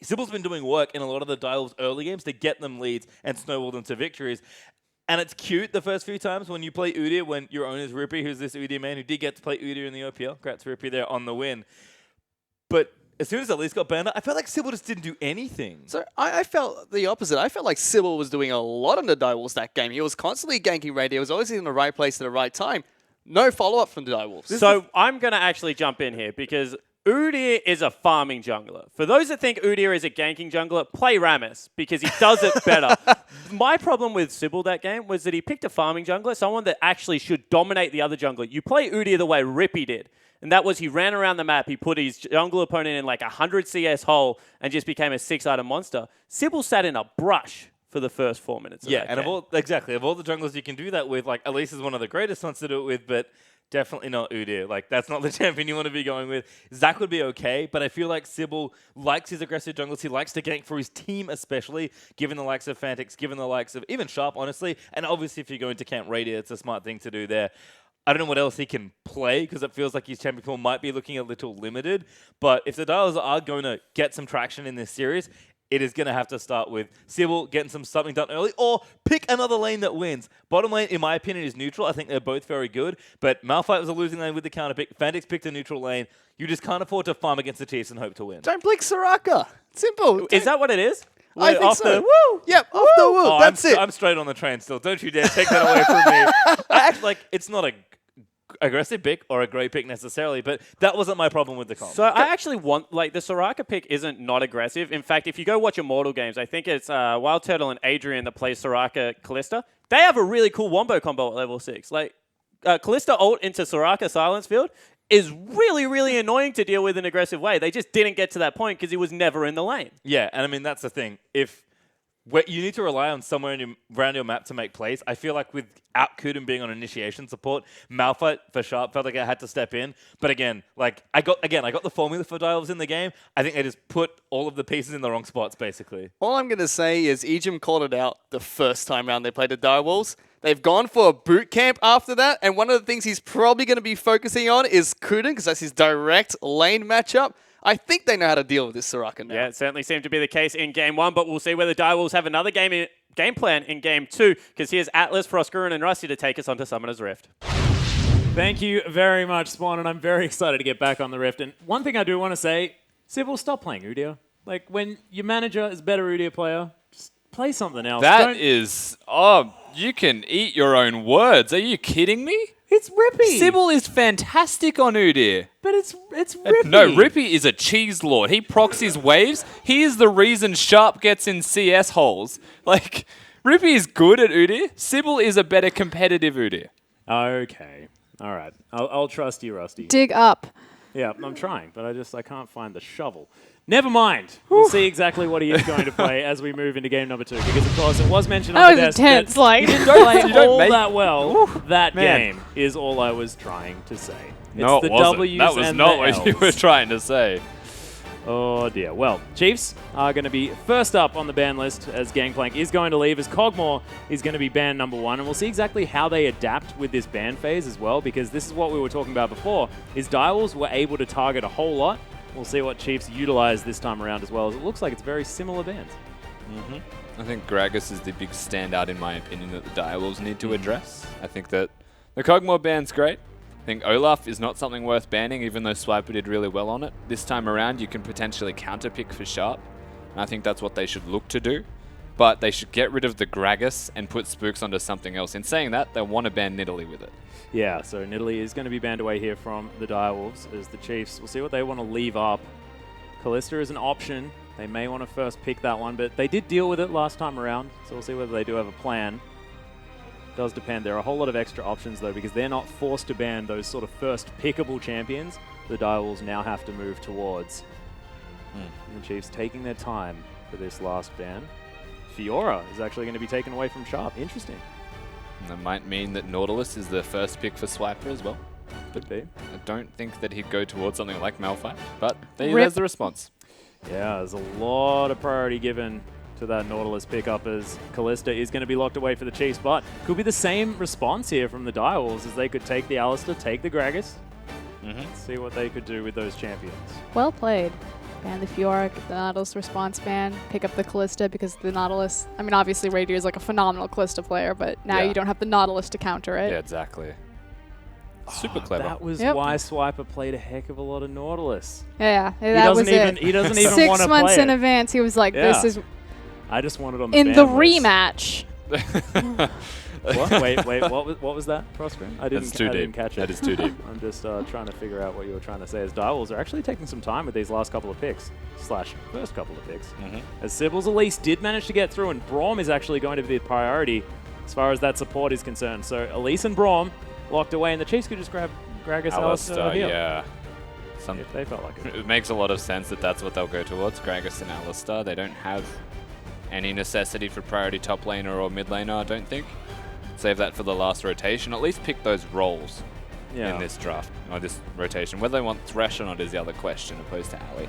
Sybil's been doing work in a lot of the Direwolves early games to get them leads and snowball them to victories. And it's cute the first few times when you play Udyr, when your owner's Rippy, who's this Udyr man who did get to play Udyr in the OPL. Congrats Rippy there on the win. But as soon as Elise got banned, I felt like Sybil just didn't do anything. So I felt the opposite. I felt like Sybil was doing a lot on the Direwolves that game. He was constantly ganking Radiant. He was always in the right place at the right time. No follow-up from the Direwolves. So I'm going to actually jump in here because Udyr is a farming jungler. For those that think Udyr is a ganking jungler, play Rammus because he does it better. My problem with Sybil that game was that he picked a farming jungler, someone that actually should dominate the other jungler. You play Udyr the way Rippy did. And that was he ran around the map, he put his jungle opponent in like a 100 CS hole and just became a 6-item monster. Sybil sat in a brush for the first 4 minutes of that and game. of all the junglers you can do that with, like, Elise is one of the greatest ones to do it with, but definitely not Udyr. Like, that's not the champion you want to be going with. Zac would be okay, but I feel like Sybil likes his aggressive junglers. He likes to gank for his team especially, given the likes of Fantix, given the likes of even Sharp, honestly. And obviously if you're going to camp Radiant, it's a smart thing to do there. I don't know what else he can play because it feels like his champion pool might be looking a little limited. But if the Dials are going to get some traction in this series, it is going to have to start with Sybil getting something done early or pick another lane that wins. Bottom lane, in my opinion, is neutral. I think they're both very good. But Malphite was a losing lane with the counter pick. Fantix picked a neutral lane. You just can't afford to farm against the Chiefs and hope to win. Don't blink Soraka. Simple. Is that what it is? I think so. Woo! Yep, off the woo. Oh, That's it. I'm straight on the train still. Don't you dare take that away from me. I actually, like, it's not a aggressive pick or a great pick necessarily, but that wasn't my problem with the comp. So I actually want, like, the Soraka pick isn't not aggressive. In fact, if you go watch Immortal games, I think it's Wild Turtle and Adrian that plays Soraka Callista. They have a really cool wombo combo at level 6. Like, Callista ult into Soraka Silence Field is really, really annoying to deal with in an aggressive way. They just didn't get to that point because he was never in the lane. Yeah, and I mean, that's the thing. You need to rely on somewhere around your map to make plays. I feel like without Kuden being on initiation support, Malphite for Sharp felt like I had to step in. But again, I got the formula for Direwolves in the game. I think they just put all of the pieces in the wrong spots, basically. All I'm going to say is Ejim called it out the first time round they played the Direwolves. They've gone for a boot camp after that, and one of the things he's probably going to be focusing on is Kuden, because that's his direct lane matchup. I think they know how to deal with this Soraka now. Yeah, it certainly seemed to be the case in Game 1, but we'll see whether Direwolves have another game plan in Game 2, because here's Atlas, Frostgurun, and Rusty to take us onto Summoner's Rift. Thank you very much, Spawn, and I'm very excited to get back on the Rift. And one thing I do want to say, Sybil, stop playing Udyr. Like, when your manager is a better Udyr player, just play something else. That Don't- is, you can eat your own words. Are you kidding me? It's Rippy. Sybil is fantastic on Udyr. But it's Rippy. No, Rippy is a cheese lord. He procs his waves. He is the reason Sharp gets in CS holes. Like, Rippy is good at Udyr. Sybil is a better competitive Udyr. Okay. All right. I'll trust you, Rusty. Dig up. Yeah, I'm trying, but I can't find the shovel. Never mind. We'll see exactly what he is going to play as we move into game number 2. Because, of course, it was mentioned That on the was desk intense. that Like, he didn't play all make- that well that man. game, is all I was trying to say. No, it's it the wasn't. W's That was and not the what you L's. were trying to say. Oh, dear. Well, Chiefs are going to be first up on the ban list as Gangplank is going to leave, as Cogmore is going to be ban number 1. And we'll see exactly how they adapt with this ban phase as well, because this is what we were talking about before, is Direwolves were able to target a whole lot. We'll see what Chiefs utilize this time around as well, as it looks like it's very similar bans. I think Gragas is the big standout, in my opinion, that the Direwolves need to address. I think that the Cogmore ban's great. I think Olaf is not something worth banning, even though Swiper did really well on it. This time around, you can potentially counterpick for Sharp, and I think that's what they should look to do. But they should get rid of the Gragas and put Spooks onto something else. In saying that, they want to ban Nidalee with it. Yeah, so Nidalee is going to be banned away here from the Direwolves as the Chiefs. We'll see what they want to leave up. Callista is an option. They may want to first pick that one, but they did deal with it last time around, so we'll see whether they do have a plan. Does depend. There are a whole lot of extra options, though, because they're not forced to ban those sort of first pickable champions the Direwolves now have to move towards. And the Chiefs taking their time for this last ban. Fiora is actually going to be taken away from Sharp. Interesting. And that might mean that Nautilus is the first pick for Swiper as well. Could be. I don't think that he'd go towards something like Malphite, but Rip. there's the response. Yeah, there's a lot of priority given to that Nautilus pickup as Callista is going to be locked away for the Chiefs, but could be the same response here from the Direwolves as they could take the Alistar, take the Gragas, see what they could do with those champions. well played. Ban the Fiora, get the Nautilus response ban, pick up the Callista because the Nautilus, I mean, obviously Radier is like a phenomenal Callista player, but now Yeah. you don't have the Nautilus to counter it. Yeah, exactly. Super clever. That was Yep. why Swiper played a heck of a lot of Nautilus. Yeah, He that was doesn't even it. he doesn't even 6 want to months play in it. advance, he was like, this Yeah. is I just wanted on the in ban the list. rematch. What? Wait, what was that, Prosper? I didn't That's too I didn't deep. catch it. That is too deep. I'm just trying to figure out what you were trying to say. As Direwolves are actually taking some time with these last couple of picks, / first couple of picks. As Sybil's Elise did manage to get through, and Braum is actually going to be the priority as far as that support is concerned. So Elise and Braum locked away, and the Chiefs could just grab Gragas, Alistar, Alistar, here yeah. if they felt like it. It makes a lot of sense that that's what they'll go towards, Gragas and Alistar. They don't have any necessity for priority top laner or mid laner, I don't think. Save that for the last rotation. At least pick those roles in this draft, or this rotation. Whether they want Thresh or not is the other question, opposed to Ali.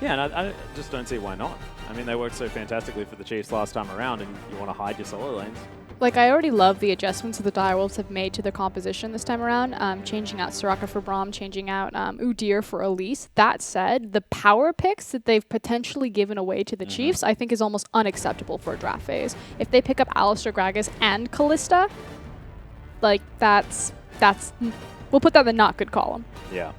Yeah, and I just don't see why not. I mean, they worked so fantastically for the Chiefs last time around, and you want to hide your solo lanes. Like, I already love the adjustments that the Direwolves have made to their composition this time around, changing out Soraka for Braum, changing out Udyr for Elise. That said, the power picks that they've potentially given away to the Chiefs, I think is almost unacceptable for a draft phase. If they pick up Alistar, Gragas, and Callista, like, that's we'll put that in the not good column. Yeah,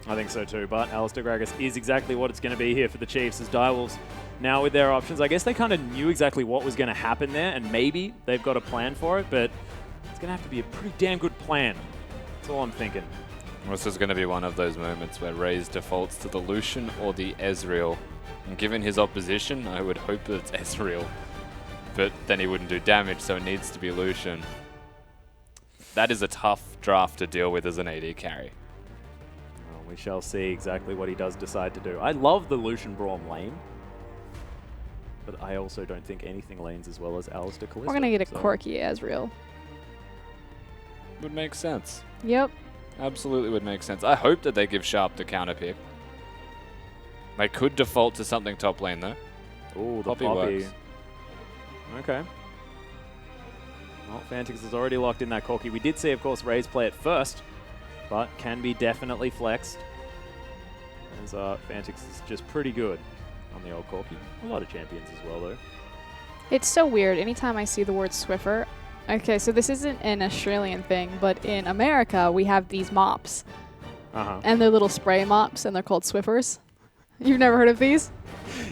I think so too. But Alistar Gragas is exactly what it's going to be here for the Chiefs as Direwolves. Now with their options, I guess they kind of knew exactly what was going to happen there, and maybe they've got a plan for it, but it's going to have to be a pretty damn good plan. That's all I'm thinking. This is going to be one of those moments where Raze defaults to the Lucian or the Ezreal. And given his opposition, I would hope that it's Ezreal. But then he wouldn't do damage, so it needs to be Lucian. That is a tough draft to deal with as an AD carry. Well, we shall see exactly what he does decide to do. I love the Lucian Braum lane, but I also don't think anything lanes as well as Alistar Callista. We're going to get a so- quirky Ezreal. Would make sense. Yep. Absolutely would make sense. I hope that they give Sharp the counter pick. They could default to something top lane though. Ooh, the Poppy Poppy. works. Okay. Well, Fantix is already locked in that Corki. We did see, of course, Raze play it first, but can be definitely flexed. As Fantix is just pretty good on the old Corki. A lot of champions as well, though. It's so weird. Anytime I see the word Swiffer, okay, so this isn't an Australian thing, but in America, we have these mops. Uh-huh. And they're little spray mops, and they're called Swiffers. You've never heard of these?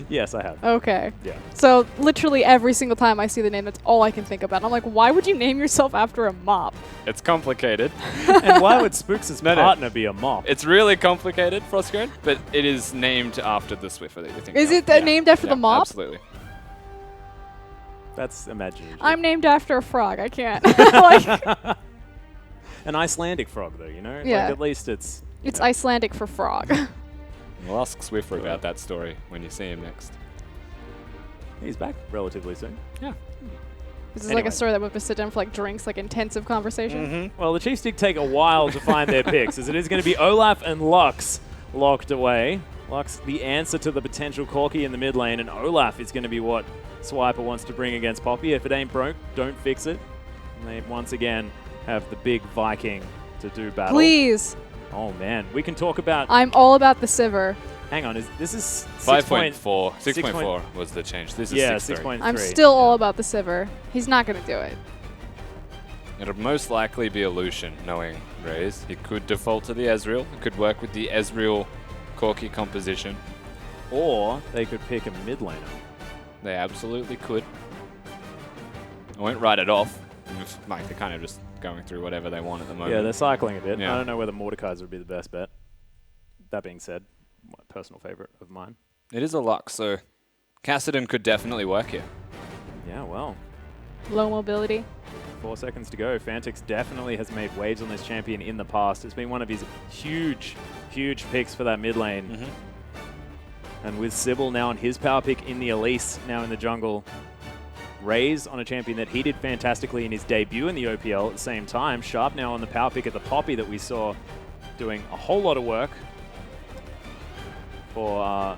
Yes, I have. Okay. Yeah. So literally every single time I see the name, that's all I can think about. I'm like, why would you name yourself after a mop? It's complicated. And why would Spooks' No, no. partner be a mop? It's really complicated, Frostgrain, but it is named after the Swiffer that you think Is of. it named after the mop? Absolutely. That's imaginative. I'm named after a frog. I can't. Like, An Icelandic frog, though, you know? Yeah. Like, at least it's... it's Icelandic for frog. We'll ask Swiffer about that story when you see him next. He's back relatively soon. Yeah. This is like Anyway. a story that we'll have to sit down for like drinks, like intensive conversation. Well, the Chiefs did take a while to find their picks, as it is going to be Olaf and Lux locked away. Lux, the answer to the potential Corki in the mid lane, and Olaf is going to be what Swiper wants to bring against Poppy. If it ain't broke, don't fix it. And they once again have the big Viking to do battle. Please. Oh, man. We can talk about... I'm all about the Sivir. Hang on. This is 5.4. 6.4 6.4 was the change. This is Yeah, 6.3. 6.3. I'm still all about the Sivir. He's not going to do it. It'll most likely be a Lucian, knowing Raze. He could default to the Ezreal. He could work with the Ezreal Corki composition. Or they could pick a mid laner. They absolutely could. I won't write it off. Like, they're kind of just going through whatever they want at the moment. Yeah, they're cycling a bit. Yeah. I don't know whether Mordekaiser would be the best bet. That being said, my personal favorite of mine. It is a Lux, so Kassadin could definitely work here. Yeah, well, Low mobility. 4 seconds to go. Fantix definitely has made waves on this champion in the past. It's been one of his huge, huge picks for that mid lane. And with Sybil now on his power pick in the Elise, now in the jungle, Raze on a champion that he did fantastically in his debut in the OPL at the same time. Sharp now on the power pick at the Poppy that we saw doing a whole lot of work for, I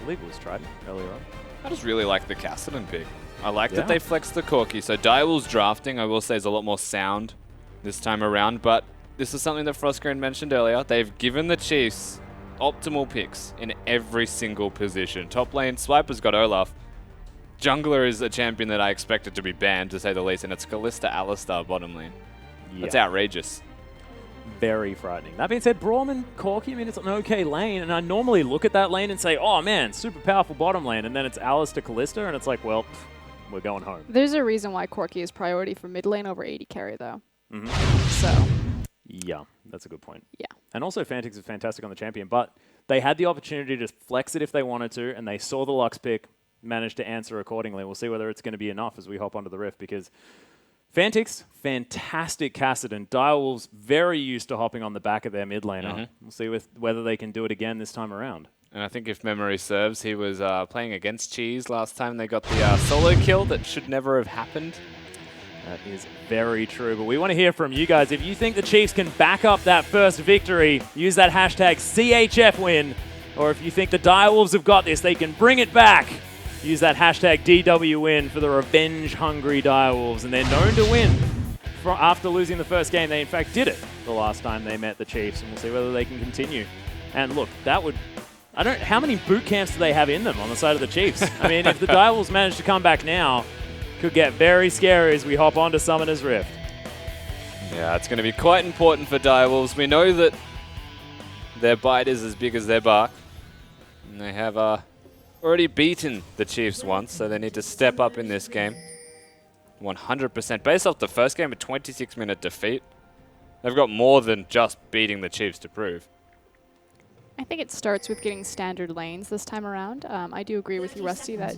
believe it was Trident earlier on. I just really like the Kassadin pick. I like Yeah. that they flexed the Corki. So Direwolf's drafting, I will say, is a lot more sound this time around. But this is something that Frostgrain mentioned earlier. They've given the Chiefs optimal picks in every single position. Top lane, Swiper's got Olaf. Jungler is a champion that I expected to be banned, to say the least, and it's Kalista Alistar bottom lane. That's outrageous. Very frightening. That being said, Braum and Corki, I mean, it's an okay lane, and I normally look at that lane and say, oh man, super powerful bottom lane, and then it's Alice to Kalista, and it's like, well, we're going home. There's a reason why Corki is priority for mid lane over AD carry, though. So, Yeah, that's a good point. yeah. And also, Fantix is fantastic on the champion, but they had the opportunity to flex it if they wanted to, and they saw the Lux pick, managed to answer accordingly. We'll see whether it's going to be enough as we hop onto the Rift, because Fantix, fantastic Kassadin. Direwolves very used to hopping on the back of their mid laner. We'll see whether they can do it again this time around. And I think if memory serves, he was playing against Cheese last time they got the solo kill that should never have happened. That is very true, but we want to hear from you guys. If you think the Chiefs can back up that first victory, use that hashtag CHFWin. Or if you think the Direwolves have got this, they can bring it back. Use that hashtag DWWin for the revenge-hungry Direwolves. And they're known to win. After losing the first game, they in fact did it the last time they met the Chiefs. And we'll see whether they can continue. And look, that would... how many boot camps do they have in them on the side of the Chiefs? I mean, if the Direwolves manage to come back now, could get very scary as we hop onto Summoner's Rift. Yeah, it's going to be quite important for Direwolves. We know that their bite is as big as their bark. And they have already beaten the Chiefs once, so they need to step up in this game. 100%. Based off the first game, a 26-minute defeat, they've got more than just beating the Chiefs to prove. I think it starts with getting standard lanes this time around. I do agree with you, Rusty, that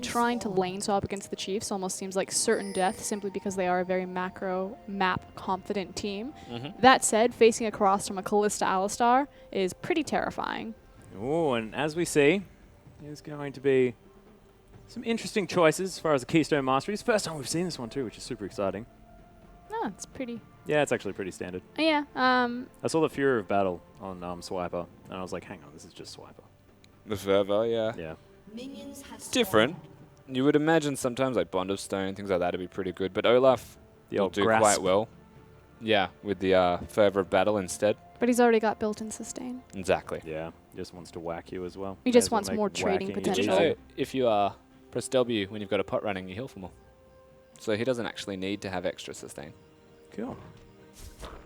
trying to lane swap against the Chiefs almost seems like certain death simply because they are a very macro map confident team. That said, facing across from a Kalista Alistar is pretty terrifying. Oh, and as we see, there's going to be some interesting choices as far as the Keystone Mastery. It's the first time we've seen this one too, which is super exciting. Oh, it's pretty. Yeah, it's actually pretty standard. Yeah. I saw the Fury of Battle on Swiper, and I was like, hang on, this is just Swiper. The Fervor, yeah. Yeah. It's different. You would imagine sometimes like Bond of Stone, things like that would be pretty good, but Olaf The will old do grasp. quite well. Yeah, with the Fervor of Battle instead. But he's already got built-in sustain. Exactly. Yeah, just wants to whack you as well. He May just as well wants make more trading whacking potential. Did you easy. know if you press W when you've got a pot running, you heal for more? So he doesn't actually need to have extra sustain. Cool.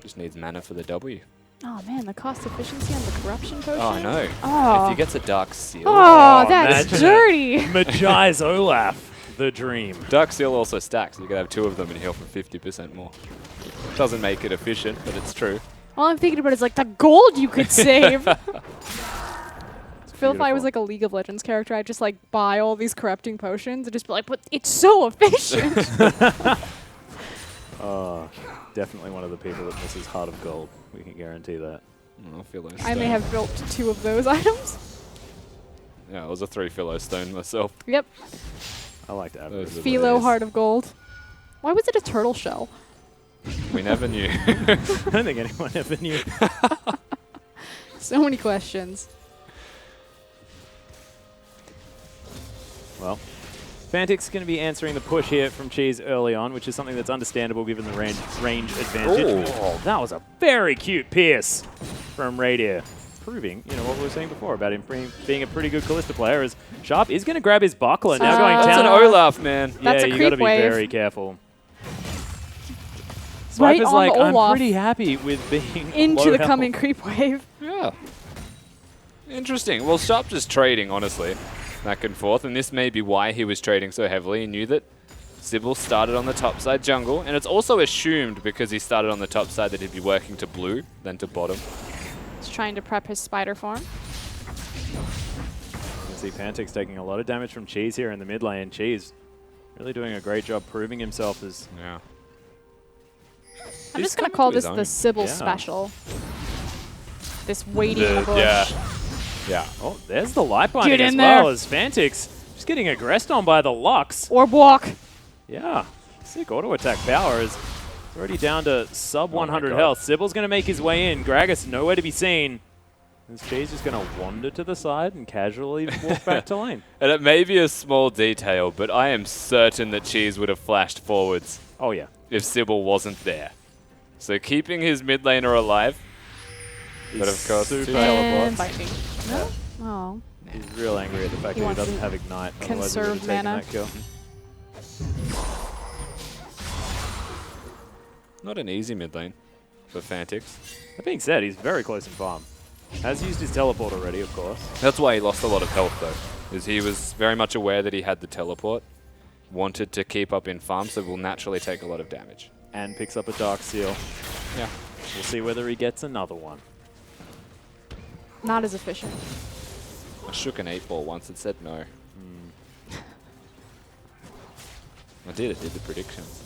Just needs mana for the W. Oh man, the cost efficiency on the corruption potion. Oh, I know. Oh, If he gets a Dark Seal. oh, that's imagine it. dirty. Majai's Olaf, the dream. Dark Seal also stacks. You can have 2 of them and heal for 50% more. Doesn't make it efficient, but it's true. All I'm thinking about is like the gold you could save. Phil, if I was like a League of Legends character, I'd just like buy all these corrupting potions and just be like, but it's so efficient. Oh, definitely one of the people that misses Heart of Gold. We can guarantee that. Oh, Philo I may Stone. have built 2 of those items. Yeah, it was a 3 Philo Stone myself. Yep. I like to Those advertise. are Philo days. Heart of Gold. Why was it a turtle shell? We never knew. I don't think anyone ever knew. So many questions. Well, Fantic's going to be answering the push here from Cheese early on, which is something that's understandable given the range advantage. Ooh. Oh, that was a very cute pierce from Radier. Proving, what we were saying before about him being a pretty good Kalista player, as Sharp is going to grab his buckler. Now going That's down. an Olaf, man. That's yeah, a you creep got to be wave. very careful. Right Swiper's on like, the I'm Olaf. pretty happy with being Into low the health." coming creep wave. Yeah. Interesting. Well, Sharp just trading, honestly, back and forth, and this may be why he was trading so heavily. He knew that Sybil started on the top side jungle, and it's also assumed because he started on the top side that he'd be working to blue, then to bottom. He's trying to prep his spider farm. You can see Pantic's taking a lot of damage from Cheese here in the mid lane. Cheese really doing a great job proving himself as Yeah. I'm He's just going to coming call to this his the own. Sybil Yeah. special. This waiting in the bush. Yeah. oh, there's the light binding Get in as well there. as Fantic's just getting aggressed on by the Lux. Orb walk. Yeah, sick auto attack power is already down to sub 100 God. health. Sybil's going to make his way in. Gragas nowhere to be seen. As Cheese is going to wander to the side and casually walk back to lane. And it may be a small detail, but I am certain that Cheese would have flashed forwards Oh yeah, if Sybil wasn't there. So keeping his mid laner alive, but of course, super 2 And teleports. binding. No? Oh. he's real angry at the fact He that he wants doesn't to have Ignite. Otherwise he would have conserve taken mana. that kill. Not an easy mid lane for Fantix. That being said, he's very close in farm. Has used his teleport already, of course. That's why he lost a lot of health, though, is he was very much aware that he had the teleport, wanted to keep up in farm, so will naturally take a lot of damage. And picks up a Dark Seal. Yeah. We'll see whether he gets another one. Not as efficient. I shook an 8-ball once, it said no. I did the predictions.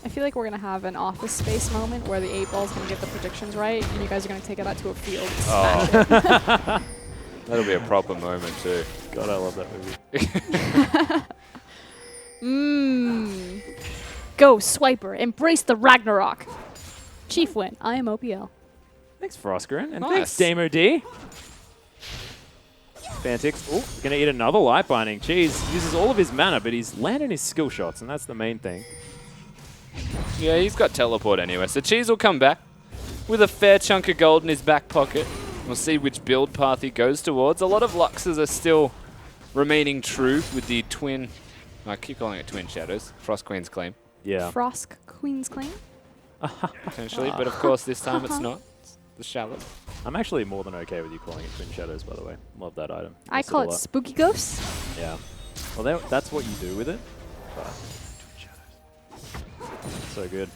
I feel like we're going to have an Office Space moment where the 8-ball's going to get the predictions right, and you guys are going to take it out to a field and smash it. That'll be a proper moment, too. God, I love that movie. Go, Swiper. Embrace the Ragnarok. Chief win. I am OPL. Thanks, Froskerin. And Nice. thanks, Damo D. Fantix, going to eat another light binding. Cheese uses all of his mana, but he's landing his skill shots, and that's the main thing. Yeah, he's got teleport anyway, so Cheese will come back with a fair chunk of gold in his back pocket. We'll see which build path he goes towards. A lot of Luxes are still remaining true with the twin... I keep calling it Twin Shadows. Frost Queen's claim, Yeah. Frosk Queen's Claim. potentially, but of course this time it's not. It's the Shallot. I'm actually more than okay with you calling it Twin Shadows, by the way. Love that item. I Use call a it lot. Spooky Ghosts. Yeah. Well, that's what you do with it. But Twin Shadows. So good.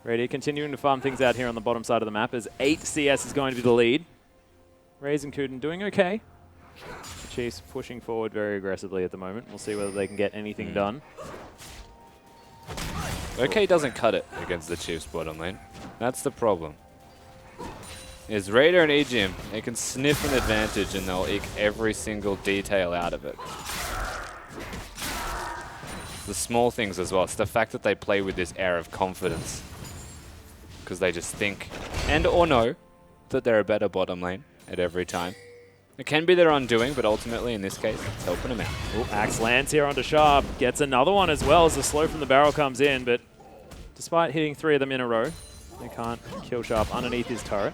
Radier continuing to farm things out here on the bottom side of the map as 8 CS is going to be the lead. Raze and Kuden doing okay. The Chiefs pushing forward very aggressively at the moment. We'll see whether they can get anything done. OK doesn't cut it against the Chiefs bottom lane. That's the problem. Is Raider and Aegium, they can sniff an advantage and they'll eke every single detail out of it. The small things as well. It's the fact that they play with this air of confidence. Because they just think and or know that they're a better bottom lane at every time. It can be their undoing, but ultimately in this case, it's helping them out. Ooh, Axe lands here onto Sharp. Gets another one as well as the slow from the barrel comes in, but despite hitting 3 of them in a row, they can't kill Sharp underneath his turret.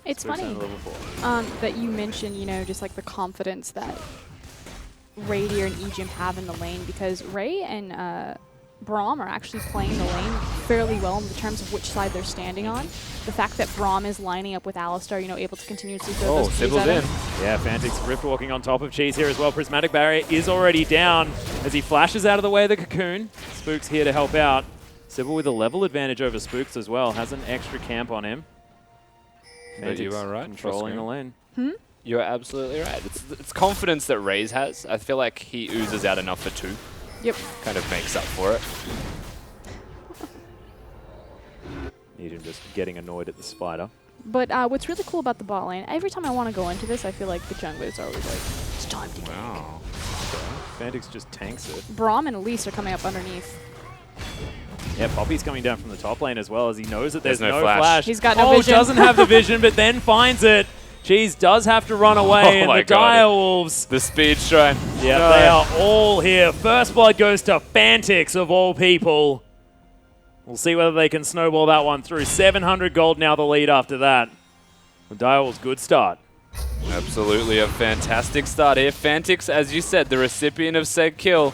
It's Spooks funny down to level 4. that you mentioned, just like the confidence that Radier and Aegium have in the lane, because Ray and Braum are actually playing the lane fairly well in the terms of which side they're standing on. The fact that Braum is lining up with Alistar, you know, able to continuously throw those keys Sybil's at in. him. Yeah, Fantix Rift walking on top of Cheese here as well. Prismatic Barrier is already down as he flashes out of the way of the Cocoon. Spook's here to help out. Sybil with a level advantage over Spooks as well. Has an extra camp on him. But you Fantix are right, controlling the lane. You're absolutely right. It's confidence that Raze has. I feel like he oozes out enough for 2. Yep. Kind of makes up for it. Ejim just getting annoyed at the spider. But what's really cool about the bot lane, every time I want to go into this, I feel like the junglers are always like, it's time to gank. Wow. Fantix just tanks it. Braum and Elise are coming up underneath. Yeah, Poppy's coming down from the top lane as well as he knows that there's There's no no flash. flash. He's got no vision. Doesn't have the vision, but then finds it. Cheese does have to run away, and my the God. Direwolves, The speed shrine. yeah, they are all here. First blood goes to Fantix, of all people. We'll see whether they can snowball that one through. 700 gold now the lead after that. The Direwolves, good start. Absolutely a fantastic start here. Fantix, as you said, the recipient of said kill.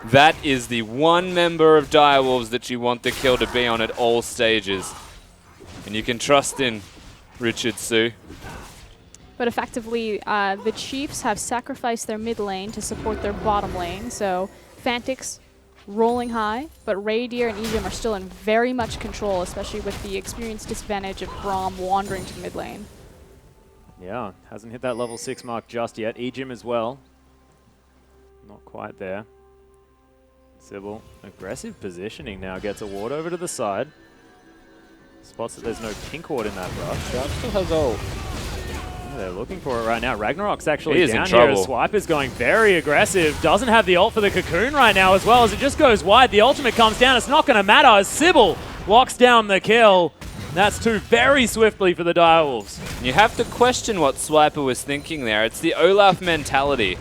That is the one member of Direwolves that you want the kill to be on at all stages. And you can trust in Richard Sue. But effectively, the Chiefs have sacrificed their mid lane to support their bottom lane. So Fantix rolling high, but Raydeer and Ejim are still in very much control, especially with the experience disadvantage of Braum wandering to mid lane. Yeah, hasn't hit that level 6 mark just yet. Ejim as well. Not quite there. Sybil, aggressive positioning now, gets a ward over to the side. Spots that there's no pink ward in that brush. Sharp still has ult. Yeah, they're looking for it right now. Ragnarok's actually He is down in here. trouble. Swipe is going very aggressive. Doesn't have the ult for the Cocoon right now as well as it just goes wide. The ultimate comes down. It's not going to matter as Sybil locks down the kill. That's 2 very swiftly for the Direwolves. You have to question what Swiper was thinking there. It's the Olaf mentality.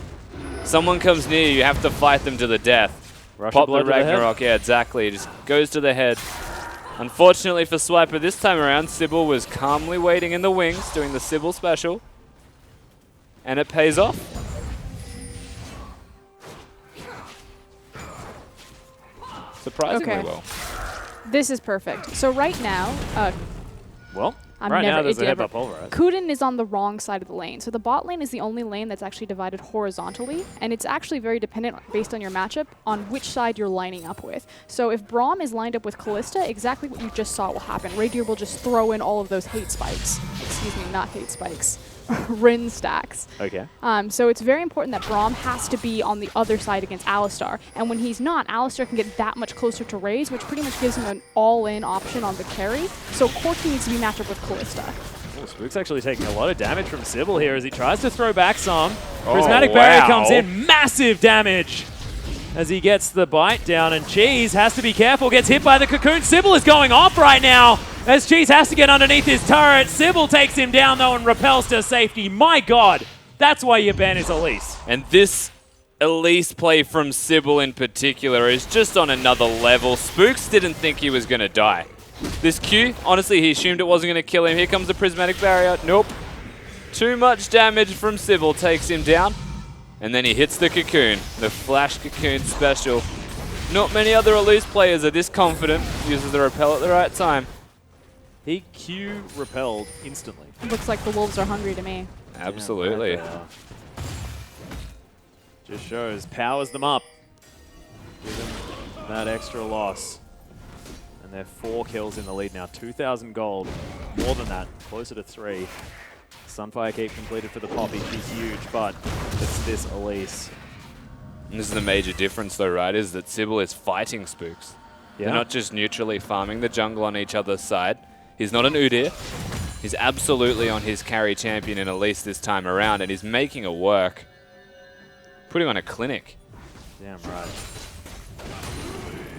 Someone comes near you have to fight them to the death. Rush Pop of blood the to the head. Ragnarok, yeah, exactly. It just goes to the head. Unfortunately for Swiper this time around, Sybil was calmly waiting in the wings, doing the Sybil special. And it pays off. Surprisingly Okay. well. This is perfect. So right now, Well, I'm right now never- there's a it head never- up pulverize. Kuden is on the wrong side of the lane. So the bot lane is the only lane that's actually divided horizontally, and it's actually very dependent based on your matchup on which side you're lining up with. So if Braum is lined up with Callista, exactly what you just saw will happen. Raydeer will just throw in all of those hate spikes. Excuse me, not hate spikes. Rin stacks. Okay. So it's very important that Braum has to be on the other side against Alistar. And when he's not, Alistar can get that much closer to Raze, which pretty much gives him an all-in option on the carry. So Corki needs to be matched up with Callista. Oh, Spook's actually taking a lot of damage from Sybil here as he tries to throw back some. Prismatic Barrier comes in, massive damage as he gets the bite down, and Cheese has to be careful, gets hit by the Cocoon. Sybil is going off right now as Cheese has to get underneath his turret. Sybil takes him down though and repels to safety. My God, that's why you ban his Elise. And this Elise play from Sybil in particular is just on another level. Spooks didn't think he was going to die. This Q, honestly, he assumed it wasn't going to kill him. Here comes the Prismatic Barrier. Nope. Too much damage from Sybil takes him down. And then he hits the Cocoon, the Flash Cocoon special. Not many other Elise players are this confident. Uses the repel at the right time. He Q repelled instantly. It looks like the Wolves are hungry to me. Absolutely. Yeah, right there. Just shows, powers them up. Give them that extra loss. And they're 4 kills in the lead now. 2,000 gold. More than that. Closer to 3. Sunfire Keep completed for the Poppy. She's huge, but it's this Elise. And this is the major difference though, right, is that Sybil is fighting Spooks. Yeah. They're not just neutrally farming the jungle on each other's side. He's not an Udyr. He's absolutely on his carry champion in Elise this time around, and he's making it work. Putting on a clinic. Damn right.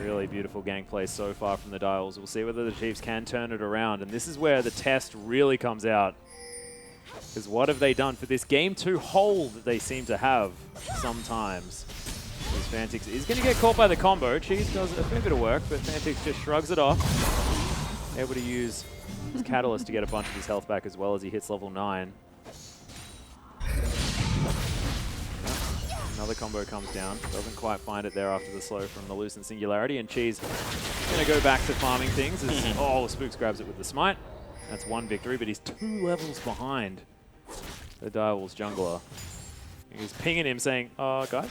Really beautiful gameplay so far from the Dials. We'll see whether the Chiefs can turn it around. And this is where the test really comes out. Because what have they done for this game 2 hold that they seem to have sometimes? Because Fantix is going to get caught by the combo. Cheese does a fair bit of work, but Fantix just shrugs it off. Able to use his Catalyst to get a bunch of his health back as well as he hits level 9. Another combo comes down. Doesn't quite find it there after the slow from the Lucent Singularity. And Cheese going to go back to farming things. As, oh, Spooks grabs it with the smite. That's one victory, but he's 2 levels behind the Direwolves jungler. He's pinging him saying, guys.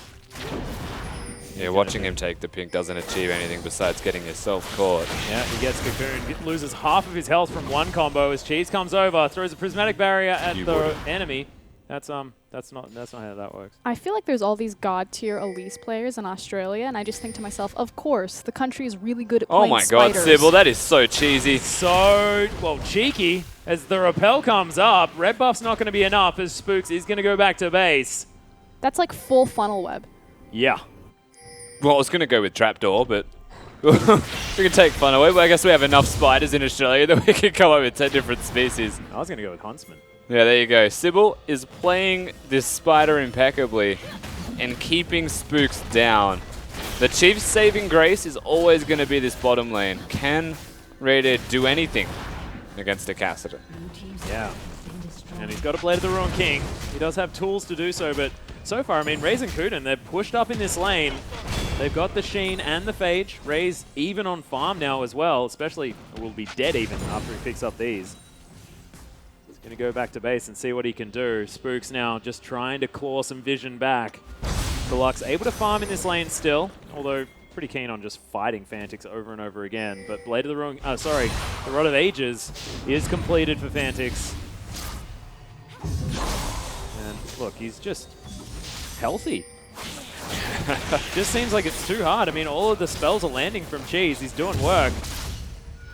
Yeah, watching him take the pink doesn't achieve anything besides getting himself caught. Yeah, he gets Cocoon, loses half of his health from one combo as Cheese comes over, throws a prismatic barrier at the enemy. That's not how that works. I feel like there's all these god tier Elise players in Australia, and I just think to myself, of course, the country is really good at playing spiders. Oh my god, Sybil, that is so cheesy. So, well, cheeky. As the rappel comes up, red buff's not going to be enough as Spooks is going to go back to base. That's like full funnel web. Yeah. Well, I was going to go with Trapdoor, but we can take fun away. But I guess we have enough spiders in Australia that we can come up with 10 different species. I was going to go with Huntsman. Yeah, there you go. Sybil is playing this spider impeccably and keeping Spooks down. The Chief's saving grace is always going to be this bottom lane. Can Raider do anything against a Cassidy? Yeah. And he's got a Blade of the Ruined King. He does have tools to do so, but so far, I mean, Raze and Kuden, they're pushed up in this lane. They've got the Sheen and the Phage. Raze even on farm now as well, especially will be dead even after he picks up these. He's going to go back to base and see what he can do. Spooks now just trying to claw some vision back. Deluxe able to farm in this lane still, although pretty keen on just fighting Fantix over and over again. But Blade of the Ruined, the Rod of Ages is completed for Fantix. And look, he's just healthy. Just seems like it's too hard. I mean, all of the spells are landing from Cheese. He's doing work,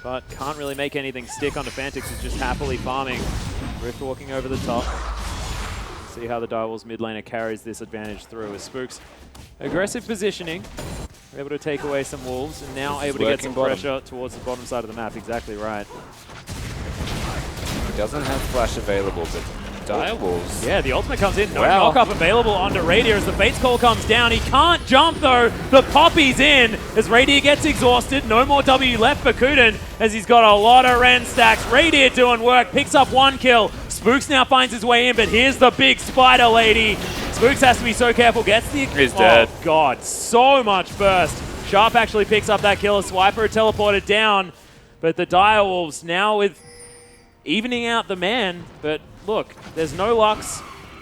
but can't really make anything stick onto Fantix. He's just happily farming. Rift walking over the top. See how the Direwolves mid laner carries this advantage through as Spooks. Aggressive positioning. We're able to take away some wolves and now able to get some pressure towards the bottom side of the map. Exactly right. He doesn't have flash available, but Direwolves. Yeah, the ultimate comes in. No knock-up available onto Radier as the Fate's Call comes down. He can't jump, though. The Poppy's in as Radier gets exhausted. No more W left for Kuden as he's got a lot of Ren stacks. Radier doing work, picks up 1 kill. Spooks now finds his way in, but here's the big spider lady. Spooks has to be so careful. Gets the... He's dead. Oh, God. So much burst. Sharp actually picks up that kill. Swiper teleported down, but the Direwolves now with evening out the man, but look, there's no Lux.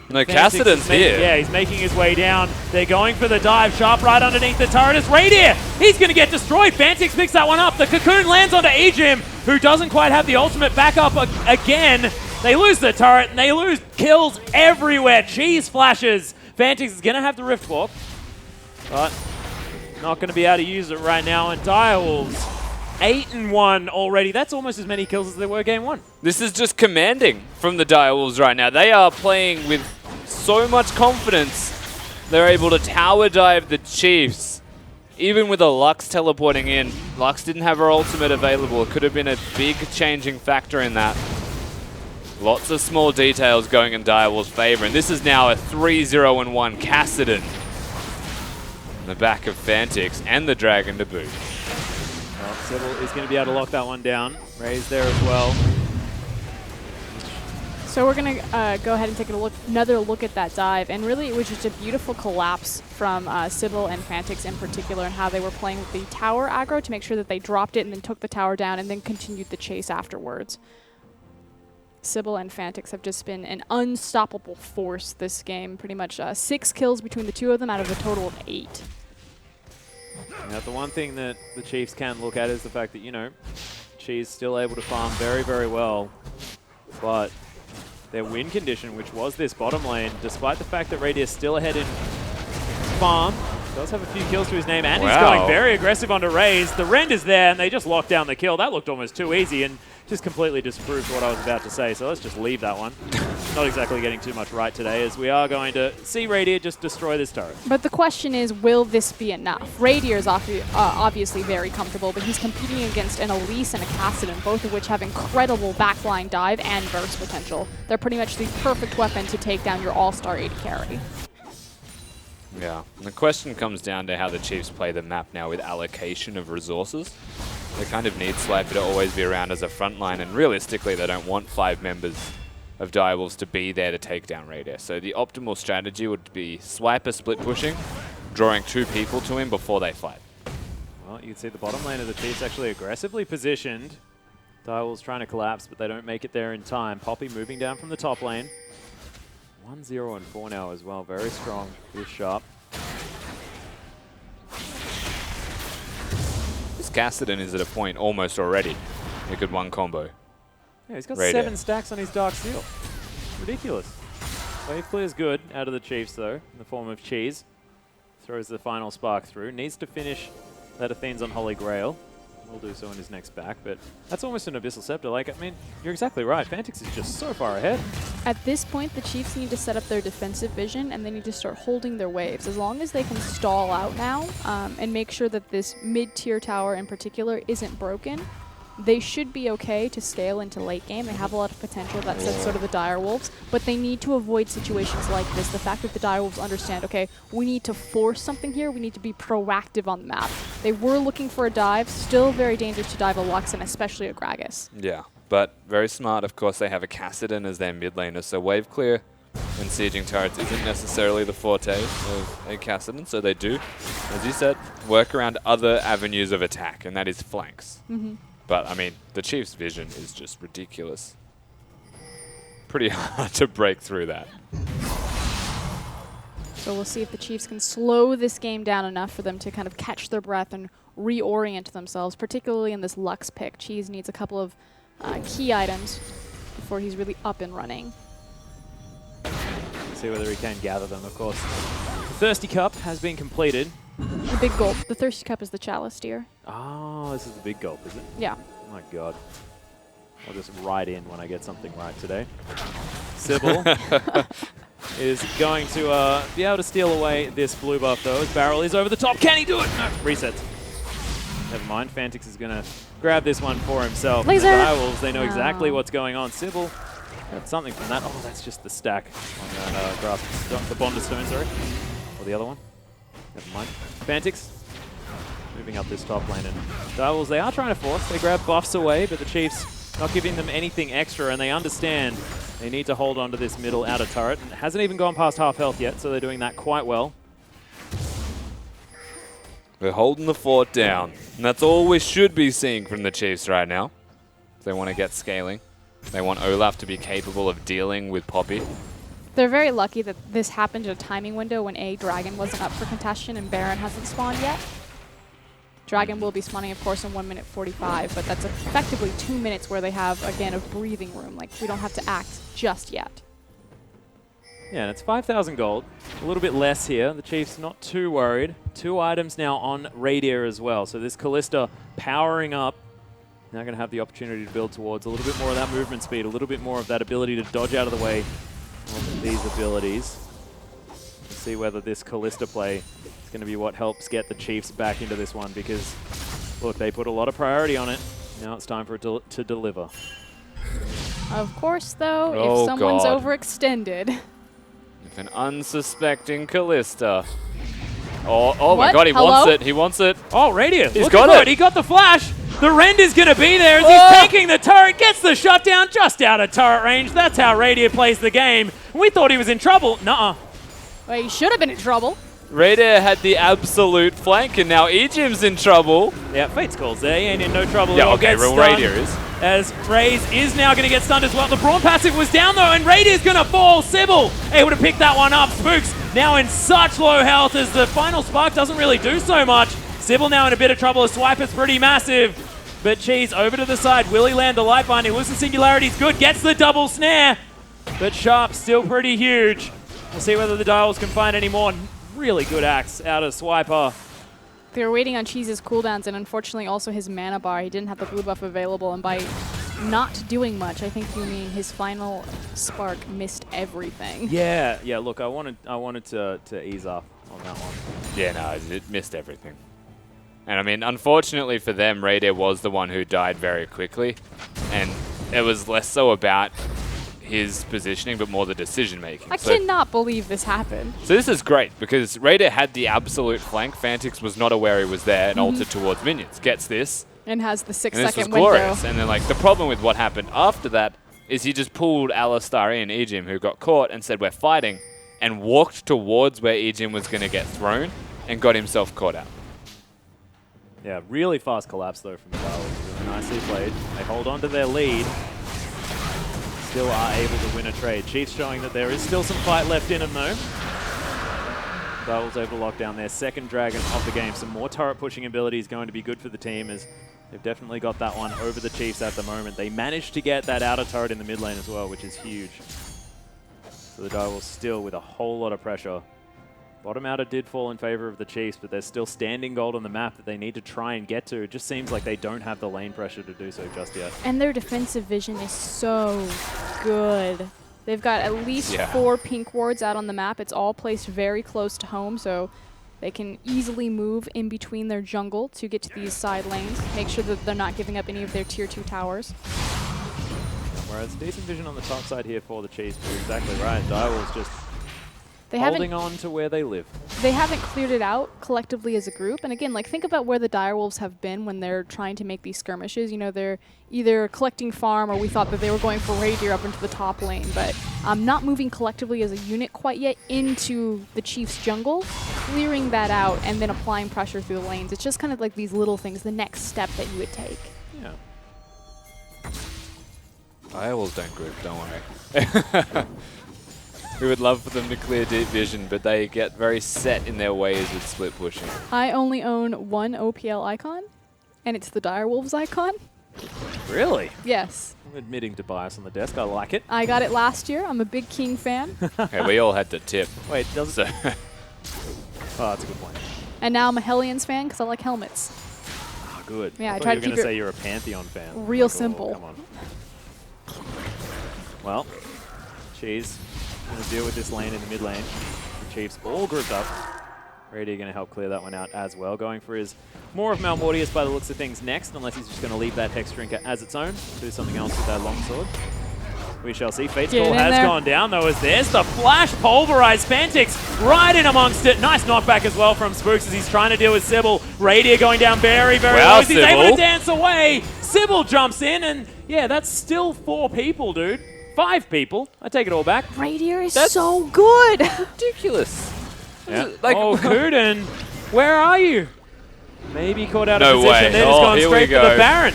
No, Cassidon's here. Yeah, he's making his way down. They're going for the dive. Sharp right underneath the turret is Radier. He's going to get destroyed. Fantix picks that one up. The Cocoon lands onto Ejim, who doesn't quite have the ultimate back up again. They lose the turret, and they lose kills everywhere. Cheese flashes. Fantix is going to have the Rift Walk, but not going to be able to use it right now. And Direwolves, 8-1 already. That's almost as many kills as there were game 1. This is just commanding from the Direwolves right now. They are playing with so much confidence. They're able to tower dive the Chiefs. Even with a Lux teleporting in, Lux didn't have her ultimate available. It could have been a big changing factor in that. Lots of small details going in Direwolves' favor, and this is now a 3-0-1 Cassidon in the back of Fantix and the Dragon to boot. Well, Sybil is going to be able to lock that one down. Ray's there as well. So we're going to go ahead and take another look at that dive, and really it was just a beautiful collapse from Sybil and Fantix in particular, and how they were playing with the tower aggro to make sure that they dropped it and then took the tower down and then continued the chase afterwards. Sybil and Fantix have just been an unstoppable force this game. Pretty much 6 kills between the two of them out of a total of 8. Now, the one thing that the Chiefs can look at is the fact that, you know, Cheese still able to farm very, very well. But their win condition, which was this bottom lane, despite the fact that Radius still ahead in farm, does have a few kills to his name, and he's going very aggressive onto Raze. The Rend is there, and they just locked down the kill. That looked almost too easy, and just completely disproved what I was about to say, so let's just leave that one. Not exactly getting too much right today, as we are going to see Radier just destroy this turret. But the question is, will this be enough? Radier is obviously very comfortable, but he's competing against an Elise and a Cassidon, both of which have incredible backline dive and burst potential. They're pretty much the perfect weapon to take down your all-star AD carry. Yeah, and the question comes down to how the Chiefs play the map now with allocation of resources. They kind of need Swiper to always be around as a front line, and realistically they don't want 5 members of Direwolves to be there to take down Raider. So the optimal strategy would be Swiper split pushing, drawing 2 people to him before they fight. Well, you can see the bottom lane of the Chiefs actually aggressively positioned. Direwolves trying to collapse, but they don't make it there in time. Poppy moving down from the top lane. 1-0 and 4 now as well. Very strong. Is sharp. This Kassadin is at a point almost already. He could one combo. Yeah, he's got Raider. 7 stacks on his Dark Steel. Ridiculous. Wave clear's good out of the Chiefs, though, in the form of Cheese. Throws the final spark through. Needs to finish that Athene's on Holy Grail. Will do so in his next back, but that's almost an Abyssal Scepter. Like, I mean, you're exactly right. Fantix is just so far ahead. At this point, the Chiefs need to set up their defensive vision, and they need to start holding their waves. As long as they can stall out now and make sure that this mid-tier tower in particular isn't broken, they should be okay to scale into late game. They have a lot of potential. That says sort of the Direwolves, but they need to avoid situations like this. The fact that the Direwolves understand, okay, we need to force something here. We need to be proactive on the map. They were looking for a dive. Still very dangerous to dive a Lux and especially a Gragas. Yeah, but very smart. Of course, they have a Kassadin as their mid laner, so wave clear and sieging turrets isn't necessarily the forte of a Kassadin, so they do, as you said, work around other avenues of attack, and that is flanks. But, I mean, the Chiefs' vision is just ridiculous. Pretty hard to break through that. So we'll see if the Chiefs can slow this game down enough for them to kind of catch their breath and reorient themselves, particularly in this Lux pick. Cheese needs a couple of key items before he's really up and running. See whether he can gather them, of course. The Thirsty Cup has been completed. The big gulp. The Thirsty Cup is the chalice, dear. Oh, this is the big gulp, is it? Yeah. Oh my god. I'll just write in when I get something right today. Sybil is going to be able to steal away this blue buff, though. His barrel is over the top. Can he do it? No. Resets. Never mind. Fantix is going to grab this one for himself. Laser! The Direwolves, they know exactly what's going on. Sybil got something from that. Oh, that's just the stack on that grasp. The Bonder Stone, sorry. Or the other one. Never mind. Fantix moving up this top lane, and Direwolves, they are trying to force. They grab buffs away, but the Chiefs not giving them anything extra, and they understand they need to hold on to this middle outer turret. And it hasn't even gone past half health yet, so they're doing that quite well. They're holding the fort down, and that's all we should be seeing from the Chiefs right now. If they want to get scaling. They want Olaf to be capable of dealing with Poppy. They're very lucky that this happened in a timing window when Dragon wasn't up for contestation and Baron hasn't spawned yet. Dragon will be spawning, of course, in 1 minute 45, but that's effectively 2 minutes where they have, again, a breathing room. Like, we don't have to act just yet. Yeah, and it's 5,000 gold. A little bit less here. The Chiefs not too worried. 2 items now on Radier as well. So this Callista powering up. Now going to have the opportunity to build towards a little bit more of that movement speed, a little bit more of that ability to dodge out of the way of these abilities. We'll see whether this Callista play is going to be what helps get the Chiefs back into this one, because, look, they put a lot of priority on it. Now it's time for it to deliver. Of course, though, Oh, if someone's God. overextended. If an unsuspecting Callista. Oh my What? god, he Hello? wants it. He wants it. Oh, Radier! He's Look got at it. that, he got the flash! The Rend is going to be there as he's taking the turret, gets the shutdown just out of turret range. That's how Radier plays the game. We thought he was in trouble. Nuh-uh. Well, he should have been in trouble. Raider had the absolute flank, and now Ejim's in trouble. Yeah, Fate's calls there. He ain't in no trouble. Yeah, He'll okay, get real stunned, Raider is. As Raze is now going to get stunned as well. The Brawn passive was down, though, and Raidier's going to fall. Sybil able to pick that one up. Spooks now in such low health as the final spark doesn't really do so much. Sybil now in a bit of trouble. A swipe is pretty massive. But Cheese over to the side. Will he land the light binding? Listen, Singularity's good. Gets the double snare. But Sharp still pretty huge. We'll see whether the Dials can find any more. Really good axe out of Swiper. They were waiting on Cheese's cooldowns and unfortunately also his mana bar. He didn't have the blue buff available, and by not doing much, I think you mean his final spark missed everything. Yeah, look, I wanted to ease up on that one. Yeah, no, it missed everything. And I mean, unfortunately for them, Raider was the one who died very quickly. And it was less so about his positioning, but more the decision making. I cannot believe this happened. So this is great, because Raider had the absolute flank. Fantix was not aware he was there and ulted towards minions. Gets this. And has the 6 And this was second window. glorious. And then, like, the problem with what happened after that is he just pulled Alistar in, Ejim, who got caught, and said, we're fighting, and walked towards where Ejim was going to get thrown, and got himself caught out. Yeah, really fast collapse though from the Direwolves. Really nicely played. They hold on to their lead. Still are able to win a trade. Chiefs showing that there is still some fight left in them though. Direwolves able to lock down their second dragon of the game. Some more turret pushing ability is going to be good for the team as they've definitely got that one over the Chiefs at the moment. They managed to get that outer turret in the mid lane as well, which is huge. So the Direwolves still with a whole lot of pressure. Bottom outer did fall in favor of the Chiefs, but there's still standing gold on the map that they need to try and get to. It just seems like they don't have the lane pressure to do so just yet. And their defensive vision is so good. They've got at least 4 pink wards out on the map. It's all placed very close to home, so they can easily move in between their jungle to get to these side lanes. Make sure that they're not giving up any of their tier 2 towers. Whereas decent vision on the top side here for the Chiefs, but exactly right. Direwolves just They holding on to where they live. They haven't cleared it out collectively as a group. And again, like think about where the Direwolves have been when they're trying to make these skirmishes. You know, they're either collecting farm or we thought that they were going for Reindeer up into the top lane. But not moving collectively as a unit quite yet into the Chiefs jungle, clearing that out and then applying pressure through the lanes. It's just kind of like these little things, the next step that you would take. Yeah. Direwolves don't group, don't worry. We would love for them to clear deep vision, but they get very set in their ways with split pushing. I only own one OPL icon, and it's the Direwolves icon. Really? Yes. I'm admitting to bias on the desk. I like it. I got it last year. I'm a big King fan. Okay, we all had to tip. Wait, does So it? Oh, that's a good point. And now I'm a Hellions fan because I like helmets. Oh, good. Yeah, I thought tried you to were keep going to it say you're a Pantheon fan. real Like, oh, simple. Come on. Well, Cheese going to deal with this lane in the mid lane. The Chiefs all grouped up. Radier going to help clear that one out as well. Going for his more of Malmortius by the looks of things next, unless he's just going to leave that Hex Drinker as its own. Do something else with that longsword. We shall see. Fate's Call has gone down though, as there's the flash pulverized Fantix right in amongst it. Nice knockback as well from Spooks as he's trying to deal with Sybil. Radier going down very, very low. He's able to dance away. Sybil jumps in and yeah, that's still 4 people, dude. 5 people. I take it all back. Radier is so good. Ridiculous. Yeah. Like, oh, Kuden, where are you? Maybe caught out of No position. way. Then Oh, it's gone here we straight for go. the Baron.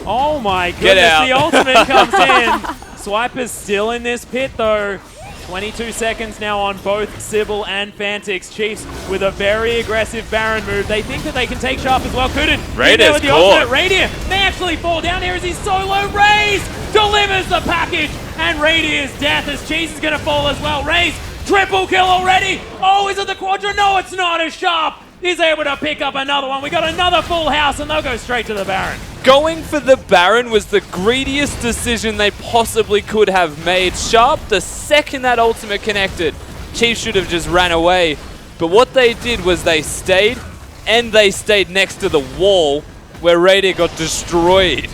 Oh my Get goodness, out. the ultimate comes in. Swiper's still in this pit though. 22 seconds now on both Sybil and Fantix. Chiefs with a very aggressive Baron move. They think that they can take Sharp as well. Couldn't. Raidier's with the caught. ultimate. Radier may actually fall down here as he's solo. Raze delivers the package and Radier's death as Cheese is going to fall as well. Raze, triple kill already. Oh, is it the Quadra? No, it's not. As Sharp is able to pick up another one. We got another full house and they'll go straight to the Baron. Going for the Baron was the greediest decision they possibly could have made. Sharp, the second that ultimate connected, Chiefs should have just ran away. But what they did was they stayed, and they stayed next to the wall where Radier got destroyed.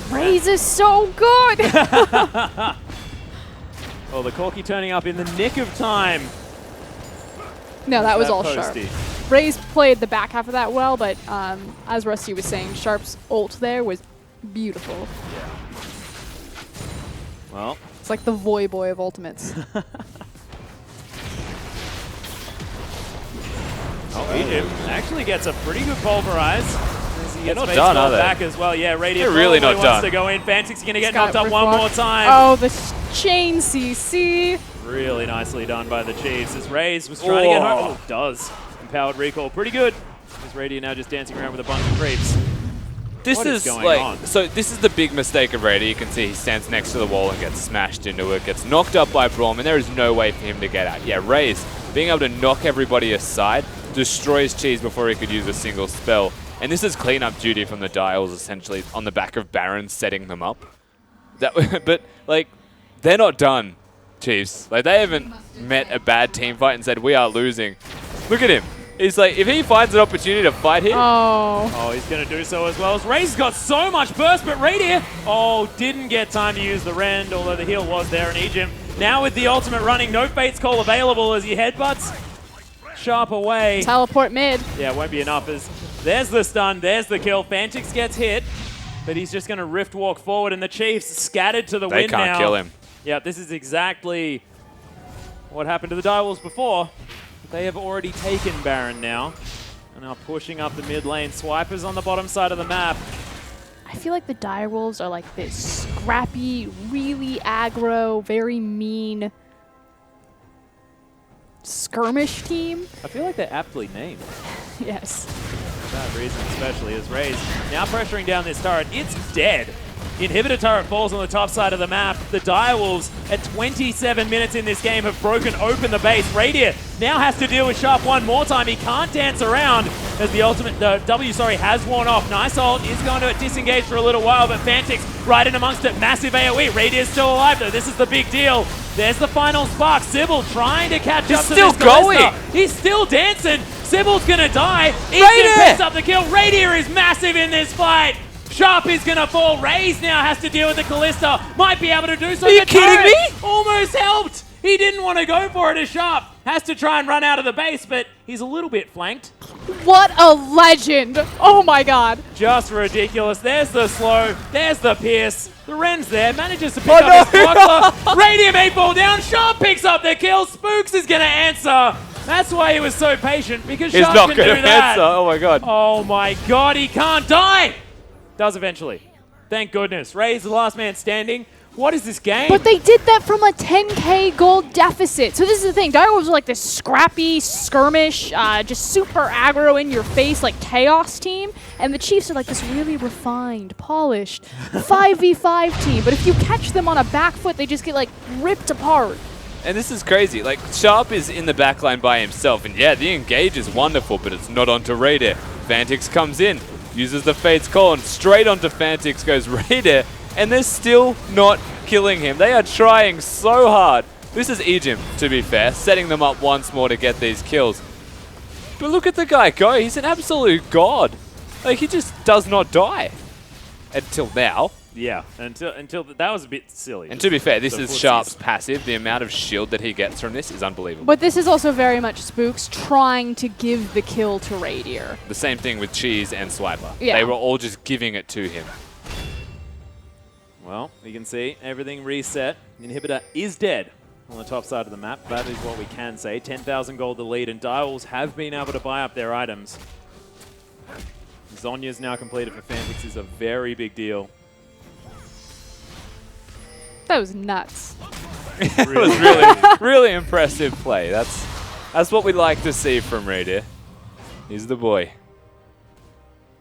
Raze is so good. Oh, the Corki turning up in the nick of time. No, that was That all posty. Sharp. Raze played the back half of that well, but as Rusty was saying, Sharp's ult there was beautiful. Well, It's like the Voy Boy of ultimates. oh, Egypt actually gets a pretty good pulverize. As he gets not Fate's done, Call are they? back as well. Yeah, Radier They're really probably not wants done. to go in. Fantix going to get He's got knocked up one Riftwalk. more time. Oh, the chain CC. Really nicely done by the Chiefs as Raze was trying to get home. Oh, does. Empowered recall. Pretty good. As Radier now just dancing around with a bunch of creeps. This What is is going like on? so. This is the big mistake of Radier. You can see he stands next to the wall and gets smashed into it. Gets knocked up by Braum, and there is no way for him to get out. Yeah, Raze being able to knock everybody aside destroys Cheese before he could use a single spell. And this is cleanup duty from the Dials essentially on the back of Baron setting them up. But like they're not done, Chiefs. Like they haven't met a bad team fight and said we are losing. Look at him. He's like, if he finds an opportunity to fight here, Oh. He's going to do so as well. As Raze got so much burst, but Radier, didn't get time to use the Rend, although the heal was there in Egypt. Now with the ultimate running, no Fate's Call available as he headbutts Sharp away. Teleport mid. Yeah, it won't be enough as there's the stun, there's the kill. Fantix gets hit. but he's just going to rift walk forward, and the Chiefs scattered to the They wind now. can't kill him. Yeah, this is exactly what happened to the Direwolves before. They have already taken Baron now, and are pushing up the mid lane. Swipers on the bottom side of the map. I feel like the Direwolves are like this scrappy, really aggro, very mean skirmish team. I feel like they're aptly named. Yes. For that reason especially, as Raze now pressuring down this turret. It's dead. Inhibitor turret falls on the top side of the map. The Direwolves at 27 minutes in this game have broken open the base. Radier now has to deal with Sharp one more time. He can't dance around as the W has worn off. Nice ult is going to disengage for a little while, but Fantix right in amongst it. Massive AoE. Radier's still alive though. This is the big deal. There's the final spark. Sybil trying to catch up to still this Kalista. going. He's still dancing. Sybil's gonna die. Easton picks up the kill. Radier is massive in this fight. Sharp is going to fall. Raze now has to deal with the Kalista. Might be able to do so. Are you kidding me? Almost helped. He didn't want to go for it as Sharp. Has to try and run out of the base, but he's a little bit flanked. What a legend! Oh my god. Just ridiculous. There's the slow. There's the pierce. The Ren's there. Manages to pick up his Proxler. Radium 8 ball down. Sharp picks up the kill. Spooks is going to answer. That's why he was so patient, because He's Sharp not can going do to that. answer. Oh my god. Oh my god, he can't die! Does eventually. Thank goodness. Ray's the last man standing. What is this game? But they did that from a 10k gold deficit. So this is the thing. Direwolves are like this scrappy, skirmish, just super aggro in your face, like chaos team. And the Chiefs are like this really refined, polished 5v5 team. But if you catch them on a back foot, they just get like ripped apart. And this is crazy. Like, Sharp is in the backline by himself. And yeah, the engage is wonderful, but it's not onto Raider. Fantix comes in, uses the Fate's Call, and straight onto Fantix goes Raider. And they're still not killing him. They are trying so hard. This is Ejim, to be fair, setting them up once more to get these kills. But look at the guy go. He's an absolute god. Like, he just does not die. Until now. Yeah, until that was a bit silly. And to be fair, this The is footsies. Sharp's passive. The amount of shield that he gets from this is unbelievable. But this is also very much Spooks trying to give the kill to Radier. The same thing with Cheese and Swiper. Yeah. They were all just giving it to him. Well, you can see everything reset. Inhibitor is dead on the top side of the map. That is what we can say. 10,000 gold to lead, and Direwolves have been able to buy up their items. Zonya's now completed for Fantix is a very big deal. That was nuts. It was really, really impressive play. That's what we like to see from Raider. He's the boy.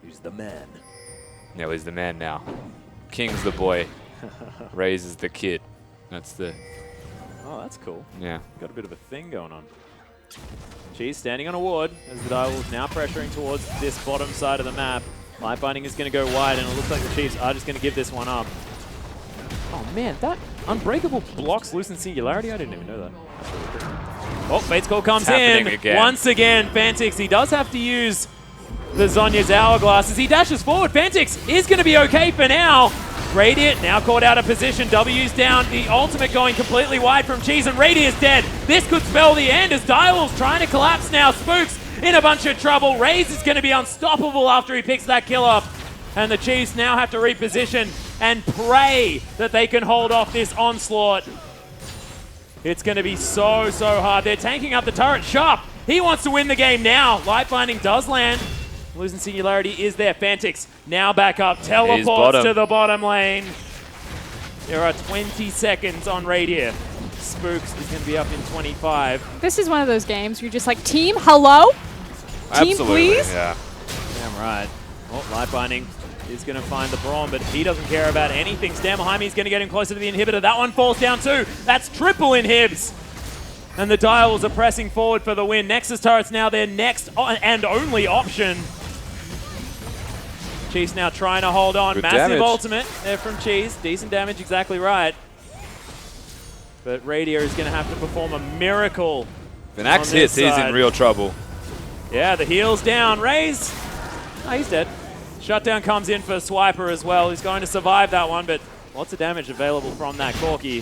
He's the man. No, he's the man now. King's the boy. Raises the kid. That's the... Oh, that's cool. Yeah. Got a bit of a thing going on. Cheese standing on a ward as the Direwolves now pressuring towards this bottom side of the map. Light Binding is going to go wide, and it looks like the Chiefs are just going to give this one up. Oh man, that Unbreakable blocks Lucent Singularity? I didn't even know that. That's really cool. Oh, Fate's Call comes in. Again. Once again, Fantix, he does have to use the Zonya's Hourglass as he dashes forward. Fantix is going to be okay for now. Radiant now caught out of position. W's down. The ultimate going completely wide from Cheese, and Radiant's dead. This could spell the end as Direwolves trying to collapse now. Spooks in a bunch of trouble. Raze is going to be unstoppable after he picks that kill up. And the Chiefs now have to reposition and pray that they can hold off this onslaught. It's going to be so, so hard. They're tanking up the turret. Sharp, he wants to win the game now. Light Binding does land. Losing Singularity is there. Fantix now back up. Teleports to the bottom lane. There are 20 seconds on Radier. Spooks is going to be up in 25. This is one of those games where you're just like, team, hello? Team, Absolutely, please? yeah. Damn right. Oh, Light Binding is going to find the Braum, but he doesn't care about anything. Stand behind me is going to get him closer to the inhibitor. That one falls down too. That's triple inhibs. And the Direwolves are pressing forward for the win. Nexus turret's now their next and only option. Chiefs now trying to hold on. Good Massive damage. ultimate there from Cheese. Decent damage, exactly right. But Radier is going to have to perform a miracle. If an axe on this hits, he's side. in real trouble. Yeah, the heel's down. Raze. Oh, he's dead. Shutdown comes in for Swiper as well. He's going to survive that one, but lots of damage available from that Corki.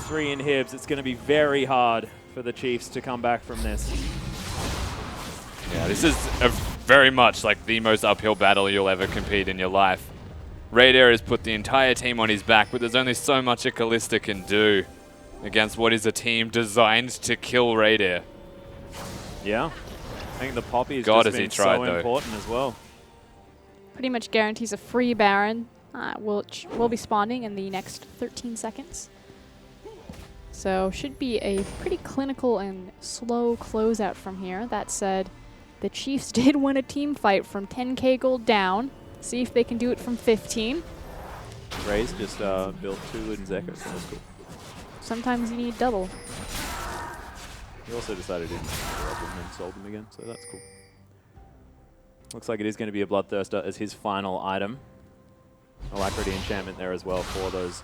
3 inhibs. It's going to be very hard for the Chiefs to come back from this. Yeah, this is very much like the most uphill battle you'll ever compete in your life. Raider has put the entire team on his back, but there's only so much a Kalista can do against what is a team designed to kill Raider. Yeah. I think the Poppy has God, just has he been tried, so though. important as well. Pretty much guarantees a free Baron. Will be spawning in the next 13 seconds. So should be a pretty clinical and slow closeout from here. That said, the Chiefs did win a team fight from 10k gold down. See if they can do it from 15. Raze just built 2 Luden's Echoes, so that's cool. Sometimes you need double. He also decided he didn't rob them and sold them again, so that's cool. Looks like it is going to be a Bloodthirster as his final item. Alacrity enchantment there as well for those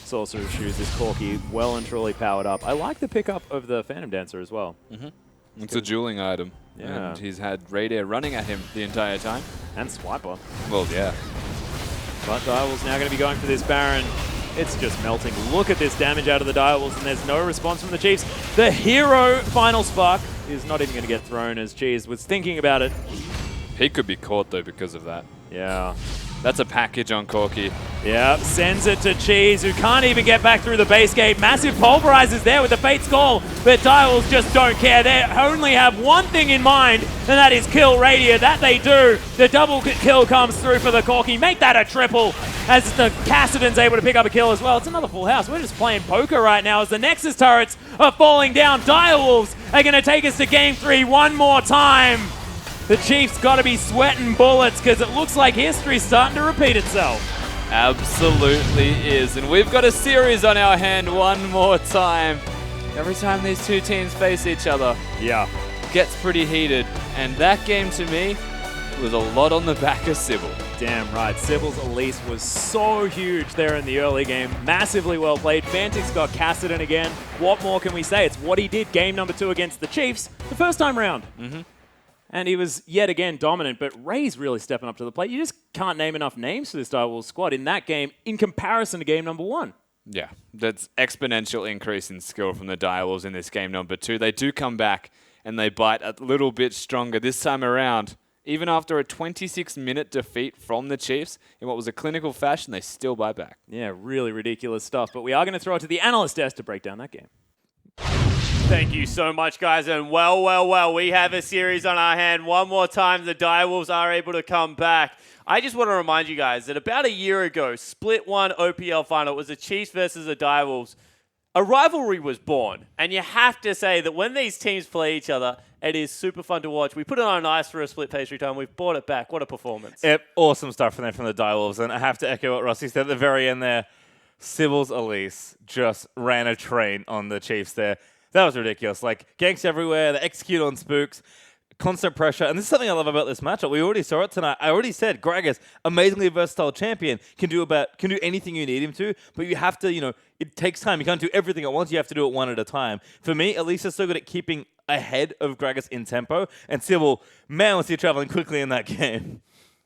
Sorcerer's Shoes. This Corki well and truly powered up. I like the pickup of the Phantom Dancer as well. It's a dueling item. Yeah. And he's had Raider running at him the entire time. And Swiper. Well, yeah. But Direwolf's now going to be going for this Baron. It's just melting. Look at this damage out of the Direwolves, and there's no response from the Chiefs. The hero Final Spark is not even going to get thrown as Cheese was thinking about it. He could be caught, though, because of that. Yeah. That's a package on Corki. Yeah, sends it to Cheese, who can't even get back through the base gate. Massive pulverizers there with the Fate's Call, but Direwolves just don't care. They only have one thing in mind, and that is kill Radiant. That they do. The double kill comes through for the Corki. Make that a triple as the Cassidon's able to pick up a kill as well. It's another full house. We're just playing poker right now as the Nexus turrets are falling down. Direwolves are going to take us to Game 3 one more time. The Chiefs got to be sweating bullets because it looks like history's starting to repeat itself. Absolutely is. And we've got a series on our hand one more time. Every time these two teams face each other, Yeah. gets pretty heated. And that game, to me, was a lot on the back of Sybil. Damn right. Sybil's Elise was so huge there in the early game. Massively well played. Fantix got Cassidon again. What more can we say? It's what he did game number 2 against the Chiefs the first time round. And he was yet again dominant, but Ray's really stepping up to the plate. You just can't name enough names for this Direwolves squad in that game in comparison to game number 1. Yeah, that's exponential increase in skill from the Direwolves in this game number 2. They do come back and they bite a little bit stronger this time around. Even after a 26-minute defeat from the Chiefs in what was a clinical fashion, they still bite back. Yeah, really ridiculous stuff. But we are going to throw it to the analyst desk to break down that game. Thank you so much, guys. And well, we have a series on our hand. One more time, the Direwolves are able to come back. I just want to remind you guys that about a year ago, Split 1 OPL final, it was the Chiefs versus the Direwolves. A rivalry was born. And you have to say that when these teams play each other, it is super fun to watch. We put it on ice for a split pastry time. We've brought it back. What a performance. Yep, awesome stuff from the Direwolves. And I have to echo what Rossi said at the very end there. Sybil's Elise just ran a train on the Chiefs there. That was ridiculous. Like, ganks everywhere, they execute on spooks, constant pressure. And this is something I love about this matchup. We already saw it tonight. I already said Gragas, amazingly versatile champion, can do anything you need him to, but you have to, it takes time. You can't do everything at once. You have to do it one at a time. For me, Elise is so good at keeping ahead of Gragas in tempo, and Sybil, man, was he traveling quickly in that game.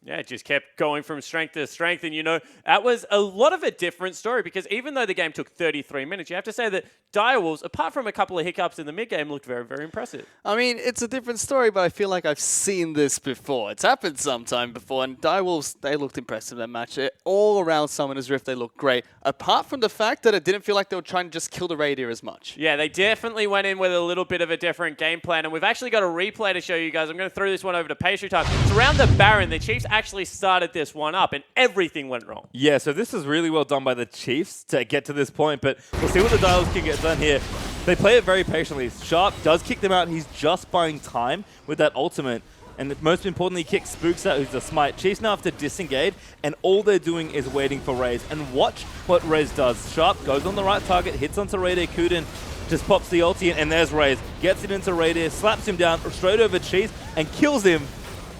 Yeah, it just kept going from strength to strength. And, that was a lot of a different story because even though the game took 33 minutes, you have to say that Direwolves, apart from a couple of hiccups in the mid-game, looked very, very impressive. I mean, it's a different story, but I feel like I've seen this before. It's happened sometime before, and Direwolves, they looked impressive in that match. All around Summoner's Rift, they looked great, apart from the fact that it didn't feel like they were trying to just kill the Radiator as much. Yeah, they definitely went in with a little bit of a different game plan, and we've actually got a replay to show you guys. I'm going to throw this one over to Pastry Time. It's around the Baron. The Chiefs actually started this one up, and everything went wrong. Yeah, so this is really well done by the Chiefs to get to this point, but we'll see what the Direwolves can get done here. They play it very patiently. Sharp does kick them out. He's just buying time with that ultimate. And most importantly, he kicks Spooks out, who's the smite. Chiefs now have to disengage, and all they're doing is waiting for Raze. And watch what Raze does. Sharp goes on the right target, hits onto Raider. Kuden just pops the ulti in, and there's Raze. Gets it into Raider, slaps him down straight over Cheese, and kills him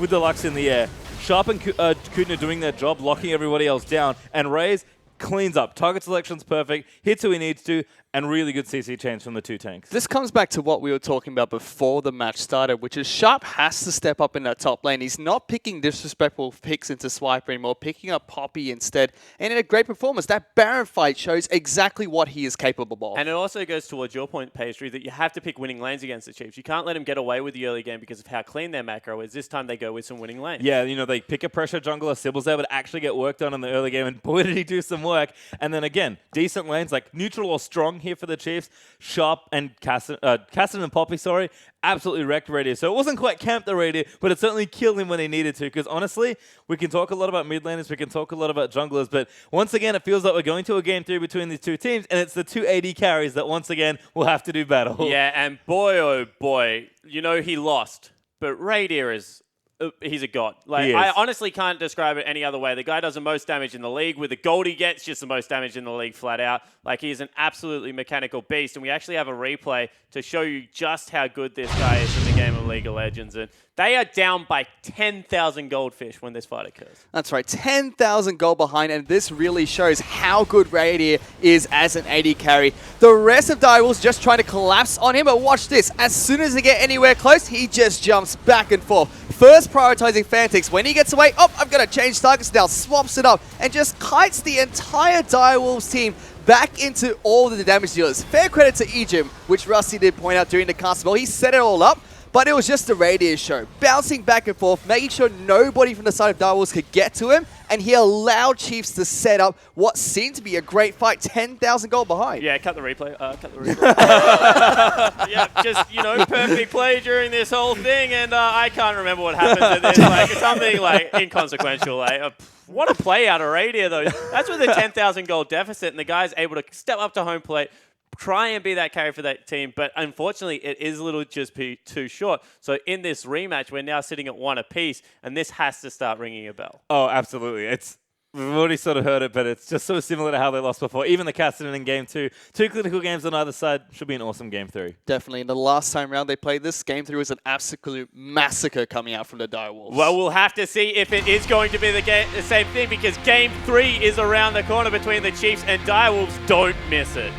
with the Lux in the air. Sharp and Kuden are doing their job, locking everybody else down, and Raze cleans up. Target selection's perfect, hits who he needs to, and really good CC chains from the two tanks. This comes back to what we were talking about before the match started, which is Sharp has to step up in that top lane. He's not picking disrespectful picks into Swiper anymore, picking up Poppy instead. And in a great performance, that Baron fight shows exactly what he is capable of. And it also goes towards your point, Pastry, that you have to pick winning lanes against the Chiefs. You can't let them get away with the early game because of how clean their macro is. This time they go with some winning lanes. Yeah, you know, they pick a pressure jungler, Sybil's able to actually get work done in the early game, and boy did he do some work. And then again, decent lanes, like neutral or strong here for the Chiefs. Sharp and Cassidy and Poppy, absolutely wrecked Radius. So it wasn't quite camp the Radius, but it certainly killed him when he needed to. Because honestly, we can talk a lot about mid laners, we can talk a lot about junglers, but once again, it feels like we're going to a game 3 between these two teams, and it's the two AD carries that once again will have to do battle. Yeah, and boy, oh boy, you know he lost, but Radius is... he's a god. Like, I honestly can't describe it any other way. The guy does the most damage in the league. With the gold he gets, just the most damage in the league flat out. Like, he's an absolutely mechanical beast. And we actually have a replay to show you just how good this guy is in the game of League of Legends. And they are down by 10,000 goldfish when this fight occurs. That's right, 10,000 gold behind, and this really shows how good Radier is as an AD carry. The rest of Direwolves just trying to collapse on him, but watch this. As soon as they get anywhere close, he just jumps back and forth. First prioritizing Fantix. When he gets away, I'm going to change targets now, swaps it up, and just kites the entire Direwolves team back into all the damage dealers. Fair credit to Ejim, which Rusty did point out during the cast spell. He set it all up, but it was just a Radius show. Bouncing back and forth, making sure nobody from the side of Direwolves could get to him, and he allowed Chiefs to set up what seemed to be a great fight, 10,000 gold behind. Yeah, cut the replay. Yeah, just, perfect play during this whole thing, and I can't remember what happens. It's like something like inconsequential. What a play out of Radier, though. That's with a 10,000 gold deficit, and the guy's able to step up to home plate, try and be that carry for that team, but unfortunately it is a little just too short. So in this rematch, we're now sitting at 1 apiece, and this has to start ringing a bell. Oh, absolutely. We've already sort of heard it, but it's just so similar to how they lost before. Even the Cassidy in game 2. 2 clinical games on either side. Should be an awesome game 3. Definitely. And the last time round they played this, game 3 was an absolute massacre coming out from the Direwolves. Well, we'll have to see if it is going to be the same thing, because game 3 is around the corner between the Chiefs and Direwolves. Don't miss it.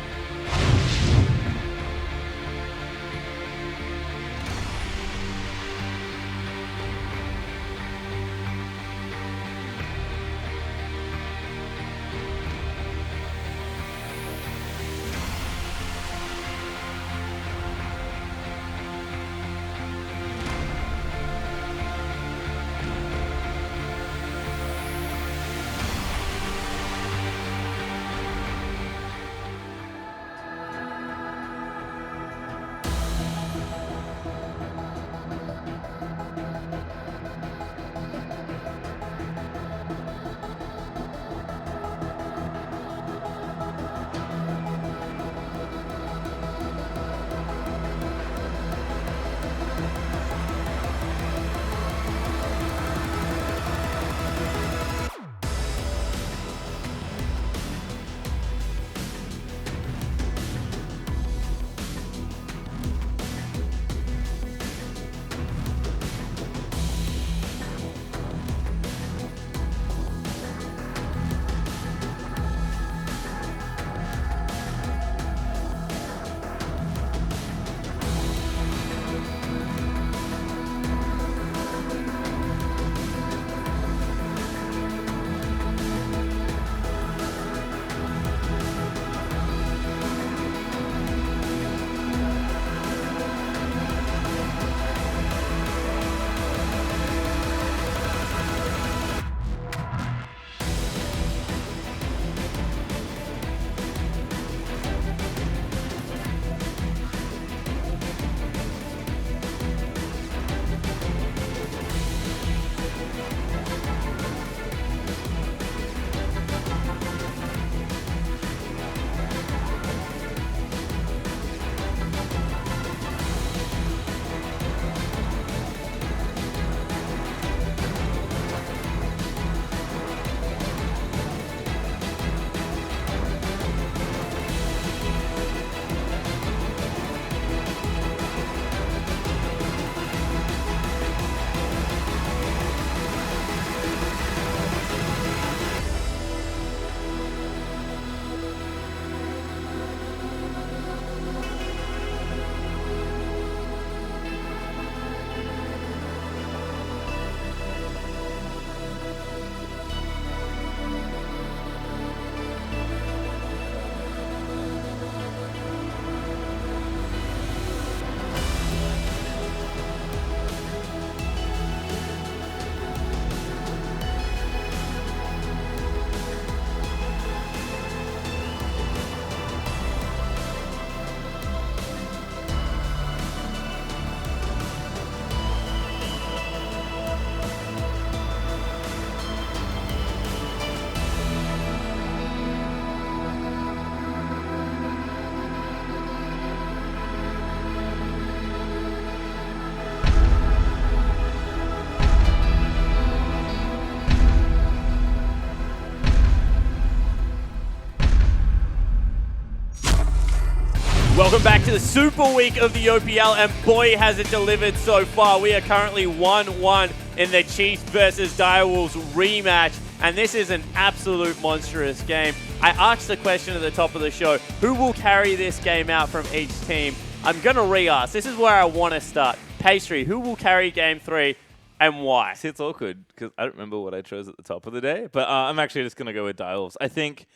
Welcome back to the Super Week of the OPL, and boy has it delivered so far. We are currently 1-1 in the Chiefs versus Direwolves rematch, and this is an absolute monstrous game. I asked the question at the top of the show, who will carry this game out from each team? I'm going to re-ask. This is where I want to start. Pastry, who will carry Game 3 and why? See, it's awkward because I don't remember what I chose at the top of the day, but I'm actually just going to go with Direwolves. I think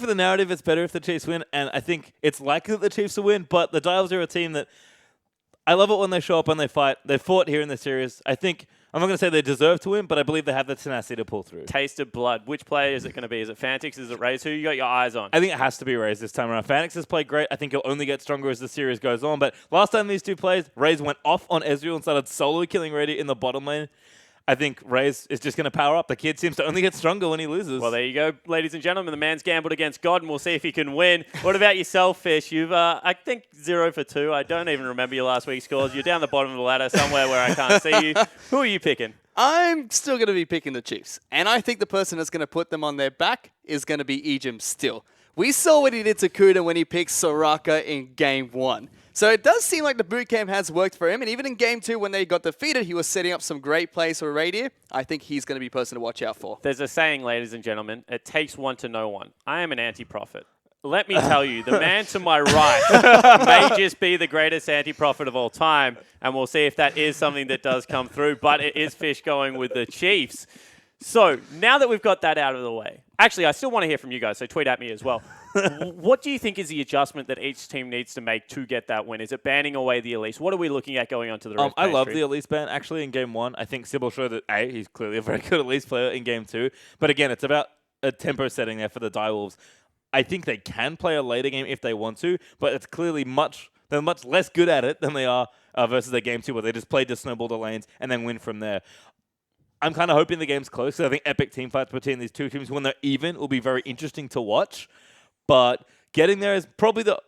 for the narrative, it's better if the Chiefs win, and I think it's likely that the Chiefs will win, but the Direwolves are a team that I love it when they show up and they fight. They fought here in the series. I think, I'm not going to say they deserve to win, but I believe they have the tenacity to pull through. Taste of blood. Which player is it going to be? Is it Fantix? Is it Raze? Who you got your eyes on? I think it has to be Raze this time around. Fantix has played great. I think he'll only get stronger as the series goes on, but last time these two played, Raze went off on Ezreal and started solo killing Radiant in the bottom lane. I think Raze is just going to power up. The kid seems to only get stronger when he loses. Well, there you go, ladies and gentlemen. The man's gambled against God, and we'll see if he can win. What about yourself, Fish? You've, I think, 0 for 2. I don't even remember your last week's scores. You're down the bottom of the ladder somewhere where I can't see you. Who are you picking? I'm still going to be picking the Chiefs. And I think the person that's going to put them on their back is going to be Ejim still. We saw what he did to Kuda when he picked Soraka in Game 1. So it does seem like the bootcamp has worked for him. And even in Game 2, when they got defeated, he was setting up some great plays for Radiant. I think he's going to be a person to watch out for. There's a saying, ladies and gentlemen, it takes one to know one. I am an anti-prophet. Let me tell you, the man to my right may just be the greatest anti-prophet of all time, and we'll see if that is something that does come through, but it is Fish going with the Chiefs. So, now that we've got that out of the way, actually, I still want to hear from you guys, so tweet at me as well. What do you think is the adjustment that each team needs to make to get that win? Is it banning away the Elise? What are we looking at going on to the rest? I love the Elise ban, actually, in Game 1. I think Sybil showed that, A, he's clearly a very good Elise player in Game 2, but again, it's about a tempo setting there for the Direwolves. I think they can play a later game if they want to, but it's clearly they're much less good at it than they are versus their Game 2, where they just play to snowball the lanes and then win from there. I'm kind of hoping the game's close, so I think epic team fights between these two teams when they're even will be very interesting to watch. But getting there is probably the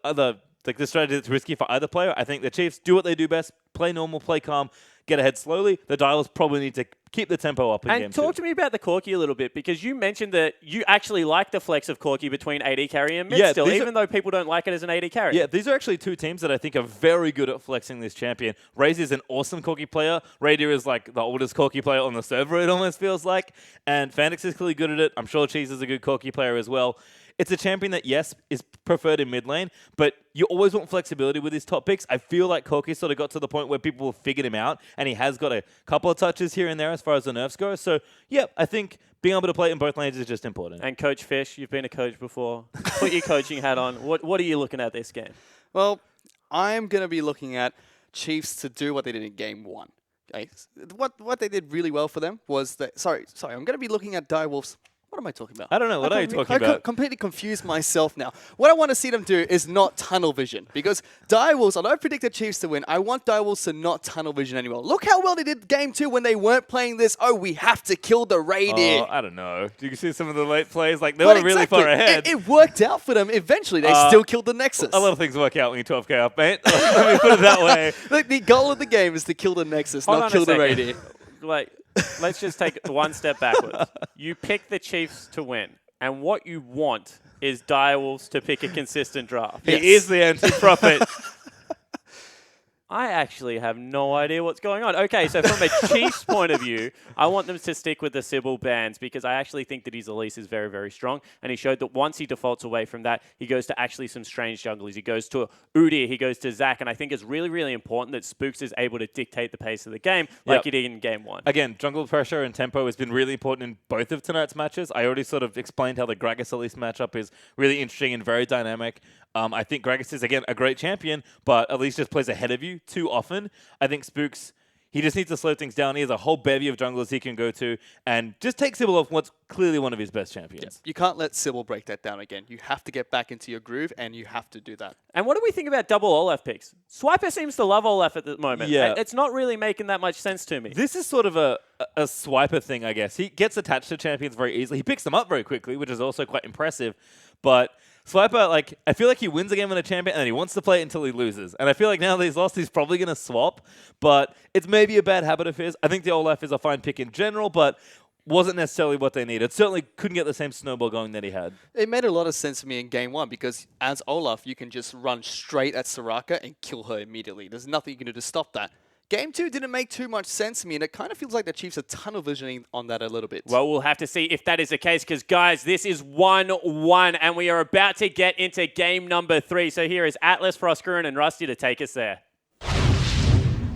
strategy that's risky for either player. I think the Chiefs do what they do best, play normal, play calm, get ahead slowly. The Direwolves probably need to keep the tempo up in Game 2. And talk to me about the Corki a little bit, because you mentioned that you actually like the flex of Corki between AD carry and mid still, even though people don't like it as an AD carry. Yeah, these are actually two teams that I think are very good at flexing this champion. Raze is an awesome Corki player. Raider is like the oldest Corki player on the server, it almost feels like. And Fantix is clearly good at it. I'm sure Cheese is a good Corki player as well. It's a champion that, yes, is preferred in mid lane, but you always want flexibility with his top picks. I feel like Corki sort of got to the point where people have figured him out, and he has got a couple of touches here and there as far as the nerfs go. So, yeah, I think being able to play in both lanes is just important. And Coach Fish, you've been a coach before. Put your coaching hat on. What are you looking at this game? Well, I'm going to be looking at Chiefs to do what they did in Game 1. Okay? What they did really well for them was that... Sorry, I'm going to be looking at Direwolves. What am I talking about? I don't know. What are you talking about? I completely confused myself now. What I want to see them do is not tunnel vision. Because Direwolves, although I predicted Chiefs to win, I want Direwolves to not tunnel vision anymore. Look how well they did Game 2 when they weren't playing this, we have to kill the Radiant. I don't know. Do you see some of the late plays? Like, they were really far ahead. It worked out for them. Eventually, they still killed the Nexus. A lot of things work out when you're 12k up, mate. Let me put it that way. Like, the goal of the game is to kill the Nexus, not kill the Radiant. Let's just take one step backwards. You pick the Chiefs to win. And what you want is Direwolves to pick a consistent draft. Yes. He is the anti-prophet. I actually have no idea what's going on. Okay, so from a Chiefs point of view, I want them to stick with the Sybil bans because I actually think that his Elise is very, very strong. And he showed that once he defaults away from that, he goes to actually some strange junglers. He goes to Udyr, he goes to Zac, and I think it's really, really important that Spooks is able to dictate the pace of the game like he did in Game 1. Again, jungle pressure and tempo has been really important in both of tonight's matches. I already sort of explained how the Gragas Elise matchup is really interesting and very dynamic. I think Gragas is, again, a great champion, but Elise just plays ahead of you too often. I think Spooks, he just needs to slow things down. He has a whole bevy of junglers he can go to and just take Sybil off what's clearly one of his best champions. Yes. You can't let Sybil break that down again. You have to get back into your groove, and you have to do that. And what do we think about double Olaf picks? Swiper seems to love Olaf at the moment. Yeah. It's not really making that much sense to me. This is sort of a Swiper thing, I guess. He gets attached to champions very easily. He picks them up very quickly, which is also quite impressive. But Swiper, I feel like he wins a game with a champion and he wants to play it until he loses. And I feel like now that he's lost, he's probably going to swap. But it's maybe a bad habit of his. I think the Olaf is a fine pick in general, but wasn't necessarily what they needed. Certainly couldn't get the same snowball going that he had. It made a lot of sense to me in game 1 because as Olaf, you can just run straight at Soraka and kill her immediately. There's nothing you can do to stop that. Game 2 didn't make too much sense to me, and it kind of feels like the Chiefs are tunnel visioning on that a little bit. Well, we'll have to see if that is the case because, guys, this is 1-1, and we are about to get into game number 3. So here is Atlas, Frostgruin, and Rusty to take us there.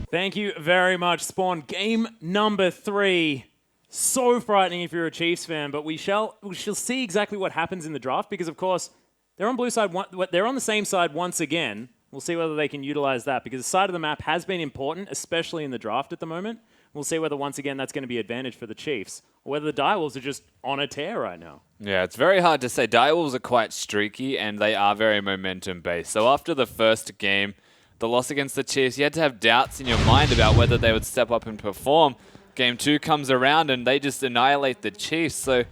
Thank you very much, Spawn. Game number 3. So frightening if you're a Chiefs fan, but we shall see exactly what happens in the draft because, of course, they're on blue side. They're on the same side once again. We'll see whether they can utilize that because the side of the map has been important, especially in the draft at the moment. We'll see whether, once again, that's going to be advantage for the Chiefs or whether the Direwolves are just on a tear right now. Yeah, it's very hard to say. Direwolves are quite streaky and they are very momentum-based. So after the first game, the loss against the Chiefs, you had to have doubts in your mind about whether they would step up and perform. Game 2 comes around and they just annihilate the Chiefs. So,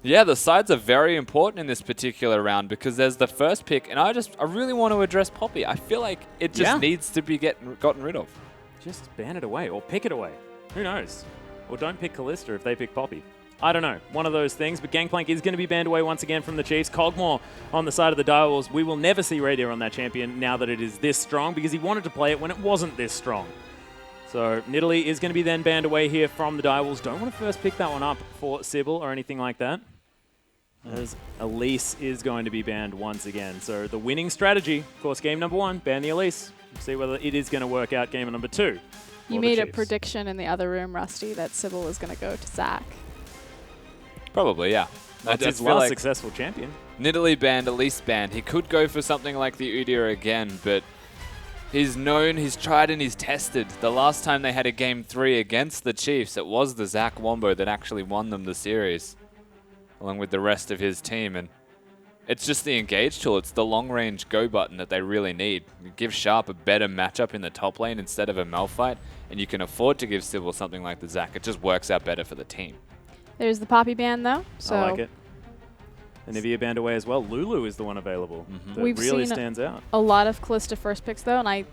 yeah, the sides are very important in this particular round because there's the first pick, and I really want to address Poppy. I feel like it just needs to be gotten rid of. Just ban it away or pick it away. Who knows? Or don't pick Callista if they pick Poppy. I don't know. One of those things, but Gangplank is going to be banned away once again from the Chiefs. Cogmore on the side of the Direwolves. We will never see Radier on that champion now that it is this strong because he wanted to play it when it wasn't this strong. So Nidalee is going to be then banned away here from the Direwolves. Don't want to first pick that one up for Sybil or anything like that. As Elise is going to be banned once again. So the winning strategy, of course, game number 1, ban the Elise. See whether it is going to work out game number 2. You made a prediction in the other room, Rusty, that Sybil is going to go to Zach. Probably, yeah. That's his last successful champion. Nidalee banned, Elise banned. He could go for something like the Udyr again, but he's known, he's tried, and he's tested. The last time they had a game 3 against the Chiefs, it was the Zach Wombo that actually won them the series, along with the rest of his team. And it's just the engage tool. It's the long-range go button that they really need. You give Sharp a better matchup in the top lane instead of a Malphite, and you can afford to give Sybil something like the Zach. It just works out better for the team. There's the Poppy ban, though. So I like it. And Nivea banned away as well. Lulu is the one available that We've really seen stands out. A lot of Callista first picks, though, and I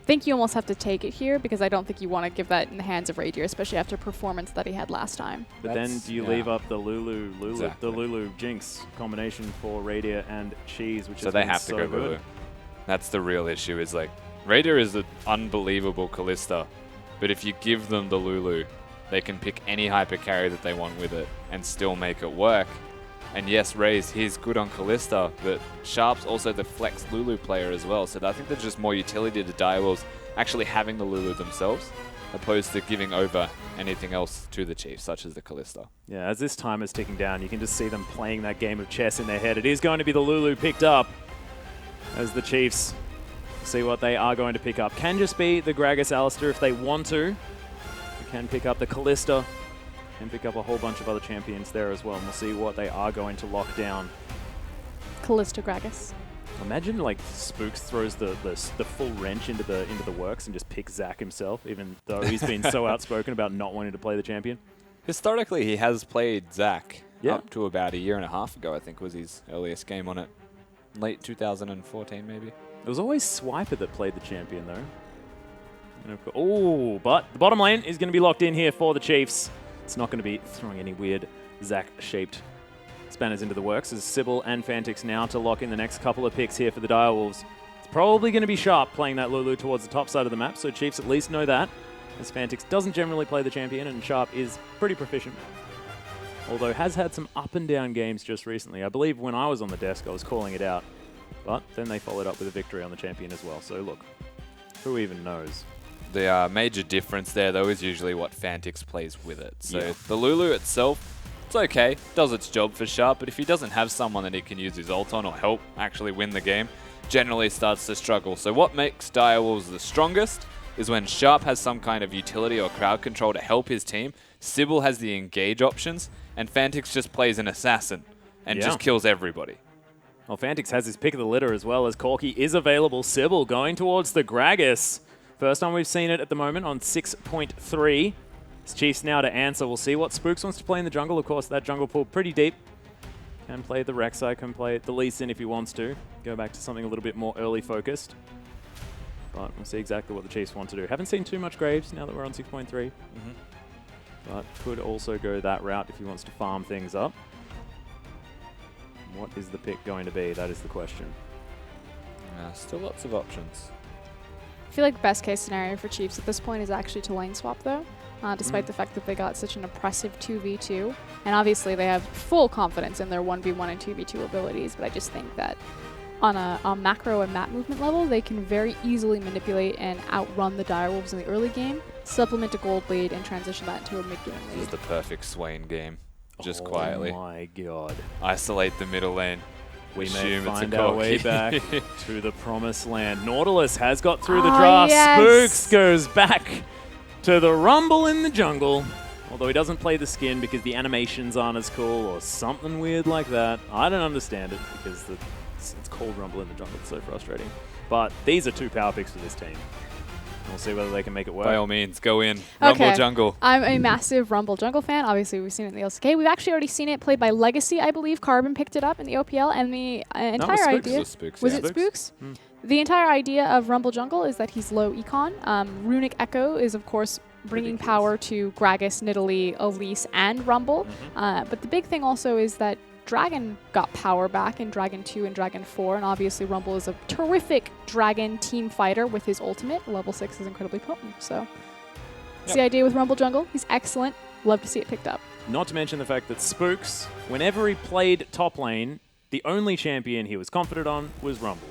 think you almost have to take it here because I don't think you want to give that in the hands of Radier, especially after performance that he had last time. But then do you leave up the Lulu Jinx combination for Radier and Cheese, which so they have to go Lulu. That's the real issue. Is like Radier is an unbelievable Callista, but if you give them the Lulu, they can pick any hyper carry that they want with it and still make it work. And yes, Raze, he's good on Callista, but Sharp's also the flex Lulu player as well. So I think there's just more utility to Direwolves actually having the Lulu themselves, opposed to giving over anything else to the Chiefs, such as the Callista. Yeah, as this time is ticking down, you can just see them playing that game of chess in their head. It is going to be the Lulu picked up as the Chiefs see what they are going to pick up. Can just be the Gragas Alistair if they want to. They can pick up the Callista and pick up a whole bunch of other champions there as well. And we'll see what they are going to lock down. Callista Gragas. Imagine like Spooks throws the full wrench into the works and just picks Zach himself, even though he's been so outspoken about not wanting to play the champion. Historically, he has played Zach up to about a year and a half ago, I think was his earliest game on it. Late 2014, maybe. It was always Swiper that played the champion, though. Oh, but the bottom lane is going to be locked in here for the Chiefs. It's not going to be throwing any weird Zach-shaped spanners into the works as Sybil and Fantix now to lock in the next couple of picks here for the Direwolves. It's probably going to be Sharp playing that Lulu towards the top side of the map, so Chiefs at least know that, as Fantix doesn't generally play the champion and Sharp is pretty proficient. Although has had some up and down games just recently. I believe when I was on the desk I was calling it out, but then they followed up with a victory on the champion as well. So look, who even knows? The major difference there, though, is usually what Fantix plays with it. So the Lulu itself, it's okay, does its job for Sharp, but if he doesn't have someone that he can use his ult on or help actually win the game, generally starts to struggle. So what makes Direwolves the strongest is when Sharp has some kind of utility or crowd control to help his team, Sybil has the engage options, and Fantix just plays an assassin and just kills everybody. Well, Fantix has his pick of the litter as well, as Corky is available. Sybil going towards the Gragas. First time we've seen it at the moment on 6.3. It's Chiefs now to answer. We'll see what Spooks wants to play in the jungle. Of course, that jungle pool pretty deep. Can play the Rek'Sai, can play the Lee Sin if he wants to. Go back to something a little bit more early focused. But we'll see exactly what the Chiefs want to do. Haven't seen too much Graves now that we're on 6.3. but could also go that route if he wants to farm things up. What is the pick going to be? That is the question. Still lots of options. I feel like best case scenario for Chiefs at this point is actually to lane swap though, despite the fact that they got such an impressive 2v2. And obviously they have full confidence in their 1v1 and 2v2 abilities, but I just think that on a macro and map movement level, they can very easily manipulate and outrun the Direwolves in the early game, supplement a gold lead, and transition that into a mid-game This lead. is the perfect Swain game. Just quietly. Oh my god. Isolate the middle lane. We may Assume it's a find our way corki. back to the promised land. Nautilus has got through the Oh, draft. yes. Spooks goes back to the rumble in the jungle. Although he doesn't play the skin because the animations aren't as cool or something weird like that. I don't understand it because it's called Rumble in the Jungle. It's so frustrating. But these are 2 power picks for this team. We'll see whether they can make it work. By all means, go in. Rumble Okay. jungle. I'm a massive Rumble Jungle fan. Obviously, we've seen it in the LCK. We've actually already seen it played by Legacy, I believe. Carbon picked it up in the OPL, and the entire Spooks. idea... It was Spooks, Was yeah. it Spooks? The entire idea of Rumble Jungle is that he's low econ. Runic Echo is, of course, bringing power to Gragas, Nidalee, Elise, and Rumble. But the big thing also is that Dragon got power back in Dragon 2 and Dragon 4, and obviously Rumble is a terrific Dragon team fighter with his ultimate. Level 6 is incredibly potent, so that's the idea with Rumble Jungle. He's excellent. Love to see it picked up. Not to mention the fact that Spooks, whenever he played top lane, the only champion he was confident on was Rumble.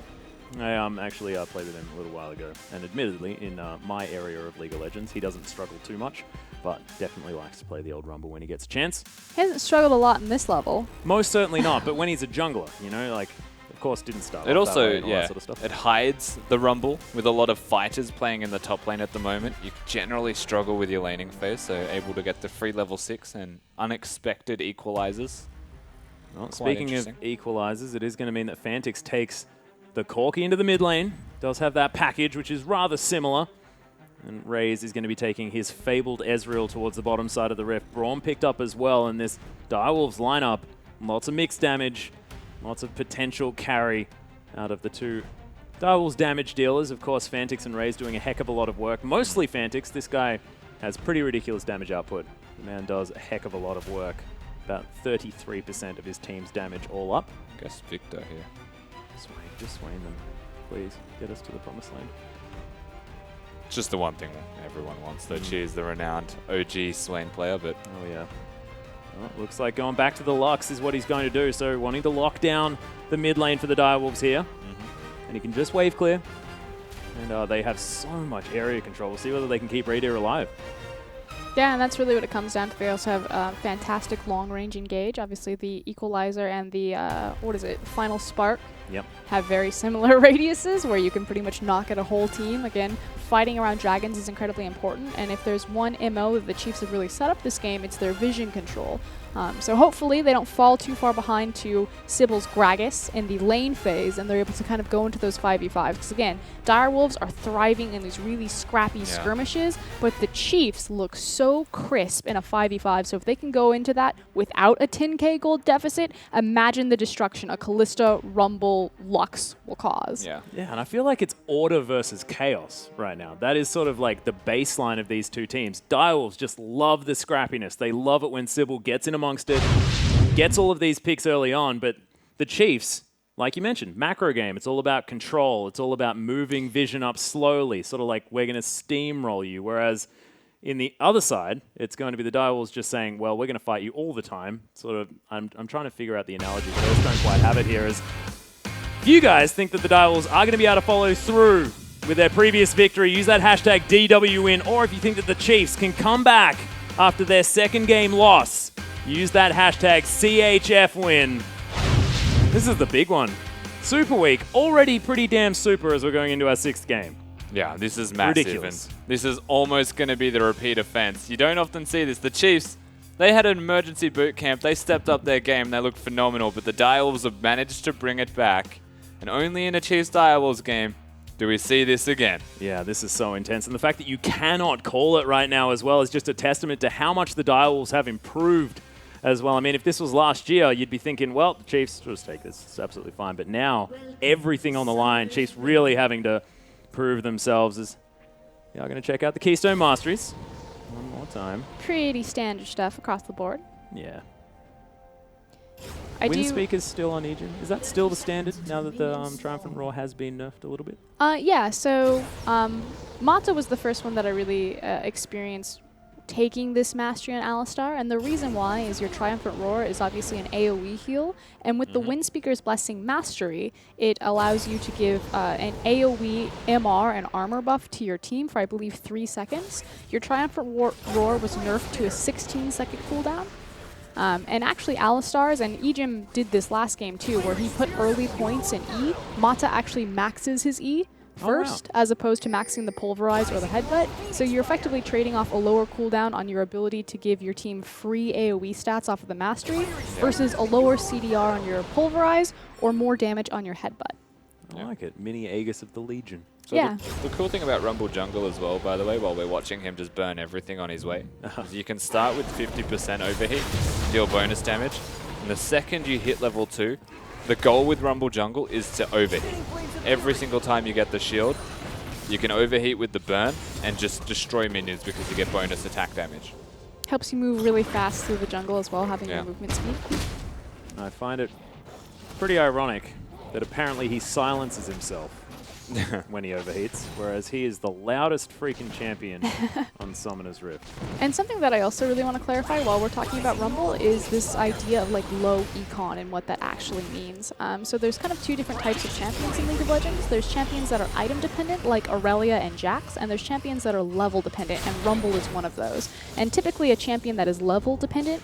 I actually played with him a little while ago, and admittedly, in my area of League of Legends, he doesn't struggle too much, but definitely likes to play the old Rumble when he gets a chance. He hasn't struggled a lot in this level. Most certainly not, but when he's a jungler, you know, like, of course, didn't start It off that also, way and all that sort of stuff. it hides the Rumble with a lot of fighters playing in the top lane at the moment. You generally struggle with your laning phase, so able to get the free level 6 and unexpected equalizers. Well, Quite speaking of interesting. equalizers, it is going to mean that Fantix takes the Corki into the mid lane. Does have that package, which is rather similar. And Raze is going to be taking his fabled Ezreal towards the bottom side of the rift. Braum picked up as well in this Direwolves lineup. Lots of mixed damage, lots of potential carry out of the 2 Direwolves damage dealers. Of course, Fantix and Raze doing a heck of a lot of work. Mostly Fantix. This guy has pretty ridiculous damage output. The man does a heck of a lot of work. About 33% of his team's damage all up. I guess Victor here. Just swain them. Please, get us to the promised land. Just the one thing everyone wants, though. Cheers, the renowned OG Swain player, but Oh, yeah. Well, looks like going back to the Lux is what he's going to do. So wanting to lock down the mid lane for the Direwolves here. And he can just wave clear. And they have so much area control. We'll see whether they can keep Radier alive. Yeah, and that's really what it comes down to. They also have fantastic long-range engage. Obviously, the Equalizer and the, Final Spark have very similar radiuses where you can pretty much knock at a whole team. Again, fighting around dragons is incredibly important, and if there's one MO that the Chiefs have really set up this game, it's their vision control. So hopefully they don't fall too far behind to Sybil's Gragas in the lane phase, and they're able to kind of go into those 5v5s. Because again, Direwolves are thriving in these really scrappy skirmishes, but the Chiefs look so crisp in a 5v5. So if they can go into that without a 10k gold deficit, imagine the destruction a Kalista, Rumble, Lux will cause. yeah. Yeah, and I feel like it's order versus chaos right now. That is sort of like the baseline of these 2 teams. Direwolves just love the scrappiness. They love it when Sybil gets in amongst it, gets all of these picks early on, but the Chiefs, like you mentioned, macro game, it's all about control. It's all about moving vision up slowly, sort of like we're going to steamroll you, whereas in the other side, it's going to be the Direwolves just saying, well, we're going to fight you all the time. Sort of, I'm trying to figure out the analogy, but I just don't quite have it here. If you guys think that the Direwolves are going to be able to follow through with their previous victory, use that hashtag DWWin, or if you think that the Chiefs can come back after their second game loss, use that hashtag CHFWin. This is the big one. Super Week, already pretty damn super as we're going into our 6th game. Yeah, this is massive. Ridiculous. And this is almost going to be the repeat offense. You don't often see this. The Chiefs, they had an emergency boot camp. They stepped up their game. They looked phenomenal. But the Direwolves have managed to bring it back. And only in a Chiefs Direwolves game do we see this again. Yeah, this is so intense. And the fact that you cannot call it right now as well is just a testament to how much the Direwolves have improved as well. I mean, if this was last year, you'd be thinking, well, the Chiefs just take this. It's absolutely fine. But now, everything on the line, Chiefs really having to prove themselves as they are going to check out the Keystone Masteries. more time. Pretty standard stuff across the board. Yeah. I Wind do. speakers still on Ejim. Is that still the standard now that the Triumphant Roar has been nerfed a little bit? Yeah, so Mata was the first one that I really experienced taking this mastery on Alistar, and the reason why is your Triumphant Roar is obviously an AoE heal, and with the Wind Speaker's Blessing Mastery, it allows you to give an AoE MR and armor buff to your team for, I believe, 3 seconds. Your Triumphant Roar was nerfed to a 16-second cooldown. And actually Alistar's, and Ejim did this last game too, where he put early points in E. Mata actually maxes his E first, as opposed to maxing the Pulverize or the Headbutt. So you're effectively trading off a lower cooldown on your ability to give your team free AoE stats off of the Mastery versus a lower CDR on your Pulverize or more damage on your Headbutt. I like it. Mini Aegis of the Legion. So Yeah. the cool thing about Rumble Jungle as well, by the way, while we're watching him just burn everything on his way, is you can start with 50% overheat, deal bonus damage, and the second you hit level 2, the goal with Rumble Jungle is to overheat. Every single time you get the shield, you can overheat with the burn and just destroy minions because you get bonus attack damage. Helps you move really fast through the jungle as well, having Yeah. more movement speed. I find it pretty ironic that apparently he silences himself when he overheats, whereas he is the loudest freaking champion on Summoner's Rift. And something that I also really want to clarify while we're talking about Rumble is this idea of like low econ and what that actually means. So there's kind of two different types of champions in League of Legends. There's champions that are item dependent, like Aurelia and Jax, and there's champions that are level dependent, and Rumble is one of those. And typically a champion that is level dependent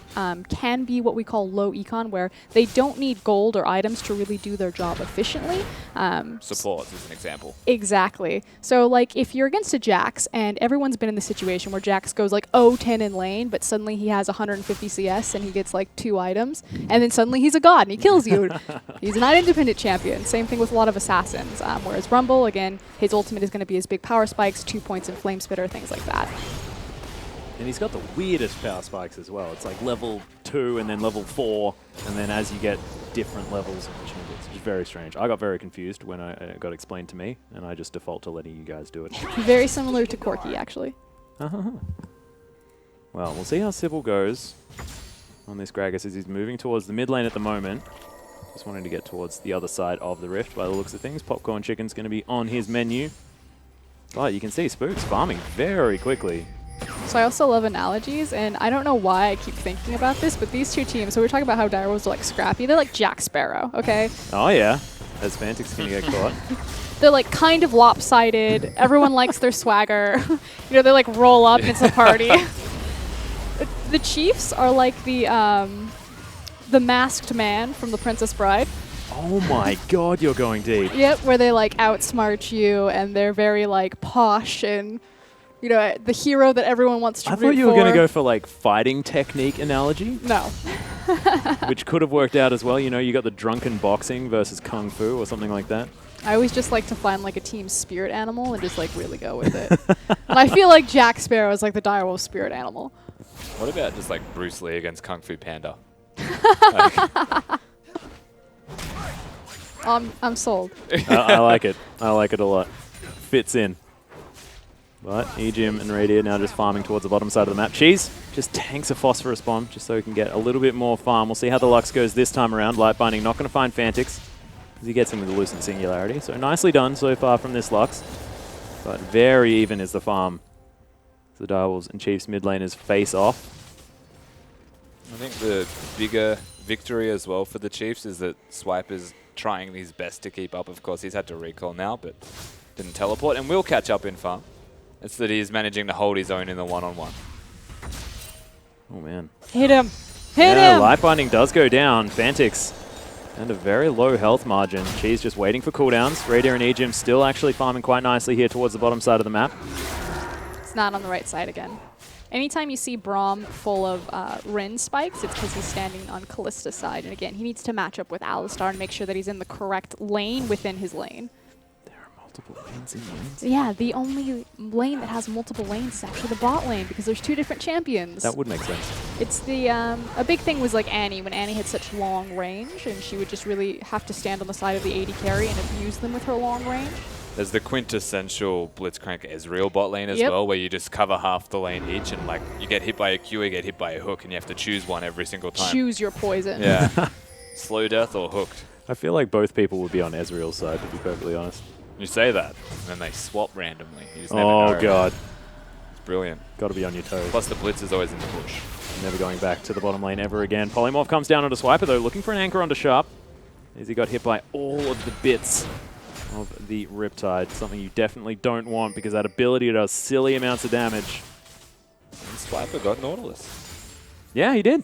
can be what we call low econ, where they don't need gold or items to really do their job efficiently. Supports is an example. Exactly. So like if you're against a Jax, and everyone's been in the situation where Jax goes like 0-10 in lane, but suddenly he has 150 CS and he gets like 2 items, and then suddenly he's a god and he kills you. He's an item-dependent champion. Same thing with a lot of assassins. Whereas Rumble, again, his ultimate is going to be his big power spikes, 2 points in Flame Spitter, things like that. And he's got the weirdest power spikes as well. It's like level 2 and then level 4, and then as you get different levels of the champions, which is very strange. I got very confused when it got explained to me, and I just default to letting you guys do it. Very similar to Corki, actually. Well, we'll see how Sybil goes on this Gragas as he's moving towards the mid lane at the moment. Just wanting to get towards the other side of the Rift by the looks of things. Popcorn Chicken's going to be on his menu. But you can see Spook's farming very quickly. So I also love analogies, and I don't know why I keep thinking about this, but these two teams, so we're talking about how Direwolves are like scrappy, they're like Jack Sparrow, okay? Oh yeah, as Fantix's going to get caught. They're like kind of lopsided, everyone likes their swagger, you know, they like roll up, it's a party. The Chiefs are like the masked man from The Princess Bride. Oh my god, you're going deep. Yep, where they like outsmart you, and they're very like posh and, you know, the hero that everyone wants to root for. I thought you were going to go for like fighting technique analogy. No. Which could have worked out as well. You know, you got the drunken boxing versus kung fu or something like that. I always just like to find like a team spirit animal and just like really go with it. And I feel like Jack Sparrow is like the direwolf spirit animal. What about just like Bruce Lee against Kung Fu Panda? I'm sold. I like it. I like it a lot. Fits in. But Ejim and Radiant now just farming towards the bottom side of the map. Cheese just tanks a Phosphorus Bomb just so he can get a little bit more farm. We'll see how the Lux goes this time around. Light Binding not going to find Fantix because he gets him with the Lucent Singularity. So nicely done so far from this Lux. But very even is the farm. The Direwolves and Chiefs mid laners face off. I think the bigger victory as well for the Chiefs is that Swipe is trying his best to keep up. Of course, he's had to recall now, but didn't teleport and will catch up in farm. It's that he's managing to hold his own in the one-on-one. Oh, man. Hit him. Hit him. Light Binding does go down. Fantix and a very low health margin. Cheese just waiting for cooldowns. Raider and Ejim still actually farming quite nicely here towards the bottom side of the map. It's not on the right side again. Anytime you see Braum full of Rin spikes, it's because he's standing on Kallista's side. And again, he needs to match up with Alistar and make sure that he's in the correct lane within his lane. There are multiple lanes in lanes. Yeah, the only lane that has multiple lanes is actually the bot lane because there's 2 different champions. That would make sense. It's the, a big thing was like Annie, when Annie had such long range and she would just really have to stand on the side of the AD carry and abuse them with her long range. There's the quintessential Blitzcrank Ezreal bot lane as Yep. well, where you just cover half the lane each, and like you get hit by a Q, you get hit by a hook, and you have to choose one every single time. Choose your poison. Yeah. Slow death or hooked. I feel like both people would be on Ezreal's side, to be perfectly honest. You say that, and then they swap randomly. You just never Oh, know. God. It's brilliant. Got to be on your toes. Plus the Blitz is always in the bush. Never going back to the bottom lane ever again. Polymorph comes down onto Swiper, though, looking for an anchor onto Sharp. As he got hit by all of the bits of the Riptide. Something you definitely don't want, because that ability does silly amounts of damage. And Swiper got Nautilus. Yeah, he did.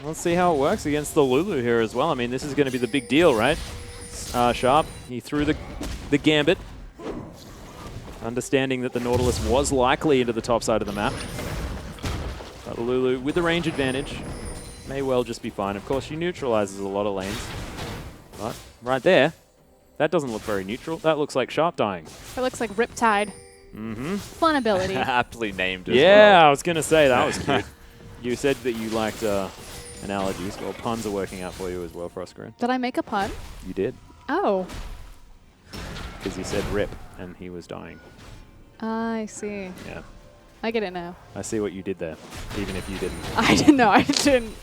Let's see how it works against the Lulu here as well. I mean, this is going to be the big deal, right? Sharp, he threw the Gambit, understanding that the Nautilus was likely into the top side of the map. But Lulu, with the range advantage, may well just be fine. Of course, she neutralizes a lot of lanes. But right there, that doesn't look very neutral. That looks like Sharp dying. It looks like Riptide. Mm-hmm. Fun ability. Aptly named as Yeah, well. I was going to say that was cute. You said that you liked analogies. Well, puns are working out for you as well, Frostgreen. Did I make a pun? You did. Oh. Because you said rip, and he was dying. I see. Yeah. I get it now. I see what you did there, even if you didn't. I didn't know. I didn't.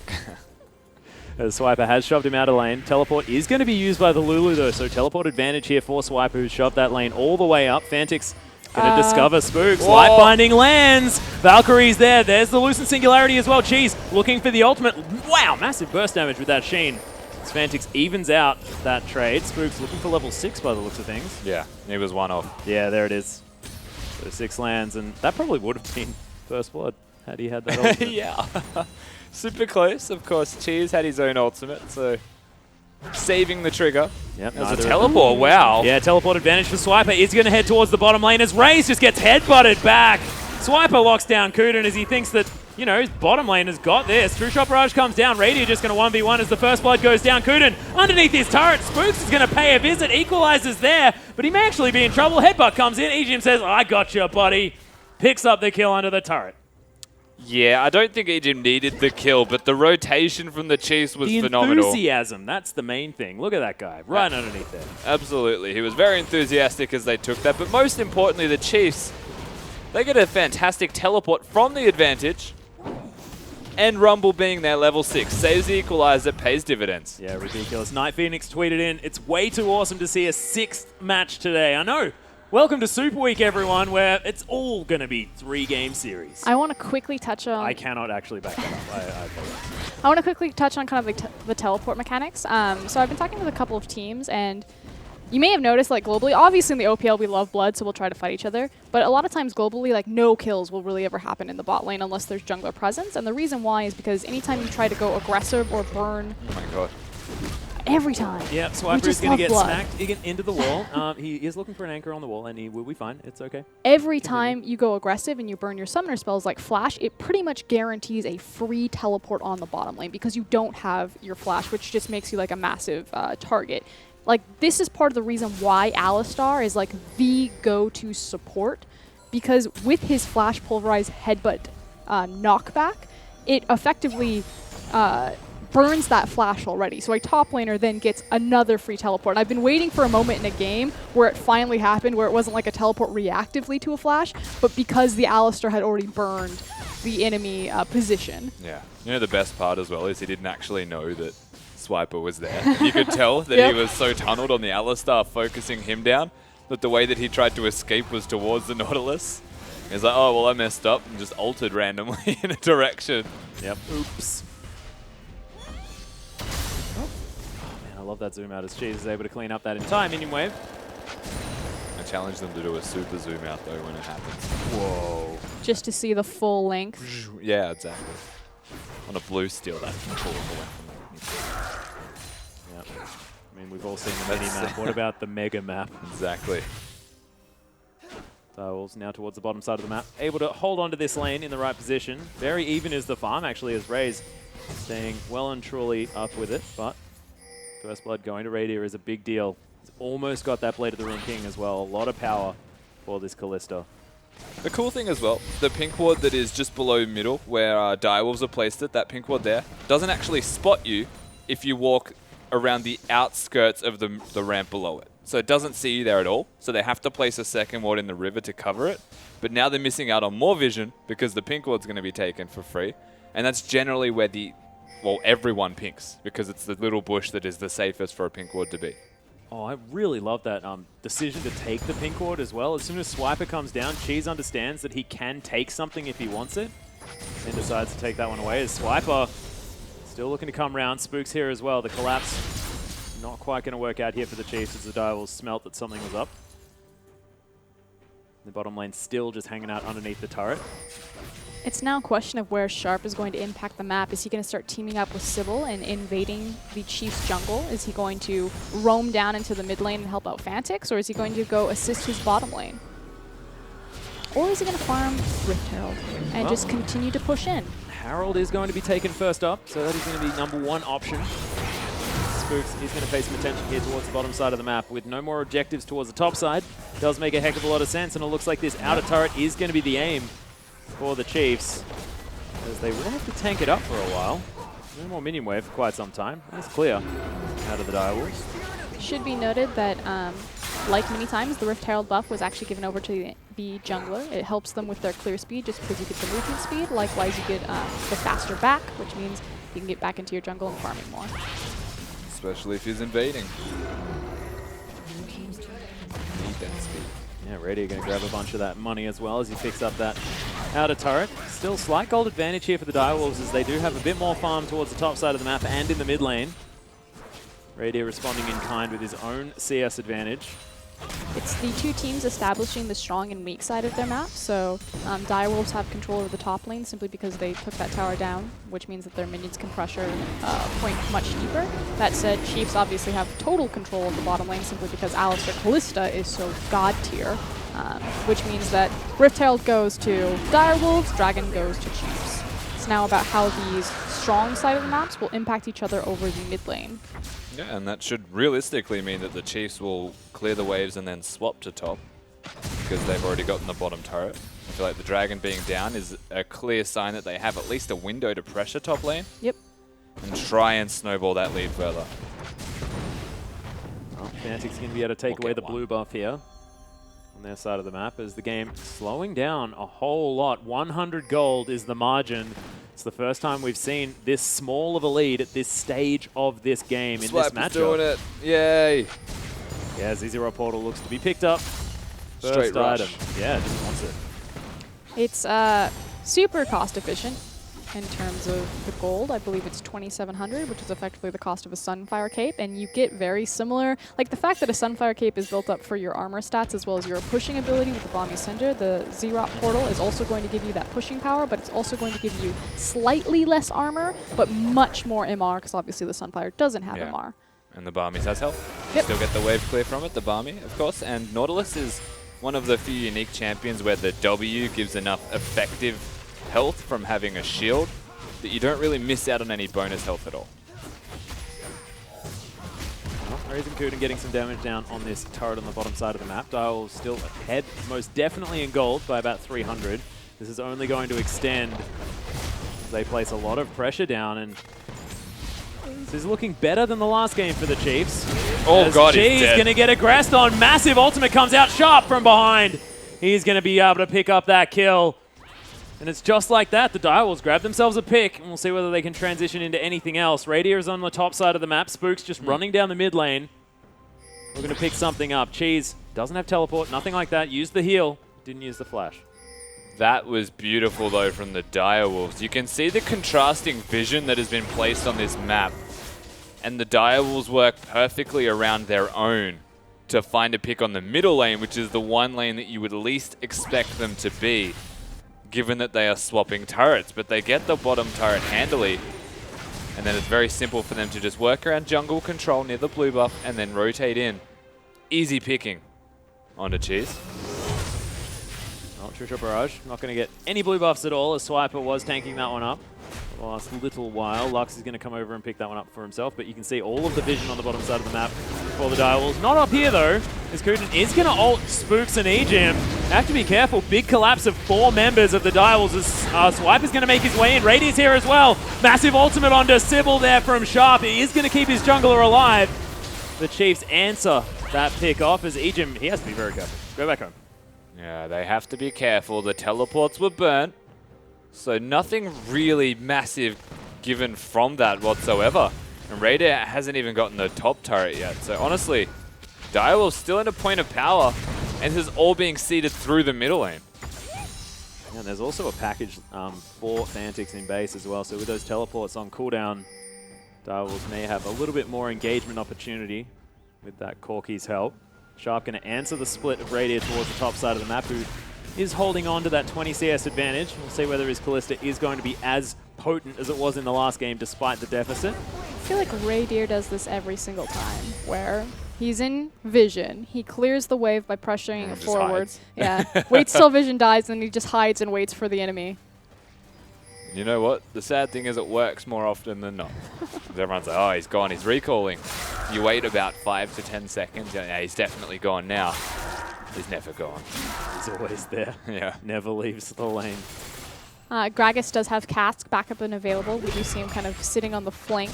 Swiper has shoved him out of lane. Teleport is going to be used by the Lulu, though, so teleport advantage here for Swiper, who's shoved that lane all the way up. Fantix going to discover Spooks. Light Binding lands. Valkyrie's there. There's the Lucent Singularity as well. Cheese looking for the ultimate. Wow, massive burst damage with that Sheen. As Fantix evens out that trade. Spooks looking for level 6 by the looks of things. Yeah, he was one off. Yeah, there it is. So 6 lands, and that probably would have been first blood had he had that ultimate. Yeah. Super close, of course. Cheese had his own ultimate, so saving the trigger. Yep, That was neither a teleport, wow. Yeah, teleport advantage for Swiper. Is going to head towards the bottom lane as Raze just gets headbutted back. Swiper locks down Kuden as he thinks that, you know, his bottom lane has got this. True Shot Barrage comes down. Radiant just going to 1v1 as the first blood goes down. Kuden underneath his turret. Spooks is going to pay a visit. Equalizes there, but he may actually be in trouble. Headbutt comes in. Ejim says, I got you, buddy. Picks up the kill under the turret. Yeah, I don't think Ejim needed the kill, but the rotation from the Chiefs was phenomenal. Enthusiasm, that's the main thing. Look at that guy, right underneath there. Absolutely. He was very enthusiastic as they took that, but most importantly, the Chiefs, they get a fantastic teleport from the advantage, and Rumble being their level 6 saves the equalizer, pays dividends. Yeah, ridiculous. Night Phoenix tweeted in, it's way too awesome to see a 6th match today. I know. Welcome to Super Week, everyone, where it's all going to be 3-game series. I want to quickly touch on... I cannot actually back that up. I apologize. I want to quickly touch on kind of like the teleport mechanics. So I've been talking with a couple of teams, and you may have noticed, like, globally, obviously in the OPL we love blood, so we'll try to fight each other. But a lot of times globally, like, no kills will really ever happen in the bot lane unless there's jungler presence. And the reason why is because anytime you try to go aggressive or burn... Oh my god. Every time. Yeah, Swiper is just going to love get blood. smacked into the wall. He is looking for an anchor on the wall, and he will be fine. It's okay. Every time you go aggressive and you burn your summoner spells like Flash, it pretty much guarantees a free teleport on the bottom lane because you don't have your Flash, which just makes you like a massive target. Like, this is part of the reason why Alistar is like the go-to support, because with his Flash Pulverize Headbutt knockback, it effectively burns that Flash already. So a top laner then gets another free teleport. I've been waiting for a moment in a game where it finally happened, where it wasn't like a teleport reactively to a Flash, but because the Alistar had already burned the enemy position. Yeah. You know the best part as well is he didn't actually know that Swiper was there. You could tell that he was so tunneled on the Alistar focusing him down that the way that he tried to escape was towards the Nautilus. He's like, oh, well, I messed up, and just altered randomly in a direction. Yep. Oops. I love that zoom out as Cheese is able to clean up that in time. Minion wave. I challenge them to do a super zoom out though when it happens. Whoa. Just to see the full length. Yeah, exactly. On a blue steel, that's cool. Yep. I mean, we've all seen the mini map. What about the mega map? Exactly. Direwolves now towards the bottom side of the map. Able to hold on to this lane in the right position. Very even is the farm, actually, as Raze staying well and truly up with it, but first blood going to Radier is a big deal. He's almost got that Blade of the Rune King as well. A lot of power for this Kalista. The cool thing as well, the pink ward that is just below middle, where Direwolves are placed at, that pink ward there, doesn't actually spot you if you walk around the outskirts of the ramp below it. so it doesn't see you there at all. So they have to place a second ward in the river to cover it. But now they're missing out on more vision because the pink ward's going to be taken for free. And that's generally where everyone pinks, because it's the little bush that is the safest for a pink ward to be. Oh, I really love that decision to take the pink ward as well. As soon as Swiper comes down, Cheese understands that he can take something if he wants it, and decides to take that one away. As Swiper still looking to come round. Spooks here as well. The collapse not quite going to work out here for the Chiefs as the Direwolves smelt that something was up. The bottom lane still just hanging out underneath the turret. It's now a question of where Sharp is going to impact the map. Is he going to start teaming up with Sybil and invading the Chief's jungle? Is he going to roam down into the mid lane and help out Fantix? Or is he going to go assist his bottom lane? Or is he going to farm Rift Herald and just continue to push in? Harold is going to be taken first up, so that is going to be #1 option. Spooks is going to face some attention here towards the bottom side of the map with no more objectives towards the top side. Does make a heck of a lot of sense, and it looks like this outer turret is going to be the aim for the Chiefs, as they will have to tank it up for a while. No more minion wave for quite some time. That's clear out of the Direwolves. Should be noted that, like many times, the Rift Herald buff was actually given over to the jungler. It helps them with their clear speed just because you get the movement speed. Likewise, you get the faster back, which means you can get back into your jungle and farming more. Especially if he's invading. Need that speed. Yeah, Radiant going to grab a bunch of that money as well as he picks up that outer turret. Still slight gold advantage here for the Direwolves as they do have a bit more farm towards the top side of the map and in the mid lane. Radiant responding in kind with his own CS advantage. It's the two teams establishing the strong and weak side of their map. So Direwolves have control over the top lane simply because they took that tower down, which means that their minions can pressure point much deeper. That said, Chiefs obviously have total control of the bottom lane simply because Alistar Callista is so god tier, which means that Rift Herald goes to Direwolves, Dragon goes to Chiefs. It's now about how these strong side of the maps will impact each other over the mid lane. Yeah, and that should realistically mean that the Chiefs will clear the waves and then swap to top, because they've already gotten the bottom turret. I feel like the Dragon being down is a clear sign that they have at least a window to pressure top lane. Yep. And try and snowball that lead further. Well, Fnatic's going to be able to take away the blue buff here on their side of the map as the game slowing down a whole lot. 100 gold is the margin. It's the first time we've seen this small of a lead at this stage of this game in this matchup. Doing it. Yay. Yeah, Z0 Portal looks to be picked up. Straight First rush. item. Yeah, just wants it. It's super cost efficient in terms of the gold. I believe it's 2,700, which is effectively the cost of a Sunfire Cape, and you get very similar, like the fact that a Sunfire Cape is built up for your armor stats as well as your pushing ability with the Bomby Cinder. The Z-Rot Portal is also going to give you that pushing power, but it's also going to give you slightly less armor, but much more MR, because obviously the Sunfire doesn't have MR. And the Barmies has health. Yep. Still get the wave clear from it, the Barmy, of course. And Nautilus is one of the few unique champions where the W gives enough effective health from having a shield that you don't really miss out on any bonus health at all. Well, Razen Kuden getting some damage down on this turret on the bottom side of the map. Dial still ahead, most definitely in gold by about 300. This is only going to extend as they place a lot of pressure down, and this is looking better than the last game for the Chiefs. Oh god, he's going to get aggressed on. Massive ultimate comes out sharp from behind. He's going to be able to pick up that kill. And it's just like that. The Direwolves grab themselves a pick, and we'll see whether they can transition into anything else. Radier is on the top side of the map. Spooks just running down the mid lane. We're going to pick something up. Cheese doesn't have teleport, nothing like that. Used the heal, didn't use the flash. That was beautiful, though, from the Direwolves. You can see the contrasting vision that has been placed on this map. And the Direwolves work perfectly around their own to find a pick on the middle lane, which is the one lane that you would least expect them to be, given that they are swapping turrets. But they get the bottom turret handily, and then it's very simple for them to just work around jungle control near the blue buff and then rotate in. Easy picking onto Cheese. Well, Trisha Barrage not going to get any blue buffs at all, as Swiper was tanking that one up for the last little while. Lux is going to come over and pick that one up for himself, but you can see all of the vision on the bottom side of the map for the Direwolves. Not up here, though, as Kuden is going to ult Spooks and Ejim. Have to be careful. Big collapse of 4 members of the Direwolves as Swiper's going to make his way in. Radi's here as well. Massive ultimate onto Sybil there from Sharp. He is going to keep his jungler alive. The Chiefs answer that pick off as Ejim, he has to be very careful. Go back home. Yeah, they have to be careful. The teleports were burnt, so nothing really massive given from that whatsoever. And Raider hasn't even gotten the top turret yet. So honestly, Direwolf's still in a point of power, and this is all being seeded through the middle lane. Yeah, and there's also a package for Fantix in base as well. So with those teleports on cooldown, Direwolves may have a little bit more engagement opportunity with that Corky's help. Sharp going to answer the split of Radier towards the top side of the map, who is holding on to that 20 CS advantage. We'll see whether his Callista is going to be as potent as it was in the last game despite the deficit. I feel like Radier does this every single time, where he's in vision, he clears the wave by pressuring it forward. Yeah, waits till vision dies, and he just hides and waits for the enemy. You know what? The sad thing is it works more often than not. Everyone's like, oh, he's gone, he's recalling. You wait about 5 to 10 seconds, yeah, he's definitely gone now. He's never gone. He's always there. Yeah. Never leaves the lane. Gragas does have Cask backup and available. We do see him kind of sitting on the flank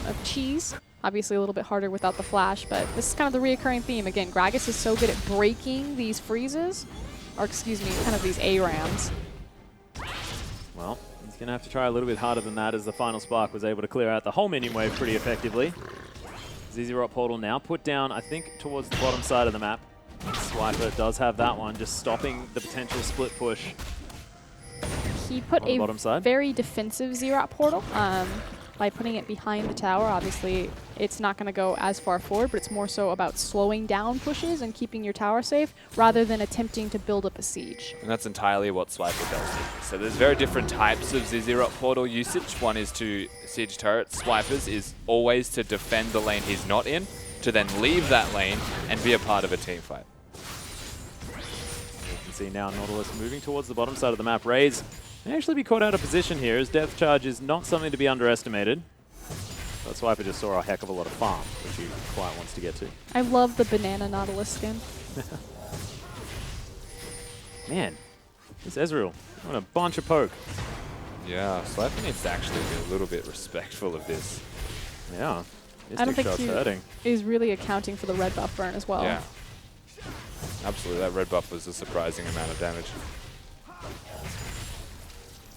of Cheese. Obviously a little bit harder without the flash, but this is kind of the reoccurring theme. Again, Gragas is so good at breaking these freezes, or excuse me, kind of these ARAMs. Well, he's going to have to try a little bit harder than that, as the final spark was able to clear out the whole minion wave pretty effectively. Zizirot portal now put down, I think, towards the bottom side of the map. Swiper does have that one, just stopping the potential split push. He put a very defensive Zerot portal by putting it behind the tower. Obviously, it's not going to go as far forward, but it's more so about slowing down pushes and keeping your tower safe rather than attempting to build up a siege. And that's entirely what Swiper does. So there's very different types of Zizirot portal usage. One is to siege turrets. Swiper's is always to defend the lane he's not in, to then leave that lane and be a part of a team fight. You can see now Nautilus moving towards the bottom side of the map. Raze may actually be caught out of position here, as Depth Charge is not something to be underestimated. But Swiper just saw a heck of a lot of farm, which he quite wants to get to. I love the banana Nautilus skin. Man, this Ezreal on a bunch of poke. Yeah, Swiper needs to actually be a little bit respectful of this. Yeah, I don't think hurting. he is really accounting for the red buff burn as well. Yeah, absolutely. That red buff was a surprising amount of damage.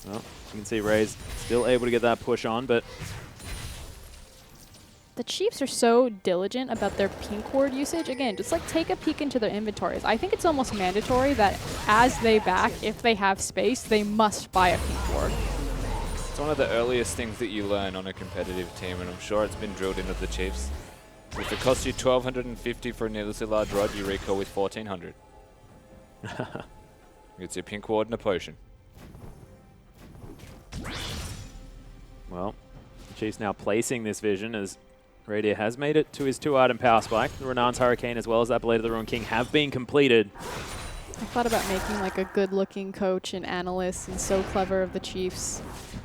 Well, you can see Raze still able to get that push on, but the Chiefs are so diligent about their pink ward usage. Again, just like take a peek into their inventories. I think it's almost mandatory that as they back, if they have space, they must buy a pink ward. It's one of the earliest things that you learn on a competitive team, and I'm sure it's been drilled into the Chiefs. If it costs you 1,250 for a needlessly large rod, you recall with 1,400. It's your pink ward and a potion. Well, the Chiefs now placing this vision as Radier has made it to his 2-item power spike. The Renan's Hurricane as well as that Blade of the Ruined King have been completed. I thought about making like a good-looking coach and analyst and so clever of the Chiefs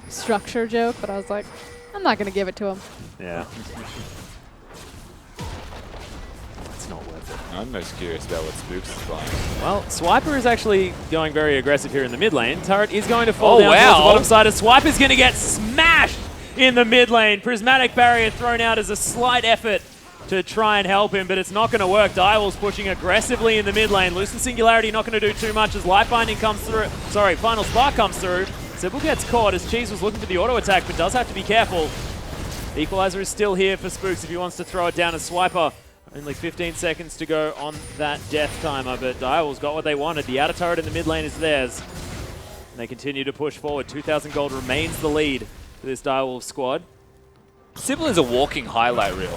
structure joke, but I was like, I'm not going to give it to him. Yeah. It's not worth it. I'm most curious about what Spooks is buying. Well, Swiper is actually going very aggressive here in the mid lane. Turret is going to fall down towards the wow. bottom side, as Swiper's going to get smashed in the mid lane. Prismatic Barrier thrown out as a slight effort to try and help him, but it's not going to work. Direwolf's pushing aggressively in the mid lane. Loosen Singularity not going to do too much as Life Binding comes through. Sorry, Final Spark comes through. Sybil gets caught as Cheese was looking for the auto attack, but does have to be careful. The Equalizer is still here for Spooks if he wants to throw it down as Swiper. Only 15 seconds to go on that death timer, but Direwolf's got what they wanted. The outer turret in the mid lane is theirs. And they continue to push forward. 2,000 gold remains the lead for this Direwolf squad. Sybil is a walking highlight reel.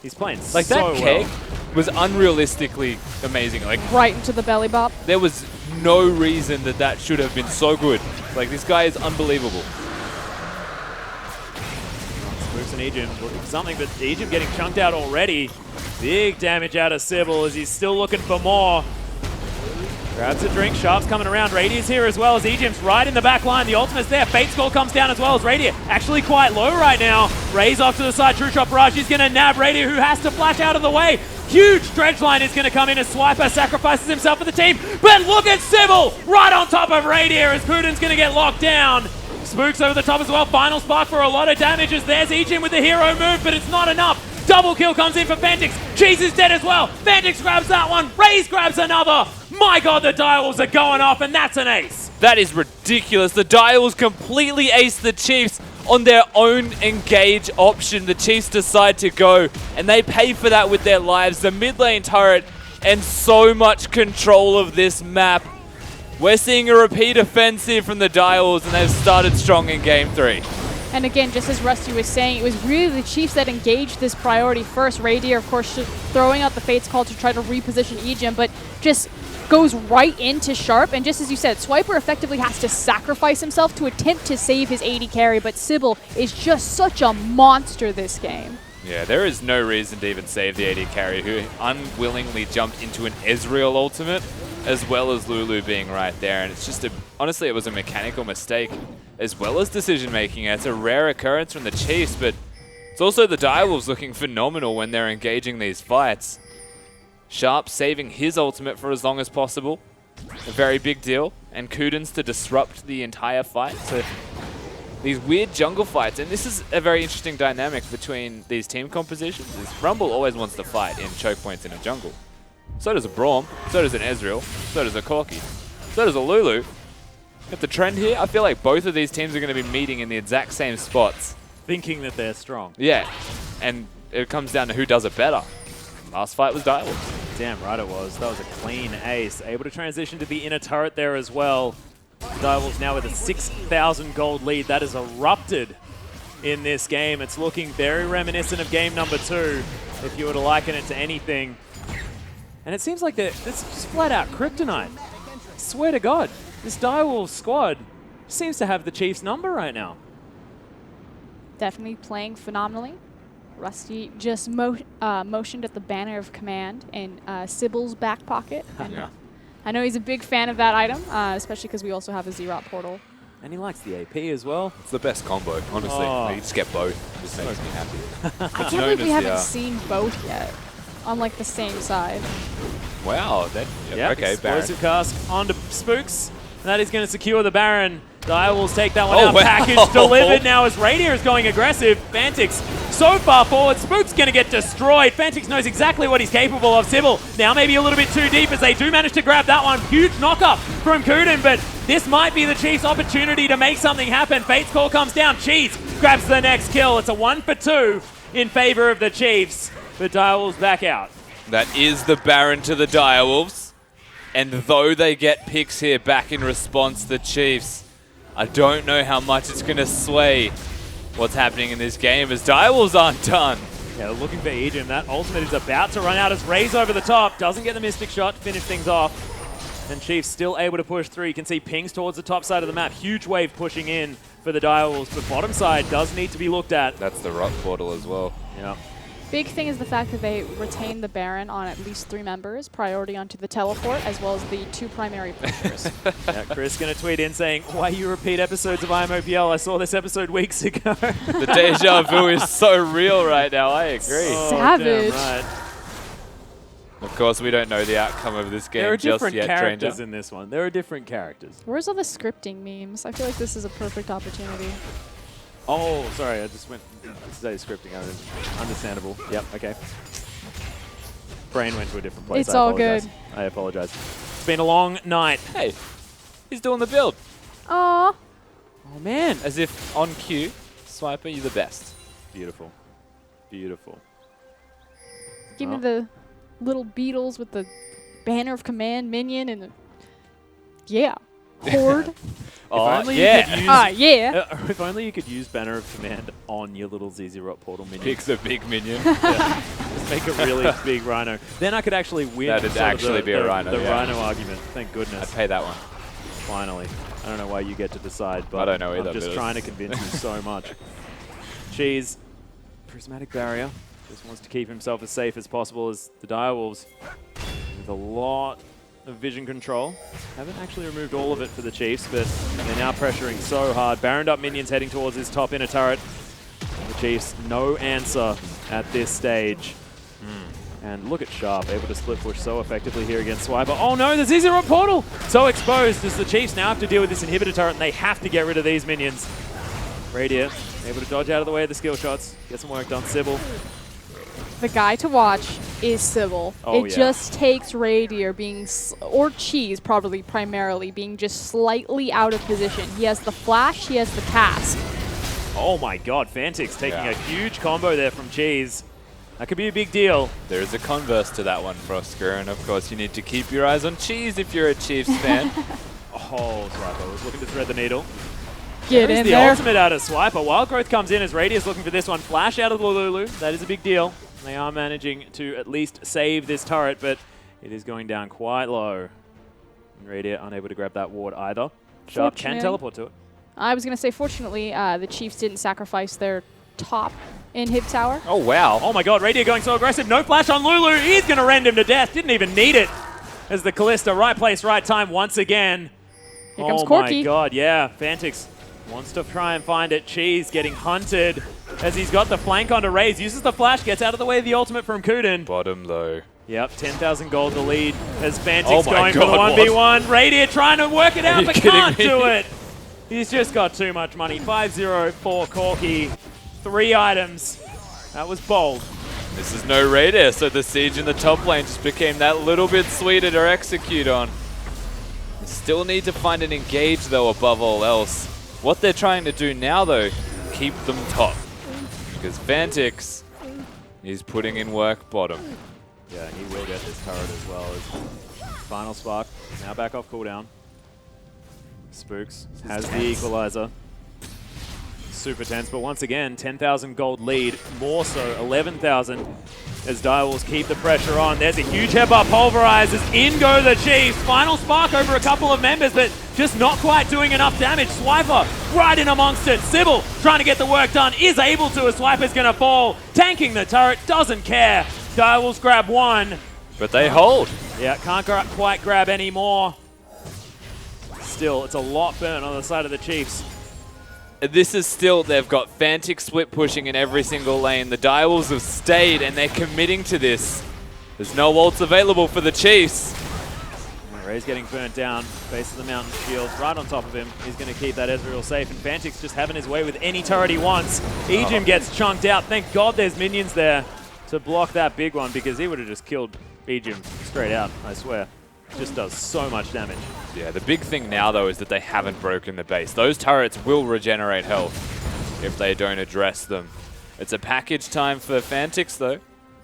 He's playing Like so that keg well. was unrealistically amazing. Like Right into the belly bop. there was no reason that that should have been so good. Like this guy is unbelievable. Spooks and Ejim looking for something, but Ejim getting chunked out already. Big damage out of Sybil as he's still looking for more. Grabs a drink, Sharp's coming around. Radier's here as well as Ejim's right in the back line. The ultimate's there. Fate Skull comes down as well as Radier. Actually quite low right now. Raze off to the side. True Shot Barrage is going to nab Radier, who has to flash out of the way. Huge dredge line is going to come in as Swiper sacrifices himself for the team. But look at Sybil right on top of Radier as Putin's going to get locked down. Spooks over the top as well. Final Spark for a lot of damage as there's Ejim with the hero move, but it's not enough. Double kill comes in for Fantix. Cheese is dead as well. Fantix grabs that one. Raze grabs another. My God, the Direwolves are going off, and that's an ace. That is ridiculous. The Direwolves completely ace the Chiefs on their own engage option. The Chiefs decide to go, and they pay for that with their lives. The mid lane turret and so much control of this map. We're seeing a repeat offensive from the Direwolves, and they've started strong in Game 3. And again, just as Rusty was saying, it was really the Chiefs that engaged this priority first. Radier, of course, throwing out the Fates Call to try to reposition Ejim, but just goes right into Sharp. And just as you said, Swiper effectively has to sacrifice himself to attempt to save his AD carry, but Sybil is just such a monster this game. Yeah, there is no reason to even save the AD carry, who unwillingly jumped into an Ezreal ultimate, as well as Lulu being right there. And it's just, honestly, it was a mechanical mistake, as well as decision-making. It's a rare occurrence from the Chiefs, but it's also the Direwolves looking phenomenal when they're engaging these fights. Sharp saving his ultimate for as long as possible, a very big deal, and Kudins to disrupt the entire fight. So these weird jungle fights, and this is a very interesting dynamic between these team compositions, is Rumble always wants to fight in choke points in a jungle. So does a Braum, so does an Ezreal, so does a Corki, so does a Lulu. Got the trend here. I feel like both of these teams are going to be meeting in the exact same spots. Thinking that they're strong. Yeah, and it comes down to who does it better. Last fight was Direwolves. Damn right it was. That was a clean ace. Able to transition to the inner turret there as well. Direwolves now with a 6,000 gold lead. That has erupted in this game. It's looking very reminiscent of game number 2, if you were to liken it to anything. And it seems like this is flat out kryptonite. Swear to God, this Direwolves squad seems to have the Chiefs' number right now. Definitely playing phenomenally. Rusty just motioned at the banner of command in Sybil's back pocket. And Yeah. I know he's a big fan of that item, especially because we also have a Xerot portal. And he likes the AP as well. It's the best combo, honestly. Oh. You just get both. It just makes me happy. I can't believe we haven't seen both yet on like the same side. Wow. Yep, Okay, Baron. explosive cask onto Spooks. And that is going to secure the Baron. Direwolves take that one Oh, out. wow. Package delivered now as Radier is going aggressive. Fantix so far forward. Spook's going to get destroyed. Fantix knows exactly what he's capable of. Sybil now maybe a little bit too deep as they do manage to grab that one. Huge knock-up from Kudin, but this might be the Chiefs' opportunity to make something happen. Fate's Call comes down. Cheese grabs the next kill. It's a 1 for 2 in favor of the Chiefs. But Direwolves back out. That is the Baron to the Direwolves. And though they get picks here back in response, the Chiefs, I don't know how much it's going to sway what's happening in this game as Direwolves aren't done. Yeah, they're looking for Ejim. That ultimate is about to run out as Raze over the top. Doesn't get the Mystic Shot to finish things off. And Chiefs still able to push through. You can see pings towards the top side of the map. Huge wave pushing in for the Direwolves, but bottom side does need to be looked at. That's the rock portal as well. Yeah. Big thing is the fact that they retain the Baron on at least 3 members, priority onto the teleport, as well as the 2 primary pushers. Yeah, Chris going to tweet in saying, why you repeat episodes of OPL? I saw this episode weeks ago. The deja vu is so real right now, I agree. Oh, Savage. damn right. Of course, we don't know the outcome of this game There are just different yet, characters Stranger. in this one. There are different characters. Where's all the scripting memes? I feel like this is a perfect opportunity. Oh, sorry, I just went to say scripting. Understandable. Yep, okay. Brain went to a different place. It's I all apologize. good. I apologize. It's been a long night. Hey, he's doing the build. Aw. Oh, man. As if on cue, Swiper, you're the best. Beautiful. Beautiful. Give me the little beetles with the banner of command minion and the... Yeah. Horde. Oh, only you yeah. could use- Yeah. If only you could use Banner of Command on your little Zezirot portal minion. Pick the big minion. Just make a really big Rhino. Then I could actually win. That'd sort of actually be a Rhino, The yeah. Rhino argument. Thank I'd goodness. pay that one. Finally. I don't know why you get to decide, but I don't know either, I'm just but trying to convince you so much. Cheese. Prismatic Barrier. Just wants to keep himself as safe as possible as the Direwolves. With a lot of vision control. Haven't actually removed all of it for the Chiefs, but they're now pressuring so hard. Baroned up minions heading towards his top inner turret. The Chiefs, no answer at this stage. And look at Sharp, able to split push so effectively here against Swiper. Oh no, the Zezirot portal! So exposed as the Chiefs now have to deal with this inhibitor turret, and they have to get rid of these minions. Radier able to dodge out of the way of the skill shots, get some work done. Sybil the guy to watch is Sybil. Oh, It yeah. just takes Radier being, or Cheese probably primarily, being just slightly out of position. He has the flash, he has the cast. Oh my god, Fantix taking a huge combo there from Cheese. That could be a big deal. There is a converse to that one, Frosker, and of course you need to keep your eyes on Cheese if you're a Chiefs fan. Oh, Swiper was looking to thread the needle. Get There's in the there. ultimate out of Swiper. Wild Growth comes in as Radius looking for this one. Flash out of the Lulu. That is a big deal. They are managing to at least save this turret, but it is going down quite low. Radius unable to grab that ward either. Sharp can Fortunate. teleport to it. I was going to say, fortunately, the Chiefs didn't sacrifice their top inhib tower. Oh, wow. Oh my god, Radius going so aggressive. No flash on Lulu. He's going to rend him to death. Didn't even need it. As the Callista, right place, right time once again. Here comes Oh Corky. my god, yeah. Fantix wants to try and find it. Cheese getting hunted as he's got the flank onto Raze. Uses the flash, gets out of the way of the ultimate from Kuden. Bottom low. Yep, 10,000 gold the lead as Fantix Oh my going for God, the 1v1. Radiant trying to work it out, you but kidding can't me? do it. He's just got too much money. 5-0 for Corky. 3 items. That was bold. This is no Raider, so the siege in the top lane just became that little bit sweeter to execute on. They still need to find an engage, though, above all else. What they're trying to do now, though, keep them top. Because Fantix is putting in work bottom. Yeah, he will get this turret as well. As Final Spark, now back off cooldown. Spooks has the equalizer. Super tense, but once again, 10,000 gold lead, more so 11,000 as Direwolves keep the pressure on. There's a huge headbutt pulverizes, in go the Chiefs. Final Spark over a couple of members, but just not quite doing enough damage. Swiper right in amongst it. Sybil trying to get the work done, is able to as Swiper's going to fall. Tanking the turret, doesn't care. Direwolves grab one. But they hold. Yeah, can't quite grab any more. Still, it's a lot burnt on the side of the Chiefs. This is still, they've got Fantix split pushing in every single lane. The Direwolves have stayed and they're committing to this. There's no ults available for the Chiefs. Ray's getting burnt down. Base of the mountain shield right on top of him. He's going to keep that Ezreal safe. And Fantix just having his way with any turret he wants. Ejim gets chunked out. Thank God there's minions there to block that big one because he would have just killed Ejim straight out, I swear. Just does so much damage. Yeah, the big thing now, though, is that they haven't broken the base. Those turrets will regenerate health if they don't address them. It's a package time for Fantix, though.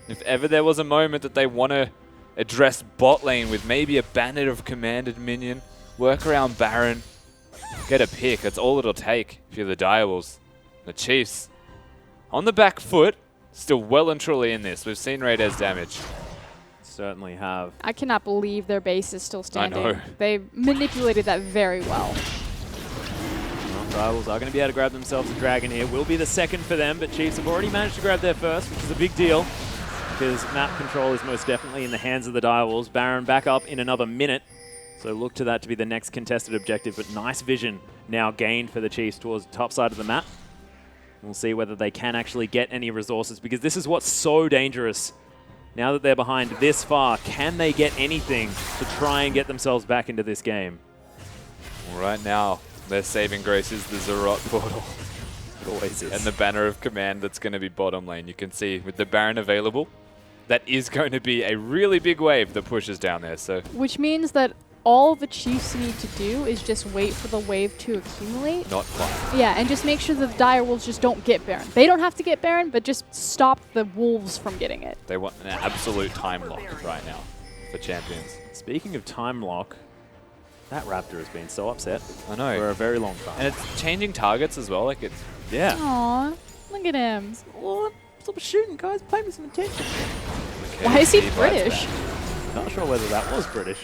If ever there was a moment that they want to address bot lane with maybe a Bandit of Commanded minion, work around Baron, get a pick. That's all it'll take if you're the Direwolves. The Chiefs, on the back foot, still well and truly in this. We've seen Raiders damage. Certainly have. I cannot believe their base is still standing. know. They manipulated that very well. Rivals are going to be able to grab themselves a dragon here. Will be the second for them, but Chiefs have already managed to grab their first, which is a big deal because map control is most definitely in the hands of the Direwolves. Baron back up in another minute, so look to that to be the next contested objective, but nice vision now gained for the Chiefs towards the top side of the map. We'll see whether they can actually get any resources because this is what's so dangerous. Now that they're behind this far, can they get anything to try and get themselves back into this game? Well, right now, their saving grace is the Zarot portal. It always is. And the banner of command that's going to be bottom lane. You can see with the Baron available, that is going to be a really big wave that pushes down there. So Which means that all the Chiefs need to do is just wait for the wave to accumulate. not quite. Yeah, and just make sure that the Dire Wolves just don't get Baron. They don't have to get Baron, but just stop the Wolves from getting it. They want an absolute time lock right now for champions. Speaking of time lock, that Raptor has been so upset I know. for a very long time. And it's changing targets as well. Like it's Yeah. Aw, look at him. Stop shooting, guys. Pay me some attention. Why is he KFC bites British? back. Not sure whether that was British.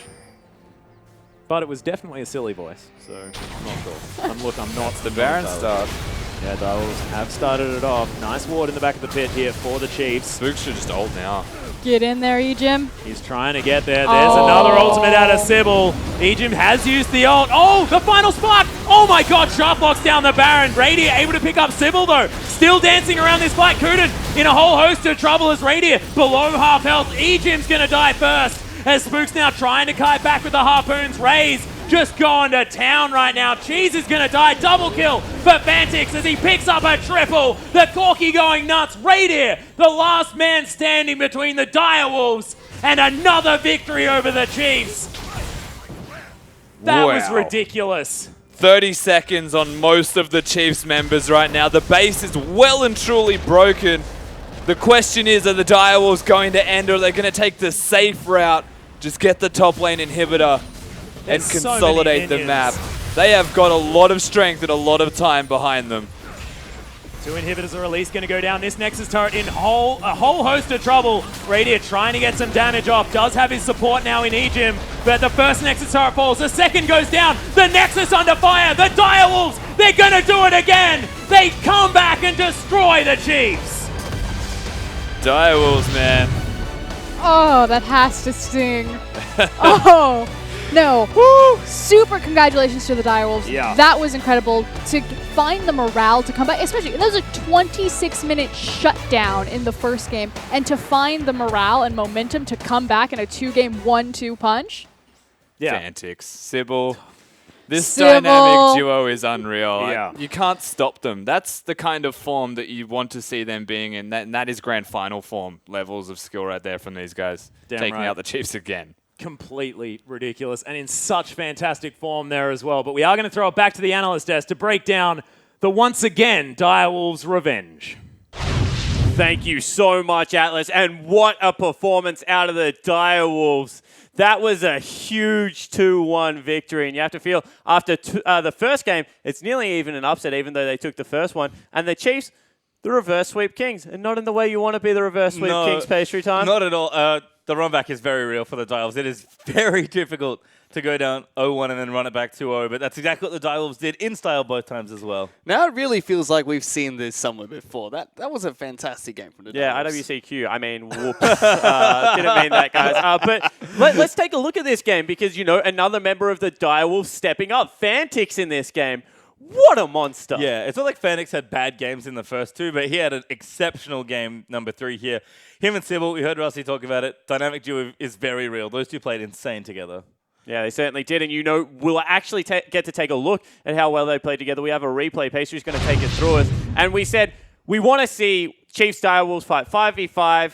But it was definitely a silly voice, so I'm not sure. I'm not. The Baron start. Yeah, Direwolves have started it off. Nice ward in the back of the pit here for the Chiefs. Spook should just ult now. Get in there, Ejim. He's trying to get there. There's another ultimate out of Sybil. Ejim has used the ult. Oh, the final spark. Oh my god, Sharp locks down the Baron. Radier able to pick up Sybil though. Still dancing around this fight. Kuden in a whole host of trouble as Radier below half health. Ejim's going to die first. As Spook's now trying to kite back with the harpoons. Raze just going to town right now. Cheese is going to die. Double kill for Fantix as he picks up a triple. The Corky going nuts. Radier, the last man standing between the Direwolves, and another victory over the Chiefs. That was Wow. ridiculous. 30 seconds on most of the Chiefs members right now. The base is well and truly broken. The question is, are the Direwolves going to end, or are they going to take the safe route, just get the top lane inhibitor and There's so many consolidate the minions. map? They have got a lot of strength and a lot of time behind them. 2 inhibitors are released, going to go down. This Nexus turret in a whole host of trouble. Radier trying to get some damage off. Does have his support now in Ejim, but the first Nexus turret falls. The second goes down. The Nexus under fire. The Direwolves, they're going to do it again. They come back and destroy the Chiefs. Direwolves, man. Oh, that has to sting. Oh, no. Woo! Super congratulations to the Direwolves. Yeah. That was incredible to find the morale to come back, especially that was a 26-minute shutdown in the first game, and to find the morale and momentum to come back in a 2-game 1-2 punch. Yeah. Fantix, Sybil. This Sybil. dynamic duo is unreal. Yeah. You can't stop them. That's the kind of form that you want to see them being in. And that is grand final form levels of skill right there from these guys. Damn taking right. out the Chiefs again. Completely ridiculous and in such fantastic form there as well. But we are going to throw it back to the analyst desk to break down the once again Direwolves revenge. Thank you so much, Atlas. And what a performance out of the Direwolves. That was a huge 2-1 victory. And you have to feel after the first game, it's nearly even an upset, even though they took the first one. And the Chiefs, the reverse sweep kings. And not in the way you want to be the reverse sweep kings, pastry time. Not at all. The run back is very real for the Direwolves. It is very difficult to go down 0-1 and then run it back 2-0, but that's exactly what the Direwolves did in style both times as well. Now it really feels like we've seen this somewhere before. That was a fantastic game from the Yeah, Direwolves. IWCQ. I mean, whoops. Didn't mean that, guys. But let's take a look at this game because, you know, another member of the Direwolves stepping up. Fantix in this game. What a monster. Yeah, it's not like Fantix had bad games in the first two, but he had an exceptional game, number 3 here. Him and Sybil, we heard Rusty talk about it. Dynamic duo is very real. Those two played insane together. Yeah, they certainly did. And, you know, we'll actually get to take a look at how well they played together. We have a replay. Pastry's going to take it through us. And we said we want to see Chiefs Direwolves fight 5v5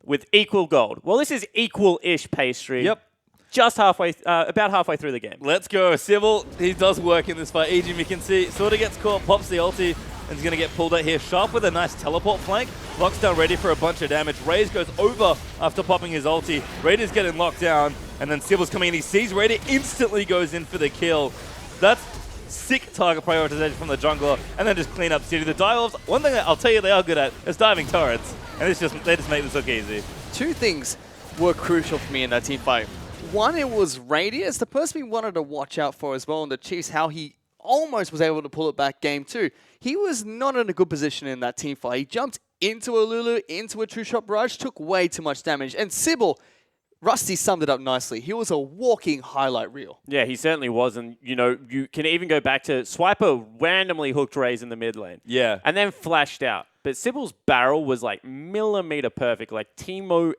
with equal gold. Well, this is equal-ish, Pastry. Yep. Just halfway, about halfway through the game. Let's go. Sybil, he does work in this fight. Ejim, you can see, sort of gets caught, pops the ulti, and is going to get pulled out here. Sharp with a nice teleport flank. Locks down ready for a bunch of damage. Raze goes over after popping his ulti. Raider's getting locked down, and then Sybil's coming in. He sees Raider, instantly goes in for the kill. That's sick target prioritization from the jungler, and then just clean up City. The Direwolves, one thing I'll tell you they are good at is diving turrets, and they just make this look easy. Two things were crucial for me in that team fight. One, it was Radier. It's the person we wanted to watch out for as well in the Chiefs, how he almost was able to pull it back game 2. He was not in a good position in that team fight. He jumped into a Lulu, into a two-shot barrage, took way too much damage. And Sybil, Rusty summed it up nicely. He was a walking highlight reel. Yeah, he certainly was. And, you know, you can even go back to Swiper randomly hooked Raze in the mid lane. Yeah. And then flashed out. But Sybil's barrel was like millimeter perfect, like Timo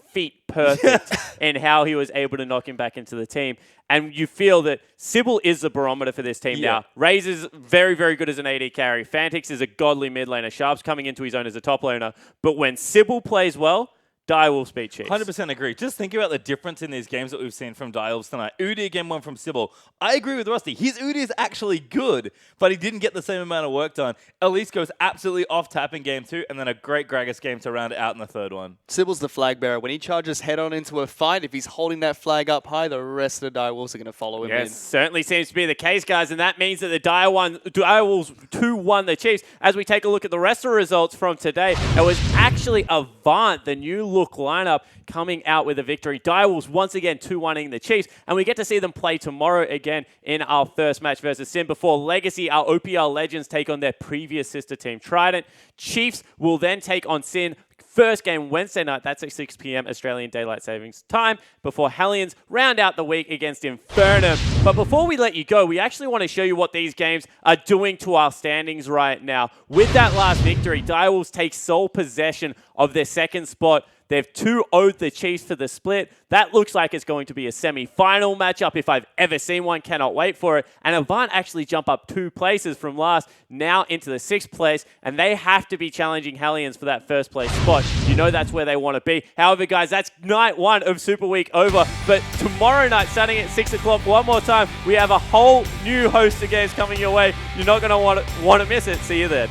feet perfect in how he was able to knock him back into the team. And you feel that Sybil is the barometer for this team now. Raze is very, very good as an AD carry. Fantix is a godly mid laner. Sharp's coming into his own as a top laner. But when Sybil plays well, Direwolves beat Chiefs. 100% agree. Just think about the difference in these games that we've seen from Direwolves tonight. Udi again, one from Sybil. I agree with Rusty. His Udi is actually good, but he didn't get the same amount of work done. Elise goes absolutely off tap in game 2, and then a great Gragas game to round it out in the third one. Sybil's the flag bearer. When he charges head-on into a fight, if he's holding that flag up high, the rest of the Direwolves are going to follow him in. Yes, certainly seems to be the case, guys, and that means that the Direwolves 2-1 the Chiefs. As we take a look at the rest of the results from today, it was actually Avant, the new look lineup, coming out with a victory. Direwolves once again 2-1ing the Chiefs, and we get to see them play tomorrow again in our first match versus Sim before Legacy, our OPL legends, take on their previous sister team, Trident. Chiefs will then take on Sin. First game Wednesday night, that's at 6 p.m. Australian Daylight Savings Time, before Hellions round out the week against Infernum. But before we let you go, we actually want to show you what these games are doing to our standings right now. With that last victory, Direwolves take sole possession of their second spot. They've 2-0'd the Chiefs for the split. That looks like it's going to be a semi-final matchup if I've ever seen one. Cannot wait for it. And Avant actually jump up 2 places from last, now into the 6th place, and they have to be challenging Hellions for that first place spot. You know that's where they want to be. However, guys, that's night 1 of Super Week over. But tomorrow night, starting at 6 o'clock, one more time, we have a whole new host of games coming your way. You're not going to want to miss it. See you then.